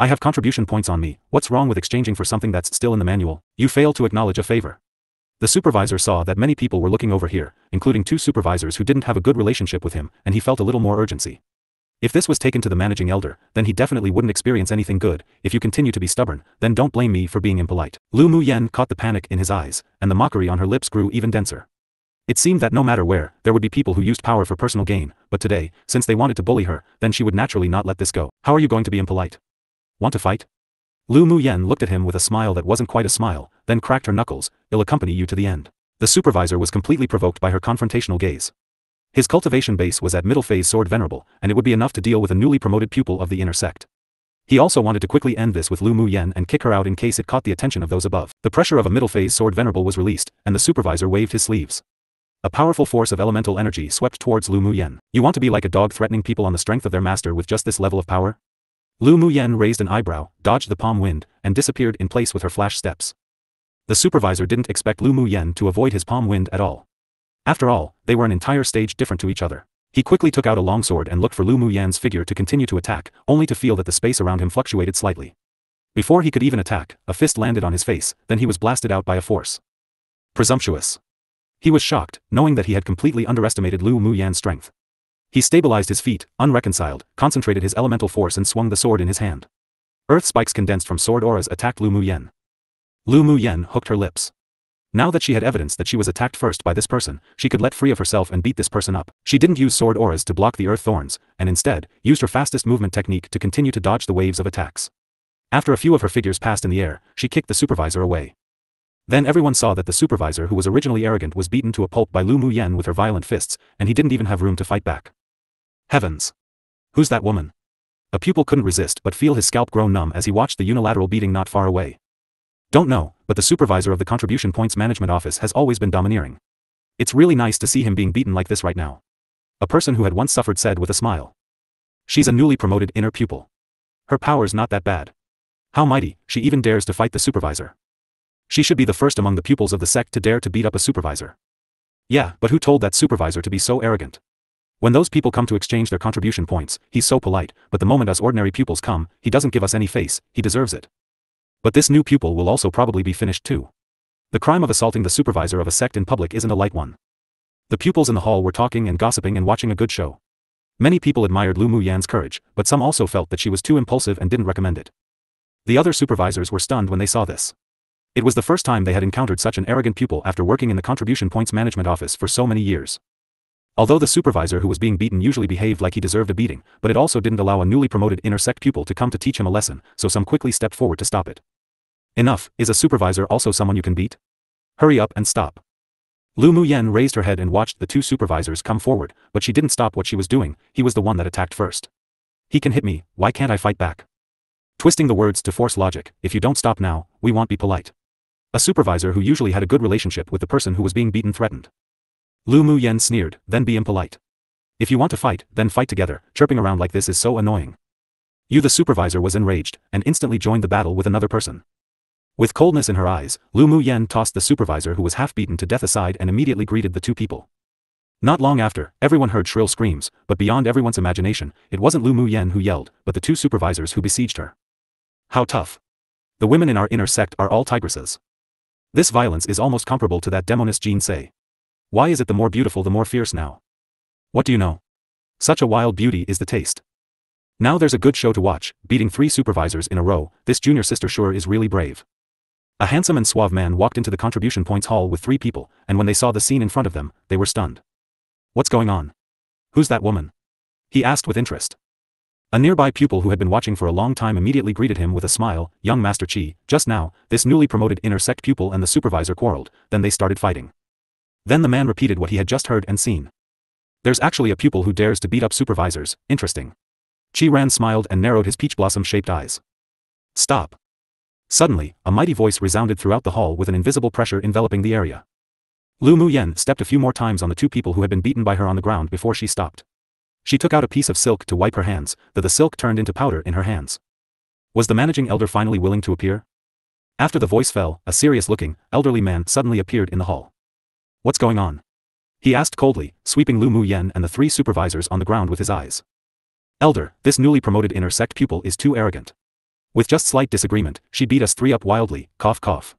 I have contribution points on me. What's wrong with exchanging for something that's still in the manual? You fail to acknowledge a favor." The supervisor saw that many people were looking over here, including two supervisors who didn't have a good relationship with him, and he felt a little more urgency. If this was taken to the managing elder, then he definitely wouldn't experience anything good. "If you continue to be stubborn, then don't blame me for being impolite." Lu Muyen caught the panic in his eyes, and the mockery on her lips grew even denser. It seemed that no matter where, there would be people who used power for personal gain, but today, since they wanted to bully her, then she would naturally not let this go. "How are you going to be impolite? Want to fight?" Lu Muyen looked at him with a smile that wasn't quite a smile, then cracked her knuckles. "I'll accompany you to the end." The supervisor was completely provoked by her confrontational gaze. His cultivation base was at middle phase sword venerable, and it would be enough to deal with a newly promoted pupil of the inner sect. He also wanted to quickly end this with Lu Muyen and kick her out in case it caught the attention of those above. The pressure of a middle phase sword venerable was released, and the supervisor waved his sleeves. A powerful force of elemental energy swept towards Lu Muyen. "You want to be like a dog threatening people on the strength of their master with just this level of power?" Lu Muyen raised an eyebrow, dodged the palm wind, and disappeared in place with her flash steps. The supervisor didn't expect Lu Muyen to avoid his palm wind at all. After all, they were an entire stage different to each other. He quickly took out a longsword and looked for Lu Muyen's figure to continue to attack, only to feel that the space around him fluctuated slightly. Before he could even attack, a fist landed on his face, then he was blasted out by a force. Presumptuous. He was shocked, knowing that he had completely underestimated Lu Muyen's strength. He stabilized his feet, unreconciled, concentrated his elemental force and swung the sword in his hand. Earth spikes condensed from sword auras attacked Lu Muyen. Lu Muyen hooked her lips. Now that she had evidence that she was attacked first by this person, she could let free of herself and beat this person up. She didn't use sword auras to block the earth thorns, and instead, used her fastest movement technique to continue to dodge the waves of attacks. After a few of her figures passed in the air, she kicked the supervisor away. Then everyone saw that the supervisor who was originally arrogant was beaten to a pulp by Lu Muyen with her violent fists, and he didn't even have room to fight back. Heavens! Who's that woman? A pupil couldn't resist but feel his scalp grow numb as he watched the unilateral beating not far away. Don't know, but the supervisor of the contribution points management office has always been domineering. It's really nice to see him being beaten like this right now. A person who had once suffered said with a smile. She's a newly promoted inner pupil. Her power's not that bad. How mighty, she even dares to fight the supervisor. She should be the first among the pupils of the sect to dare to beat up a supervisor. Yeah, but who told that supervisor to be so arrogant? When those people come to exchange their contribution points, he's so polite, but the moment us ordinary pupils come, he doesn't give us any face. He deserves it. But this new pupil will also probably be finished too. The crime of assaulting the supervisor of a sect in public isn't a light one. The pupils in the hall were talking and gossiping and watching a good show. Many people admired Lu Muyan's courage, but some also felt that she was too impulsive and didn't recommend it. The other supervisors were stunned when they saw this. It was the first time they had encountered such an arrogant pupil after working in the Contribution Points Management Office for so many years. Although the supervisor who was being beaten usually behaved like he deserved a beating, but it also didn't allow a newly promoted inner sect pupil to come to teach him a lesson, so some quickly stepped forward to stop it. Enough, is a supervisor also someone you can beat? Hurry up and stop. Lu Muyan raised her head and watched the two supervisors come forward, but she didn't stop what she was doing. He was the one that attacked first. He can hit me, why can't I fight back? Twisting the words to force logic, if you don't stop now, we won't be polite. A supervisor who usually had a good relationship with the person who was being beaten threatened. Lu Muyan sneered, then be impolite. If you want to fight, then fight together, chirping around like this is so annoying. You the supervisor was enraged, and instantly joined the battle with another person. With coldness in her eyes, Lu Muyan tossed the supervisor who was half beaten to death aside and immediately greeted the two people. Not long after, everyone heard shrill screams, but beyond everyone's imagination, it wasn't Lu Muyan who yelled, but the two supervisors who besieged her. How tough. The women in our inner sect are all tigresses. This violence is almost comparable to that demoness Jin Sei. Why is it the more beautiful the more fierce now? What do you know? Such a wild beauty is the taste. Now there's a good show to watch, beating 3 supervisors in a row, this junior sister sure is really brave. A handsome and suave man walked into the Contribution Points hall with 3 people, and when they saw the scene in front of them, they were stunned. What's going on? Who's that woman? He asked with interest. A nearby pupil who had been watching for a long time immediately greeted him with a smile, young Master Qi, just now, this newly promoted inner sect pupil and the supervisor quarreled, then they started fighting. Then the man repeated what he had just heard and seen. There's actually a pupil who dares to beat up supervisors, interesting. Qi Ran smiled and narrowed his peach blossom-shaped eyes. Stop. Suddenly, a mighty voice resounded throughout the hall with an invisible pressure enveloping the area. Lu Muyan stepped a few more times on the 2 people who had been beaten by her on the ground before she stopped. She took out a piece of silk to wipe her hands, though the silk turned into powder in her hands. Was the managing elder finally willing to appear? After the voice fell, a serious-looking, elderly man suddenly appeared in the hall. What's going on? He asked coldly, sweeping Lu Muyan and the 3 supervisors on the ground with his eyes. Elder, this newly promoted inner sect pupil is too arrogant. With just slight disagreement, she beat us 3 up wildly, cough cough.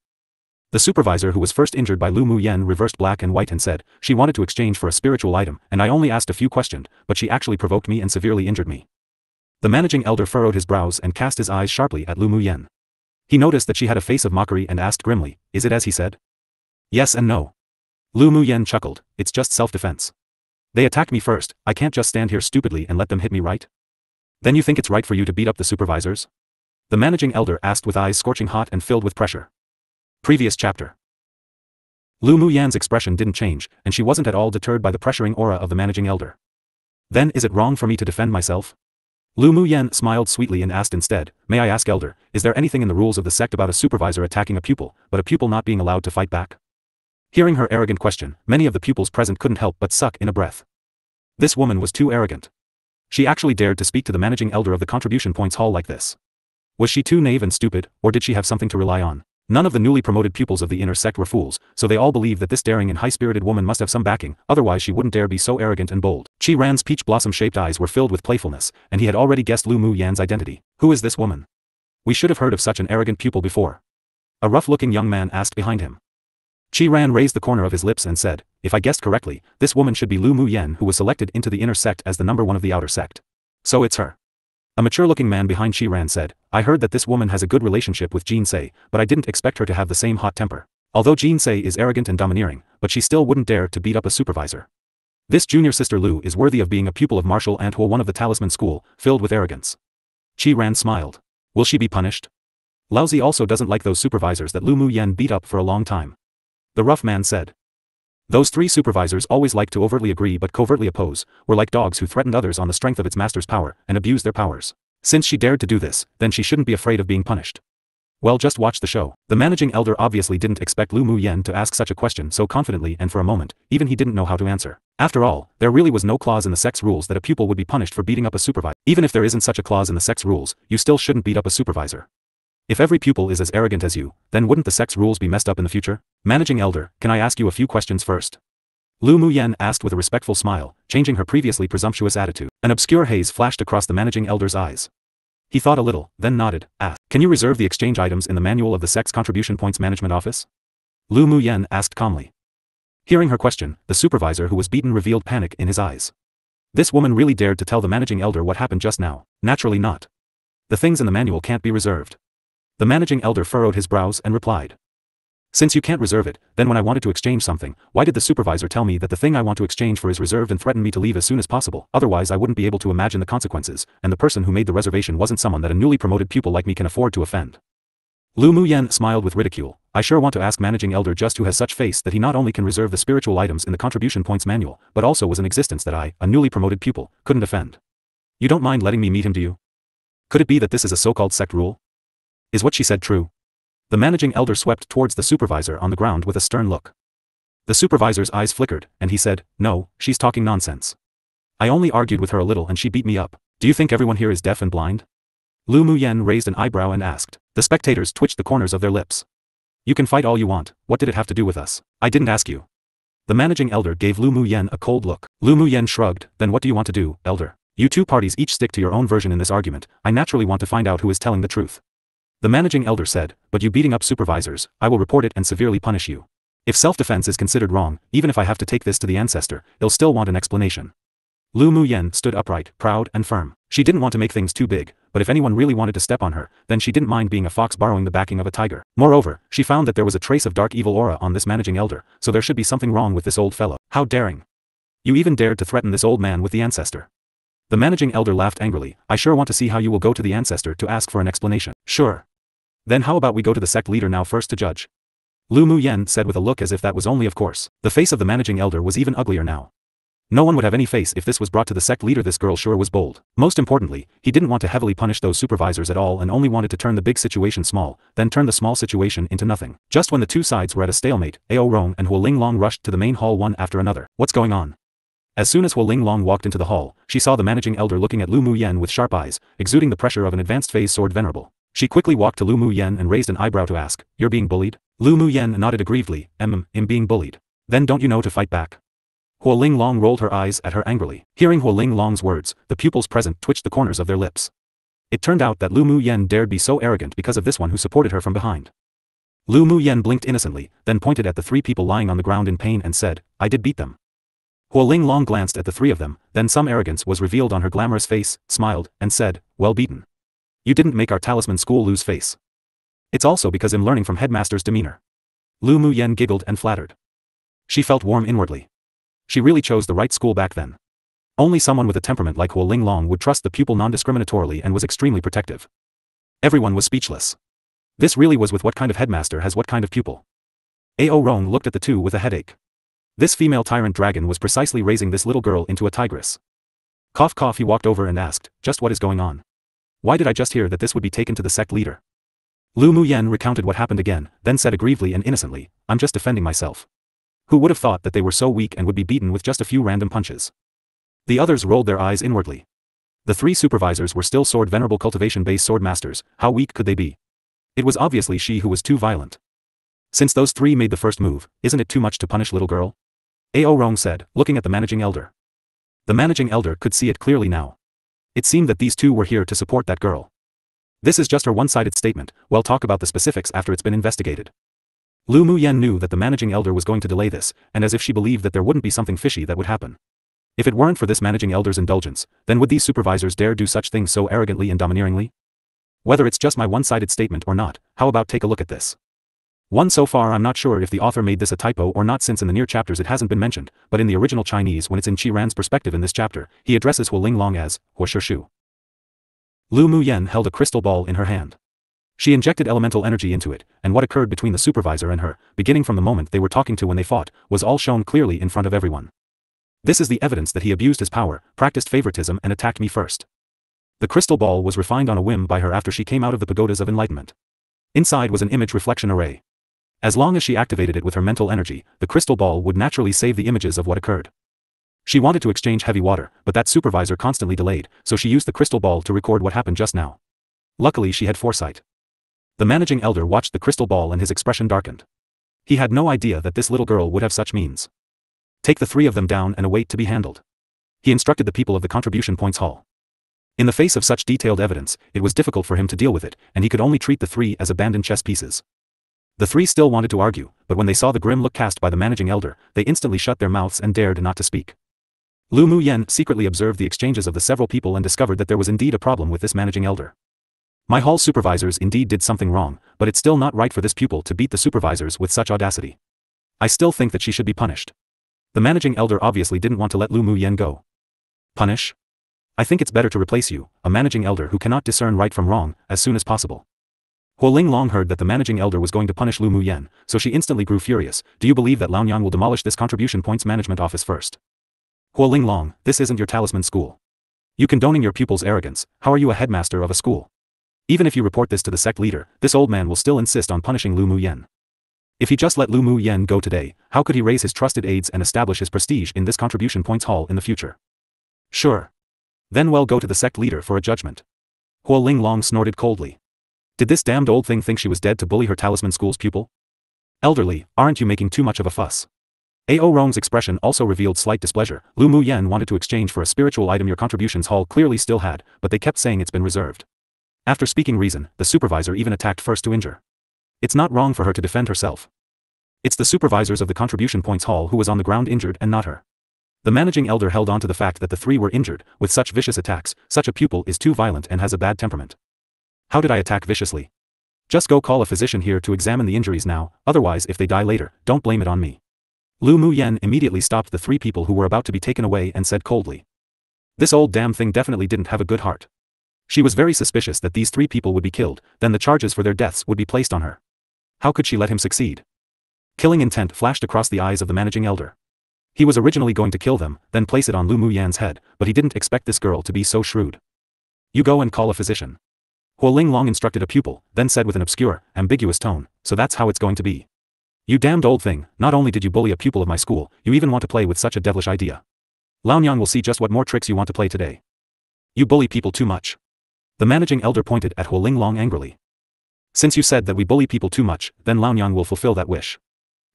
The supervisor who was first injured by Lu Muyan reversed black and white and said, she wanted to exchange for a spiritual item, and I only asked a few questions, but she actually provoked me and severely injured me. The managing elder furrowed his brows and cast his eyes sharply at Lu Muyan. He noticed that she had a face of mockery and asked grimly, is it as he said? Yes and no. Lu Muyan chuckled, it's just self-defense. They attacked me first, I can't just stand here stupidly and let them hit me, right? Then you think it's right for you to beat up the supervisors? The managing elder asked with eyes scorching hot and filled with pressure. Previous chapter. Lu Muyan's expression didn't change, and she wasn't at all deterred by the pressuring aura of the managing elder. Then is it wrong for me to defend myself? Lu Muyan smiled sweetly and asked instead, may I ask elder, is there anything in the rules of the sect about a supervisor attacking a pupil, but a pupil not being allowed to fight back? Hearing her arrogant question, many of the pupils present couldn't help but suck in a breath. This woman was too arrogant. She actually dared to speak to the managing elder of the Contribution Points hall like this. Was she too naive and stupid, or did she have something to rely on? None of the newly promoted pupils of the inner sect were fools, so they all believed that this daring and high-spirited woman must have some backing, otherwise she wouldn't dare be so arrogant and bold. Qi Ran's peach blossom-shaped eyes were filled with playfulness, and he had already guessed Lu Muyan's identity. Who is this woman? We should have heard of such an arrogant pupil before. A rough-looking young man asked behind him. Qi Ran raised the corner of his lips and said, if I guessed correctly, this woman should be Lu Muyan who was selected into the inner sect as the number 1 of the outer sect. So it's her. A mature-looking man behind Qi Ran said, I heard that this woman has a good relationship with Jin Sei, but I didn't expect her to have the same hot temper. Although Jin Sei is arrogant and domineering, but she still wouldn't dare to beat up a supervisor. This junior sister Lu is worthy of being a pupil of Martial and Huo, one of the talisman school, filled with arrogance. Qi Ran smiled. Will she be punished? Laozi also doesn't like those supervisors that Lu Muyan beat up for a long time. The rough man said. Those 3 supervisors always liked to overtly agree but covertly oppose, were like dogs who threatened others on the strength of its master's power, and abused their powers. Since she dared to do this, then she shouldn't be afraid of being punished. Well, just watch the show. The managing elder obviously didn't expect Lu Muyan to ask such a question so confidently, and for a moment, even he didn't know how to answer. After all, there really was no clause in the sect's rules that a pupil would be punished for beating up a supervisor. Even if there isn't such a clause in the sect's rules, you still shouldn't beat up a supervisor. If every pupil is as arrogant as you, then wouldn't the sect's rules be messed up in the future? Managing elder, can I ask you a few questions first? Lu Muyan asked with a respectful smile, changing her previously presumptuous attitude. An obscure haze flashed across the managing elder's eyes. He thought a little, then nodded, asked, "Can you reserve the exchange items in the manual of the sect's contribution points management office?" Lu Muyen asked calmly. Hearing her question, the supervisor who was beaten revealed panic in his eyes. This woman really dared to tell the managing elder what happened just now. Naturally not. The things in the manual can't be reserved. The managing elder furrowed his brows and replied. Since you can't reserve it, then when I wanted to exchange something, why did the supervisor tell me that the thing I want to exchange for is reserved and threaten me to leave as soon as possible? Otherwise I wouldn't be able to imagine the consequences, and the person who made the reservation wasn't someone that a newly promoted pupil like me can afford to offend. Lu Muyen smiled with ridicule. I sure want to ask managing elder just who has such face that he not only can reserve the spiritual items in the contribution points manual, but also was in existence that I, a newly promoted pupil, couldn't offend. You don't mind letting me meet him, do you? Could it be that this is a so-called sect rule? Is what she said true? The managing elder swept towards the supervisor on the ground with a stern look. The supervisor's eyes flickered, and he said, "No, she's talking nonsense. I only argued with her a little and she beat me up. Do you think everyone here is deaf and blind?" Lu Muyen raised an eyebrow and asked. The spectators twitched the corners of their lips. "You can fight all you want, what did it have to do with us? I didn't ask you." The managing elder gave Lu Muyen a cold look. Lu Muyen shrugged, "Then what do you want to do, elder? You two parties each stick to your own version in this argument. I naturally want to find out who is telling the truth." The managing elder said, "But you beating up supervisors, I will report it and severely punish you. If self-defense is considered wrong, even if I have to take this to the ancestor, he'll still want an explanation." Lu Muyen stood upright, proud and firm. She didn't want to make things too big, but if anyone really wanted to step on her, then she didn't mind being a fox borrowing the backing of a tiger. Moreover, she found that there was a trace of dark evil aura on this managing elder, so there should be something wrong with this old fellow. How daring! You even dared to threaten this old man with the ancestor. The managing elder laughed angrily. I sure want to see how you will go to the ancestor to ask for an explanation. Sure. Then how about we go to the sect leader now first to judge? Lu Muyen said with a look as if that was only of course. The face of the managing elder was even uglier now. No one would have any face if this was brought to the sect leader. This girl sure was bold. Most importantly, he didn't want to heavily punish those supervisors at all and only wanted to turn the big situation small, then turn the small situation into nothing. Just when the two sides were at a stalemate, Ao Rong and Huo Linglong rushed to the main hall one after another. What's going on? As soon as Huo Linglong walked into the hall, she saw the managing elder looking at Lu Muyen with sharp eyes, exuding the pressure of an advanced phase sword venerable. She quickly walked to Lu Muyen and raised an eyebrow to ask, "You're being bullied?" Lu Muyen nodded aggrievedly, "I'm being bullied." "Then don't you know to fight back?" Huo Linglong rolled her eyes at her angrily. Hearing Huo Linglong's words, the pupils present twitched the corners of their lips. It turned out that Lu Muyen dared be so arrogant because of this one who supported her from behind. Lu Muyen blinked innocently, then pointed at the three people lying on the ground in pain and said, "I did beat them." Huo Linglong glanced at the three of them, then some arrogance was revealed on her glamorous face, smiled, and said, "Well beaten. You didn't make our talisman school lose face. It's also because I'm learning from headmaster's demeanor." Lu Muyen giggled and flattered. She felt warm inwardly. She really chose the right school back then. Only someone with a temperament like Huo Linglong would trust the pupil non-discriminatorily and was extremely protective. Everyone was speechless. This really was with what kind of headmaster has what kind of pupil. Ao Rong looked at the two with a headache. This female tyrant dragon was precisely raising this little girl into a tigress. Cough cough, he walked over and asked, "Just what is going on? Why did I just hear that this would be taken to the sect leader?" Lu Muyen recounted what happened again, then said aggrievedly and innocently, "I'm just defending myself." Who would have thought that they were so weak and would be beaten with just a few random punches? The others rolled their eyes inwardly. The three supervisors were still sword venerable cultivation-based sword masters. How weak could they be? It was obviously she who was too violent. Since those three made the first move, isn't it too much to punish little girl? Ao Rong said, looking at the managing elder. The managing elder could see it clearly now. It seemed that these two were here to support that girl. This is just her one-sided statement. We'll talk about the specifics after it's been investigated. Lu Muyen knew that the managing elder was going to delay this, and as if she believed that there wouldn't be something fishy that would happen. If it weren't for this managing elder's indulgence, then would these supervisors dare do such things so arrogantly and domineeringly? Whether it's just my one-sided statement or not, how about take a look at this? One, so far I'm not sure if the author made this a typo or not, since in the near chapters it hasn't been mentioned, but in the original Chinese, when it's in Qi Ran's perspective in this chapter, he addresses Huo Linglong as Huo Shishu. Lu Muyen held a crystal ball in her hand. She injected elemental energy into it, and what occurred between the supervisor and her, beginning from the moment they were talking to when they fought, was all shown clearly in front of everyone. This is the evidence that he abused his power, practiced favoritism and attacked me first. The crystal ball was refined on a whim by her after she came out of the pagodas of enlightenment. Inside was an image reflection array. As long as she activated it with her mental energy, the crystal ball would naturally save the images of what occurred. She wanted to exchange heavy water, but that supervisor constantly delayed, so she used the crystal ball to record what happened just now. Luckily she had foresight. The managing elder watched the crystal ball and his expression darkened. He had no idea that this little girl would have such means. Take the three of them down and await to be handled. He instructed the people of the contribution points hall. In the face of such detailed evidence, it was difficult for him to deal with it, and he could only treat the three as abandoned chess pieces. The three still wanted to argue, but when they saw the grim look cast by the managing elder, they instantly shut their mouths and dared not to speak. Lu Muyen secretly observed the exchanges of the several people and discovered that there was indeed a problem with this managing elder. My hall supervisors indeed did something wrong, but it's still not right for this pupil to beat the supervisors with such audacity. I still think that she should be punished. The managing elder obviously didn't want to let Lu Muyen go. Punish? I think it's better to replace you, a managing elder who cannot discern right from wrong, as soon as possible. Huo Linglong heard that the managing elder was going to punish Lu Muyen, so she instantly grew furious. Do you believe that Laonyang will demolish this contribution points management office first? Huo Linglong, this isn't your talisman school. You condoning your pupils' arrogance. How are you a headmaster of a school? Even if you report this to the sect leader, this old man will still insist on punishing Lu Muyen. If he just let Lu Muyen go today, how could he raise his trusted aides and establish his prestige in this contribution points hall in the future? Sure. Then well, go to the sect leader for a judgment. Huo Linglong snorted coldly. Did this damned old thing think she was dead to bully her talisman school's pupil? Elderly, aren't you making too much of a fuss? Ao Rong's expression also revealed slight displeasure. Lu Muyen wanted to exchange for a spiritual item your contributions hall clearly still had, but they kept saying it's been reserved. After speaking reason, the supervisor even attacked first to injure. It's not wrong for her to defend herself. It's the supervisors of the contribution points hall who was on the ground injured and not her. The managing elder held on to the fact that the three were injured. With such vicious attacks, such a pupil is too violent and has a bad temperament. How did I attack viciously? Just go call a physician here to examine the injuries now, otherwise if they die later, don't blame it on me. Lu Muyen immediately stopped the three people who were about to be taken away and said coldly. This old damn thing definitely didn't have a good heart. She was very suspicious that these three people would be killed, then the charges for their deaths would be placed on her. How could she let him succeed? Killing intent flashed across the eyes of the managing elder. He was originally going to kill them, then place it on Lu Muyen's head, but he didn't expect this girl to be so shrewd. You go and call a physician. Huo Linglong instructed a pupil, then said with an obscure, ambiguous tone, so that's how it's going to be. You damned old thing, not only did you bully a pupil of my school, you even want to play with such a devilish idea. Laonyang will see just what more tricks you want to play today. You bully people too much. The managing elder pointed at Huo Linglong angrily. Since you said that we bully people too much, then Laonyang will fulfill that wish.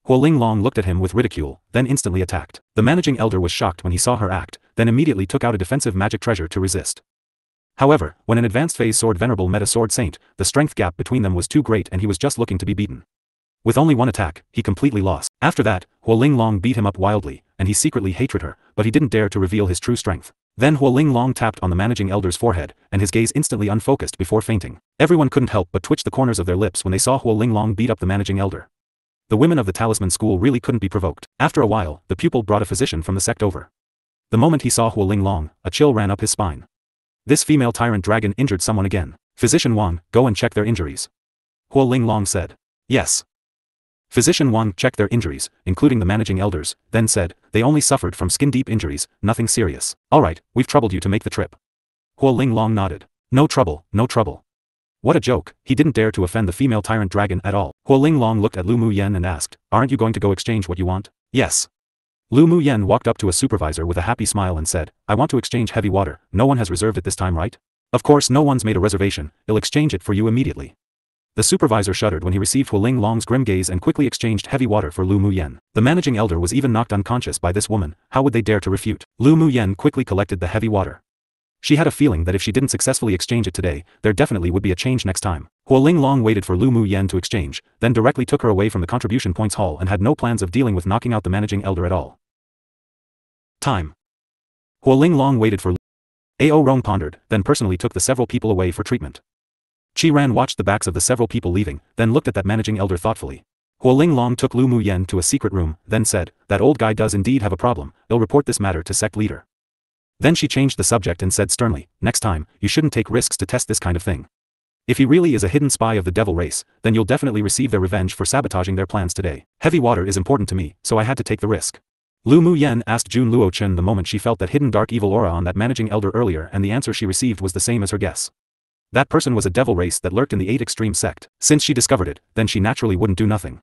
Huo Linglong looked at him with ridicule, then instantly attacked. The managing elder was shocked when he saw her act, then immediately took out a defensive magic treasure to resist. However, when an advanced phase sword venerable met a sword saint, the strength gap between them was too great and he was just looking to be beaten. With only one attack, he completely lost. After that, Huo Linglong beat him up wildly, and he secretly hated her, but he didn't dare to reveal his true strength. Then Huo Linglong tapped on the managing elder's forehead, and his gaze instantly unfocused before fainting. Everyone couldn't help but twitch the corners of their lips when they saw Huo Linglong beat up the managing elder. The women of the talisman school really couldn't be provoked. After a while, the pupil brought a physician from the sect over. The moment he saw Huo Linglong, a chill ran up his spine. This female tyrant dragon injured someone again. Physician Wang, go and check their injuries. Huo Linglong said. Yes. Physician Wang checked their injuries, including the managing elders, then said, they only suffered from skin-deep injuries, nothing serious. Alright, we've troubled you to make the trip. Huo Linglong nodded. No trouble, no trouble. What a joke, he didn't dare to offend the female tyrant dragon at all. Huo Linglong looked at Lu Muyen and asked, aren't you going to go exchange what you want? Yes. Lu Muyen walked up to a supervisor with a happy smile and said, I want to exchange heavy water, no one has reserved it this time, right? Of course no one's made a reservation, he'll exchange it for you immediately. The supervisor shuddered when he received Huo Linglong's grim gaze and quickly exchanged heavy water for Lu Muyen. The managing elder was even knocked unconscious by this woman, how would they dare to refute? Lu Muyen quickly collected the heavy water. She had a feeling that if she didn't successfully exchange it today, there definitely would be a change next time. Huo Linglong waited for Lu Muyen to exchange, then directly took her away from the contribution points hall and had no plans of dealing with knocking out the managing elder at all. Time. Huo Linglong waited for Ao Rong pondered, then personally took the several people away for treatment. Qi Ran watched the backs of the several people leaving, then looked at that managing elder thoughtfully. Huo Linglong took Lu Muyen to a secret room, then said, that old guy does indeed have a problem, he'll report this matter to sect leader. Then she changed the subject and said sternly, next time, you shouldn't take risks to test this kind of thing. If he really is a hidden spy of the devil race, then you'll definitely receive their revenge for sabotaging their plans today. Heavy water is important to me, so I had to take the risk. Lu Muyen asked Jun Luochen the moment she felt that hidden dark evil aura on that managing elder earlier, and the answer she received was the same as her guess. That person was a devil race that lurked in the 8 extreme sect. Since she discovered it, then she naturally wouldn't do nothing.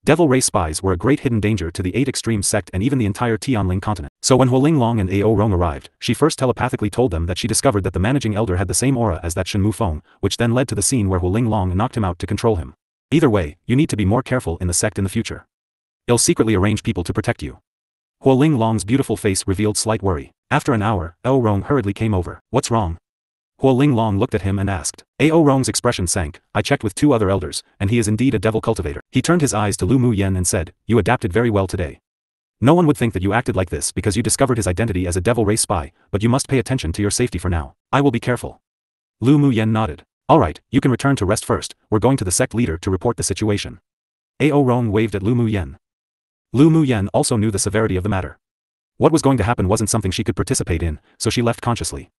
Devil race spies were a great hidden danger to the 8 extreme sect and even the entire Tianling continent. So when Huo Linglong and Ao Rong arrived, she first telepathically told them that she discovered that the managing elder had the same aura as that Shen Mufeng, which then led to the scene where Huo Linglong knocked him out to control him. Either way, you need to be more careful in the sect in the future. He'll secretly arrange people to protect you. Huo Linglong's beautiful face revealed slight worry. After an hour, Ao Rong hurriedly came over. What's wrong? Huo Linglong looked at him and asked. Ao Rong's expression sank. I checked with 2 other elders, and he is indeed a devil cultivator. He turned his eyes to Lu Muyen and said, you adapted very well today. No one would think that you acted like this because you discovered his identity as a devil race spy, but you must pay attention to your safety for now. I will be careful. Lu Muyen nodded. Alright, you can return to rest first, we're going to the sect leader to report the situation. Ao Rong waved at Lu Muyen. Lu Muyen also knew the severity of the matter. What was going to happen wasn't something she could participate in, so she left consciously.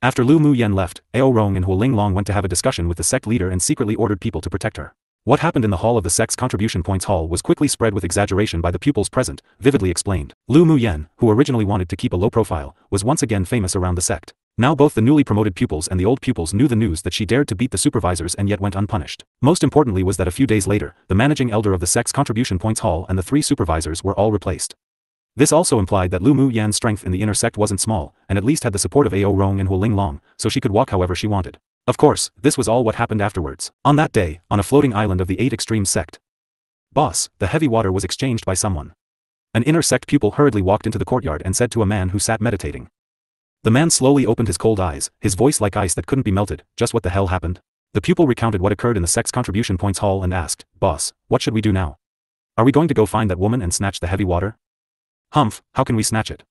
After Lu Muyen left, Ao Rong and Huo Linglong went to have a discussion with the sect leader and secretly ordered people to protect her. What happened in the hall of the sect's contribution points hall was quickly spread with exaggeration by the pupils present, vividly explained. Lu Muyen, who originally wanted to keep a low profile, was once again famous around the sect. Now both the newly promoted pupils and the old pupils knew the news that she dared to beat the supervisors and yet went unpunished. Most importantly was that a few days later, the managing elder of the sect's contribution points hall and the 3 supervisors were all replaced. This also implied that Lu Muyen's strength in the inner sect wasn't small, and at least had the support of Ao Rong and Huo Linglong, so she could walk however she wanted. Of course, this was all what happened afterwards. On that day, on a floating island of the 8 extreme sect. Boss, the heavy water was exchanged by someone. An inner sect pupil hurriedly walked into the courtyard and said to a man who sat meditating. The man slowly opened his cold eyes, his voice like ice that couldn't be melted. Just what the hell happened? The pupil recounted what occurred in the sect's contribution points hall and asked, Boss, what should we do now? Are we going to go find that woman and snatch the heavy water? Humph, how can we snatch it?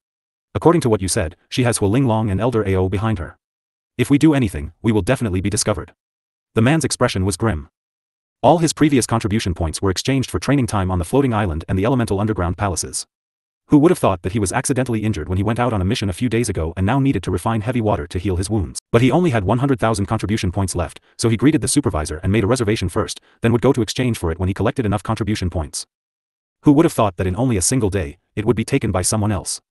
According to what you said, she has Huo Linglong and Elder Ao behind her. If we do anything, we will definitely be discovered. The man's expression was grim. All his previous contribution points were exchanged for training time on the floating island and the elemental underground palaces. Who would have thought that he was accidentally injured when he went out on a mission a few days ago and now needed to refine heavy water to heal his wounds? But he only had 100,000 contribution points left, so he greeted the supervisor and made a reservation first, then would go to exchange for it when he collected enough contribution points. Who would have thought that in only a single day, it would be taken by someone else?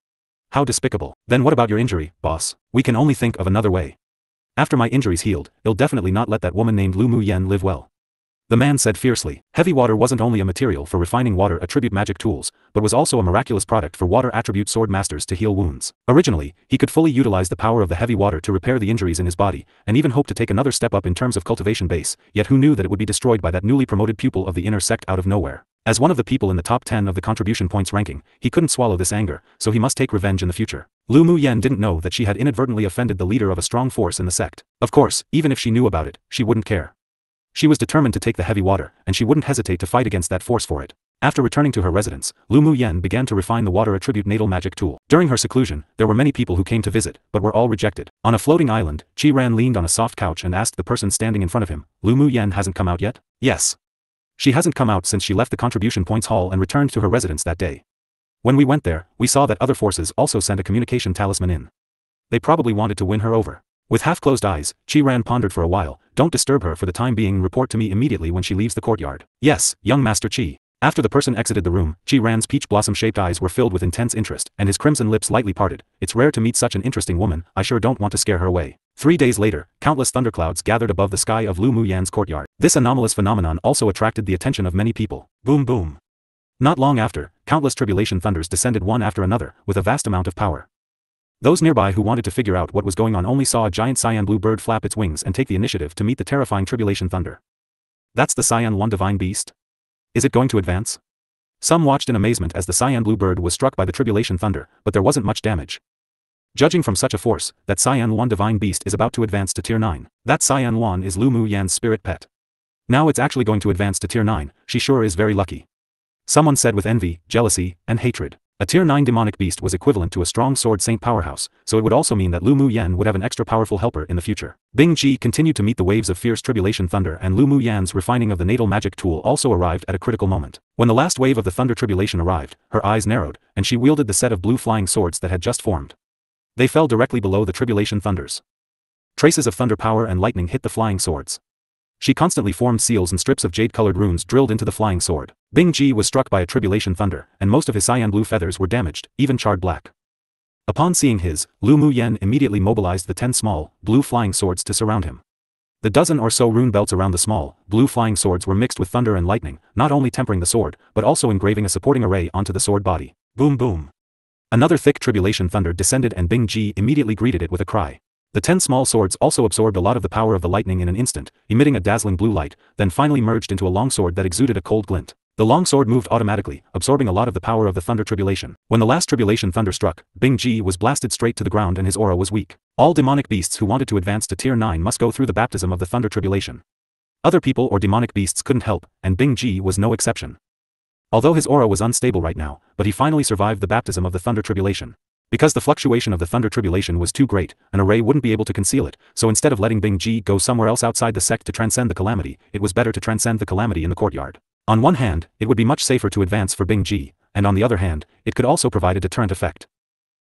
How despicable. Then what about your injury, boss? We can only think of another way. After my injury's healed, I'll definitely not let that woman named Lu Muyen live well. The man said fiercely. Heavy water wasn't only a material for refining water attribute magic tools, but was also a miraculous product for water attribute sword masters to heal wounds. Originally, he could fully utilize the power of the heavy water to repair the injuries in his body, and even hope to take another step up in terms of cultivation base, yet who knew that it would be destroyed by that newly promoted pupil of the inner sect out of nowhere. As one of the people in the top 10 of the contribution points ranking, he couldn't swallow this anger, so he must take revenge in the future. Lu Muyen didn't know that she had inadvertently offended the leader of a strong force in the sect. Of course, even if she knew about it, she wouldn't care. She was determined to take the heavy water, and she wouldn't hesitate to fight against that force for it. After returning to her residence, Lu Muyen began to refine the water attribute natal magic tool. During her seclusion, there were many people who came to visit, but were all rejected. On a floating island, Qi Ran leaned on a soft couch and asked the person standing in front of him, Lu Muyen hasn't come out yet? Yes. She hasn't come out since she left the contribution points hall and returned to her residence that day. When we went there, we saw that other forces also sent a communication talisman in. They probably wanted to win her over. With half-closed eyes, Qi Ran pondered for a while. Don't disturb her for the time being, report to me immediately when she leaves the courtyard. Yes, young Master Qi. After the person exited the room, Qi Ran's peach blossom-shaped eyes were filled with intense interest, and his crimson lips lightly parted. It's rare to meet such an interesting woman, I sure don't want to scare her away. 3 days later, countless thunderclouds gathered above the sky of Lu Muyen's courtyard. This anomalous phenomenon also attracted the attention of many people. Boom boom. Not long after, countless tribulation thunders descended one after another, with a vast amount of power. Those nearby who wanted to figure out what was going on only saw a giant cyan blue bird flap its wings and take the initiative to meet the terrifying tribulation thunder. That's the Cyan One divine beast? Is it going to advance? Some watched in amazement as the cyan blue bird was struck by the tribulation thunder, but there wasn't much damage. Judging from such a force, that Cyan One divine beast is about to advance to tier 9. That Cyan One is Lu Muyen's spirit pet. Now it's actually going to advance to tier 9, she sure is very lucky. Someone said with envy, jealousy, and hatred. A tier 9 demonic beast was equivalent to a strong sword saint powerhouse, so it would also mean that Lu Muyen would have an extra powerful helper in the future. Bing Ji continued to meet the waves of fierce tribulation thunder, and Lu Muyen's refining of the natal magic tool also arrived at a critical moment. When the last wave of the thunder tribulation arrived, her eyes narrowed, and she wielded the set of blue flying swords that had just formed. They fell directly below the tribulation thunders. Traces of thunder power and lightning hit the flying swords. She constantly formed seals and strips of jade-colored runes drilled into the flying sword. Bing Ji was struck by a tribulation thunder, and most of his cyan blue feathers were damaged, even charred black. Upon seeing his, Lu Muyen immediately mobilized the 10 small, blue flying swords to surround him. The dozen or so rune belts around the small, blue flying swords were mixed with thunder and lightning, not only tempering the sword, but also engraving a supporting array onto the sword body. Boom boom. Another thick tribulation thunder descended, and Bing Ji immediately greeted it with a cry. The 10 small swords also absorbed a lot of the power of the lightning in an instant, emitting a dazzling blue light, then finally merged into a long sword that exuded a cold glint. The long sword moved automatically, absorbing a lot of the power of the thunder tribulation. When the last tribulation thunder struck, Bing Ji was blasted straight to the ground and his aura was weak. All demonic beasts who wanted to advance to tier 9 must go through the baptism of the thunder tribulation. Other people or demonic beasts couldn't help, and Bing Ji was no exception. Although his aura was unstable right now, but he finally survived the baptism of the thunder tribulation. Because the fluctuation of the thunder tribulation was too great, an array wouldn't be able to conceal it, so instead of letting Bing Ji go somewhere else outside the sect to transcend the calamity, it was better to transcend the calamity in the courtyard. On one hand, it would be much safer to advance for Bing Ji, and on the other hand, it could also provide a deterrent effect.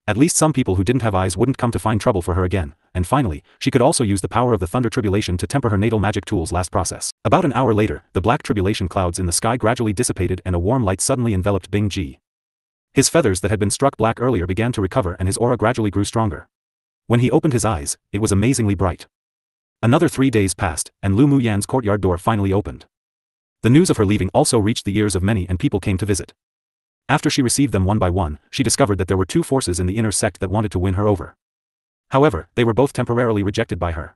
At least some people who didn't have eyes wouldn't come to find trouble for her again, and finally, she could also use the power of the thunder tribulation to temper her natal magic tool's last process. About an hour later, the black tribulation clouds in the sky gradually dissipated and a warm light suddenly enveloped Bing Ji. His feathers that had been struck black earlier began to recover and his aura gradually grew stronger. When he opened his eyes, it was amazingly bright. Another 3 days passed, and Lu Muyan's courtyard door finally opened. The news of her leaving also reached the ears of many and people came to visit. After she received them one by one, she discovered that there were 2 forces in the inner sect that wanted to win her over. However, they were both temporarily rejected by her.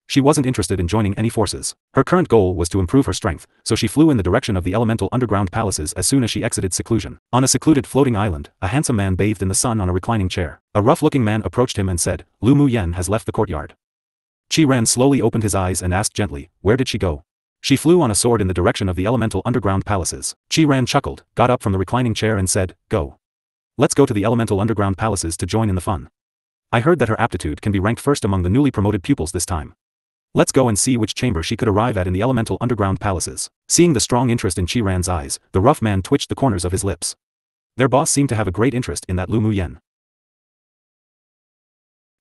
She wasn't interested in joining any forces. Her current goal was to improve her strength, so she flew in the direction of the elemental underground palaces as soon as she exited seclusion. On a secluded floating island, a handsome man bathed in the sun on a reclining chair. A rough-looking man approached him and said, "Lu Muyan has left the courtyard." Qi Ran slowly opened his eyes and asked gently, "Where did she go?" She flew on a sword in the direction of the elemental underground palaces. Qi Ran chuckled, got up from the reclining chair and said, "Go. Let's go to the elemental underground palaces to join in the fun. I heard that her aptitude can be ranked first among the newly promoted pupils this time. Let's go and see which chamber she could arrive at in the elemental underground palaces." Seeing the strong interest in Qi Ran's eyes, the rough man twitched the corners of his lips. Their boss seemed to have a great interest in that Lu Muyan.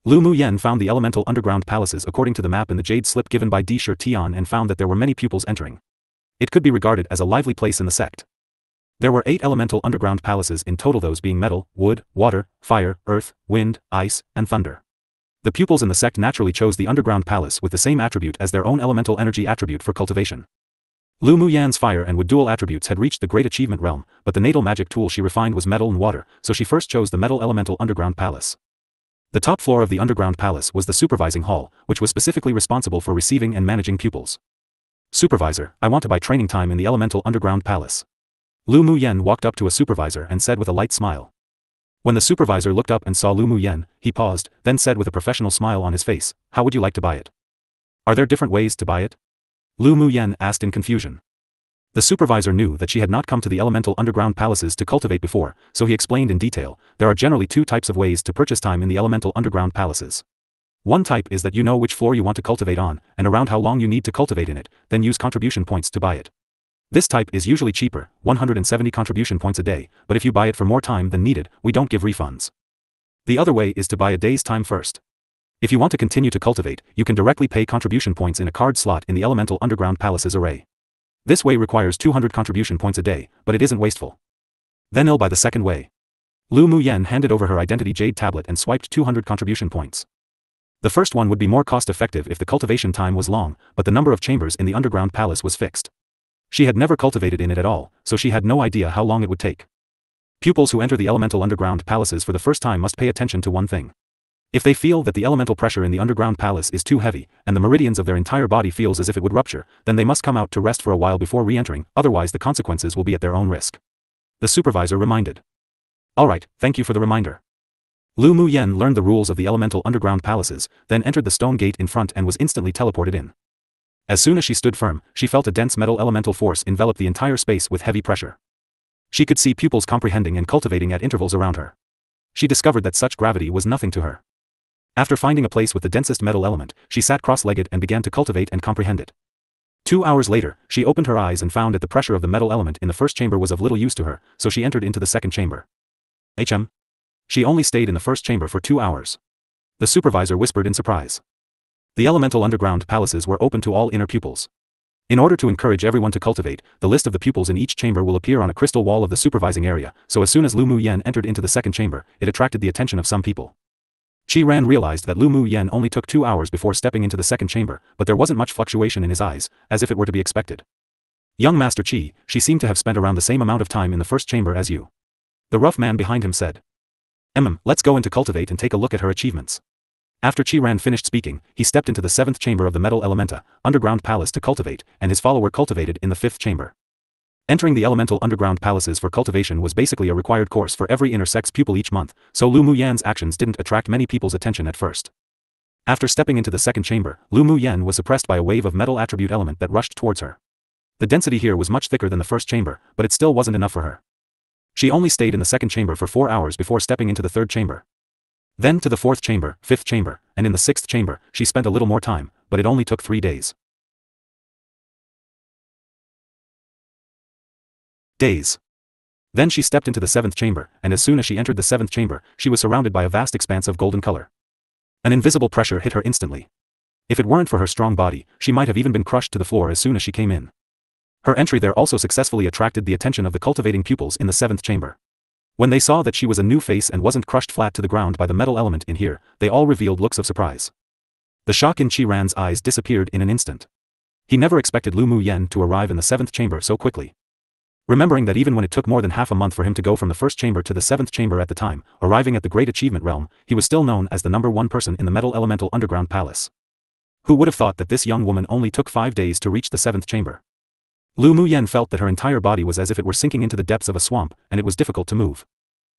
Lu Muyan found the elemental underground palaces according to the map in the jade slip given by Di Shi Tian and found that there were many pupils entering. It could be regarded as a lively place in the sect. There were 8 elemental underground palaces in total, those being metal, wood, water, fire, earth, wind, ice, and thunder. The pupils in the sect naturally chose the underground palace with the same attribute as their own elemental energy attribute for cultivation. Lu Muyan's fire and wood dual attributes had reached the great achievement realm, but the natal magic tool she refined was metal and water, so she first chose the metal elemental underground palace. The top floor of the underground palace was the supervising hall, which was specifically responsible for receiving and managing pupils. "Supervisor, I want to buy training time in the elemental underground palace." Lu Muyan walked up to a supervisor and said with a light smile. When the supervisor looked up and saw Lu Muyan, he paused, then said with a professional smile on his face, "How would you like to buy it?" "Are there different ways to buy it?" Lu Muyan asked in confusion. The supervisor knew that she had not come to the elemental underground palaces to cultivate before, so he explained in detail, there are generally 2 types of ways to purchase time in the elemental underground palaces. One type is that you know which floor you want to cultivate on, and around how long you need to cultivate in it, then use contribution points to buy it. This type is usually cheaper, 170 contribution points a day, but if you buy it for more time than needed, we don't give refunds. The other way is to buy a day's time first. If you want to continue to cultivate, you can directly pay contribution points in a card slot in the elemental underground palaces array. This way requires 200 contribution points a day, but it isn't wasteful. Then I'll buy the second way. Lu Muyan handed over her identity jade tablet and swiped 200 contribution points. The first one would be more cost-effective if the cultivation time was long, but the number of chambers in the underground palace was fixed. She had never cultivated in it at all, so she had no idea how long it would take. Pupils who enter the elemental underground palaces for the first time must pay attention to one thing. If they feel that the elemental pressure in the underground palace is too heavy, and the meridians of their entire body feels as if it would rupture, then they must come out to rest for a while before re-entering, otherwise the consequences will be at their own risk. The supervisor reminded. "Alright, thank you for the reminder." Lu Muyan learned the rules of the elemental underground palaces, then entered the stone gate in front and was instantly teleported in. As soon as she stood firm, she felt a dense metal elemental force envelop the entire space with heavy pressure. She could see pupils comprehending and cultivating at intervals around her. She discovered that such gravity was nothing to her. After finding a place with the densest metal element, she sat cross-legged and began to cultivate and comprehend it. 2 hours later, she opened her eyes and found that the pressure of the metal element in the first chamber was of little use to her, so she entered into the second chamber. She only stayed in the first chamber for 2 hours. The supervisor whispered in surprise. The elemental underground palaces were open to all inner pupils. In order to encourage everyone to cultivate, the list of the pupils in each chamber will appear on a crystal wall of the supervising area, so as soon as Lu Muyan entered into the second chamber, it attracted the attention of some people. Qi Ran realized that Lu Muyan only took 2 hours before stepping into the second chamber, but there wasn't much fluctuation in his eyes, as if it were to be expected. "Young Master Qi, she seemed to have spent around the same amount of time in the first chamber as you." The rough man behind him said. Let's go into cultivate and take a look at her achievements." After Qi Ran finished speaking, he stepped into the 7th chamber of the metal elementa, underground palace to cultivate, and his follower cultivated in the 5th chamber. Entering the elemental underground palaces for cultivation was basically a required course for every inner sect's pupil each month, so Lu Muyan's actions didn't attract many people's attention at first. After stepping into the second chamber, Lu Muyan was suppressed by a wave of metal attribute element that rushed towards her. The density here was much thicker than the first chamber, but it still wasn't enough for her. She only stayed in the second chamber for 4 hours before stepping into the third chamber. Then to the fourth chamber, fifth chamber, and in the sixth chamber, she spent a little more time, but it only took 3 days. Then she stepped into the seventh chamber, and as soon as she entered the seventh chamber, she was surrounded by a vast expanse of golden color. An invisible pressure hit her instantly. If it weren't for her strong body, she might have even been crushed to the floor as soon as she came in. Her entry there also successfully attracted the attention of the cultivating pupils in the seventh chamber. When they saw that she was a new face and wasn't crushed flat to the ground by the metal element in here, they all revealed looks of surprise. The shock in Chi-Ran's eyes disappeared in an instant. He never expected Lu Muyan to arrive in the seventh chamber so quickly. Remembering that even when it took more than half a month for him to go from the first chamber to the seventh chamber at the time, arriving at the Great Achievement Realm, he was still known as the #1 person in the Metal Elemental Underground Palace. Who would have thought that this young woman only took 5 days to reach the seventh chamber? Lu Muyan felt that her entire body was as if it were sinking into the depths of a swamp, and it was difficult to move.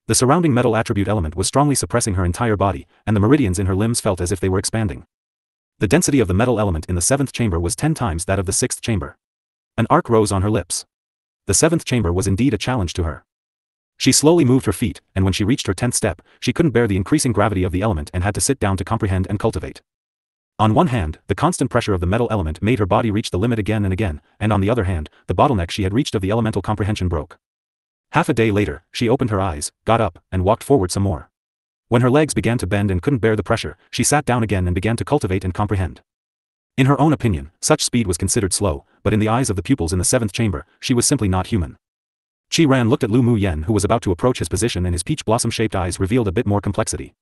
The surrounding metal attribute element was strongly suppressing her entire body, and the meridians in her limbs felt as if they were expanding. The density of the metal element in the seventh chamber was 10 times that of the sixth chamber. An arc rose on her lips. The seventh chamber was indeed a challenge to her. She slowly moved her feet, and when she reached her 10th step, she couldn't bear the increasing gravity of the element and had to sit down to comprehend and cultivate. On one hand, the constant pressure of the metal element made her body reach the limit again and again, and on the other hand, the bottleneck she had reached of the elemental comprehension broke. Half a day later, she opened her eyes, got up, and walked forward some more. When her legs began to bend and couldn't bear the pressure, she sat down again and began to cultivate and comprehend. In her own opinion, such speed was considered slow, but in the eyes of the pupils in the seventh chamber, she was simply not human. Chi-Ran looked at Lu Muyan, who was about to approach his position, and his peach blossom-shaped eyes revealed a bit more complexity.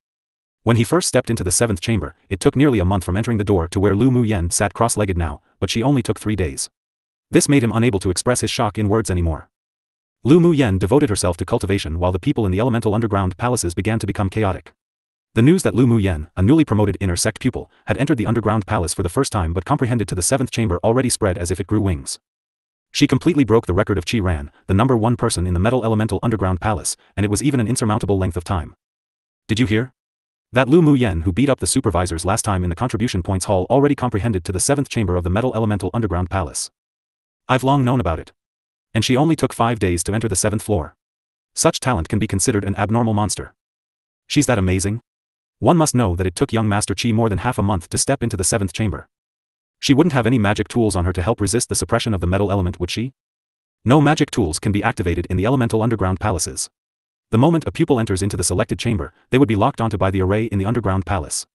When he first stepped into the seventh chamber, it took nearly a month from entering the door to where Lu Muyan sat cross-legged now, but she only took 3 days. This made him unable to express his shock in words anymore. Lu Muyan devoted herself to cultivation while the people in the elemental underground palaces began to become chaotic. The news that Lu Muyan, a newly promoted inner sect pupil, had entered the underground palace for the first time but comprehended to the seventh chamber already spread as if it grew wings. She completely broke the record of Chi-Ran, the #1 person in the metal elemental underground palace, and it was even an insurmountable length of time. Did you hear? That Lu Muyan who beat up the supervisors last time in the contribution points hall already comprehended to the seventh chamber of the metal elemental underground palace. I've long known about it. And she only took 5 days to enter the 7th floor. Such talent can be considered an abnormal monster. She's that amazing? One must know that it took young Master Chi more than half a month to step into the 7th chamber. She wouldn't have any magic tools on her to help resist the suppression of the metal element, would she? No magic tools can be activated in the elemental underground palaces. The moment a pupil enters into the selected chamber, they would be locked onto by the array in the underground palace.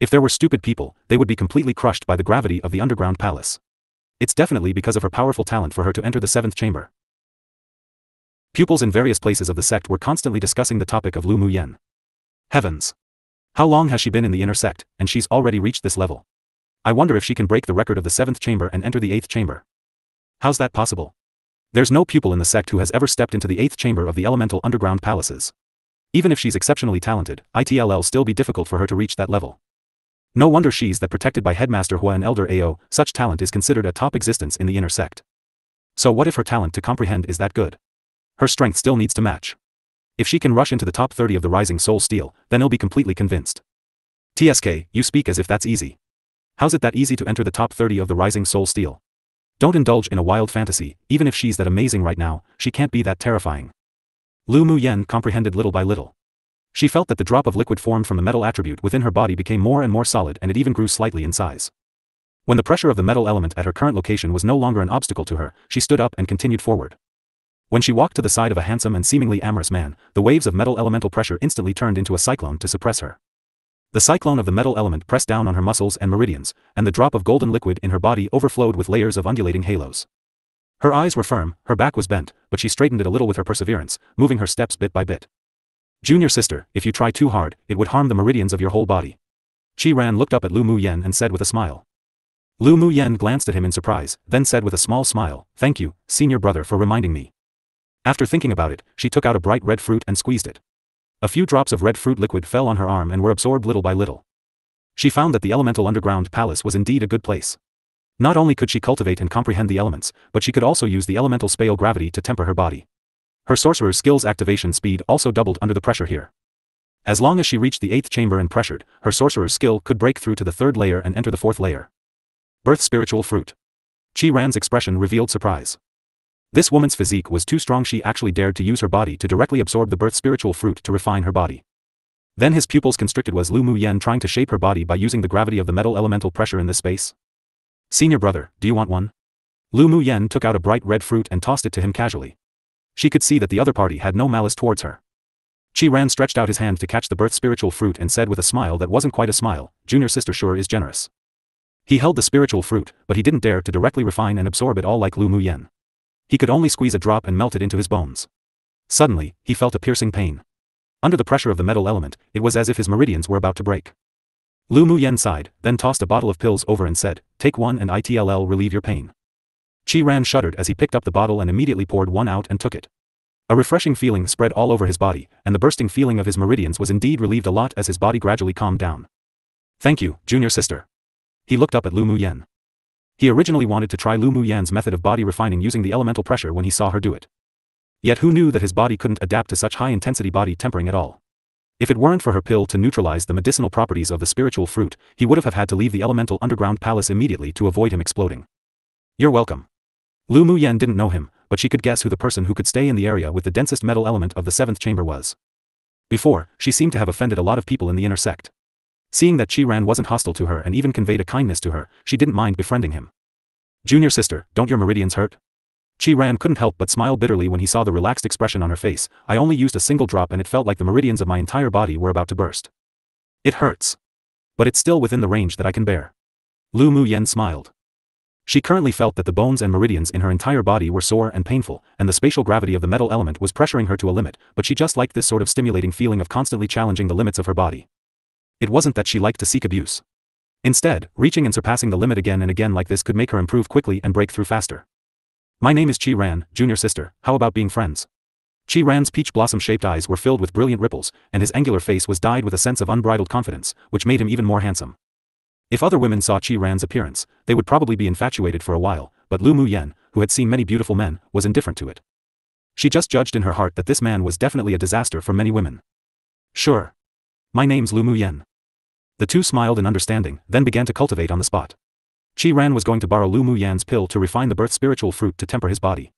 If there were stupid people, they would be completely crushed by the gravity of the underground palace. It's definitely because of her powerful talent for her to enter the 7th chamber. Pupils in various places of the sect were constantly discussing the topic of Lu Muyan. Heavens! How long has she been in the inner sect, and she's already reached this level? I wonder if she can break the record of the 7th chamber and enter the 8th chamber. How's that possible? There's no pupil in the sect who has ever stepped into the 8th chamber of the elemental underground palaces. Even if she's exceptionally talented, it'll still be difficult for her to reach that level. No wonder she's that protected by Headmaster Hua and Elder Ao. Such talent is considered a top existence in the inner sect. So what if her talent to comprehend is that good? Her strength still needs to match. If she can rush into the top 30 of the Rising Soul Steel, then he'll be completely convinced. TSK, you speak as if that's easy. How's it that easy to enter the top 30 of the Rising Soul Steel? Don't indulge in a wild fantasy. Even if she's that amazing right now, she can't be that terrifying. Lu Muyan comprehended little by little. She felt that the drop of liquid formed from the metal attribute within her body became more and more solid, and it even grew slightly in size. When the pressure of the metal element at her current location was no longer an obstacle to her, she stood up and continued forward. When she walked to the side of a handsome and seemingly amorous man, the waves of metal elemental pressure instantly turned into a cyclone to suppress her. The cyclone of the metal element pressed down on her muscles and meridians, and the drop of golden liquid in her body overflowed with layers of undulating halos. Her eyes were firm, her back was bent, but she straightened it a little with her perseverance, moving her steps bit by bit. Junior sister, if you try too hard, it would harm the meridians of your whole body. Chi-Ran looked up at Lu Muyan and said with a smile. Lu Muyan glanced at him in surprise, then said with a small smile, "Thank you, senior brother, for reminding me." After thinking about it, she took out a bright red fruit and squeezed it. A few drops of red fruit liquid fell on her arm and were absorbed little by little. She found that the elemental underground palace was indeed a good place. Not only could she cultivate and comprehend the elements, but she could also use the elemental spatial gravity to temper her body. Her sorcerer's skill's activation speed also doubled under the pressure here. As long as she reached the 8th chamber and pressured, her sorcerer's skill could break through to the 3rd layer and enter the 4th layer. Birth spiritual fruit. Qi Ran's expression revealed surprise. This woman's physique was too strong. She actually dared to use her body to directly absorb the birth spiritual fruit to refine her body. Then his pupils constricted. Was Lu Muyen trying to shape her body by using the gravity of the metal elemental pressure in this space? Senior brother, do you want one? Lu Muyen took out a bright red fruit and tossed it to him casually. She could see that the other party had no malice towards her. Qi Ran stretched out his hand to catch the birth spiritual fruit and said with a smile that wasn't quite a smile, "Junior sister sure is generous." He held the spiritual fruit, but he didn't dare to directly refine and absorb it all like Lu Muyen. He could only squeeze a drop and melt it into his bones. Suddenly, he felt a piercing pain. Under the pressure of the metal element, it was as if his meridians were about to break. Lu Muyen sighed, then tossed a bottle of pills over and said, "Take one and it'll relieve your pain." Qi Ran shuddered as he picked up the bottle and immediately poured one out and took it. A refreshing feeling spread all over his body, and the bursting feeling of his meridians was indeed relieved a lot as his body gradually calmed down. "Thank you, junior sister." He looked up at Lu Muyen. He originally wanted to try Lu Muyen's method of body refining using the elemental pressure when he saw her do it. Yet who knew that his body couldn't adapt to such high-intensity body tempering at all? If it weren't for her pill to neutralize the medicinal properties of the spiritual fruit, he would have had to leave the elemental underground palace immediately to avoid him exploding. "You're welcome." Lu Muyen didn't know him, but she could guess who the person who could stay in the area with the densest metal element of the 7th chamber was. Before, she seemed to have offended a lot of people in the inner sect. Seeing that Qi Ran wasn't hostile to her and even conveyed a kindness to her, she didn't mind befriending him. "Junior sister, don't your meridians hurt?" Qi Ran couldn't help but smile bitterly when he saw the relaxed expression on her face. "I only used a single drop and it felt like the meridians of my entire body were about to burst." "It hurts. But it's still within the range that I can bear." Lu Muyen smiled. She currently felt that the bones and meridians in her entire body were sore and painful, and the spatial gravity of the metal element was pressuring her to a limit, but she just liked this sort of stimulating feeling of constantly challenging the limits of her body. It wasn't that she liked to seek abuse. Instead, reaching and surpassing the limit again and again like this could make her improve quickly and break through faster. "My name is Qi Ran, junior sister, how about being friends?" Qi Ran's peach blossom-shaped eyes were filled with brilliant ripples, and his angular face was dyed with a sense of unbridled confidence, which made him even more handsome. If other women saw Qi Ran's appearance, they would probably be infatuated for a while, but Lu Muyen, who had seen many beautiful men, was indifferent to it. She just judged in her heart that this man was definitely a disaster for many women. "Sure. My name's Lu Muyen." The two smiled in understanding, then began to cultivate on the spot. Qi Ran was going to borrow Lu Muyen's pill to refine the birth spiritual fruit to temper his body.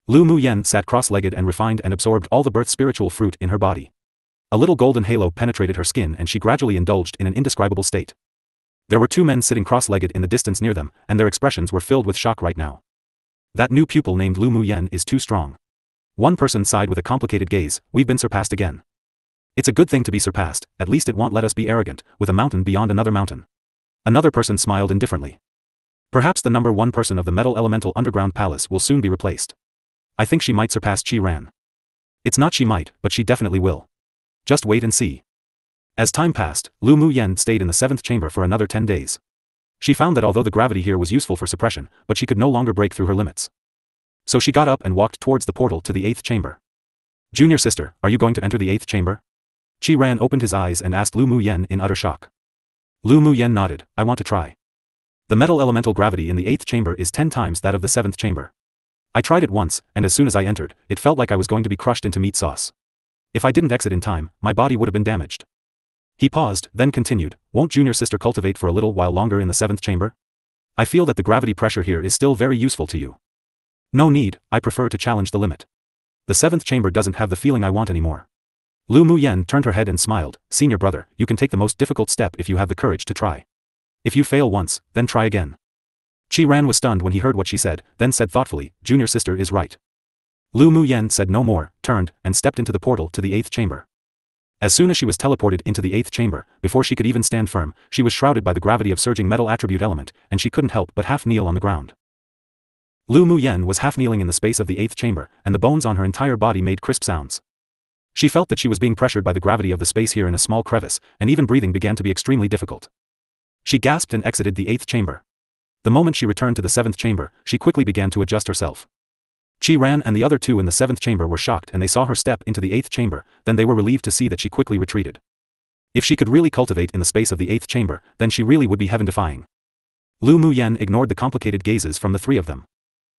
Lu Muyen sat cross-legged and refined and absorbed all the birth spiritual fruit in her body. A little golden halo penetrated her skin and she gradually indulged in an indescribable state. There were two men sitting cross-legged in the distance near them, and their expressions were filled with shock right now. "That new pupil named Lu Muyen is too strong." One person sighed with a complicated gaze, "We've been surpassed again." "It's a good thing to be surpassed, at least it won't let us be arrogant, with a mountain beyond another mountain." Another person smiled indifferently. "Perhaps the number 1 person of the metal elemental underground palace will soon be replaced. I think she might surpass Qi Ran." "It's not she might, but she definitely will. Just wait and see." As time passed, Lu Muyen stayed in the 7th chamber for another 10 days. She found that although the gravity here was useful for suppression, but she could no longer break through her limits. So she got up and walked towards the portal to the 8th chamber. "Junior sister, are you going to enter the 8th chamber?" Qi Ran opened his eyes and asked Lu Muyen in utter shock. Lu Muyen nodded, "I want to try. The metal elemental gravity in the 8th chamber is 10 times that of the 7th chamber. I tried it once, and as soon as I entered, it felt like I was going to be crushed into meat sauce. If I didn't exit in time, my body would have been damaged." He paused, then continued, "Won't junior sister cultivate for a little while longer in the 7th chamber? I feel that the gravity pressure here is still very useful to you." "No need, I prefer to challenge the limit. The 7th chamber doesn't have the feeling I want anymore." Lu Muyen turned her head and smiled, "Senior brother, you can take the most difficult step if you have the courage to try. If you fail once, then try again." Qi Ran was stunned when he heard what she said, then said thoughtfully, "Junior sister is right." Lu Muyen said no more, turned, and stepped into the portal to the 8th chamber. As soon as she was teleported into the 8th chamber, before she could even stand firm, she was shrouded by the gravity of surging metal attribute element, and she couldn't help but half kneel on the ground. Lu Muyen was half kneeling in the space of the 8th chamber, and the bones on her entire body made crisp sounds. She felt that she was being pressured by the gravity of the space here in a small crevice, and even breathing began to be extremely difficult. She gasped and exited the 8th chamber. The moment she returned to the 7th chamber, she quickly began to adjust herself. Qi Ran and the other two in the 7th chamber were shocked and they saw her step into the 8th chamber, then they were relieved to see that she quickly retreated. If she could really cultivate in the space of the 8th chamber, then she really would be heaven-defying. Lu Muyen ignored the complicated gazes from the three of them.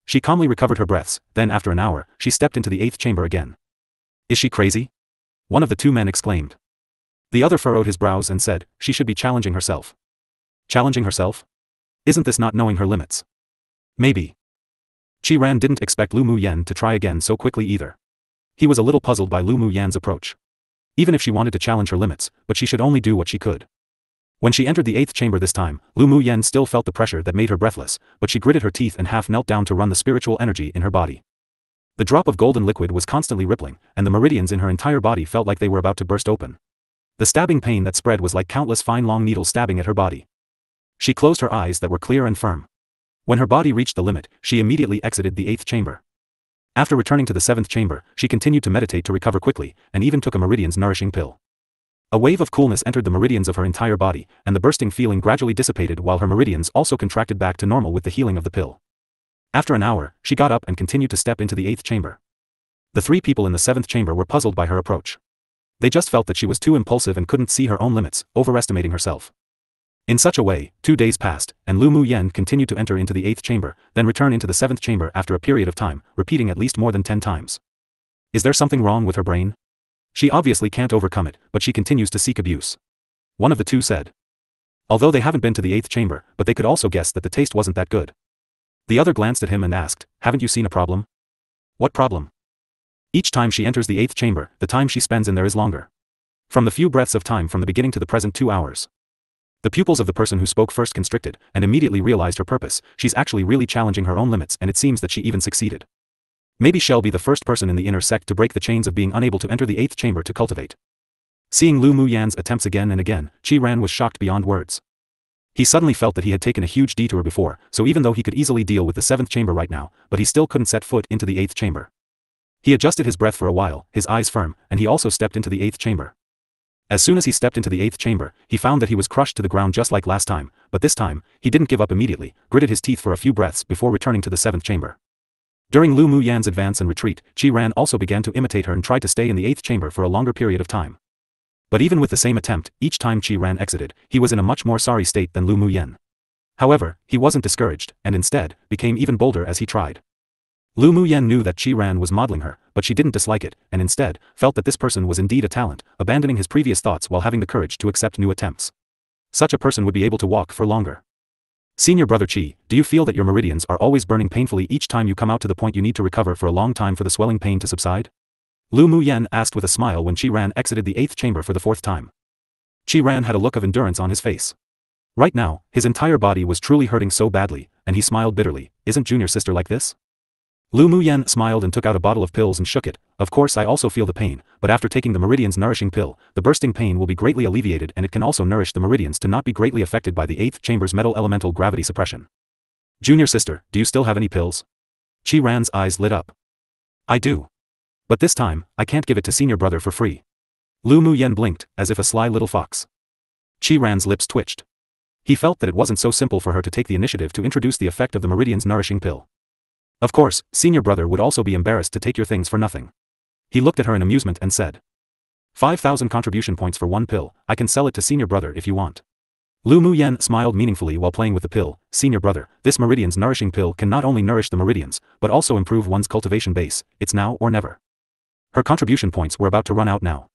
She calmly recovered her breaths, then after an hour, she stepped into the 8th chamber again. Is she crazy? One of the two men exclaimed. The other furrowed his brows and said, she should be challenging herself. Challenging herself? Isn't this not knowing her limits? Maybe. Qi Ran didn't expect Lu Muyen to try again so quickly either. He was a little puzzled by Lu Muyen's approach. Even if she wanted to challenge her limits, but she should only do what she could. When she entered the 8th chamber this time, Lu Muyen still felt the pressure that made her breathless, but she gritted her teeth and half knelt down to run the spiritual energy in her body. The drop of golden liquid was constantly rippling, and the meridians in her entire body felt like they were about to burst open. The stabbing pain that spread was like countless fine long needles stabbing at her body. She closed her eyes that were clear and firm. When her body reached the limit, she immediately exited the 8th chamber. After returning to the 7th chamber, she continued to meditate to recover quickly, and even took a meridian's nourishing pill. A wave of coolness entered the meridians of her entire body, and the bursting feeling gradually dissipated while her meridians also contracted back to normal with the healing of the pill. After an hour, she got up and continued to step into the 8th chamber. The three people in the 7th chamber were puzzled by her approach. They just felt that she was too impulsive and couldn't see her own limits, overestimating herself. In such a way, 2 days passed, and Lu Muyen continued to enter into the 8th chamber, then return into the 7th chamber after a period of time, repeating at least more than 10 times. Is there something wrong with her brain? She obviously can't overcome it, but she continues to seek abuse. One of the two said. Although they haven't been to the 8th chamber, but they could also guess that the taste wasn't that good. The other glanced at him and asked, haven't you seen a problem? What problem? Each time she enters the 8th chamber, the time she spends in there is longer. From the few breaths of time from the beginning to the present 2 hours. The pupils of the person who spoke first constricted, and immediately realized her purpose. She's actually really challenging her own limits, and it seems that she even succeeded. Maybe she'll be the first person in the inner sect to break the chains of being unable to enter the 8th chamber to cultivate. Seeing Lu Muyen's attempts again and again, Qi Ran was shocked beyond words. He suddenly felt that he had taken a huge detour before, so even though he could easily deal with the 7th chamber right now, but he still couldn't set foot into the 8th chamber. He adjusted his breath for a while, his eyes firm, and he also stepped into the 8th chamber. As soon as he stepped into the 8th chamber, he found that he was crushed to the ground just like last time, but this time, he didn't give up immediately, gritted his teeth for a few breaths before returning to the 7th chamber. During Lu Muyen's advance and retreat, Qi Ran also began to imitate her and tried to stay in the 8th chamber for a longer period of time. But even with the same attempt, each time Qi Ran exited, he was in a much more sorry state than Lu Muyen. However, he wasn't discouraged, and instead, became even bolder as he tried. Lu Muyen knew that Qi Ran was modeling her, but she didn't dislike it, and instead, felt that this person was indeed a talent, abandoning his previous thoughts while having the courage to accept new attempts. Such a person would be able to walk for longer. Senior brother Qi, do you feel that your meridians are always burning painfully each time you come out to the point you need to recover for a long time for the swelling pain to subside? Lu Muyen asked with a smile when Qi Ran exited the 8th chamber for the 4th time. Qi Ran had a look of endurance on his face. Right now, his entire body was truly hurting so badly, and he smiled bitterly. Isn't junior sister like this? Lu Muyen smiled and took out a bottle of pills and shook it. Of course I also feel the pain, but after taking the meridian's nourishing pill, the bursting pain will be greatly alleviated, and it can also nourish the meridians to not be greatly affected by the 8th chamber's metal elemental gravity suppression. Junior sister, do you still have any pills? Qi Ran's eyes lit up. I do. But this time, I can't give it to senior brother for free. Lu Muyen blinked, as if a sly little fox. Qi Ran's lips twitched. He felt that it wasn't so simple for her to take the initiative to introduce the effect of the meridian's nourishing pill. Of course, senior brother would also be embarrassed to take your things for nothing. He looked at her in amusement and said. 5,000 contribution points for one pill, I can sell it to senior brother if you want. Lu Muyen smiled meaningfully while playing with the pill. Senior brother, this meridian's nourishing pill can not only nourish the meridians, but also improve one's cultivation base. It's now or never. Her contribution points were about to run out now.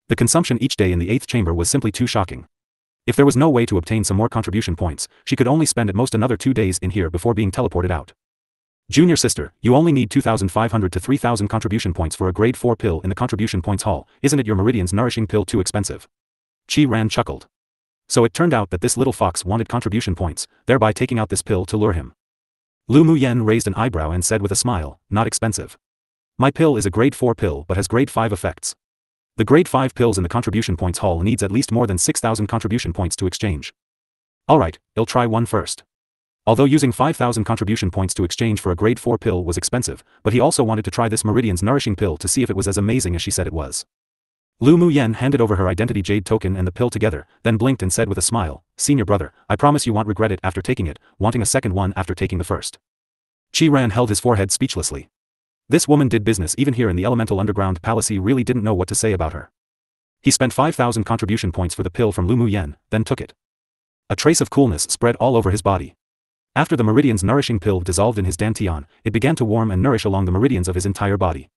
The consumption each day in the 8th chamber was simply too shocking. If there was no way to obtain some more contribution points, she could only spend at most another 2 days in here before being teleported out. Junior sister, you only need 2,500 to 3,000 contribution points for a grade 4 pill in the contribution points hall. Isn't it your meridian's nourishing pill too expensive? Qi Ran chuckled. So it turned out that this little fox wanted contribution points, thereby taking out this pill to lure him. Lu Muyen raised an eyebrow and said with a smile, not expensive. My pill is a grade 4 pill but has grade 5 effects. The grade 5 pills in the contribution points hall needs at least more than 6,000 contribution points to exchange. Alright, I'll try one first. Although using 5,000 contribution points to exchange for a grade 4 pill was expensive, but he also wanted to try this meridian's nourishing pill to see if it was as amazing as she said it was. Lu Muyen handed over her identity jade token and the pill together, then blinked and said with a smile, Senior brother, I promise you won't regret it after taking it, wanting a second one after taking the first. Qi Ran held his forehead speechlessly. This woman did business even here in the elemental underground palace. He really didn't know what to say about her. He spent 5,000 contribution points for the pill from Lu Muyen, then took it. A trace of coolness spread all over his body. After the meridian's nourishing pill dissolved in his dantian, it began to warm and nourish along the meridians of his entire body.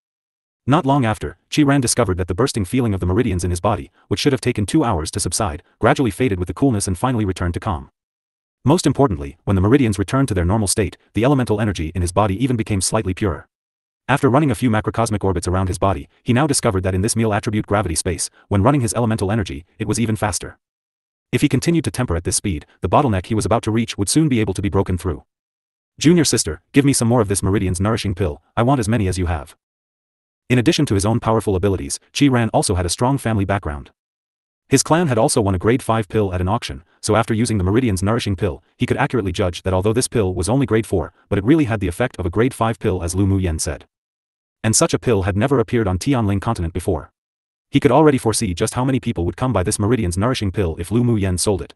Not long after, Chi-Ran discovered that the bursting feeling of the meridians in his body, which should have taken 2 hours to subside, gradually faded with the coolness and finally returned to calm. Most importantly, when the meridians returned to their normal state, the elemental energy in his body even became slightly purer. After running a few macrocosmic orbits around his body, he now discovered that in this meal attribute gravity space, when running his elemental energy, it was even faster. If he continued to temper at this speed, the bottleneck he was about to reach would soon be able to be broken through. Junior sister, give me some more of this meridian's nourishing pill, I want as many as you have. In addition to his own powerful abilities, Chi-Ran also had a strong family background. His clan had also won a grade 5 pill at an auction, so after using the meridian's nourishing pill, he could accurately judge that although this pill was only grade 4, but it really had the effect of a grade 5 pill as Lu Mu Yen said. And such a pill had never appeared on Tianling continent before. He could already foresee just how many people would come by this meridian's nourishing pill if Lu Mu Yen sold it.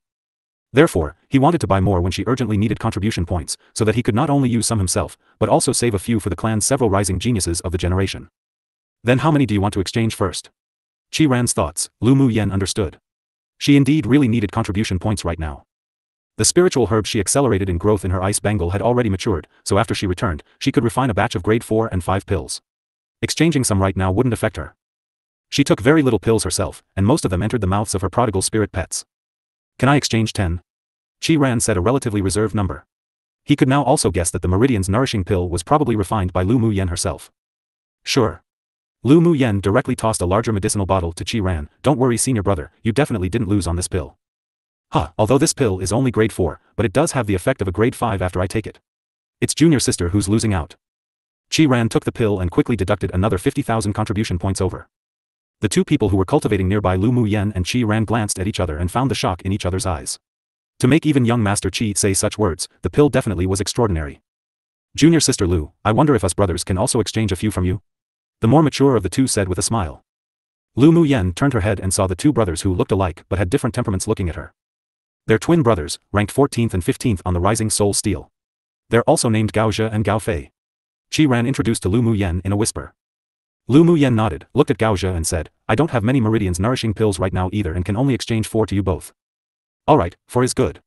Therefore, he wanted to buy more when she urgently needed contribution points, so that he could not only use some himself, but also save a few for the clan's several rising geniuses of the generation. Then how many do you want to exchange first? Chi-Ran's thoughts, Lu Mu Yen understood. She indeed really needed contribution points right now. The spiritual herb she accelerated in growth in her ice bangle had already matured, so after she returned, she could refine a batch of grade 4 and 5 pills. Exchanging some right now wouldn't affect her. She took very little pills herself, and most of them entered the mouths of her prodigal spirit pets. Can I exchange 10? Chi-Ran said a relatively reserved number. He could now also guess that the meridian's nourishing pill was probably refined by Lu Mu Yen herself. Sure. Lu Mu Yen directly tossed a larger medicinal bottle to Chi-Ran. Don't worry senior brother, you definitely didn't lose on this pill. Although this pill is only grade 4, but it does have the effect of a grade 5 after I take it. It's junior sister who's losing out. Chi-Ran took the pill and quickly deducted another 50,000 contribution points over. The two people who were cultivating nearby Lu Mu Yen and Chi-Ran glanced at each other and found the shock in each other's eyes. To make even young Master Chi say such words, the pill definitely was extraordinary. Junior sister Lu, I wonder if us brothers can also exchange a few from you? The more mature of the two said with a smile. Lu Mu Yen turned her head and saw the two brothers who looked alike but had different temperaments looking at her. Their twin brothers, ranked 14th and 15th on the Rising Soul Steel. They're also named Gao Zhe and Gao Fei. Chi-Ran introduced to Lu Mu Yen in a whisper. Lu Mu Yen nodded, looked at Gao Zhe and said, I don't have many meridians nourishing pills right now either and can only exchange 4 to you both. Alright, 4 is good.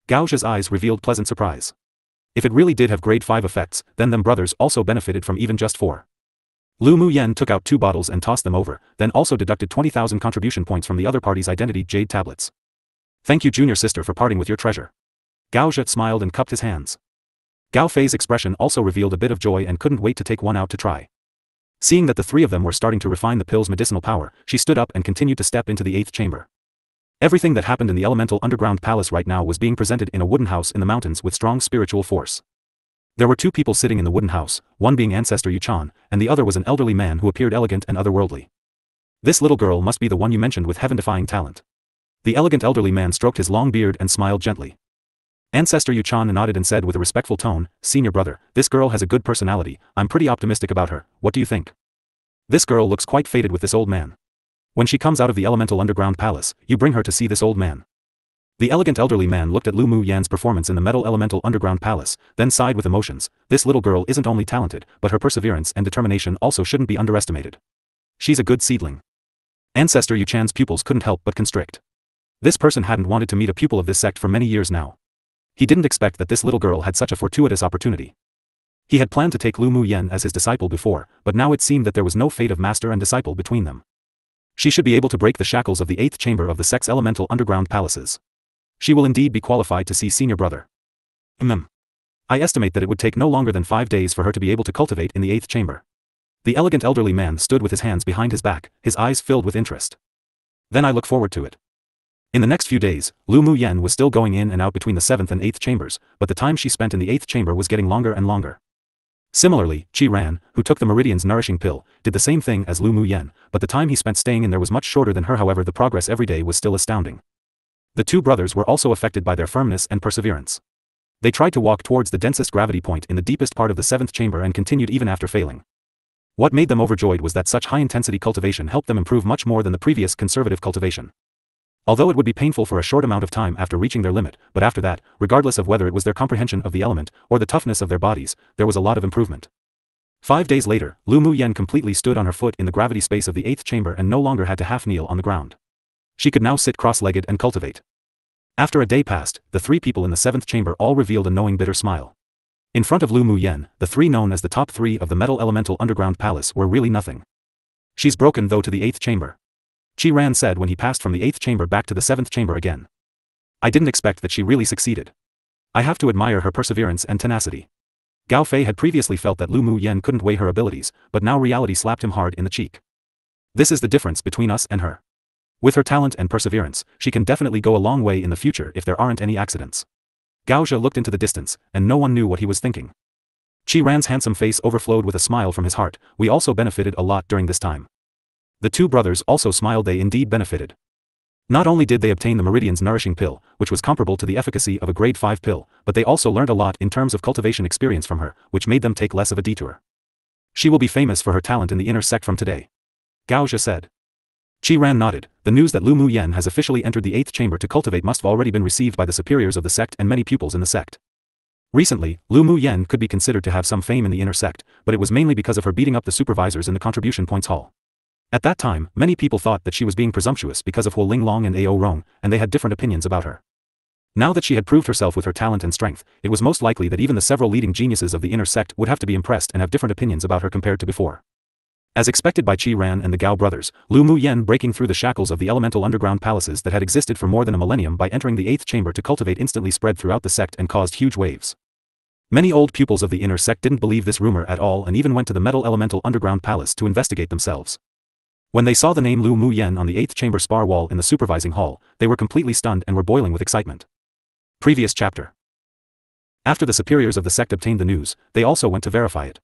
Gao Zhe's eyes revealed pleasant surprise. If it really did have grade 5 effects, then them brothers also benefited from even just 4. Lu Mu Yen took out 2 bottles and tossed them over, then also deducted 20,000 contribution points from the other party's identity jade tablets. Thank you junior sister for parting with your treasure. Gao Zhe smiled and cupped his hands. Gao Fei's expression also revealed a bit of joy and couldn't wait to take one out to try. Seeing that the three of them were starting to refine the pill's medicinal power, she stood up and continued to step into the 8th chamber. Everything that happened in the elemental underground palace right now was being presented in a wooden house in the mountains with strong spiritual force. There were 2 people sitting in the wooden house, one being Ancestor Yuchan, and the other was an elderly man who appeared elegant and otherworldly. This little girl must be the one you mentioned with heaven-defying talent. The elegant elderly man stroked his long beard and smiled gently. Ancestor Yuchan nodded and said with a respectful tone, Senior brother, this girl has a good personality, I'm pretty optimistic about her, what do you think? This girl looks quite fated with this old man. When she comes out of the elemental underground palace, you bring her to see this old man. The elegant elderly man looked at Lu Mu Yan's performance in the metal elemental underground palace, then sighed with emotions. This little girl isn't only talented, but her perseverance and determination also shouldn't be underestimated. She's a good seedling. Ancestor Yuchan's pupils couldn't help but constrict. This person hadn't wanted to meet a pupil of this sect for many years now. He didn't expect that this little girl had such a fortuitous opportunity. He had planned to take Lu Mu Yen as his disciple before, but now it seemed that there was no fate of master and disciple between them. She should be able to break the shackles of the 8th chamber of the sect's elemental underground palaces. She will indeed be qualified to see senior brother. I estimate that it would take no longer than 5 days for her to be able to cultivate in the 8th chamber. The elegant elderly man stood with his hands behind his back, his eyes filled with interest. Then I look forward to it. In the next few days, Lu Mu Yen was still going in and out between the 7th and 8th chambers, but the time she spent in the 8th chamber was getting longer and longer. Similarly, Chi-Ran, who took the meridian's nourishing pill, did the same thing as Lu Mu Yen, but the time he spent staying in there was much shorter than her. However, the progress every day was still astounding. The two brothers were also affected by their firmness and perseverance. They tried to walk towards the densest gravity point in the deepest part of the 7th chamber and continued even after failing. What made them overjoyed was that such high-intensity cultivation helped them improve much more than the previous conservative cultivation. Although it would be painful for a short amount of time after reaching their limit, but after that, regardless of whether it was their comprehension of the element, or the toughness of their bodies, there was a lot of improvement. 5 days later, Lu Mu Yen completely stood on her foot in the gravity space of the 8th chamber and no longer had to half kneel on the ground. She could now sit cross-legged and cultivate. After a day passed, the three people in the seventh chamber all revealed a knowing bitter smile. In front of Lu Muyen, the three known as the top three of the metal elemental underground palace were really nothing. She's broken though to the eighth chamber. Qi Ran said when he passed from the eighth chamber back to the seventh chamber again. I didn't expect that she really succeeded. I have to admire her perseverance and tenacity. Gao Fei had previously felt that Lu Muyen couldn't weigh her abilities, but now reality slapped him hard in the cheek. This is the difference between us and her. With her talent and perseverance, she can definitely go a long way in the future if there aren't any accidents. Gao Zhe looked into the distance, and no one knew what he was thinking. Qi Ran's handsome face overflowed with a smile from his heart. We also benefited a lot during this time. The two brothers also smiled. They indeed benefited. Not only did they obtain the Meridian's nourishing pill, which was comparable to the efficacy of a grade 5 pill, but they also learned a lot in terms of cultivation experience from her, which made them take less of a detour. She will be famous for her talent in the inner sect from today. Gao Zhe said. Qi Ran nodded. The news that Lu Muyen has officially entered the eighth chamber to cultivate must have already been received by the superiors of the sect and many pupils in the sect. Recently, Lu Muyen could be considered to have some fame in the inner sect, but it was mainly because of her beating up the supervisors in the contribution points hall. At that time, many people thought that she was being presumptuous because of Huo Linglong and Ao Rong, and they had different opinions about her. Now that she had proved herself with her talent and strength, it was most likely that even the several leading geniuses of the inner sect would have to be impressed and have different opinions about her compared to before. As expected by Qi Ran and the Gao brothers, Lu Muyen breaking through the shackles of the elemental underground palaces that had existed for more than a millennium by entering the eighth chamber to cultivate instantly spread throughout the sect and caused huge waves. Many old pupils of the inner sect didn't believe this rumor at all and even went to the metal elemental underground palace to investigate themselves. When they saw the name Lu Muyen on the eighth chamber spar wall in the supervising hall, they were completely stunned and were boiling with excitement. Previous chapter. After the superiors of the sect obtained the news, they also went to verify it.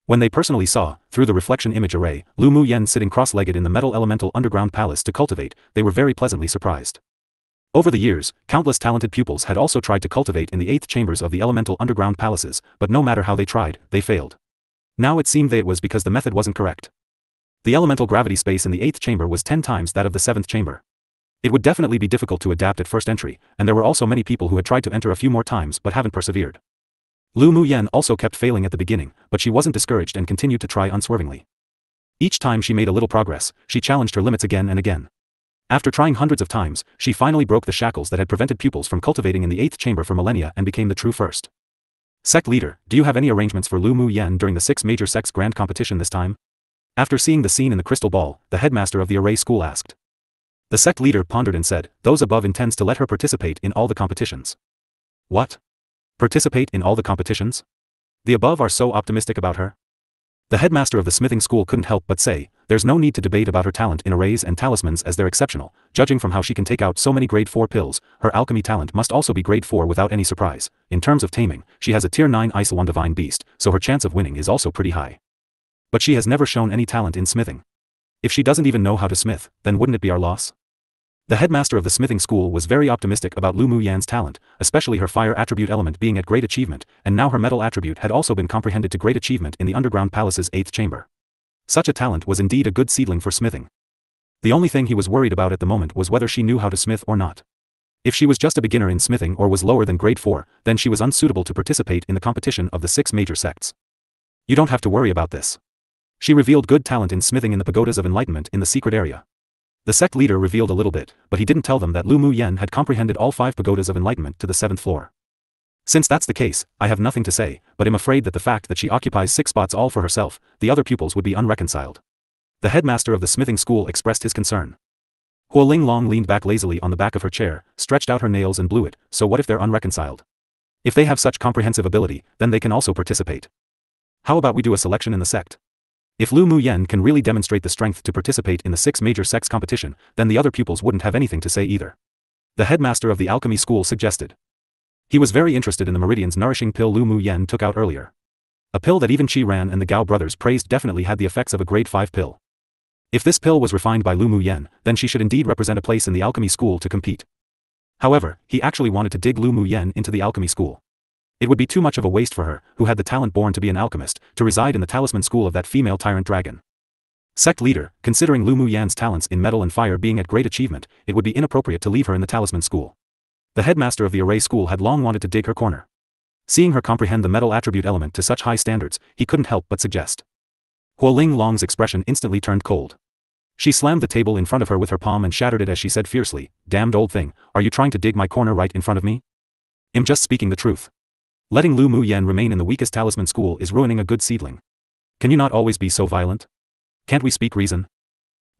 When they personally saw, through the reflection image array, Lu Muyen sitting cross-legged in the metal elemental underground palace to cultivate, they were very pleasantly surprised. Over the years, countless talented pupils had also tried to cultivate in the eighth chambers of the elemental underground palaces, but no matter how they tried, they failed. Now it seemed that it was because the method wasn't correct. The elemental gravity space in the eighth chamber was 10 times that of the seventh chamber. It would definitely be difficult to adapt at first entry, and there were also many people who had tried to enter a few more times but haven't persevered. Lu Muyen also kept failing at the beginning, but she wasn't discouraged and continued to try unswervingly. Each time she made a little progress, she challenged her limits again and again. After trying hundreds of times, she finally broke the shackles that had prevented pupils from cultivating in the eighth chamber for millennia and became the true first. Sect leader, do you have any arrangements for Lu Muyen during the 6 major sects grand competition this time? After seeing the scene in the crystal ball, the headmaster of the array school asked. The sect leader pondered and said, those above intends to let her participate in all the competitions. What? Participate in all the competitions? The above are so optimistic about her? The headmaster of the smithing school couldn't help but say, there's no need to debate about her talent in arrays and talismans as they're exceptional. Judging from how she can take out so many grade 4 pills, her alchemy talent must also be grade 4 without any surprise. In terms of taming, she has a tier 9 Isolon divine beast, so her chance of winning is also pretty high. But she has never shown any talent in smithing. If she doesn't even know how to smith, then wouldn't it be our loss? The headmaster of the smithing school was very optimistic about Lu Muyen's talent, especially her fire attribute element being at great achievement, and now her metal attribute had also been comprehended to great achievement in the underground palace's 8th chamber. Such a talent was indeed a good seedling for smithing. The only thing he was worried about at the moment was whether she knew how to smith or not. If she was just a beginner in smithing or was lower than grade 4, then she was unsuitable to participate in the competition of the 6 major sects. You don't have to worry about this. She revealed good talent in smithing in the pagodas of enlightenment in the secret area. The sect leader revealed a little bit, but he didn't tell them that Lu Muyen had comprehended all 5 pagodas of enlightenment to the 7th floor. Since that's the case, I have nothing to say, but am afraid that the fact that she occupies 6 spots all for herself, the other pupils would be unreconciled. The headmaster of the smithing school expressed his concern. Huo Linglong leaned back lazily on the back of her chair, stretched out her nails and blew it. So what if they're unreconciled? If they have such comprehensive ability, then they can also participate. How about we do a selection in the sect? If Lu Muyen can really demonstrate the strength to participate in the 6 major sects competition, then the other pupils wouldn't have anything to say either. The headmaster of the alchemy school suggested. He was very interested in the Meridian's nourishing pill Lu Muyen took out earlier. A pill that even Qi Ran and the Gao brothers praised definitely had the effects of a grade 5 pill. If this pill was refined by Lu Muyen, then she should indeed represent a place in the alchemy school to compete. However, he actually wanted to dig Lu Muyen into the alchemy school. It would be too much of a waste for her, who had the talent born to be an alchemist, to reside in the talisman school of that female tyrant dragon. Sect leader, considering Lu Muyen's talents in metal and fire being at great achievement, it would be inappropriate to leave her in the talisman school. The headmaster of the array school had long wanted to dig her corner. Seeing her comprehend the metal attribute element to such high standards, he couldn't help but suggest. Huo Linglong's expression instantly turned cold. She slammed the table in front of her with her palm and shattered it as she said fiercely, "Damned old thing, are you trying to dig my corner right in front of me? I'm just speaking the truth. Letting Lu Mu Yen remain in the weakest talisman school is ruining a good seedling. Can you not always be so violent? Can't we speak reason?"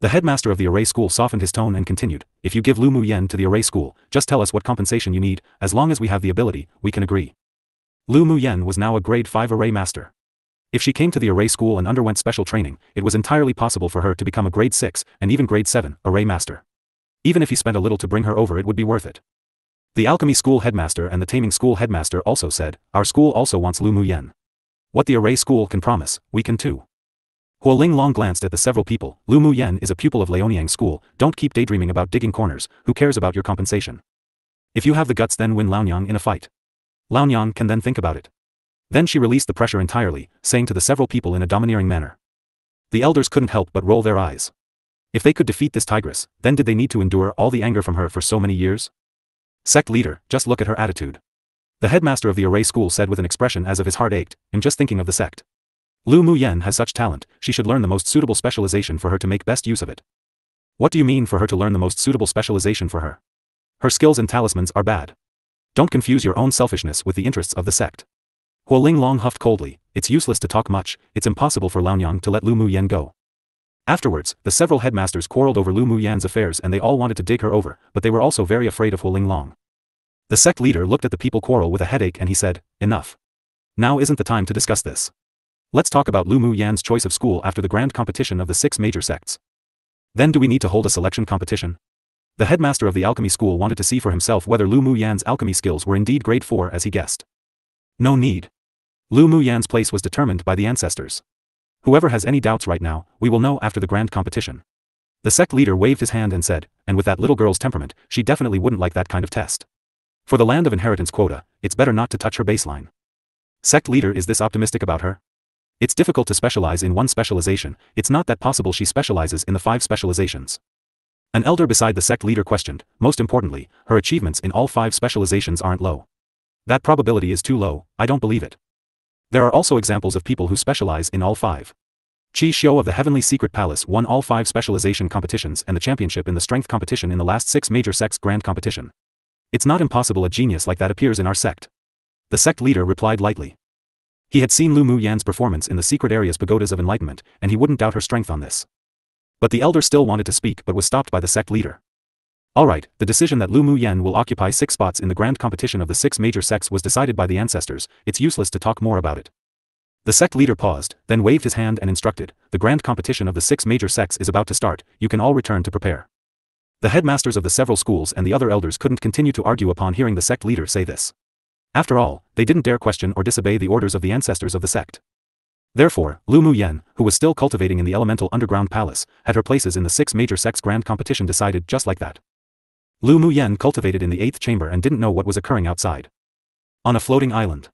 The headmaster of the array school softened his tone and continued, "If you give Lu Mu Yen to the array school, just tell us what compensation you need, as long as we have the ability, we can agree." Lu Mu Yen was now a grade 5 array master. If she came to the array school and underwent special training, it was entirely possible for her to become a grade 6, and even grade 7, array master. Even if he spent a little to bring her over, it would be worth it. The alchemy school headmaster and the taming school headmaster also said, "Our school also wants Lu Mu Yen. What the array school can promise, we can too." Huo Ling Long glanced at the several people. "Lu Mu Yen is a pupil of Liaoniang school, don't keep daydreaming about digging corners, who cares about your compensation? If you have the guts, then win Liaoniang in a fight. Liaoniang can then think about it." Then she released the pressure entirely, saying to the several people in a domineering manner. The elders couldn't help but roll their eyes. If they could defeat this tigress, then did they need to endure all the anger from her for so many years? "Sect leader, just look at her attitude." The headmaster of the array school said with an expression as if his heart ached, "I'm just thinking of the sect. Lu Mu Yen has such talent, she should learn the most suitable specialization for her to make best use of it." "What do you mean for her to learn the most suitable specialization for her? Her skills and talismans are bad. Don't confuse your own selfishness with the interests of the sect." Huo Ling Long huffed coldly, "It's useless to talk much, it's impossible for Liaoniang to let Lu Mu Yen go." Afterwards, the several headmasters quarreled over Lu Mu Yan's affairs and they all wanted to dig her over, but they were also very afraid of Huo Ling Long. The sect leader looked at the people quarrel with a headache and he said, "Enough. Now isn't the time to discuss this. Let's talk about Lu Mu Yan's choice of school after the grand competition of the 6 major sects. Then do we need to hold a selection competition?" The headmaster of the alchemy school wanted to see for himself whether Lu Mu Yan's alchemy skills were indeed grade 4 as he guessed. No need. Lu Mu Yan's place was determined by the ancestors. Whoever has any doubts right now, we will know after the grand competition. The sect leader waved his hand and said, "And with that little girl's temperament, she definitely wouldn't like that kind of test. For the land of inheritance quota, it's better not to touch her baseline." Sect leader, is this optimistic about her? It's difficult to specialize in one specialization, it's not that possible she specializes in the 5 specializations. An elder beside the sect leader questioned, "Most importantly, her achievements in all 5 specializations aren't low. That probability is too low, I don't believe it. There are also examples of people who specialize in all 5. Qi Xiu of the Heavenly Secret Palace won all 5 specialization competitions and the championship in the strength competition in the last 6 major sects grand competition. It's not impossible a genius like that appears in our sect." The sect leader replied lightly. He had seen Lu Mu Yan's performance in the secret area's pagodas of enlightenment, and he wouldn't doubt her strength on this. But the elder still wanted to speak but was stopped by the sect leader. "Alright, the decision that Lu Mu Yen will occupy 6 spots in the grand competition of the 6 major sects was decided by the ancestors, it's useless to talk more about it." The sect leader paused, then waved his hand and instructed, "The grand competition of the 6 major sects is about to start, you can all return to prepare." The headmasters of the several schools and the other elders couldn't continue to argue upon hearing the sect leader say this. After all, they didn't dare question or disobey the orders of the ancestors of the sect. Therefore, Lu Mu Yen, who was still cultivating in the elemental underground palace, had her places in the 6 major sects grand competition decided just like that. Lu Mu Yen cultivated in the 8th chamber and didn't know what was occurring outside. On a floating island.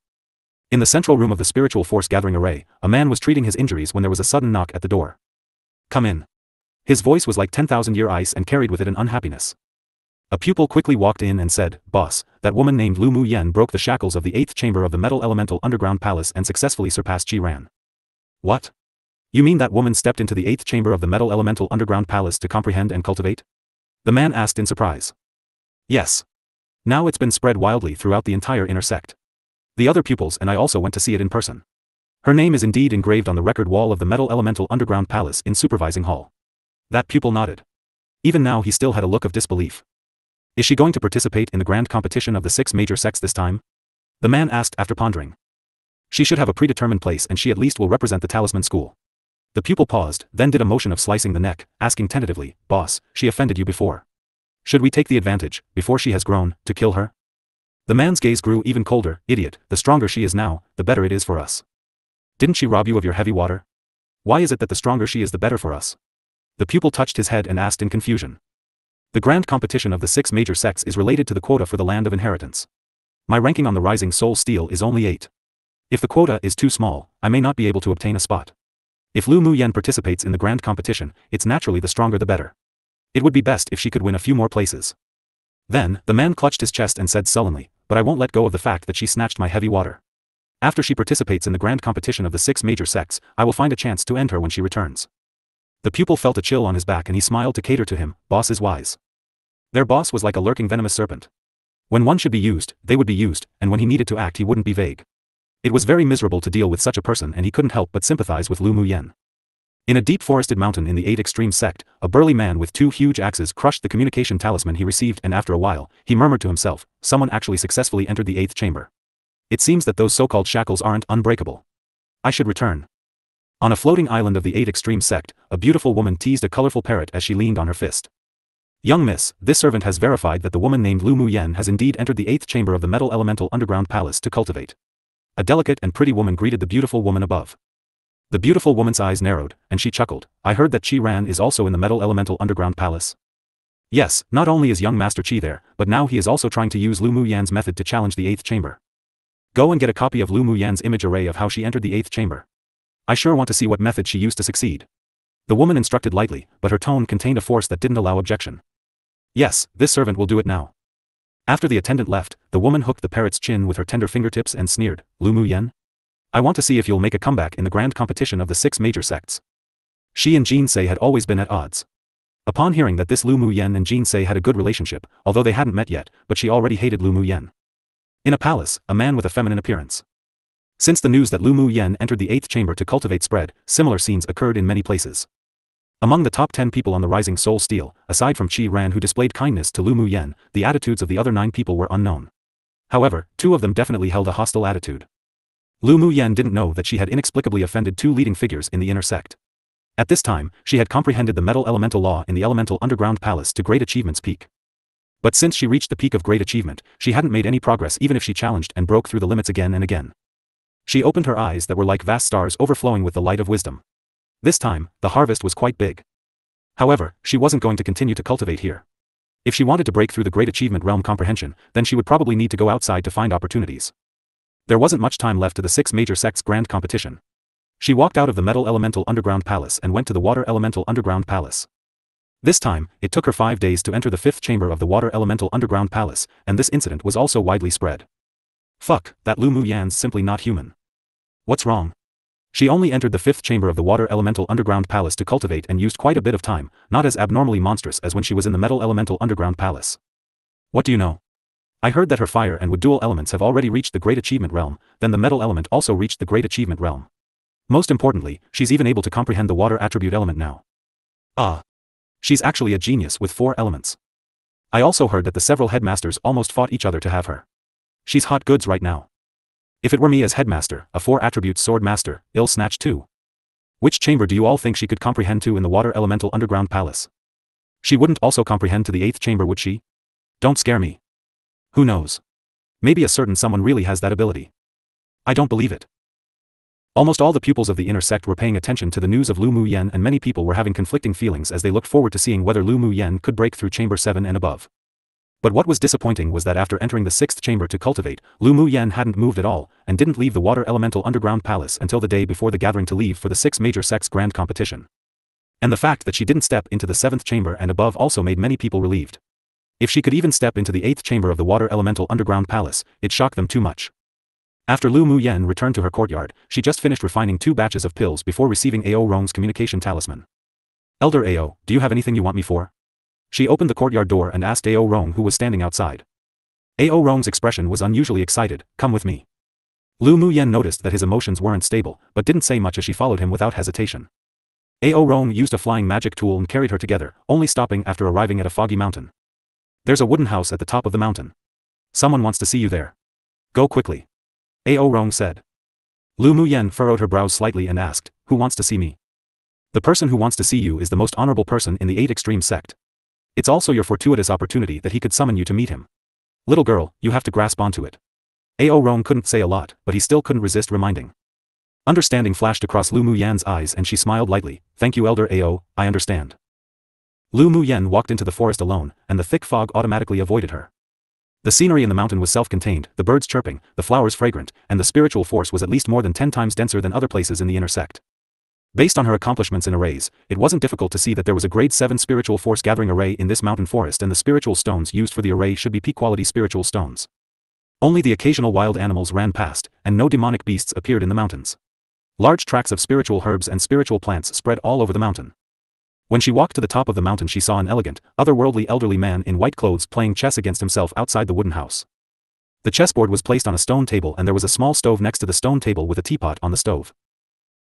In the central room of the spiritual force gathering array, a man was treating his injuries when there was a sudden knock at the door. "Come in." His voice was like 10,000-year ice and carried with it an unhappiness. A pupil quickly walked in and said, "Boss, that woman named Lu Mu Yen broke the shackles of the 8th chamber of the metal elemental underground palace and successfully surpassed Ji Ran." "What? You mean that woman stepped into the 8th chamber of the metal elemental underground palace to comprehend and cultivate?" The man asked in surprise. "Yes. Now it's been spread wildly throughout the entire inner sect. The other pupils and I also went to see it in person. Her name is indeed engraved on the record wall of the metal elemental underground palace in supervising hall." That pupil nodded. Even now he still had a look of disbelief. "Is she going to participate in the grand competition of the 6 major sects this time?" The man asked after pondering. "She should have a predetermined place and she at least will represent the talisman school." The pupil paused, then did a motion of slicing the neck, asking tentatively, "Boss, she offended you before. Should we take the advantage, before she has grown, to kill her?" The man's gaze grew even colder. "Idiot, the stronger she is now, the better it is for us. Didn't she rob you of your heavy water? Why is it that the stronger she is the better for us?" The pupil touched his head and asked in confusion. "The grand competition of the 6 major sects is related to the quota for the land of inheritance. My ranking on the rising soul steel is only 8. If the quota is too small, I may not be able to obtain a spot. If Lu Mu Yen participates in the grand competition, it's naturally the stronger the better. It would be best if she could win a few more places." Then, the man clutched his chest and said sullenly, "But I won't let go of the fact that she snatched my heavy water. After she participates in the grand competition of the 6 major sects, I will find a chance to end her when she returns." The pupil felt a chill on his back and he smiled to cater to him. Boss is wise. Their boss was like a lurking venomous serpent. When one should be used, they would be used, and when he needed to act he wouldn't be vague. It was very miserable to deal with such a person and he couldn't help but sympathize with Lu Muyen. In a deep forested mountain in the 8 Extreme sect, a burly man with 2 huge axes crushed the communication talisman he received, and after a while, he murmured to himself, someone actually successfully entered the 8th chamber. It seems that those so-called shackles aren't unbreakable. I should return. On a floating island of the 8 Extreme sect, a beautiful woman teased a colorful parrot as she leaned on her fist. Young miss, this servant has verified that the woman named Lu Muyen has indeed entered the 8th chamber of the Metal Elemental Underground Palace to cultivate. A delicate and pretty woman greeted the beautiful woman above. The beautiful woman's eyes narrowed, and she chuckled. I heard that Qi Ran is also in the Metal Elemental Underground Palace. Yes, not only is young Master Qi there, but now he is also trying to use Lu Muyen's method to challenge the 8th chamber. Go and get a copy of Lu Muyen's image array of how she entered the 8th chamber. I sure want to see what method she used to succeed. The woman instructed lightly, but her tone contained a force that didn't allow objection. Yes, this servant will do it now. After the attendant left, the woman hooked the parrot's chin with her tender fingertips and sneered, Lu Muyen? I want to see if you'll make a comeback in the grand competition of the 6 major sects. She and Jinsei had always been at odds. Upon hearing that this Lu Muyen and Jinsei had a good relationship, although they hadn't met yet, but she already hated Lu Muyen. In a palace, a man with a feminine appearance. Since the news that Lu Muyen entered the 8th chamber to cultivate spread, similar scenes occurred in many places. Among the top 10 people on the Rising Soul Steel, aside from Qi Ran who displayed kindness to Lu Muyen, the attitudes of the other 9 people were unknown. However, 2 of them definitely held a hostile attitude. Lu Muyen didn't know that she had inexplicably offended 2 leading figures in the inner sect. At this time, she had comprehended the metal elemental law in the Elemental Underground Palace to Great Achievement's peak. But since she reached the peak of Great Achievement, she hadn't made any progress even if she challenged and broke through the limits again and again. She opened her eyes that were like vast stars overflowing with the light of wisdom. This time, the harvest was quite big. However, she wasn't going to continue to cultivate here. If she wanted to break through the Great Achievement realm comprehension, then she would probably need to go outside to find opportunities. There wasn't much time left to the 6 major sects grand competition. She walked out of the Metal Elemental Underground Palace and went to the Water Elemental Underground Palace. This time, it took her 5 days to enter the 5th chamber of the Water Elemental Underground Palace, and this incident was also widely spread. Fuck, that Lu Muyen's simply not human. What's wrong? She only entered the 5th chamber of the Water Elemental Underground Palace to cultivate and used quite a bit of time, not as abnormally monstrous as when she was in the Metal Elemental Underground Palace. What do you know? I heard that her fire and wood dual elements have already reached the Great Achievement realm, then the metal element also reached the Great Achievement realm. Most importantly, she's even able to comprehend the water attribute element now. Ah. She's actually a genius with 4 elements. I also heard that the several headmasters almost fought each other to have her. She's hot goods right now. If it were me as headmaster, a 4 attribute sword master, ill snatch too. Which chamber do you all think she could comprehend to in the Water Elemental Underground Palace? She wouldn't also comprehend to the 8th chamber, would she? Don't scare me. Who knows? Maybe a certain someone really has that ability. I don't believe it. Almost all the pupils of the inner sect were paying attention to the news of Lu Muyen, and many people were having conflicting feelings as they looked forward to seeing whether Lu Muyen could break through chamber 7 and above. But what was disappointing was that after entering the 6th chamber to cultivate, Lu Muyen hadn't moved at all, and didn't leave the Water Elemental Underground Palace until the day before the gathering to leave for the 6 major sects grand competition. And the fact that she didn't step into the 7th chamber and above also made many people relieved. If she could even step into the 8th chamber of the Water Elemental Underground Palace, it shocked them too much. After Lu Muyen returned to her courtyard, she just finished refining 2 batches of pills before receiving Ao Rong's communication talisman. Elder Ao, do you have anything you want me for? She opened the courtyard door and asked Ao Rong, who was standing outside. Ao Rong's expression was unusually excited. Come with me. Lu Muyen noticed that his emotions weren't stable, but didn't say much as she followed him without hesitation. Ao Rong used a flying magic tool and carried her together, only stopping after arriving at a foggy mountain. There's a wooden house at the top of the mountain. Someone wants to see you there. Go quickly. Ao Rong said. Lu Muyen furrowed her brows slightly and asked, who wants to see me? The person who wants to see you is the most honorable person in the 8 Extreme sect. It's also your fortuitous opportunity that he could summon you to meet him. Little girl, you have to grasp onto it. Ao Rong couldn't say a lot, but he still couldn't resist reminding. Understanding flashed across Lu Muyen's eyes and she smiled lightly. Thank you, Elder Ao, I understand. Lu Muyen walked into the forest alone, and the thick fog automatically avoided her. The scenery in the mountain was self-contained, the birds chirping, the flowers fragrant, and the spiritual force was at least more than 10 times denser than other places in the inner sect. Based on her accomplishments in arrays, it wasn't difficult to see that there was a grade 7 spiritual force gathering array in this mountain forest, and the spiritual stones used for the array should be peak-quality spiritual stones. Only the occasional wild animals ran past, and no demonic beasts appeared in the mountains. Large tracts of spiritual herbs and spiritual plants spread all over the mountain. When she walked to the top of the mountain she saw an elegant, otherworldly elderly man in white clothes playing chess against himself outside the wooden house. The chessboard was placed on a stone table and there was a small stove next to the stone table with a teapot on the stove.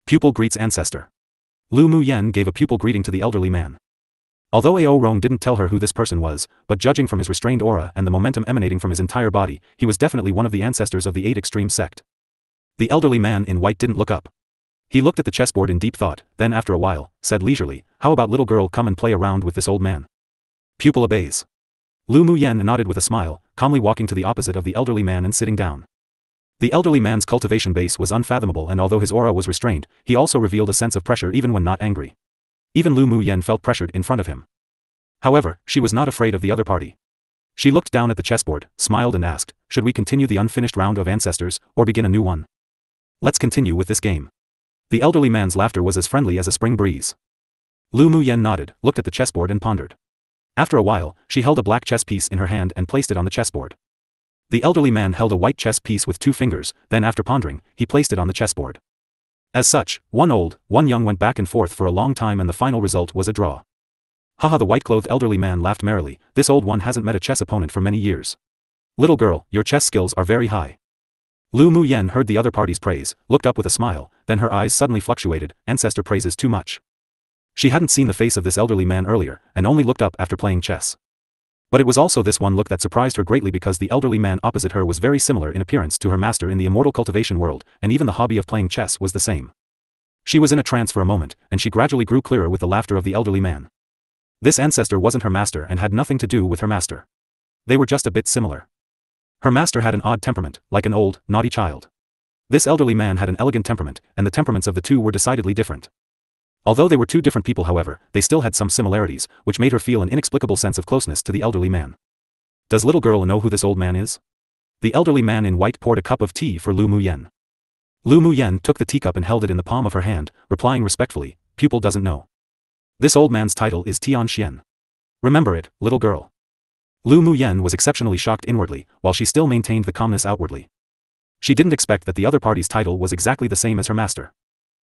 Pupil greets ancestor. Lu Mu Yen gave a pupil greeting to the elderly man. Although Ao Rong didn't tell her who this person was, but judging from his restrained aura and the momentum emanating from his entire body, he was definitely one of the ancestors of the 8 Extreme sect. The elderly man in white didn't look up. He looked at the chessboard in deep thought, then after a while, said leisurely, "How about little girl come and play around with this old man?" Pupil obeys. Lu Mu Yen nodded with a smile, calmly walking to the opposite of the elderly man and sitting down. The elderly man's cultivation base was unfathomable and although his aura was restrained, he also revealed a sense of pressure even when not angry. Even Lu Mu Yen felt pressured in front of him. However, she was not afraid of the other party. She looked down at the chessboard, smiled and asked, "Should we continue the unfinished round of ancestors, or begin a new one?" "Let's continue with this game." The elderly man's laughter was as friendly as a spring breeze. Lu Mu Yen nodded, looked at the chessboard and pondered. After a while, she held a black chess piece in her hand and placed it on the chessboard. The elderly man held a white chess piece with 2 fingers, then after pondering, he placed it on the chessboard. As such, one old, one young went back and forth for a long time and the final result was a draw. Haha, the white-clothed elderly man laughed merrily, "This old one hasn't met a chess opponent for many years. Little girl, your chess skills are very high." Lu Mu Yen heard the other party's praise, looked up with a smile, then her eyes suddenly fluctuated, ancestor praises too much. She hadn't seen the face of this elderly man earlier, and only looked up after playing chess. But it was also this one look that surprised her greatly because the elderly man opposite her was very similar in appearance to her master in the immortal cultivation world, and even the hobby of playing chess was the same. She was in a trance for a moment, and she gradually grew clearer with the laughter of the elderly man. This ancestor wasn't her master and had nothing to do with her master. They were just a bit similar. Her master had an odd temperament, like an old, naughty child. This elderly man had an elegant temperament, and the temperaments of the two were decidedly different. Although they were 2 different people however, they still had some similarities, which made her feel an inexplicable sense of closeness to the elderly man. "Does little girl know who this old man is?" The elderly man in white poured a cup of tea for Lu Mu Yen. Lu Mu Yen took the teacup and held it in the palm of her hand, replying respectfully, "Pupil doesn't know. This old man's title is Tian Xian. Remember it, little girl." Lu Mu Yen was exceptionally shocked inwardly, while she still maintained the calmness outwardly. She didn't expect that the other party's title was exactly the same as her master.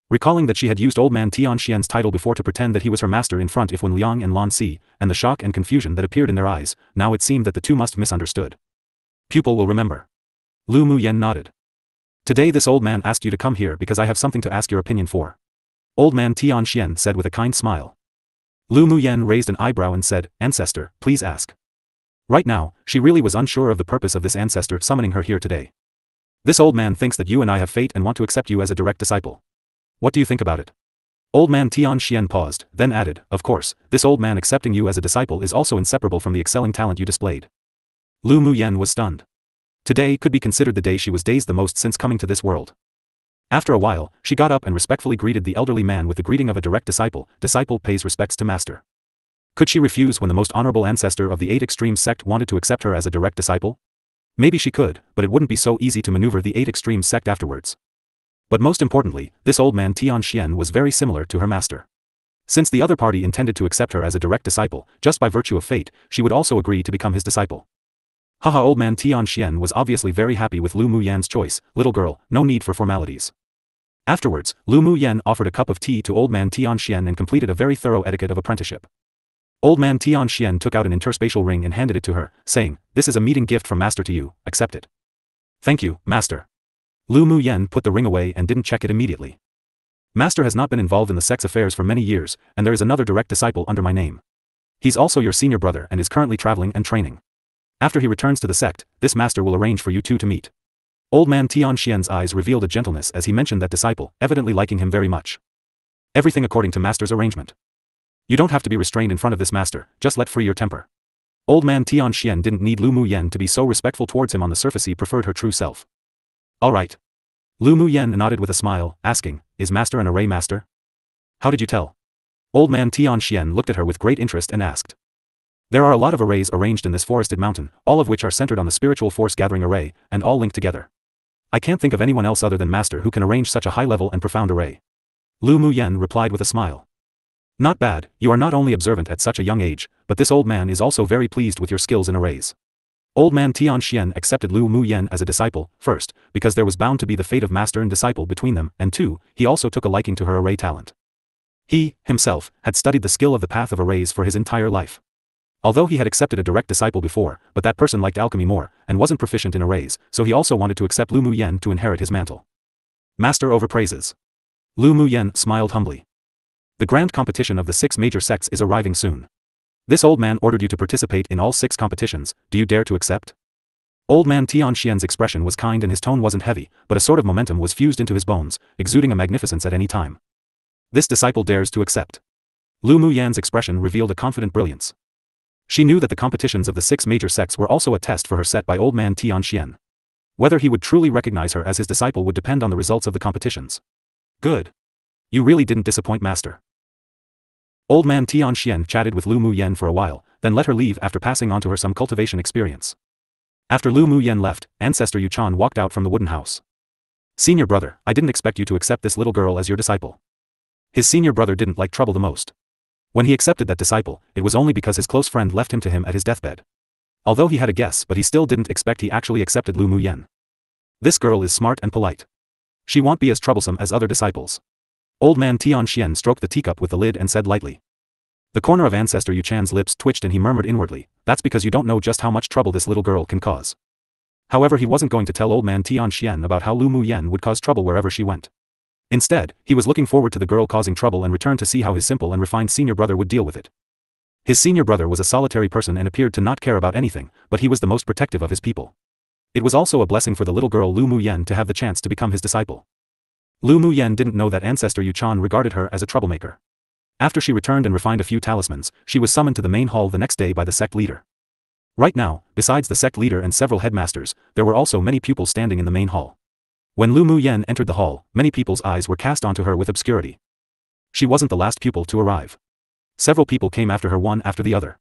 Recalling that she had used old man Tian Xian's title before to pretend that he was her master in front of Wen Liang and Lan Si, and the shock and confusion that appeared in their eyes, now it seemed that the two must have misunderstood. "Pupil will remember." Lu Mu Yen nodded. "Today this old man asked you to come here because I have something to ask your opinion for." Old man Tian Xian said with a kind smile. Lu Mu Yen raised an eyebrow and said, "Ancestor, please ask." Right now, she really was unsure of the purpose of this ancestor summoning her here today. "This old man thinks that you and I have fate and want to accept you as a direct disciple. What do you think about it?" Old man Tian Xian paused, then added, "Of course, this old man accepting you as a disciple is also inseparable from the excelling talent you displayed." Lu Mu Yen was stunned. Today could be considered the day she was dazed the most since coming to this world. After a while, she got up and respectfully greeted the elderly man with the greeting of a direct disciple. Disciple pays respects to master. Could she refuse when the most honorable ancestor of the 8 Extreme sect wanted to accept her as a direct disciple? Maybe she could, but it wouldn't be so easy to maneuver the 8 Extreme sect afterwards. But most importantly, this old man Tian Xian was very similar to her master. Since the other party intended to accept her as a direct disciple, just by virtue of fate, she would also agree to become his disciple. Haha, old man Tian Xian was obviously very happy with Lu Mu Yan's choice. "Little girl, no need for formalities." Afterwards, Lu Mu Yen offered a cup of tea to old man Tian Xian and completed a very thorough etiquette of apprenticeship. Old man Tian Xian took out an interspatial ring and handed it to her, saying, "This is a meeting gift from master to you, accept it." "Thank you, master." Lu Mu Yen put the ring away and didn't check it immediately. "Master has not been involved in the sect's affairs for many years, and there is another direct disciple under my name. He's also your senior brother and is currently traveling and training. After he returns to the sect, this master will arrange for you two to meet." Old man Tian Xian's eyes revealed a gentleness as he mentioned that disciple, evidently liking him very much. "Everything according to master's arrangement. You don't have to be restrained in front of this master, just let free your temper." Old man Tian Xian didn't need Lu Mu Yen to be so respectful towards him on the surface. He preferred her true self. "All right." Lu Mu Yen nodded with a smile, asking, "Is master an array master?" "How did you tell?" Old man Tian Xian looked at her with great interest and asked. "There are a lot of arrays arranged in this forested mountain, all of which are centered on the spiritual force gathering array, and all linked together. I can't think of anyone else other than master who can arrange such a high-level and profound array." Lu Mu Yen replied with a smile. "Not bad, you are not only observant at such a young age, but this old man is also very pleased with your skills in arrays." Old man Tian Xian accepted Lu Mu Yen as a disciple, first, because there was bound to be the fate of master and disciple between them, and two, he also took a liking to her array talent. He, himself, had studied the skill of the path of arrays for his entire life. Although he had accepted a direct disciple before, but that person liked alchemy more, and wasn't proficient in arrays, so he also wanted to accept Lu Muyen to inherit his mantle. Master overpraises. Lu Muyen smiled humbly. The grand competition of the 6 major sects is arriving soon. This old man ordered you to participate in all 6 competitions, do you dare to accept? Old man Tianxian's expression was kind and his tone wasn't heavy, but a sort of momentum was fused into his bones, exuding a magnificence at any time. This disciple dares to accept. Lu Muyen's expression revealed a confident brilliance. She knew that the competitions of the 6 major sects were also a test for her set by old man Tianxian. Whether he would truly recognize her as his disciple would depend on the results of the competitions. Good. You really didn't disappoint, master. Old man Tianxian chatted with Lu Muyen for a while, then let her leave after passing on to her some cultivation experience. After Lu Muyen left, Ancestor Yuchan walked out from the wooden house. Senior brother, I didn't expect you to accept this little girl as your disciple. His senior brother didn't like trouble the most. When he accepted that disciple, it was only because his close friend left him to him at his deathbed. Although he had a guess, but he still didn't expect he actually accepted Lu Muyen. This girl is smart and polite. She won't be as troublesome as other disciples. Old man Tianxian stroked the teacup with the lid and said lightly. The corner of Ancestor Yuchan's lips twitched and he murmured inwardly, that's because you don't know just how much trouble this little girl can cause. However, he wasn't going to tell old man Tianxian about how Lu Muyen would cause trouble wherever she went. Instead, he was looking forward to the girl causing trouble and returned to see how his simple and refined senior brother would deal with it. His senior brother was a solitary person and appeared to not care about anything, but he was the most protective of his people. It was also a blessing for the little girl Lu Muyen to have the chance to become his disciple. Lu Muyen didn't know that Ancestor Yuchan regarded her as a troublemaker. After she returned and refined a few talismans, she was summoned to the main hall the next day by the sect leader. Right now, besides the sect leader and several headmasters, there were also many pupils standing in the main hall. When Lu Muyen entered the hall, many people's eyes were cast onto her with obscurity. She wasn't the last pupil to arrive. Several people came after her one after the other.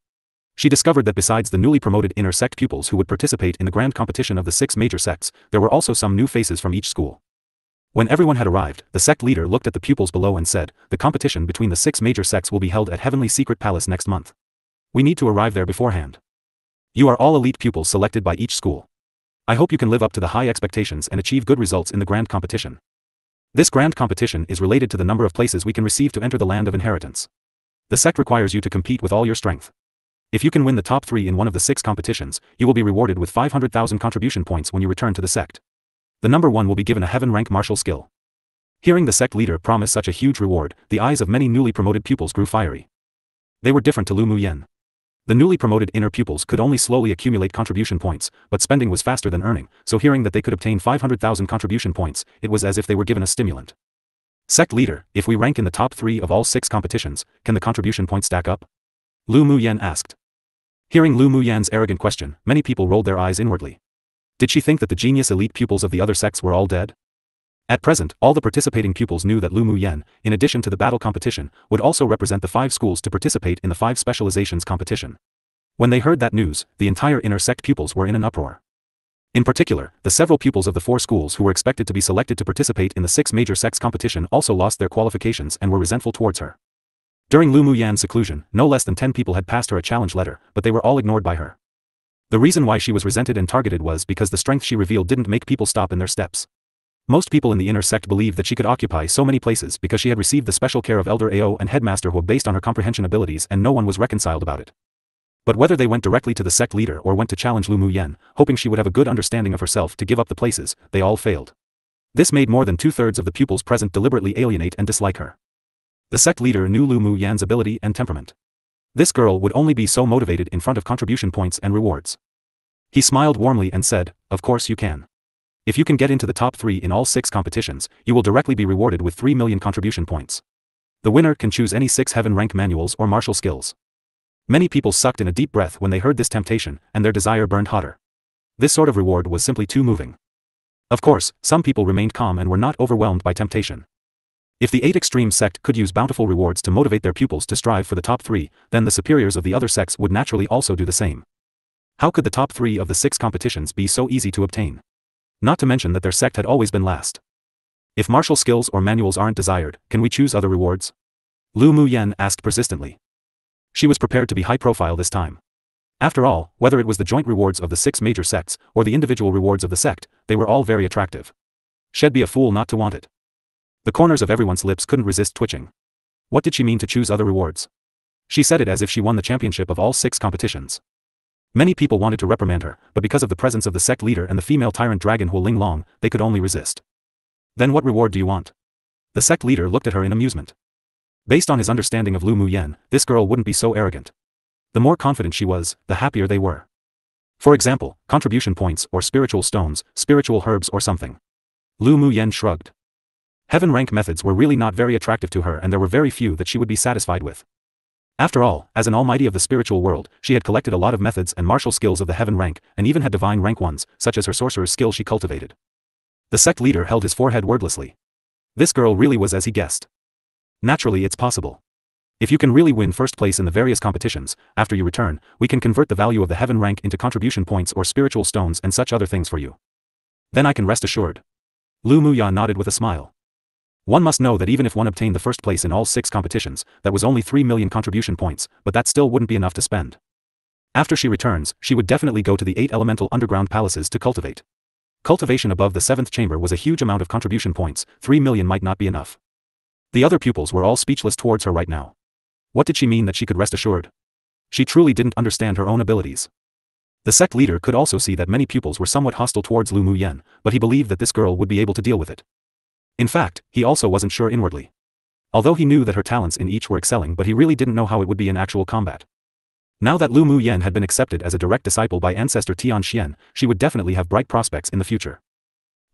She discovered that besides the newly promoted inner sect pupils who would participate in the grand competition of the 6 major sects, there were also some new faces from each school. When everyone had arrived, the sect leader looked at the pupils below and said, the competition between the 6 major sects will be held at Heavenly Secret Palace next month. We need to arrive there beforehand. You are all elite pupils selected by each school. I hope you can live up to the high expectations and achieve good results in the grand competition. This grand competition is related to the number of places we can receive to enter the land of inheritance. The sect requires you to compete with all your strength. If you can win the top 3 in one of the 6 competitions, you will be rewarded with 500,000 contribution points when you return to the sect. The number 1 will be given a heaven rank martial skill. Hearing the sect leader promise such a huge reward, the eyes of many newly promoted pupils grew fiery. They were different to Lu Muyen. The newly promoted inner pupils could only slowly accumulate contribution points, but spending was faster than earning, so hearing that they could obtain 500,000 contribution points, it was as if they were given a stimulant. Sect leader, if we rank in the top 3 of all 6 competitions, can the contribution points stack up? Lu Muyen asked. Hearing Lu Muyen's arrogant question, many people rolled their eyes inwardly. Did she think that the genius elite pupils of the other sects were all dead? At present, all the participating pupils knew that Lu Muyen, in addition to the battle competition, would also represent the 5 schools to participate in the 5 specializations competition. When they heard that news, the entire inner sect pupils were in an uproar. In particular, the several pupils of the 4 schools who were expected to be selected to participate in the 6 major sects competition also lost their qualifications and were resentful towards her. During Lu Muyen's seclusion, no less than 10 people had passed her a challenge letter, but they were all ignored by her. The reason why she was resented and targeted was because the strength she revealed didn't make people stop in their steps. Most people in the inner sect believed that she could occupy so many places because she had received the special care of Elder Ao and Headmaster Huo based on her comprehension abilities, and no one was reconciled about it. But whether they went directly to the sect leader or went to challenge Lu Muyen, hoping she would have a good understanding of herself to give up the places, they all failed. This made more than 2/3 of the pupils present deliberately alienate and dislike her. The sect leader knew Lu Muyen's ability and temperament. This girl would only be so motivated in front of contribution points and rewards. He smiled warmly and said, of course you can. If you can get into the top 3 in all 6 competitions, you will directly be rewarded with 3 million contribution points. The winner can choose any 6 heaven rank manuals or martial skills. Many people sucked in a deep breath when they heard this temptation, and their desire burned hotter. This sort of reward was simply too moving. Of course, some people remained calm and were not overwhelmed by temptation. If the 8 extreme sect could use bountiful rewards to motivate their pupils to strive for the top 3, then the superiors of the other sects would naturally also do the same. How could the top 3 of the 6 competitions be so easy to obtain? Not to mention that their sect had always been last. If martial skills or manuals aren't desired, can we choose other rewards? Lu Muyen asked persistently. She was prepared to be high profile this time. After all, whether it was the joint rewards of the 6 major sects, or the individual rewards of the sect, they were all very attractive. She'd be a fool not to want it. The corners of everyone's lips couldn't resist twitching. What did she mean to choose other rewards? She said it as if she won the championship of all 6 competitions. Many people wanted to reprimand her, but because of the presence of the sect leader and the female tyrant dragon Huo Linglong, they could only resist. Then what reward do you want? The sect leader looked at her in amusement. Based on his understanding of Lu Muyen, this girl wouldn't be so arrogant. The more confident she was, the happier they were. For example, contribution points or spiritual stones, spiritual herbs or something. Lu Muyen shrugged. Heaven rank methods were really not very attractive to her, and there were very few that she would be satisfied with. After all, as an almighty of the spiritual world, she had collected a lot of methods and martial skills of the heaven rank, and even had divine rank ones, such as her sorcerer's skill she cultivated. The sect leader held his forehead wordlessly. This girl really was as he guessed. Naturally, it's possible. If you can really win first place in the various competitions, after you return, we can convert the value of the heaven rank into contribution points or spiritual stones and such other things for you. Then I can rest assured. Lu Muyan nodded with a smile. One must know that even if one obtained the first place in all 6 competitions, that was only 3 million contribution points, but that still wouldn't be enough to spend. After she returns, she would definitely go to the 8 elemental underground palaces to cultivate. Cultivation above the 7th chamber was a huge amount of contribution points, 3 million might not be enough. The other pupils were all speechless towards her right now. What did she mean that she could rest assured? She truly didn't understand her own abilities. The sect leader could also see that many pupils were somewhat hostile towards Lu Muyen, but he believed that this girl would be able to deal with it. In fact, he also wasn't sure inwardly. Although he knew that her talents in each were excelling, but he really didn't know how it would be in actual combat. Now that Lu Muyen had been accepted as a direct disciple by ancestor Tian Xian, she would definitely have bright prospects in the future.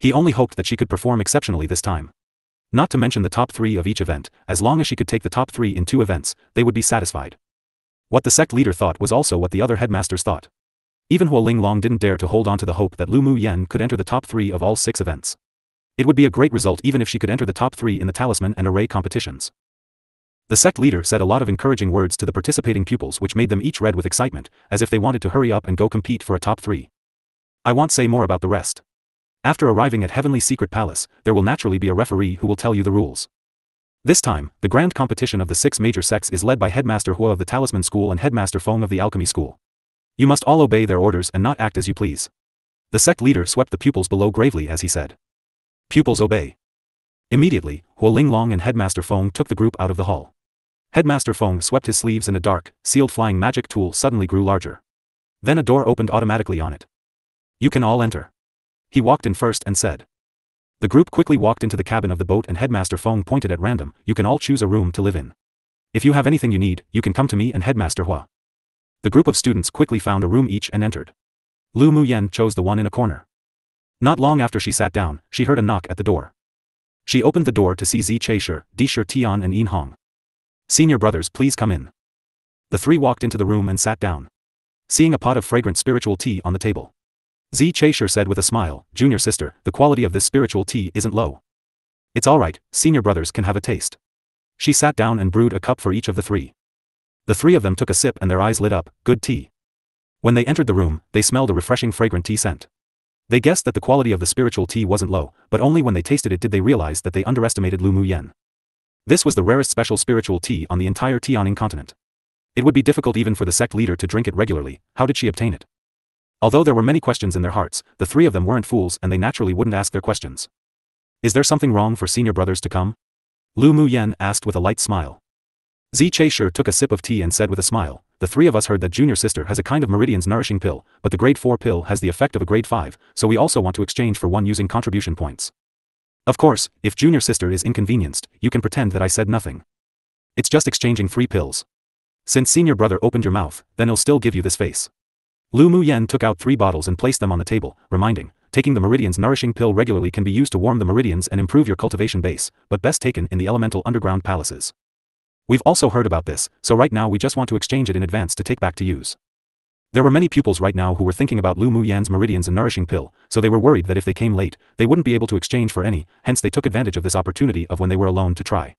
He only hoped that she could perform exceptionally this time. Not to mention the top 3 of each event, as long as she could take the top 3 in 2 events, they would be satisfied. What the sect leader thought was also what the other headmasters thought. Even Huo Linglong didn't dare to hold on to the hope that Lu Muyen could enter the top 3 of all 6 events. It would be a great result even if she could enter the top 3 in the talisman and array competitions. The sect leader said a lot of encouraging words to the participating pupils which made them each red with excitement, as if they wanted to hurry up and go compete for a top 3. I won't say more about the rest. After arriving at Heavenly Secret Palace, there will naturally be a referee who will tell you the rules. This time, the grand competition of the 6 major sects is led by Headmaster Huo of the Talisman School and Headmaster Feng of the Alchemy School. You must all obey their orders and not act as you please. The sect leader swept the pupils below gravely as he said. Pupils obey. Immediately, Huo Linglong and Headmaster Feng took the group out of the hall. Headmaster Feng swept his sleeves and a dark, sealed flying magic tool suddenly grew larger. Then a door opened automatically on it. You can all enter. He walked in first and said. The group quickly walked into the cabin of the boat and Headmaster Feng pointed at random, you can all choose a room to live in. If you have anything you need, you can come to me and Headmaster Hua. The group of students quickly found a room each and entered. Lu Muyen chose the one in a corner. Not long after she sat down, she heard a knock at the door. She opened the door to see Zi Chaisher, Disher Tian and Yin Hong. Senior brothers, please come in. The 3 walked into the room and sat down. Seeing a pot of fragrant spiritual tea on the table. Zi Chaisher said with a smile, Junior sister, the quality of this spiritual tea isn't low. It's alright, senior brothers can have a taste. She sat down and brewed a cup for each of the 3. The 3 of them took a sip and their eyes lit up, good tea. When they entered the room, they smelled a refreshing fragrant tea scent. They guessed that the quality of the spiritual tea wasn't low, but only when they tasted it did they realize that they underestimated Lu Muyen. This was the rarest special spiritual tea on the entire Tianing continent. It would be difficult even for the sect leader to drink it regularly. How did she obtain it? Although there were many questions in their hearts, the 3 of them weren't fools and they naturally wouldn't ask their questions. Is there something wrong for senior brothers to come? Lu Muyen asked with a light smile. Zi Chaisher took a sip of tea and said with a smile, the 3 of us heard that Junior Sister has a kind of Meridian's nourishing pill, but the grade 4 pill has the effect of a grade 5, so we also want to exchange for one using contribution points. Of course, if Junior Sister is inconvenienced, you can pretend that I said nothing. It's just exchanging 3 pills. Since senior brother opened your mouth, then he'll still give you this face. Lu Muyen took out 3 bottles and placed them on the table, reminding, taking the Meridian's nourishing pill regularly can be used to warm the meridians and improve your cultivation base, but best taken in the elemental underground palaces. We've also heard about this, so right now we just want to exchange it in advance to take back to use. There were many pupils right now who were thinking about Lu Muyen's Meridians and nourishing pill, so they were worried that if they came late, they wouldn't be able to exchange for any, hence they took advantage of this opportunity of when they were alone to try.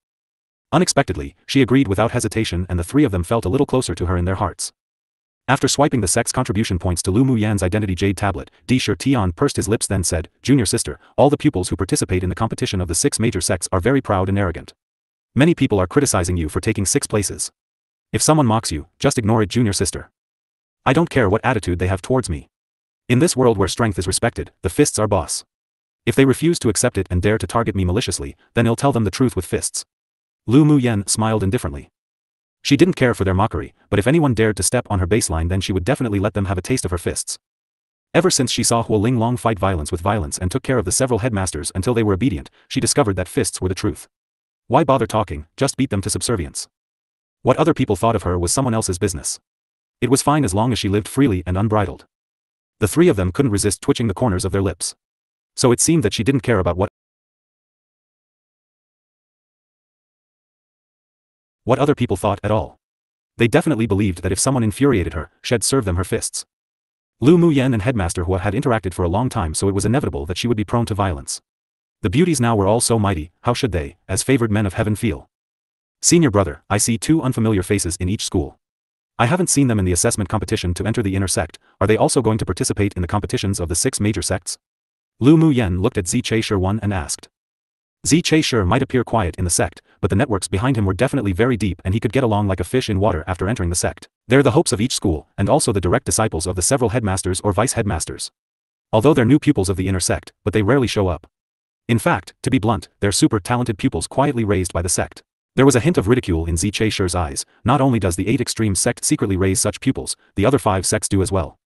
Unexpectedly, she agreed without hesitation and the 3 of them felt a little closer to her in their hearts. After swiping the sect's contribution points to Lu Muyen's identity jade tablet, Disher Tian pursed his lips then said, Junior sister, all the pupils who participate in the competition of the 6 major sects are very proud and arrogant. Many people are criticizing you for taking 6 places. If someone mocks you, just ignore it, junior sister. I don't care what attitude they have towards me. In this world where strength is respected, the fists are boss. If they refuse to accept it and dare to target me maliciously, then I'll tell them the truth with fists. Lu Muyen smiled indifferently. She didn't care for their mockery, but if anyone dared to step on her baseline then she would definitely let them have a taste of her fists. Ever since she saw Huo Linglong fight violence with violence and took care of the several headmasters until they were obedient, she discovered that fists were the truth. Why bother talking, just beat them to subservience. What other people thought of her was someone else's business. It was fine as long as she lived freely and unbridled. The three of them couldn't resist twitching the corners of their lips. So it seemed that she didn't care about what other people thought at all. They definitely believed that if someone infuriated her, she'd serve them her fists. Lu Muyen and Headmaster Hua had interacted for a long time, so it was inevitable that she would be prone to violence. The beauties now were all so mighty, how should they, as favored men of heaven, feel? Senior brother, I see two unfamiliar faces in each school. I haven't seen them in the assessment competition to enter the inner sect. Are they also going to participate in the competitions of the 6 major sects? Lu Muyen looked at Zi Che-Shi and asked. Zi Che-Shi might appear quiet in the sect, but the networks behind him were definitely very deep and he could get along like a fish in water after entering the sect. They're the hopes of each school, and also the direct disciples of the several headmasters or vice-headmasters. Although they're new pupils of the inner sect, but they rarely show up. In fact, to be blunt, they're super talented pupils quietly raised by the sect. There was a hint of ridicule in Zi Che-Shi's eyes. Not only does the 8 extreme sect secretly raise such pupils, the other 5 sects do as well.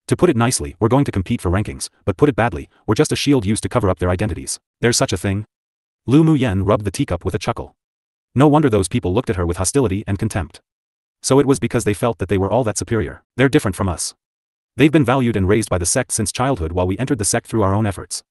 To put it nicely, we're going to compete for rankings, but put it badly, we're just a shield used to cover up their identities. There's such a thing? Lu Muyen rubbed the teacup with a chuckle. No wonder those people looked at her with hostility and contempt. So it was because they felt that they were all that superior. They're different from us. They've been valued and raised by the sect since childhood while we entered the sect through our own efforts.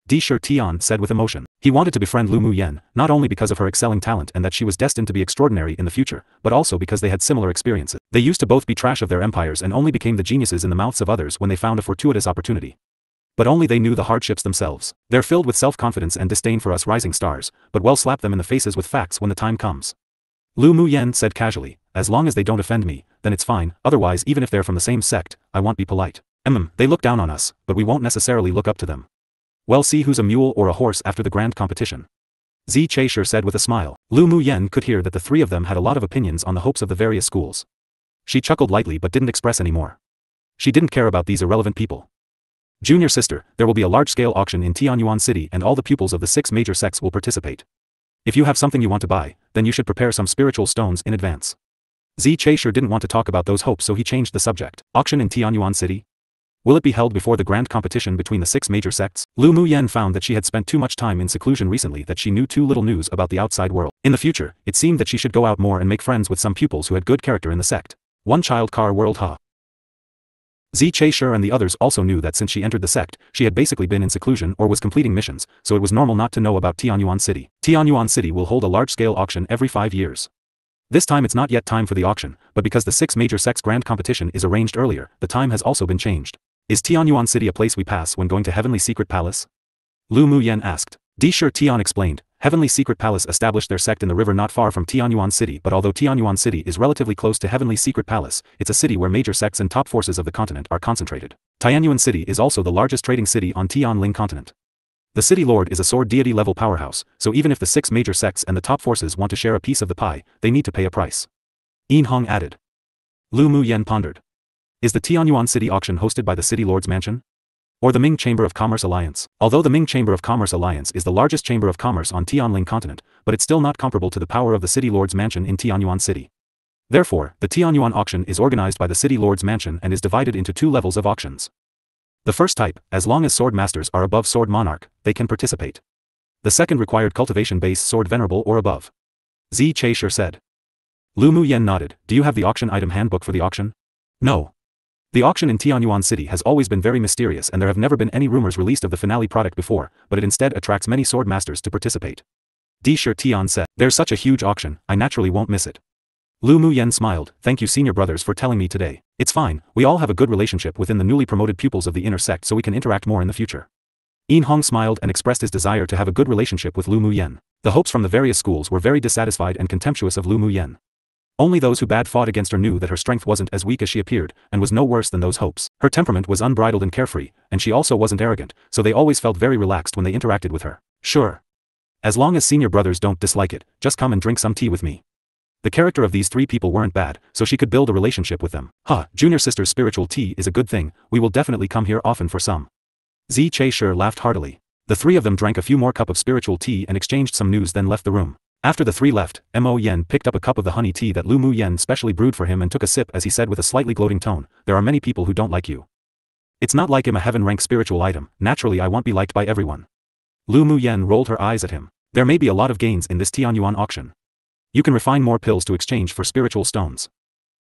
Di Shi Tian said with emotion. He wanted to befriend Lu Muyen, not only because of her excelling talent and that she was destined to be extraordinary in the future, but also because they had similar experiences. They used to both be trash of their empires and only became the geniuses in the mouths of others when they found a fortuitous opportunity. But only they knew the hardships themselves. They're filled with self-confidence and disdain for us rising stars, but we'll slap them in the faces with facts when the time comes. Lu Muyen said casually, as long as they don't offend me, then it's fine, otherwise even if they're from the same sect, I won't be polite. They look down on us, but we won't necessarily look up to them. We'll see who's a mule or a horse after the grand competition. Zi Che-Shi said with a smile. Lu Muyen could hear that the three of them had a lot of opinions on the hopes of the various schools. She chuckled lightly but didn't express any more. She didn't care about these irrelevant people. Junior sister, there will be a large-scale auction in Tianyuan City and all the pupils of the 6 major sects will participate. If you have something you want to buy, then you should prepare some spiritual stones in advance. Zi Che-Shi didn't want to talk about those hopes, so he changed the subject. Auction in Tianyuan City? Will it be held before the grand competition between the 6 major sects? Lu Muyen found that she had spent too much time in seclusion recently, that she knew too little news about the outside world. In the future, it seemed that she should go out more and make friends with some pupils who had good character in the sect. One child car world ha. Zi Che-Shi and the others also knew that since she entered the sect, she had basically been in seclusion or was completing missions, so it was normal not to know about Tianyuan City. Tianyuan City will hold a large-scale auction every 5 years. This time it's not yet time for the auction, but because the 6 major sects grand competition is arranged earlier, the time has also been changed. Is Tianyuan City a place we pass when going to Heavenly Secret Palace? Lu Muyen asked. Di Shi Tian explained. Heavenly Secret Palace established their sect in the river not far from Tianyuan City, but although Tianyuan City is relatively close to Heavenly Secret Palace, it's a city where major sects and top forces of the continent are concentrated. Tianyuan City is also the largest trading city on Tianling continent. The city lord is a sword deity level powerhouse, so even if the 6 major sects and the top forces want to share a piece of the pie, they need to pay a price. Yin Hong added. Lu Muyen pondered. Is the Tianyuan City auction hosted by the City Lord's Mansion? Or the Ming Chamber of Commerce Alliance? Although the Ming Chamber of Commerce Alliance is the largest chamber of commerce on Tianling continent, but it's still not comparable to the power of the City Lord's Mansion in Tianyuan City. Therefore, the Tianyuan auction is organized by the City Lord's Mansion and is divided into 2 levels of auctions. The first type, as long as sword masters are above sword monarch, they can participate. The second required cultivation base sword venerable or above. Zi Che-Shi said. Lu Muyen nodded. Do you have the auction item handbook for the auction? No. The auction in Tianyuan City has always been very mysterious and there have never been any rumors released of the finale product before, but it instead attracts many sword masters to participate. Di Shi Tian said. There's such a huge auction, I naturally won't miss it. Lu Muyen smiled. Thank you senior brothers for telling me today. It's fine, we all have a good relationship within the newly promoted pupils of the inner sect, so we can interact more in the future. Yin Hong smiled and expressed his desire to have a good relationship with Lu Muyen. The hopes from the various schools were very dissatisfied and contemptuous of Lu Muyen. Only those who bad fought against her knew that her strength wasn't as weak as she appeared, and was no worse than those hopes. Her temperament was unbridled and carefree, and she also wasn't arrogant, so they always felt very relaxed when they interacted with her. Sure. As long as senior brothers don't dislike it, just come and drink some tea with me. The character of these 3 people weren't bad, so she could build a relationship with them. Junior sister's spiritual tea is a good thing, we will definitely come here often for some. Zi Che-Shi laughed heartily. The 3 of them drank a few more cups of spiritual tea and exchanged some news, then left the room. After the three left, Mo Yen picked up a cup of the honey tea that Lu Mu Yen specially brewed for him and took a sip as he said with a slightly gloating tone, "There are many people who don't like you. It's not like I'm a heaven-rank spiritual item, naturally I won't be liked by everyone." Lu Mu Yen rolled her eyes at him. "There may be a lot of gains in this Tianyuan auction. You can refine more pills to exchange for spiritual stones."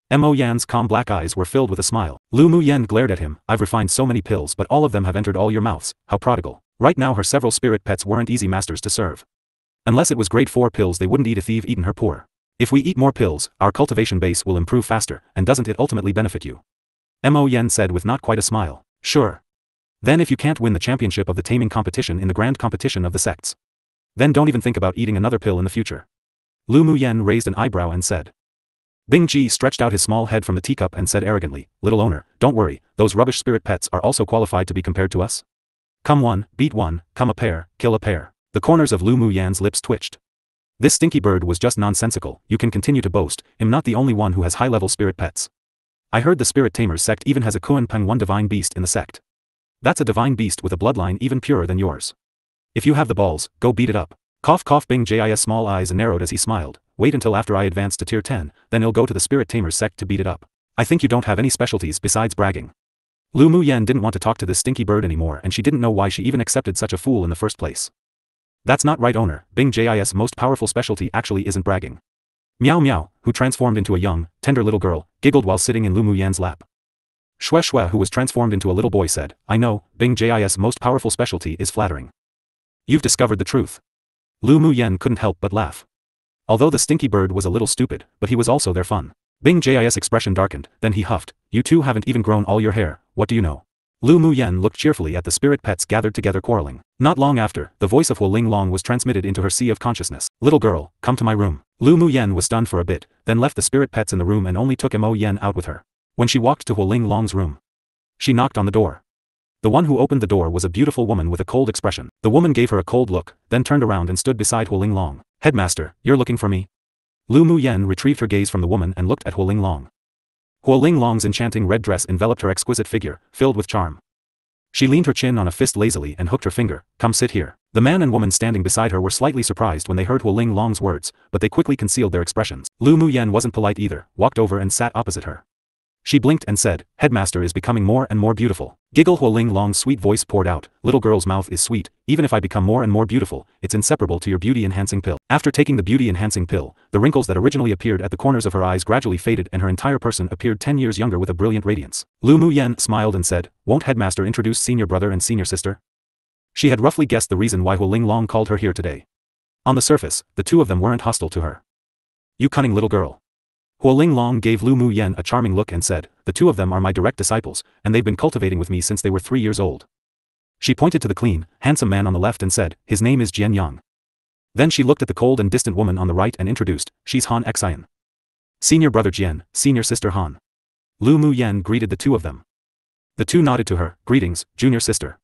Mo Yan's calm black eyes were filled with a smile. Lu Mu Yen glared at him. "I've refined so many pills but all of them have entered all your mouths, how prodigal." Right now her several spirit pets weren't easy masters to serve. Unless it was grade 4 pills they wouldn't eat if Eve eaten her poor. If we eat more pills, our cultivation base will improve faster, and doesn't it ultimately benefit you? Mo Yen said with not quite a smile. "Sure. Then if you can't win the championship of the taming competition in the grand competition of the sects, then don't even think about eating another pill in the future." Lu Mu Yen raised an eyebrow and said. Bing Ji stretched out his small head from the teacup and said arrogantly, "Little owner, don't worry, those rubbish spirit pets are also qualified to be compared to us. Come one, beat one, come a pair, kill a pair." The corners of Lu Mu Yan's lips twitched. This stinky bird was just nonsensical. "You can continue to boast, I'm not the only one who has high-level spirit pets. I heard the Spirit Tamers sect even has a Kuan Peng one divine beast in the sect. That's a divine beast with a bloodline even purer than yours. If you have the balls, go beat it up." Cough cough. Bing Ji's small eyes narrowed as he smiled. "Wait until after I advance to tier 10, then he'll go to the Spirit Tamers sect to beat it up. I think you don't have any specialties besides bragging." Lu Mu Yen didn't want to talk to this stinky bird anymore and she didn't know why she even accepted such a fool in the first place. "That's not right, owner. Bing Ji's most powerful specialty actually isn't bragging." Meow Meow, who transformed into a young, tender little girl, giggled while sitting in Lu Mu Yan's lap. Shue Shue, who was transformed into a little boy, said, "I know, Bing Ji's most powerful specialty is flattering. You've discovered the truth." Lu Mu Yen couldn't help but laugh. Although the stinky bird was a little stupid, but he was also their fun. Bing Ji's expression darkened, then he huffed, "You two haven't even grown all your hair, what do you know?" Lu Mu Yen looked cheerfully at the spirit pets gathered together quarreling. Not long after, the voice of Hu Ling Long was transmitted into her sea of consciousness. "Little girl, come to my room." Lu Mu Yen was stunned for a bit, then left the spirit pets in the room and only took Mo Yen out with her. When she walked to Hu Ling Long's room, she knocked on the door. The one who opened the door was a beautiful woman with a cold expression. The woman gave her a cold look, then turned around and stood beside Hu Ling Long. "Headmaster, you're looking for me?" Lu Mu Yen retrieved her gaze from the woman and looked at Hu Ling Long. Hu Ling Long's enchanting red dress enveloped her exquisite figure, filled with charm. She leaned her chin on a fist lazily and hooked her finger. "Come sit here." The man and woman standing beside her were slightly surprised when they heard Hu Ling Long's words, but they quickly concealed their expressions. Lu Mu Yen wasn't polite either, walked over and sat opposite her. She blinked and said, "Headmaster is becoming more and more beautiful." Giggle. Hu Ling Long's sweet voice poured out, "Little girl's mouth is sweet, even if I become more and more beautiful, it's inseparable to your beauty-enhancing pill." After taking the beauty-enhancing pill, the wrinkles that originally appeared at the corners of her eyes gradually faded and her entire person appeared 10 years younger with a brilliant radiance. Lu Mu Yen smiled and said, "Won't Headmaster introduce senior brother and senior sister?" She had roughly guessed the reason why Hu Ling Long called her here today. On the surface, the two of them weren't hostile to her. "You cunning little girl." Hu Ling Long gave Lu Mu Yen a charming look and said, "The two of them are my direct disciples, and they've been cultivating with me since they were 3 years old." She pointed to the clean, handsome man on the left and said, "His name is Jian Yang." Then she looked at the cold and distant woman on the right and introduced, "She's Han Xian. Senior brother Jian, senior sister Han." Lu Mu Yen greeted the two of them. The two nodded to her, "Greetings, junior sister.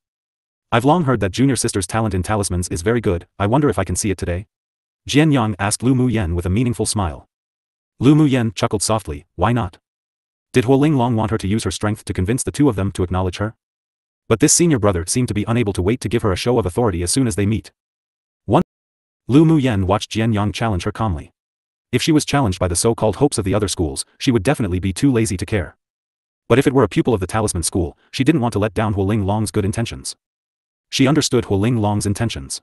I've long heard that junior sister's talent in talismans is very good, I wonder if I can see it today?" Jian Yang asked Lu Mu Yen with a meaningful smile. Lu Mu Yen chuckled softly, "Why not? Did Hu Ling Long want her to use her strength to convince the two of them to acknowledge her?" But this senior brother seemed to be unable to wait to give her a show of authority as soon as they meet. 1. Lu Mu Yen watched Jian Yang challenge her calmly. If she was challenged by the so-called hopes of the other schools, she would definitely be too lazy to care. But if it were a pupil of the talisman school, she didn't want to let down Hu Ling Long's good intentions. She understood Hu Ling Long's intentions.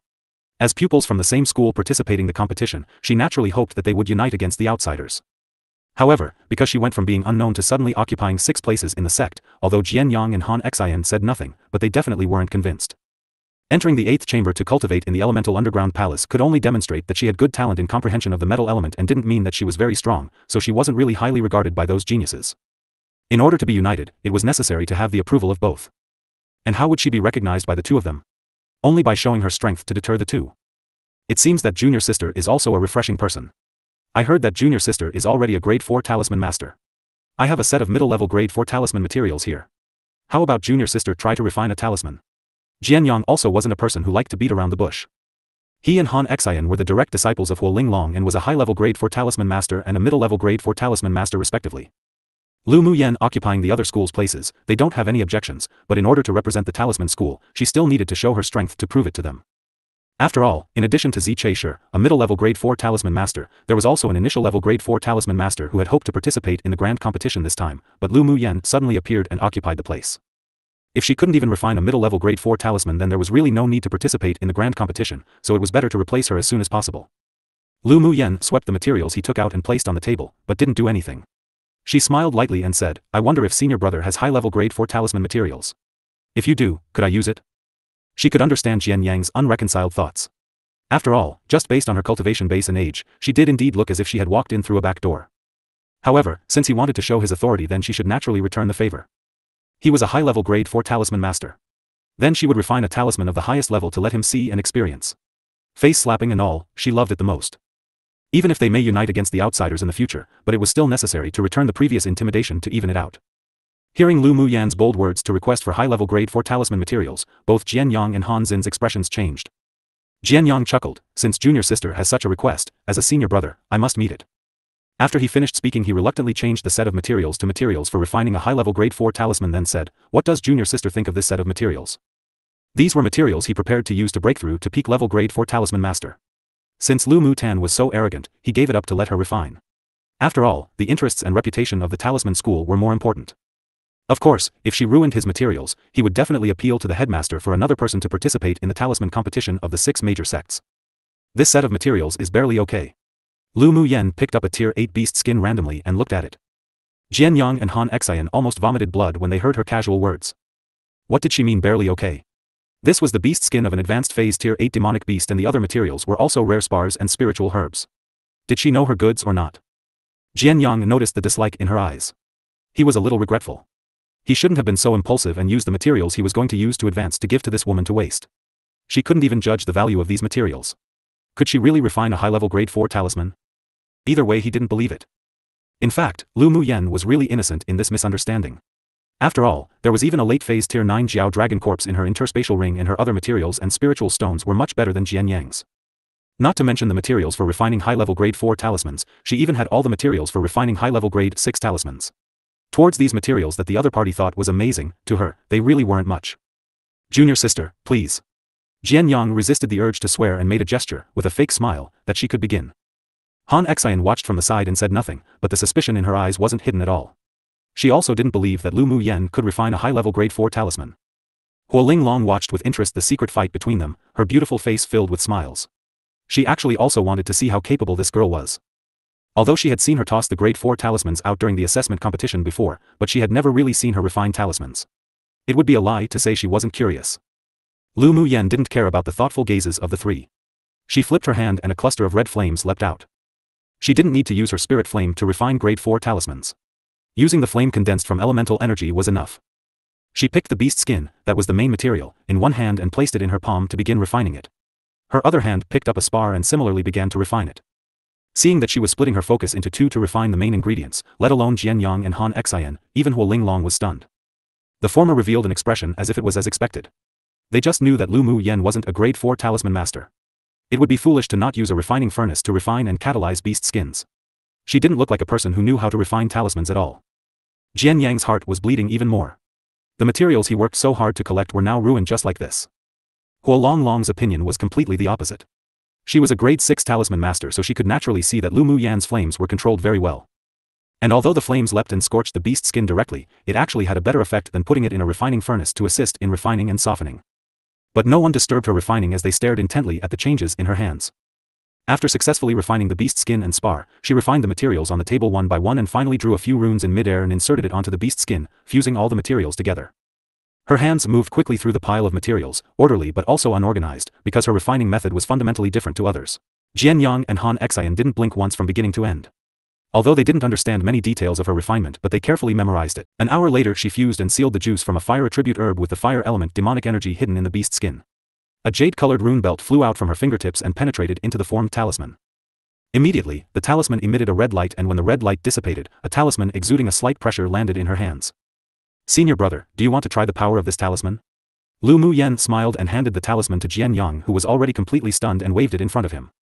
As pupils from the same school participating the competition, she naturally hoped that they would unite against the outsiders. However, because she went from being unknown to suddenly occupying 6 places in the sect, although Jian Yang and Han Xian said nothing, but they definitely weren't convinced. Entering the 8th chamber to cultivate in the elemental underground palace could only demonstrate that she had good talent in comprehension of the metal element and didn't mean that she was very strong, so she wasn't really highly regarded by those geniuses. In order to be united, it was necessary to have the approval of both. And how would she be recognized by the two of them? Only by showing her strength to deter the two. It seems that junior sister is also a refreshing person. I heard that junior sister is already a grade 4 talisman master. I have a set of middle-level grade 4 talisman materials here. How about junior sister try to refine a talisman? Jian Yang also wasn't a person who liked to beat around the bush. He and Han Xian were the direct disciples of Hu Ling Long and was a high-level grade 4 talisman master and a middle-level grade 4 talisman master respectively. Lu Mu Yen occupying the other school's places, they don't have any objections, but in order to represent the talisman school, she still needed to show her strength to prove it to them. After all, in addition to Zi Chaisher, a middle-level grade 4 talisman master, there was also an initial-level grade 4 talisman master who had hoped to participate in the grand competition this time, but Lu Muyen suddenly appeared and occupied the place. If she couldn't even refine a middle-level grade 4 talisman, then there was really no need to participate in the grand competition, so it was better to replace her as soon as possible. Lu Muyen swept the materials he took out and placed on the table, but didn't do anything. She smiled lightly and said, "I wonder if senior brother has high-level grade 4 talisman materials. If you do, could I use it?" She could understand Jian Yang's unreconciled thoughts. After all, just based on her cultivation base and age, she did indeed look as if she had walked in through a back door. However, since he wanted to show his authority, then she should naturally return the favor. He was a high-level grade 4 talisman master. Then she would refine a talisman of the highest level to let him see and experience. Face slapping and all, she loved it the most. Even if they may unite against the outsiders in the future, but it was still necessary to return the previous intimidation to even it out. Hearing Lu Muyan's bold words to request for high-level grade 4 talisman materials, both Jian Yang and Han Xin's expressions changed. Jian Yang chuckled, "Since junior sister has such a request, as a senior brother, I must meet it." After he finished speaking, he reluctantly changed the set of materials to materials for refining a high-level grade 4 talisman, then said, "What does junior sister think of this set of materials?" These were materials he prepared to use to break through to peak level grade 4 talisman master. Since Lu Mutan was so arrogant, he gave it up to let her refine. After all, the interests and reputation of the talisman school were more important. Of course, if she ruined his materials, he would definitely appeal to the headmaster for another person to participate in the talisman competition of the 6 major sects. This set of materials is barely okay. Lu Muyen picked up a tier 8 beast skin randomly and looked at it. Jian Yang and Han Xian almost vomited blood when they heard her casual words. What did she mean barely okay? This was the beast skin of an advanced phase tier 8 demonic beast, and the other materials were also rare spars and spiritual herbs. Did she know her goods or not? Jian Yang noticed the dislike in her eyes. He was a little regretful. He shouldn't have been so impulsive and used the materials he was going to use to advance to give to this woman to waste. She couldn't even judge the value of these materials. Could she really refine a high-level grade 4 talisman? Either way, he didn't believe it. In fact, Lu Muyen was really innocent in this misunderstanding. After all, there was even a late phase tier 9 Jiao dragon corpse in her interspatial ring, and her other materials and spiritual stones were much better than Jian Yang's. Not to mention the materials for refining high-level grade 4 talismans, she even had all the materials for refining high-level grade 6 talismans. Towards these materials that the other party thought was amazing, to her, they really weren't much. "Junior sister, please." Jian Yang resisted the urge to swear and made a gesture, with a fake smile, that she could begin. Han Xian watched from the side and said nothing, but the suspicion in her eyes wasn't hidden at all. She also didn't believe that Lu Muyen could refine a high-level grade 4 talisman. Huo Linglong watched with interest the secret fight between them, her beautiful face filled with smiles. She actually also wanted to see how capable this girl was. Although she had seen her toss the grade 4 talismans out during the assessment competition before, but she had never really seen her refine talismans. It would be a lie to say she wasn't curious. Lu Muyen didn't care about the thoughtful gazes of the three. She flipped her hand and a cluster of red flames leapt out. She didn't need to use her spirit flame to refine grade 4 talismans. Using the flame condensed from elemental energy was enough. She picked the beast skin, that was the main material, in one hand and placed it in her palm to begin refining it. Her other hand picked up a spar and similarly began to refine it. Seeing that she was splitting her focus into two to refine the main ingredients, let alone Jian Yang and Han Xian, even Huo Linglong was stunned. The former revealed an expression as if it was as expected. They just knew that Lu Muyen wasn't a grade 4 talisman master. It would be foolish to not use a refining furnace to refine and catalyze beast skins. She didn't look like a person who knew how to refine talismans at all. Jian Yang's heart was bleeding even more. The materials he worked so hard to collect were now ruined just like this. Huo Longlong's opinion was completely the opposite. She was a grade 6 talisman master, so she could naturally see that Lu Muyan's flames were controlled very well. And although the flames leapt and scorched the beast skin directly, it actually had a better effect than putting it in a refining furnace to assist in refining and softening. But no one disturbed her refining as they stared intently at the changes in her hands. After successfully refining the beast skin and spar, she refined the materials on the table one by one and finally drew a few runes in midair and inserted it onto the beast skin, fusing all the materials together. Her hands moved quickly through the pile of materials, orderly but also unorganized, because her refining method was fundamentally different to others. Jian Yang and Han Xian didn't blink once from beginning to end. Although they didn't understand many details of her refinement, but they carefully memorized it. An hour later she fused and sealed the juice from a fire attribute herb with the fire element demonic energy hidden in the beast skin. A jade-colored rune belt flew out from her fingertips and penetrated into the formed talisman. Immediately, the talisman emitted a red light, and when the red light dissipated, a talisman exuding a slight pressure landed in her hands. "Senior brother, do you want to try the power of this talisman?" Lu Muyen smiled and handed the talisman to Jian Yang, who was already completely stunned, and waved it in front of him.